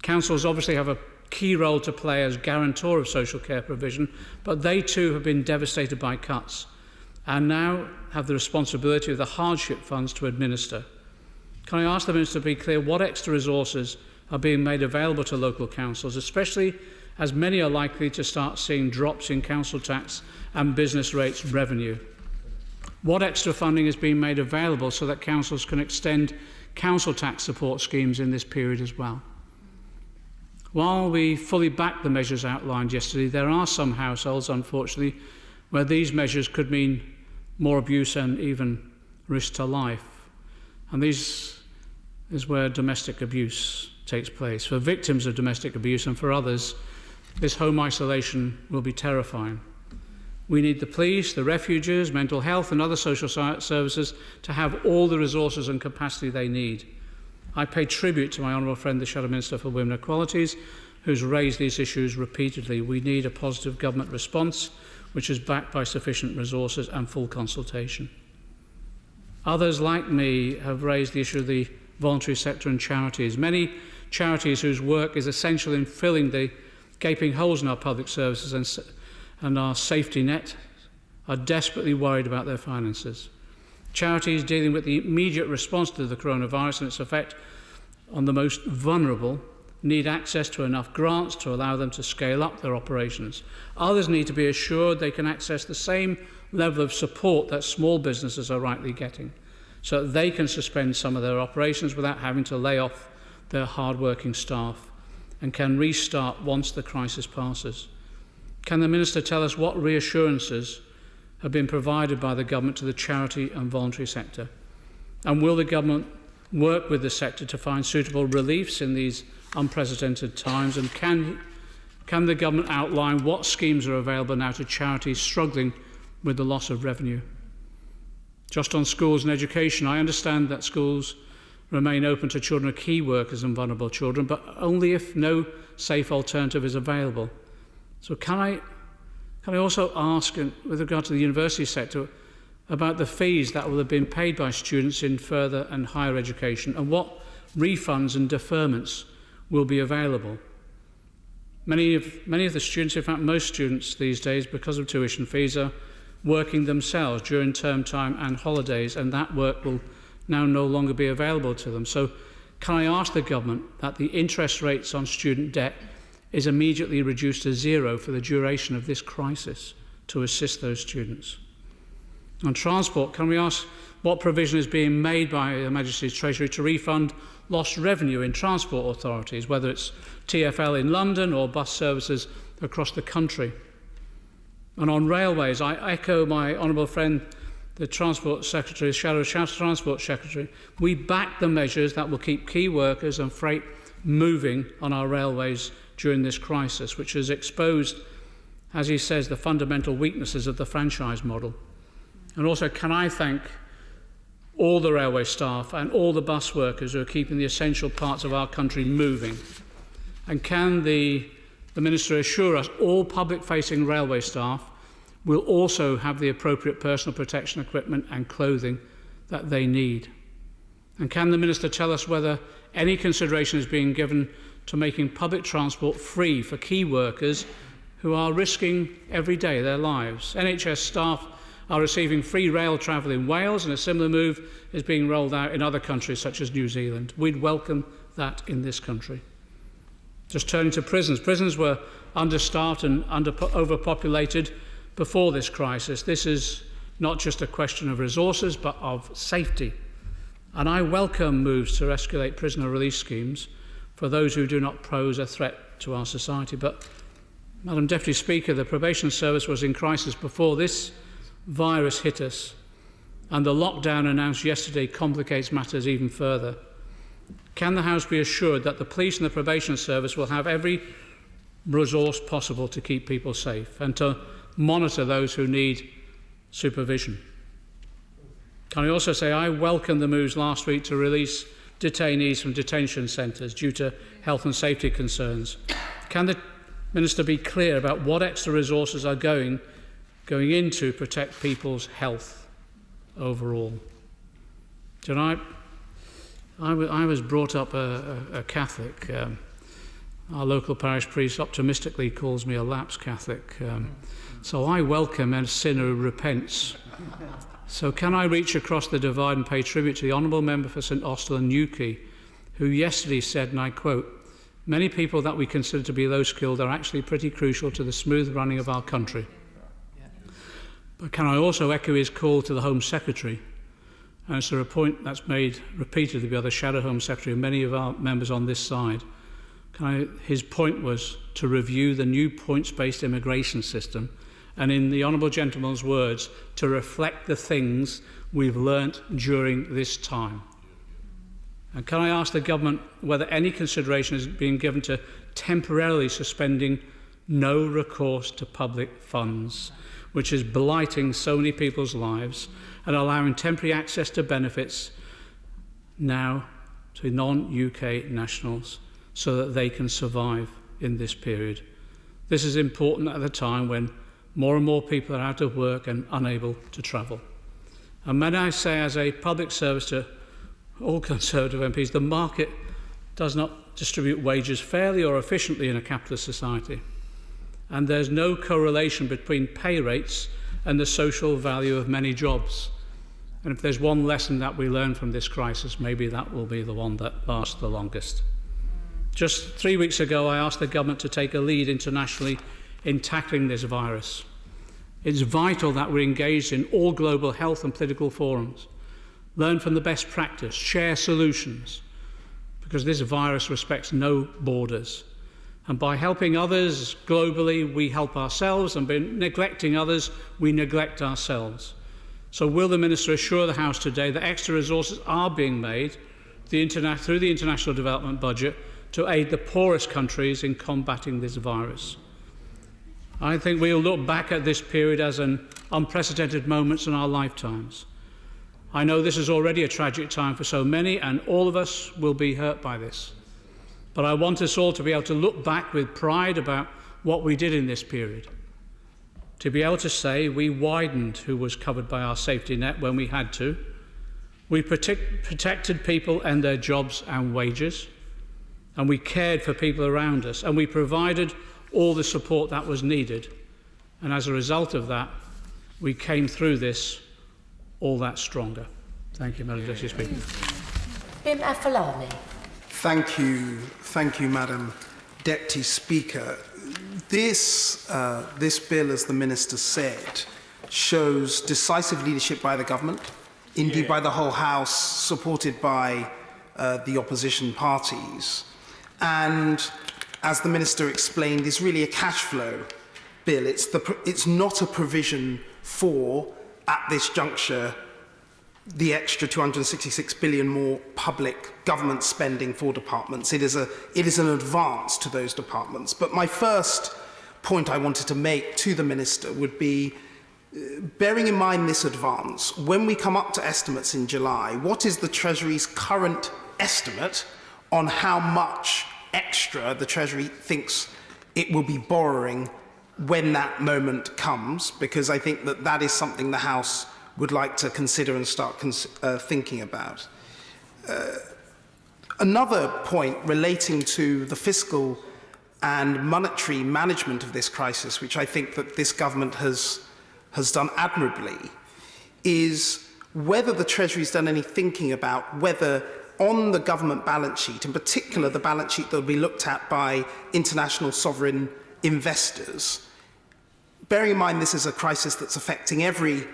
Councils obviously have a key role to play as guarantor of social care provision, but they too have been devastated by cuts and now have the responsibility of the hardship funds to administer. Can I ask the Minister to be clear what extra resources are being made available to local councils, especially as many are likely to start seeing drops in council tax and business rates revenue? What extra funding is being made available so that councils can extend council tax support schemes in this period as well? While we fully back the measures outlined yesterday, there are some households, unfortunately, where these measures could mean more abuse and even risk to life. And this is where domestic abuse takes place. For victims of domestic abuse and for others, this home isolation will be terrifying. We need the police, the refuges, mental health and other social services to have all the resources and capacity they need. I pay tribute to my honourable friend, the Shadow Minister for Women Equalities, who's raised these issues repeatedly. We need a positive government response, which is backed by sufficient resources and full consultation. Others, like me, have raised the issue of the voluntary sector and charities. Many charities whose work is essential in filling the gaping holes in our public services and our safety net are desperately worried about their finances. Charities dealing with the immediate response to the coronavirus and its effect on the most vulnerable need access to enough grants to allow them to scale up their operations. Others need to be assured they can access the same level of support that small businesses are rightly getting, so that they can suspend some of their operations without having to lay off their hard-working staff and can restart once the crisis passes. Can the Minister tell us what reassurances have been provided by the government to the charity and voluntary sector? And will the government work with the sector to find suitable reliefs in these unprecedented times? And can the government outline what schemes are available now to charities struggling with the loss of revenue? Just on schools and education, I understand that schools remain open to children of key workers and vulnerable children, but only if no safe alternative is available. So can I also ask, with regard to the university sector, about the fees that will have been paid by students in further and higher education and what refunds and deferments will be available? Many of the students, in fact most students these days, because of tuition fees, are working themselves during term time and holidays, and that work will now no longer be available to them. So can I ask the government that the interest rates on student debt is immediately reduced to zero for the duration of this crisis to assist those students? On transport, can we ask what provision is being made by Her Majesty's Treasury to refund lost revenue in transport authorities, whether it's TfL in London or bus services across the country? And on railways, I echo my honourable friend, the Transport Secretary, Shadow Transport Secretary. We back the measures that will keep key workers and freight moving on our railways during this crisis, which has exposed, as he says, the fundamental weaknesses of the franchise model. And also, can I thank all the railway staff and all the bus workers who are keeping the essential parts of our country moving? And can the Minister assure us all public-facing railway staff will also have the appropriate personal protection equipment and clothing that they need? And can the Minister tell us whether any consideration is being given to making public transport free for key workers who are risking every day their lives? NHS staff are receiving free rail travel in Wales, and a similar move is being rolled out in other countries such as New Zealand. We'd welcome that in this country. Just turning to prisons. Prisons were understaffed and overpopulated before this crisis. This is not just a question of resources, but of safety. And I welcome moves to escalate prisoner release schemes for those who do not pose a threat to our society. But, Madam Deputy Speaker, the probation service was in crisis before this virus hit us, and the lockdown announced yesterday complicates matters even further. Can the House be assured that the police and the probation service will have every resource possible to keep people safe and to monitor those who need supervision? Can I also say I welcome the moves last week to release detainees from detention centres due to health and safety concerns? Can the Minister be clear about what extra resources are going in to protect people's health overall? Tonight, I was brought up a Catholic. Our local parish priest optimistically calls me a lapsed Catholic. So I welcome a sinner who repents. So can I reach across the divide and pay tribute to the Honourable Member for St Austell and Newquay, who yesterday said, and I quote, "Many people that we consider to be low skilled are actually pretty crucial to the smooth running of our country." But can I also echo his call to the Home Secretary? And it's a point that's made repeatedly by the Shadow Home Secretary and many of our members on this side. His point was to review the new points-based immigration system and, in the Honourable Gentleman's words, to reflect the things we've learnt during this time. And can I ask the Government whether any consideration is being given to temporarily suspending no recourse to public funds, which is blighting so many people's lives, and allowing temporary access to benefits now to non-UK nationals so that they can survive in this period? This is important at a time when more and more people are out of work and unable to travel. And may I say, as a public service to all Conservative MPs, the market does not distribute wages fairly or efficiently in a capitalist society. And there's no correlation between pay rates and the social value of many jobs. And if there's one lesson that we learn from this crisis, maybe that will be the one that lasts the longest. Just 3 weeks ago, I asked the Government to take a lead internationally in tackling this virus. It's vital that we're engaged in all global health and political forums, learn from the best practice, share solutions, because this virus respects no borders. And by helping others globally, we help ourselves, and by neglecting others, we neglect ourselves. So will the Minister assure the House today that extra resources are being made through the international development budget to aid the poorest countries in combating this virus? I think we'll look back at this period as an unprecedented moment in our lifetimes. I know this is already a tragic time for so many, and all of us will be hurt by this. But I want us all to be able to look back with pride about what we did in this period. To be able to say we widened who was covered by our safety net when we had to. We protected people and their jobs and wages. And we cared for people around us. And we provided all the support that was needed. And as a result of that, we came through this all that stronger. Thank you, Madam Deputy Speaker. Bim Afalani. Thank you, Madam Deputy Speaker. This bill, as the Minister said, shows decisive leadership by the Government, indeed by the whole House, supported by the opposition parties. And, as the Minister explained, is really a cash flow bill. It's not a provision for, at this juncture, the extra 266 billion more public government spending for departments. It is an advance to those departments. But my first point I wanted to make to the Minister would be, bearing in mind this advance, when we come up to estimates in July, what is the Treasury's current estimate on how much extra the Treasury thinks it will be borrowing when that moment comes? Because I think that is something the House would like to consider and start thinking about. Another point relating to the fiscal and monetary management of this crisis, which I think that this government has done admirably, is whether the Treasury has done any thinking about whether on the government balance sheet, in particular the balance sheet that will be looked at by international sovereign investors, bearing in mind this is a crisis that's affecting every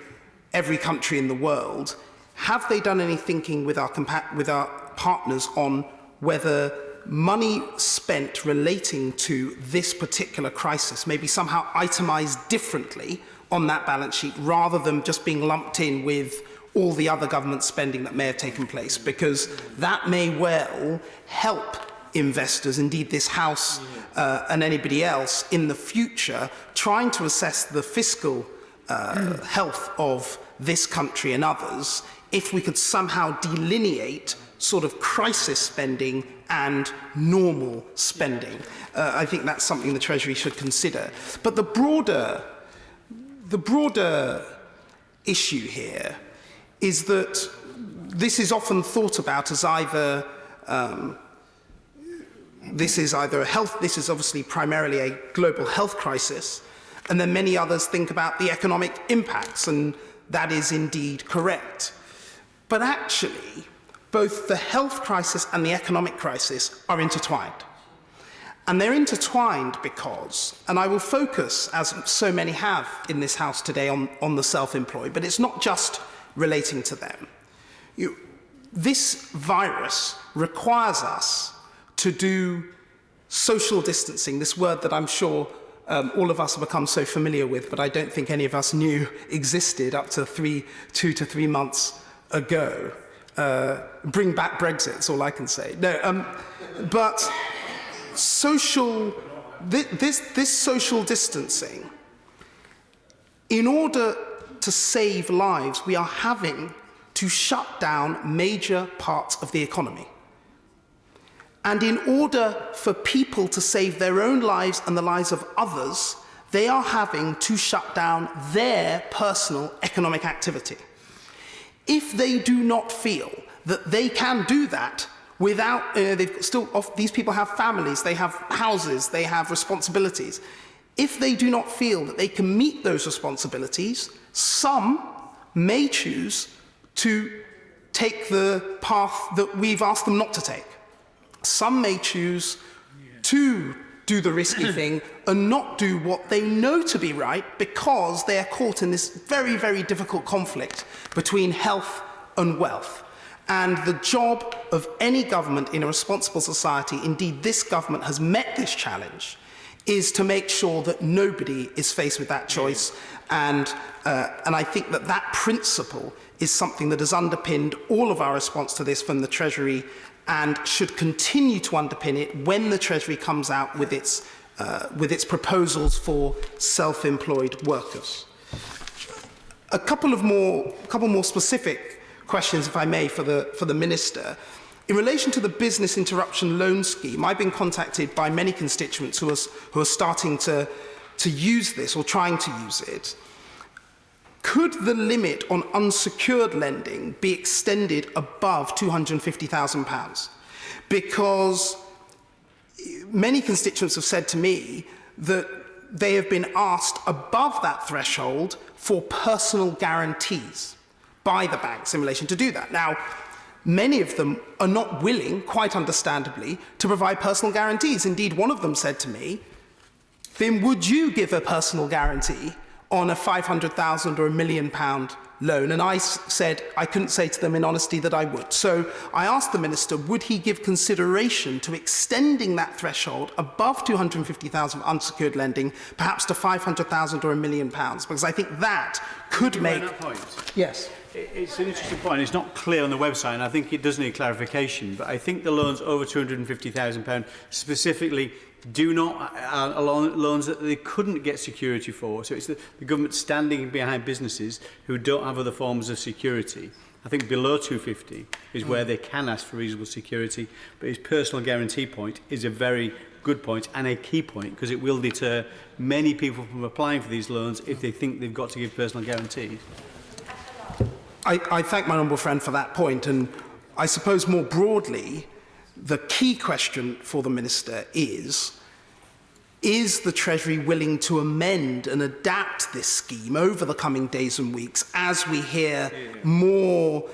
country in the world, have they done any thinking with our partners on whether money spent relating to this particular crisis may be somehow itemised differently on that balance sheet rather than just being lumped in with all the other government spending that may have taken place, because that may well help investors, indeed this House and anybody else in the future, trying to assess the fiscal health of this country and others, if we could somehow delineate sort of crisis spending and normal spending. I think that's something the Treasury should consider. But the broader issue here is that this is often thought about as either this is obviously primarily a global health crisis, and then many others think about the economic impacts, and that is indeed correct. But actually, both the health crisis and the economic crisis are intertwined. And they're intertwined because, and I will focus, as so many have in this House today, on the self-employed, but it's not just relating to them. This virus requires us to do social distancing, this word that I'm sure all of us have become so familiar with, but I don't think any of us knew existed up to 2 to 3 months ago. Bring back Brexit, that's all I can say. No, but this social distancing, in order to save lives, we are having to shut down major parts of the economy. And in order for people to save their own lives and the lives of others, they are having to shut down their personal economic activity. If they do not feel that they can do that without, these people have families, they have houses, they have responsibilities. If they do not feel that they can meet those responsibilities, some may choose to take the path that we've asked them not to take. Some may choose to do the risky thing and not do what they know to be right because they are caught in this very, very difficult conflict between health and wealth. And the job of any government in a responsible society, indeed this government has met this challenge, is to make sure that nobody is faced with that choice. And I think that that principle is something that has underpinned all of our response to this from the Treasury and should continue to underpin it when the Treasury comes out with its proposals for self-employed workers. A couple more specific questions, if I may, for the Minister. In relation to the business interruption loan scheme, I've been contacted by many constituents who are starting to use this or trying to use it. Could the limit on unsecured lending be extended above £250,000? Because many constituents have said to me that they have been asked above that threshold for personal guarantees by the banks in relation to do that. Now, many of them are not willing, quite understandably, to provide personal guarantees. Indeed, one of them said to me, then would you give a personal guarantee on a £500,000 or £1 million loan? And I said I couldn't say to them in honesty that I would. So I asked the Minister, would he give consideration to extending that threshold above £250,000 unsecured lending, perhaps to £500,000 or £1 million? Because I think that could make... Yes. It's an interesting point. It's not clear on the website, and I think it does need clarification. But I think the loans over £250,000 specifically do not are loans that they couldn't get security for. So it's the government standing behind businesses who don't have other forms of security. I think below 250 is where they can ask for reasonable security. But his personal guarantee point is a very good point and a key point, because it will deter many people from applying for these loans if they think they've got to give personal guarantees. I thank my honourable friend for that point, and I suppose more broadly, the key question for the Minister is the Treasury willing to amend and adapt this scheme over the coming days and weeks as we hear more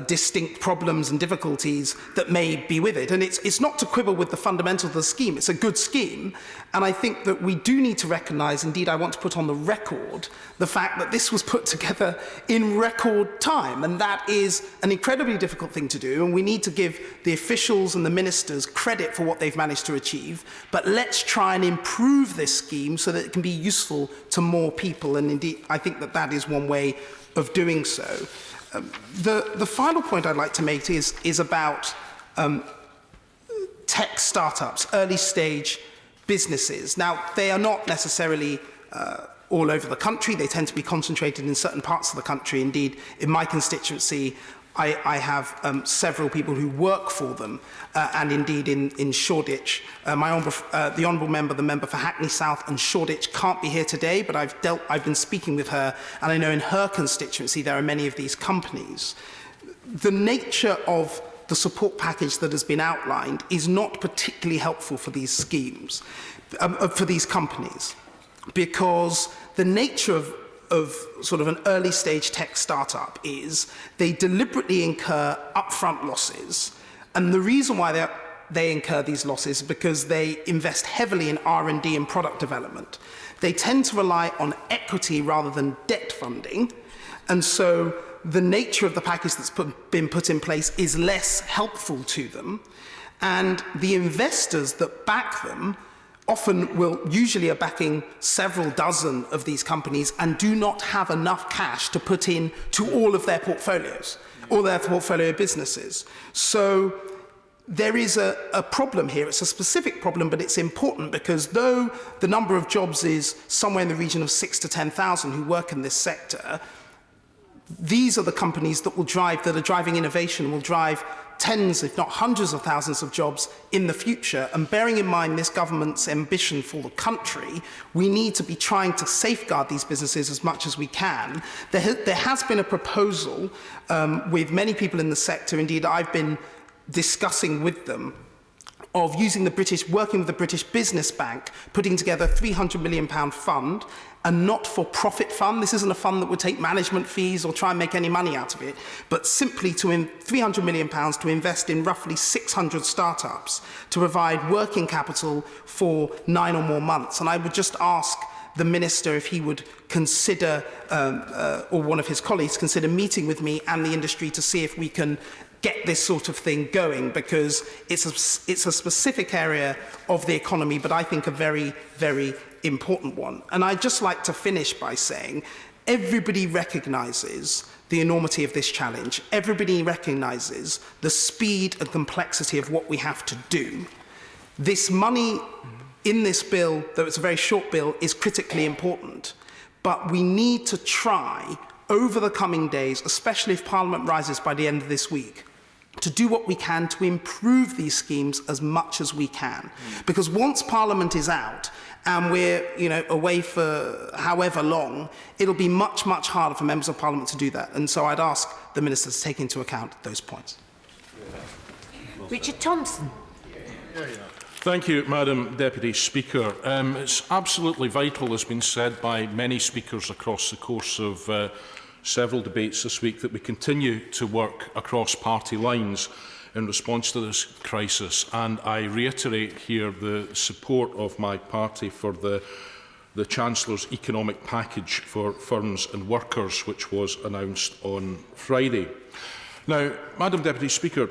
distinct problems and difficulties that may be with it? And it's not to quibble with the fundamentals of the scheme. It's a good scheme. And I think that we do need to recognise, indeed I want to put on the record, the fact that this was put together in record time. And that is an incredibly difficult thing to do. And we need to give the officials and the ministers credit for what they've managed to achieve. But let's try and improve this scheme so that it can be useful to more people. And indeed, I think that that is one way of doing so. The final point I'd like to make is about tech startups, early stage businesses. Now, they are not necessarily all over the country. They tend to be concentrated in certain parts of the country. Indeed, in my constituency, I have several people who work for them, and indeed in Shoreditch. The Honourable Member, the member for Hackney South and Shoreditch, can't be here today, but I've been speaking with her, and I know in her constituency there are many of these companies. The nature of the support package that has been outlined is not particularly helpful for these schemes, for these companies, because the nature of sort of an early stage tech startup is they deliberately incur upfront losses. And the reason why they incur these losses is because they invest heavily in R&D and product development. They tend to rely on equity rather than debt funding. And so the nature of the package that's been put in place is less helpful to them. And the investors that back them usually are backing several dozen of these companies and do not have enough cash to put in to all of their portfolios, all their portfolio businesses. So there is a problem here. It's a specific problem, but it's important because though the number of jobs is somewhere in the region of 6,000 to 10,000 who work in this sector, these are the companies that are driving innovation, will drive tens, if not hundreds of thousands of jobs in the future. And bearing in mind this government's ambition for the country, we need to be trying to safeguard these businesses as much as we can. There has been a proposal with many people in the sector, indeed I've been discussing with them, of working with the British Business Bank, putting together a £300 million fund, a not-for-profit fund. This isn't a fund that would take management fees or try and make any money out of it, but simply £300 million to invest in roughly 600 startups to provide working capital for 9 or more months. And I would just ask the Minister if he would consider, or one of his colleagues, consider meeting with me and the industry to see if we can get this sort of thing going, because it's a specific area of the economy, but I think a very, very important one. And I'd just like to finish by saying everybody recognises the enormity of this challenge. Everybody recognises the speed and complexity of what we have to do. This money in this bill, though it's a very short bill, is critically important. But we need to try over the coming days, especially if Parliament rises by the end of this week, to do what we can to improve these schemes as much as we can. Because once Parliament is out and we're away for however long, it'll be much, much harder for members of Parliament to do that. And so I'd ask the Minister to take into account those points. Richard Thompson. Thank you, Madam Deputy Speaker. It's absolutely vital, as has been said by many speakers across the course of several debates this week, that we continue to work across party lines in response to this crisis. And I reiterate here the support of my party for the Chancellor's economic package for firms and workers, which was announced on Friday. Now, Madam Deputy Speaker,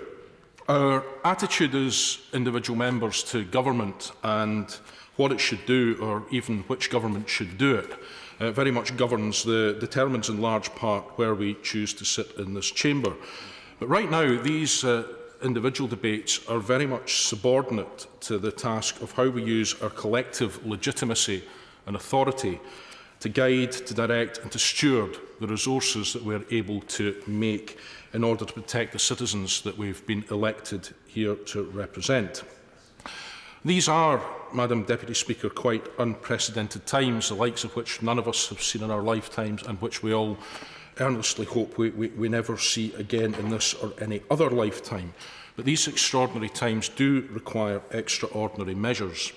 our attitude as individual members to government and what it should do, or even which government should do it, very much determines in large part where we choose to sit in this chamber. But right now, these individual debates are very much subordinate to the task of how we use our collective legitimacy and authority to guide, to direct and to steward the resources that we're able to make in order to protect the citizens that we've been elected here to represent. These are, Madam Deputy Speaker, quite unprecedented times, the likes of which none of us have seen in our lifetimes and which we all earnestly hope we never see again in this or any other lifetime. But these extraordinary times do require extraordinary measures.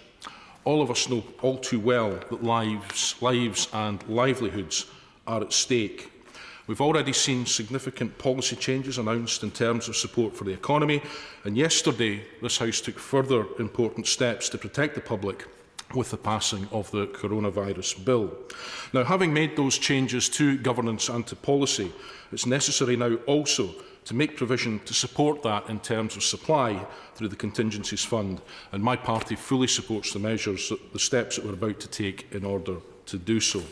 All of us know all too well that lives and livelihoods are at stake. We've already seen significant policy changes announced in terms of support for the economy, and yesterday this House took further important steps to protect the public with the passing of the coronavirus bill. Now, having made those changes to governance and to policy, it's necessary now also to make provision to support that in terms of supply through the Contingencies Fund, and my party fully supports the measures, the steps that we're about to take in order to do so.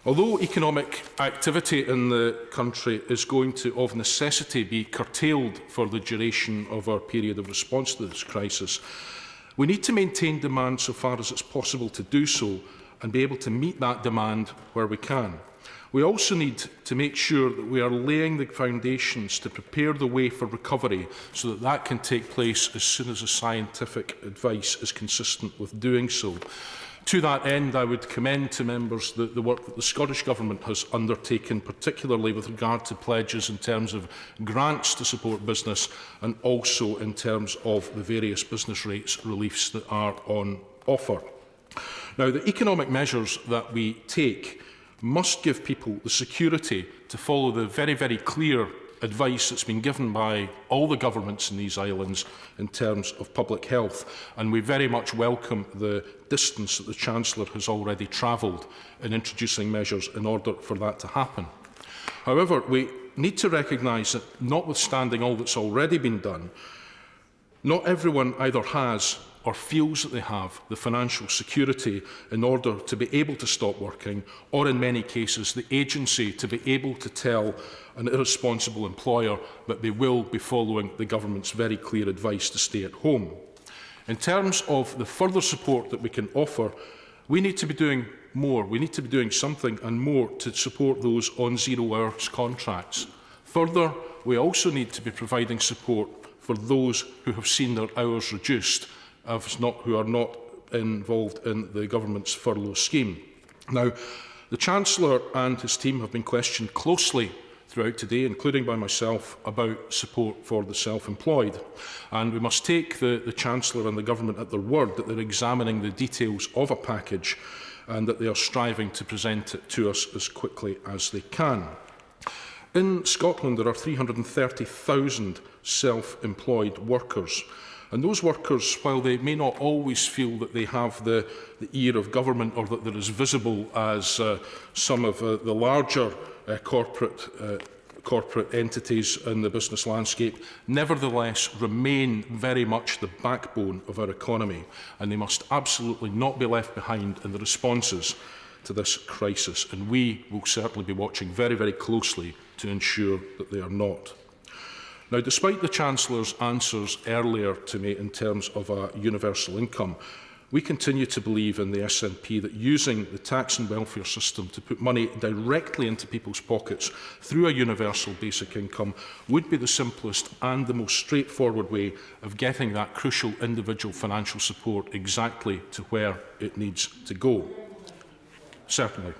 Although economic activity in the country is going to, of necessity, be curtailed for the duration of our period of response to this crisis, we need to maintain demand so far as it's possible to do so and be able to meet that demand where we can. We also need to make sure that we are laying the foundations to prepare the way for recovery so that that can take place as soon as the scientific advice is consistent with doing so. To that end, I would commend to members the work that the Scottish Government has undertaken, particularly with regard to pledges in terms of grants to support business and also in terms of the various business rates reliefs that are on offer. Now, the economic measures that we take must give people the security to follow the very, very clear advice that's been given by all the governments in these islands in terms of public health, and we very much welcome the distance that the Chancellor has already travelled in introducing measures in order for that to happen. However, we need to recognise that, notwithstanding all that's already been done, not everyone either has or feels that they have the financial security in order to be able to stop working, or in many cases the agency to be able to tell an irresponsible employer that they will be following the government's very clear advice to stay at home. In terms of the further support that we can offer, we need to be doing more. We need to be doing something and more to support those on 0 hours contracts. Further, we also need to be providing support for those who have seen their hours reduced, who are not involved in the government's furlough scheme. Now, the Chancellor and his team have been questioned closely throughout today, including by myself, about support for the self-employed. And we must take the Chancellor and the Government at their word that they're examining the details of a package and that they are striving to present it to us as quickly as they can. In Scotland, there are 330,000 self-employed workers. And those workers, while they may not always feel that they have the ear of government or that they're as visible as some of the larger corporate entities in the business landscape, nevertheless remain very much the backbone of our economy, and they must absolutely not be left behind in the responses to this crisis. And we will certainly be watching very, very closely to ensure that they are not. Now, despite the Chancellor's answers earlier to me in terms of a universal income, we continue to believe in the SNP that using the tax and welfare system to put money directly into people's pockets through a universal basic income would be the simplest and the most straightforward way of getting that crucial individual financial support exactly to where it needs to go. Certainly.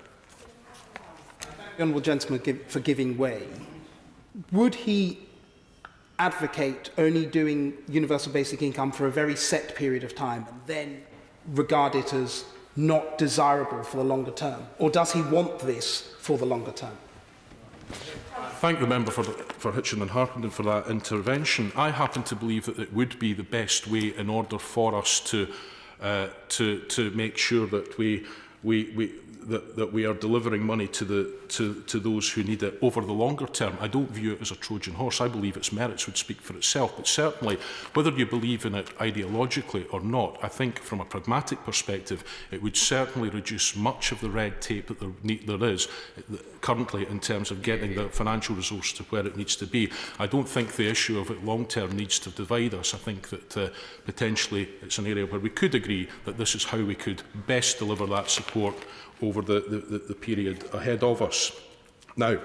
The Honourable Gentleman for giving way. Would he advocate only doing universal basic income for a very set period of time and then regard it as not desirable for the longer term? Or does he want this for the longer term? Thank the member for Hitchin and Harpenden for that intervention. I happen to believe that it would be the best way in order for us to make sure that we are delivering money to those who need it over the longer term. I don't view it as a Trojan horse. I believe its merits would speak for itself. But certainly, whether you believe in it ideologically or not, I think from a pragmatic perspective, it would certainly reduce much of the red tape that there is currently in terms of getting the financial resource to where it needs to be. I don't think the issue of it long term needs to divide us. I think that potentially it's an area where we could agree that this is how we could best deliver that support over the period ahead of us. Now,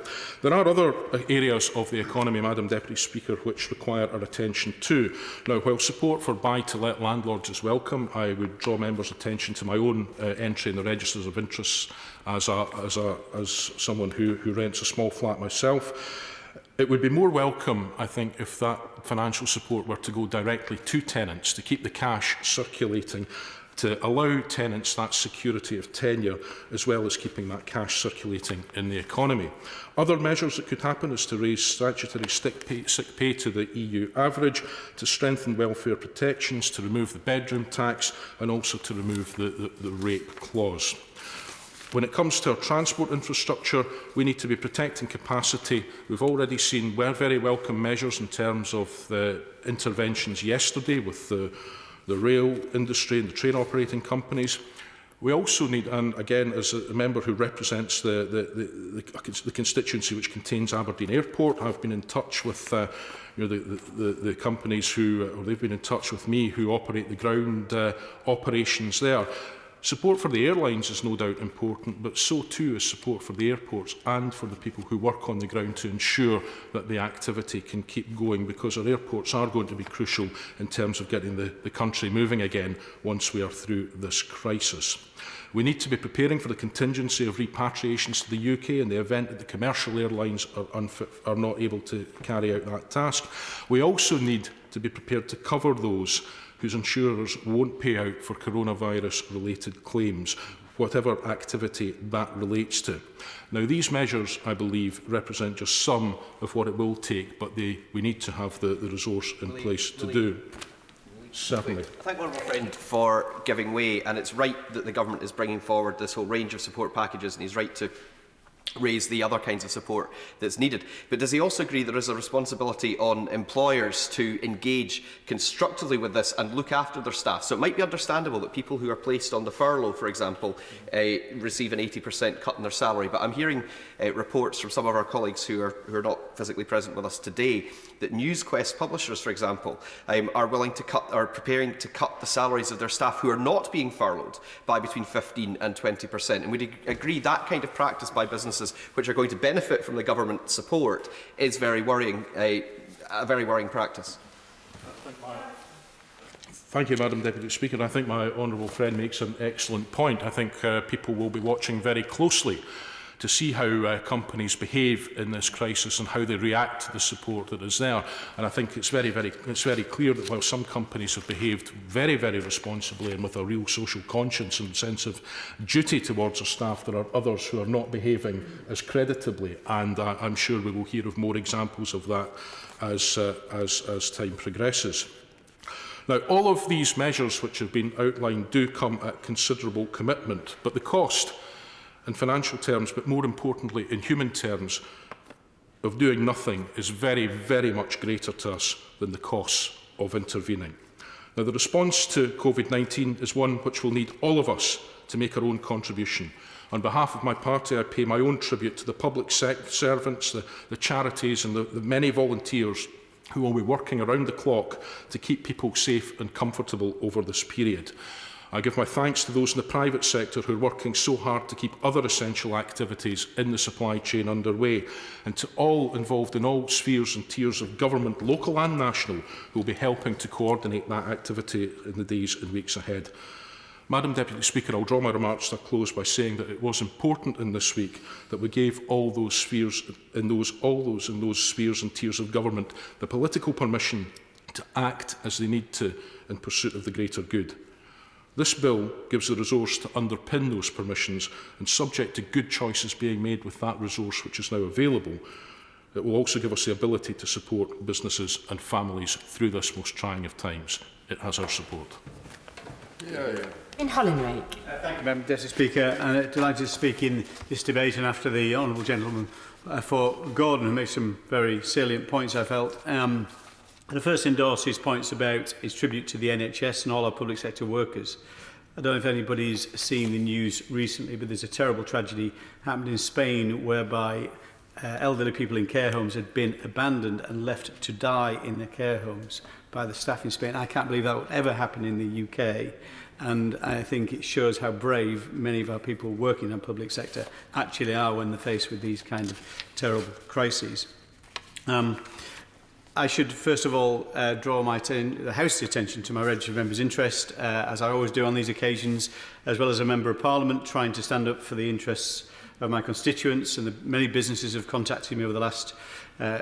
there are other areas of the economy, Madam Deputy Speaker, which require our attention too. Now, while support for buy-to-let landlords is welcome, I would draw members' attention to my own entry in the registers of interests as someone who rents a small flat myself. It would be more welcome, I think, if that financial support were to go directly to tenants, to keep the cash circulating, to allow tenants that security of tenure, as well as keeping that cash circulating in the economy. Other measures that could happen is to raise statutory sick pay to the EU average, to strengthen welfare protections, to remove the bedroom tax, and also to remove the rape clause. When it comes to our transport infrastructure, we need to be protecting capacity. We've already seen very welcome measures in terms of the interventions yesterday with the rail industry and the train operating companies. We also need, and again, as a member who represents the constituency which contains Aberdeen Airport, I've been in touch with the companies who, or they've been in touch with me, who operate the ground operations there. Support for the airlines is no doubt important, but so too is support for the airports and for the people who work on the ground to ensure that the activity can keep going, because our airports are going to be crucial in terms of getting the country moving again once we are through this crisis. We need to be preparing for the contingency of repatriations to the UK in the event that the commercial airlines are not able to carry out that task. We also need to be prepared to cover those whose insurers won't pay out for coronavirus-related claims, whatever activity that relates to. Now, these measures, I believe, represent just some of what it will take, but we need to have the resource in place to do. Certainly. I thank my honourable friend for giving way, and it's right that the government is bringing forward this whole range of support packages, and he's right to raise the other kinds of support that's needed. But does he also agree there is a responsibility on employers to engage constructively with this and look after their staff? So it might be understandable that people who are placed on the furlough, for example, receive an 80% cut in their salary. But I'm hearing reports from some of our colleagues who are not physically present with us today that NewsQuest publishers, for example, are willing to preparing to cut the salaries of their staff who are not being furloughed by between 15 and 20%. And we'd agree that kind of practice by businesses which are going to benefit from the government support is very worrying, a very worrying practice. Thank you, Madam Deputy Speaker. I think my honourable friend makes an excellent point. I think people will be watching very closely to see how companies behave in this crisis and how they react to the support that is there. And I think it's very clear that while some companies have behaved very, very responsibly and with a real social conscience and sense of duty towards their staff, there are others who are not behaving as creditably. And I'm sure we will hear of more examples of that as time progresses. Now, all of these measures which have been outlined do come at considerable commitment, but the cost in financial terms, but more importantly in human terms, of doing nothing is very, very much greater to us than the costs of intervening. Now, the response to COVID-19 is one which will need all of us to make our own contribution. On behalf of my party, I pay my own tribute to the public servants, the charities and the many volunteers who will be working around the clock to keep people safe and comfortable over this period. I give my thanks to those in the private sector who are working so hard to keep other essential activities in the supply chain underway, and to all involved in all spheres and tiers of government, local and national, who will be helping to coordinate that activity in the days and weeks ahead. Madam Deputy Speaker, I'll draw my remarks to a close by saying that it was important in this week that we gave all those spheres in those spheres and tiers of government the political permission to act as they need to in pursuit of the greater good. This bill gives the resource to underpin those permissions, and subject to good choices being made with that resource which is now available, it will also give us the ability to support businesses and families through this most trying of times. It has our support. In Hollinrake. Thank you, Madam Deputy Speaker. And delighted to speak in this debate, and after the honourable gentleman for Gordon, who made some very salient points, I felt. And first endorse his points about his tribute to the NHS and all our public sector workers. I don't know if anybody's seen the news recently, but there's a terrible tragedy happened in Spain whereby elderly people in care homes had been abandoned and left to die in their care homes by the staff in Spain. I can't believe that would ever happen in the UK. And I think it shows how brave many of our people working in the public sector actually are when they're faced with these kind of terrible crises. I should first of all draw the House's attention to my registered member's interest, as I always do on these occasions, as well as a Member of Parliament, trying to stand up for the interests of my constituents, and the many businesses have contacted me over the last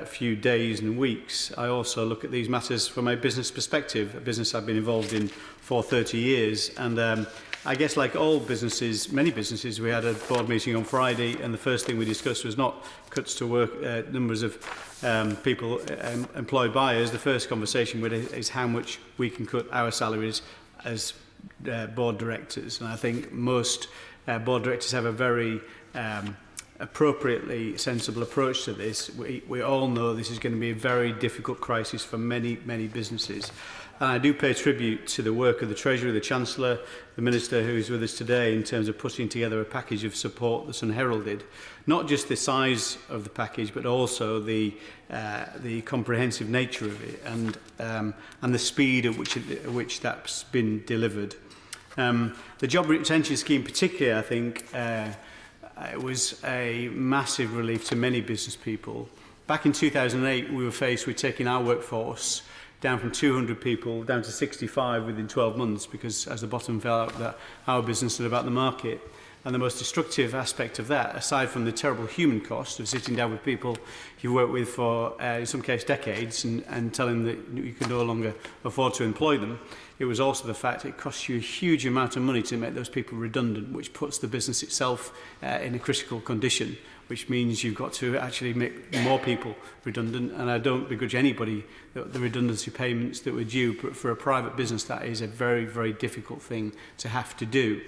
few days and weeks. I also look at these matters from a business perspective, a business I've been involved in for 30 years, and I guess like all businesses, many businesses, we had a board meeting on Friday, and the first thing we discussed was not cuts to work, numbers of people employed by us. The first conversation with it is how much we can cut our salaries as board directors. And I think most board directors have a very appropriately sensible approach to this. We all know this is going to be a very difficult crisis for many, many businesses. And I do pay tribute to the work of the Treasury, the Chancellor, the Minister who is with us today in terms of putting together a package of support that's unheralded. Not just the size of the package, but also the comprehensive nature of it and the speed at which that's been delivered. The job retention scheme particularly, I think, it was a massive relief to many business people. Back in 2008, we were faced with taking our workforce down from 200 people down to 65 within 12 months because as the bottom fell out, that our business was about the market. And the most destructive aspect of that, aside from the terrible human cost of sitting down with people you work with for, in some cases, decades and telling them that you can no longer afford to employ them, it was also the fact it costs you a huge amount of money to make those people redundant, which puts the business itself in a critical condition, which means you've got to actually make more people redundant. And I don't begrudge anybody the redundancy payments that were due, but for a private business, that is a very, very difficult thing to have to do.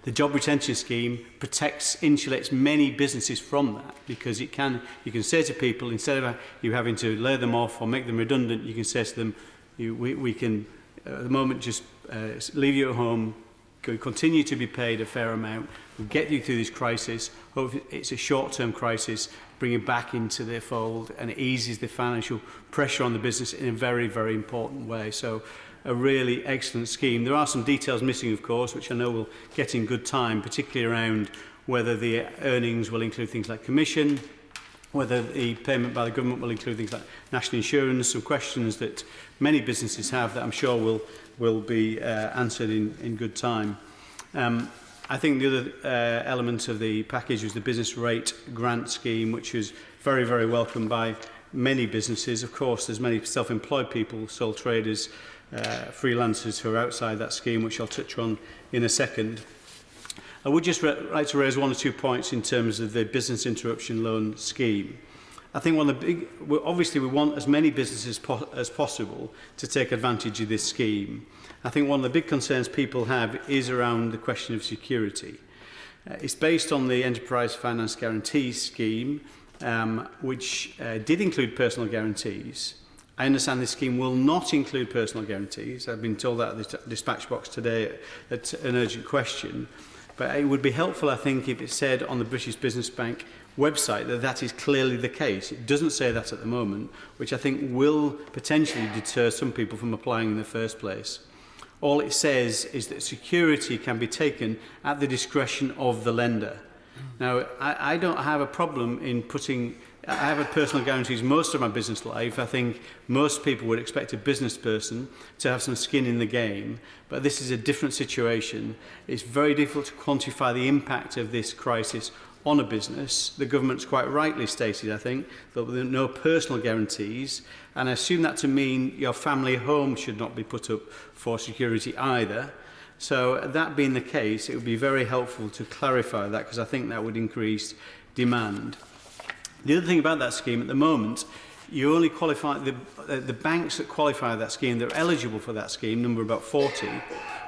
The job retention scheme insulates many businesses from that because you can say to people, instead of you having to lay them off or make them redundant, you can say to them, we can, at the moment, just leave you at home, continue to be paid a fair amount, we'll get you through this crisis. Hopefully it's a short-term crisis, bring it back into their fold, and it eases the financial pressure on the business in a very, very important way. So a really excellent scheme. There are some details missing, of course, which I know we'll get in good time, particularly around whether the earnings will include things like commission, whether the payment by the government will include things like national insurance, some questions that many businesses have that I'm sure will be answered in good time. I think the other element of the package was the business rate grant scheme, which was very, very welcomed by many businesses. Of course, there's many self-employed people, sole traders, freelancers who are outside that scheme, which I'll touch on in a second. I would just like to raise one or 2 points in terms of the business interruption loan scheme. I think one of the obviously we want as many businesses as possible to take advantage of this scheme. I think one of the big concerns people have is around the question of security. It's based on the Enterprise Finance Guarantee Scheme, which did include personal guarantees. I understand this scheme will not include personal guarantees. I've been told that at the dispatch box today at an urgent question. But it would be helpful, I think, if it said on the British Business Bank website that that is clearly the case. It doesn't say that at the moment, which I think will potentially deter some people from applying in the first place. All it says is that security can be taken at the discretion of the lender. Now, I don't have a problem in putting... I have had personal guarantees most of my business life. I think most people would expect a business person to have some skin in the game, but this is a different situation. It's very difficult to quantify the impact of this crisis on a business. The government's quite rightly stated, I think, that there are no personal guarantees, and I assume that to mean your family home should not be put up for security either. So that being the case, it would be very helpful to clarify that, because I think that would increase demand. The other thing about that scheme at the moment, you only qualify, the banks that qualify that scheme, they're eligible for that scheme, number about 40,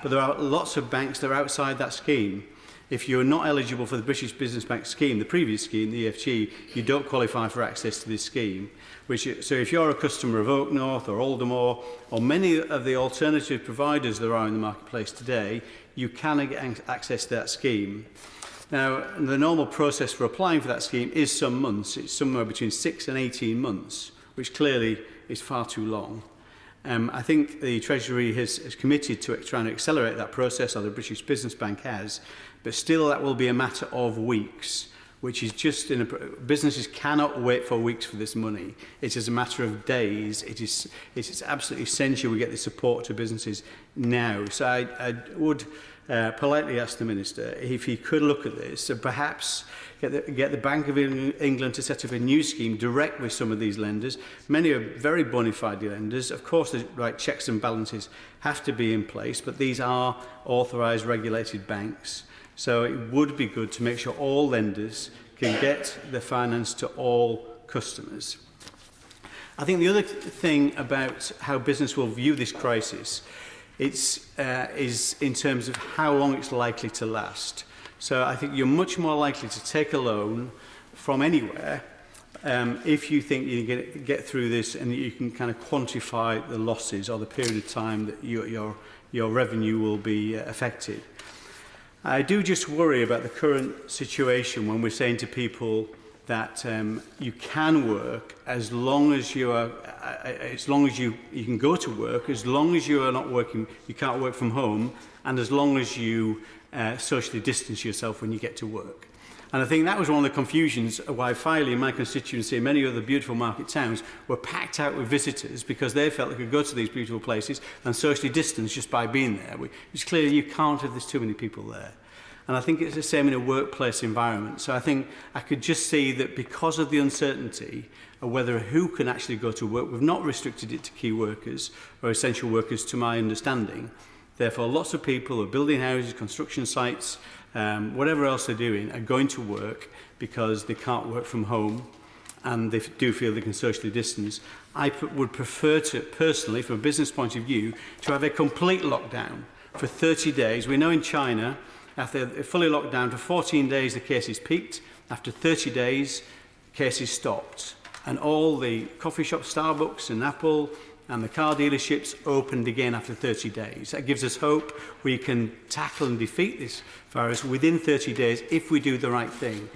but there are lots of banks that are outside that scheme. If you're not eligible for the British Business Bank scheme, the previous scheme, the EFG, you don't qualify for access to this scheme. So if you're a customer of Oak North or Aldermore or many of the alternative providers there are in the marketplace today, you can get access to that scheme. Now, the normal process for applying for that scheme is some months. It's somewhere between 6 and 18 months, which clearly is far too long. I think the Treasury has committed to trying to accelerate that process, or the British Business Bank has, but still that will be a matter of weeks, which is just businesses cannot wait for weeks for this money. It is a matter of days. It is absolutely essential we get the support to businesses now. So I would politely ask the Minister if he could look at this and perhaps get the Bank of England to set up a new scheme direct with some of these lenders. Many are very bona fide lenders. Of course, the right checks and balances have to be in place, but these are authorised, regulated banks. So it would be good to make sure all lenders can get the finance to all customers. I think the other thing about how business will view this crisis is in terms of how long it's likely to last. So I think you're much more likely to take a loan from anywhere if you think you can get through this and you can kind of quantify the losses or the period of time that your revenue will be affected. I do just worry about the current situation when we're saying to people that you can work as long as you are, you can go to work, as long as you are not working, you can't work from home, and as long as you socially distance yourself when you get to work. And I think that was one of the confusions why Filey, in my constituency, and many other beautiful market towns were packed out with visitors because they felt they could go to these beautiful places and socially distance just by being there. It's clear you can't if there's too many people there. And I think it's the same in a workplace environment. So I think I could just see that because of the uncertainty of whether who can actually go to work, we've not restricted it to key workers or essential workers to my understanding. Therefore, lots of people who are building houses, construction sites, whatever else they're doing, are going to work because they can't work from home and they do feel they can socially distance. I would prefer to, personally, from a business point of view, to have a complete lockdown for 30 days. We know in China, after fully locked down for 14 days, the cases peaked. After 30 days, cases stopped. And all the coffee shops, Starbucks and Apple, and the car dealerships opened again after 30 days. That gives us hope we can tackle and defeat this virus within 30 days if we do the right thing.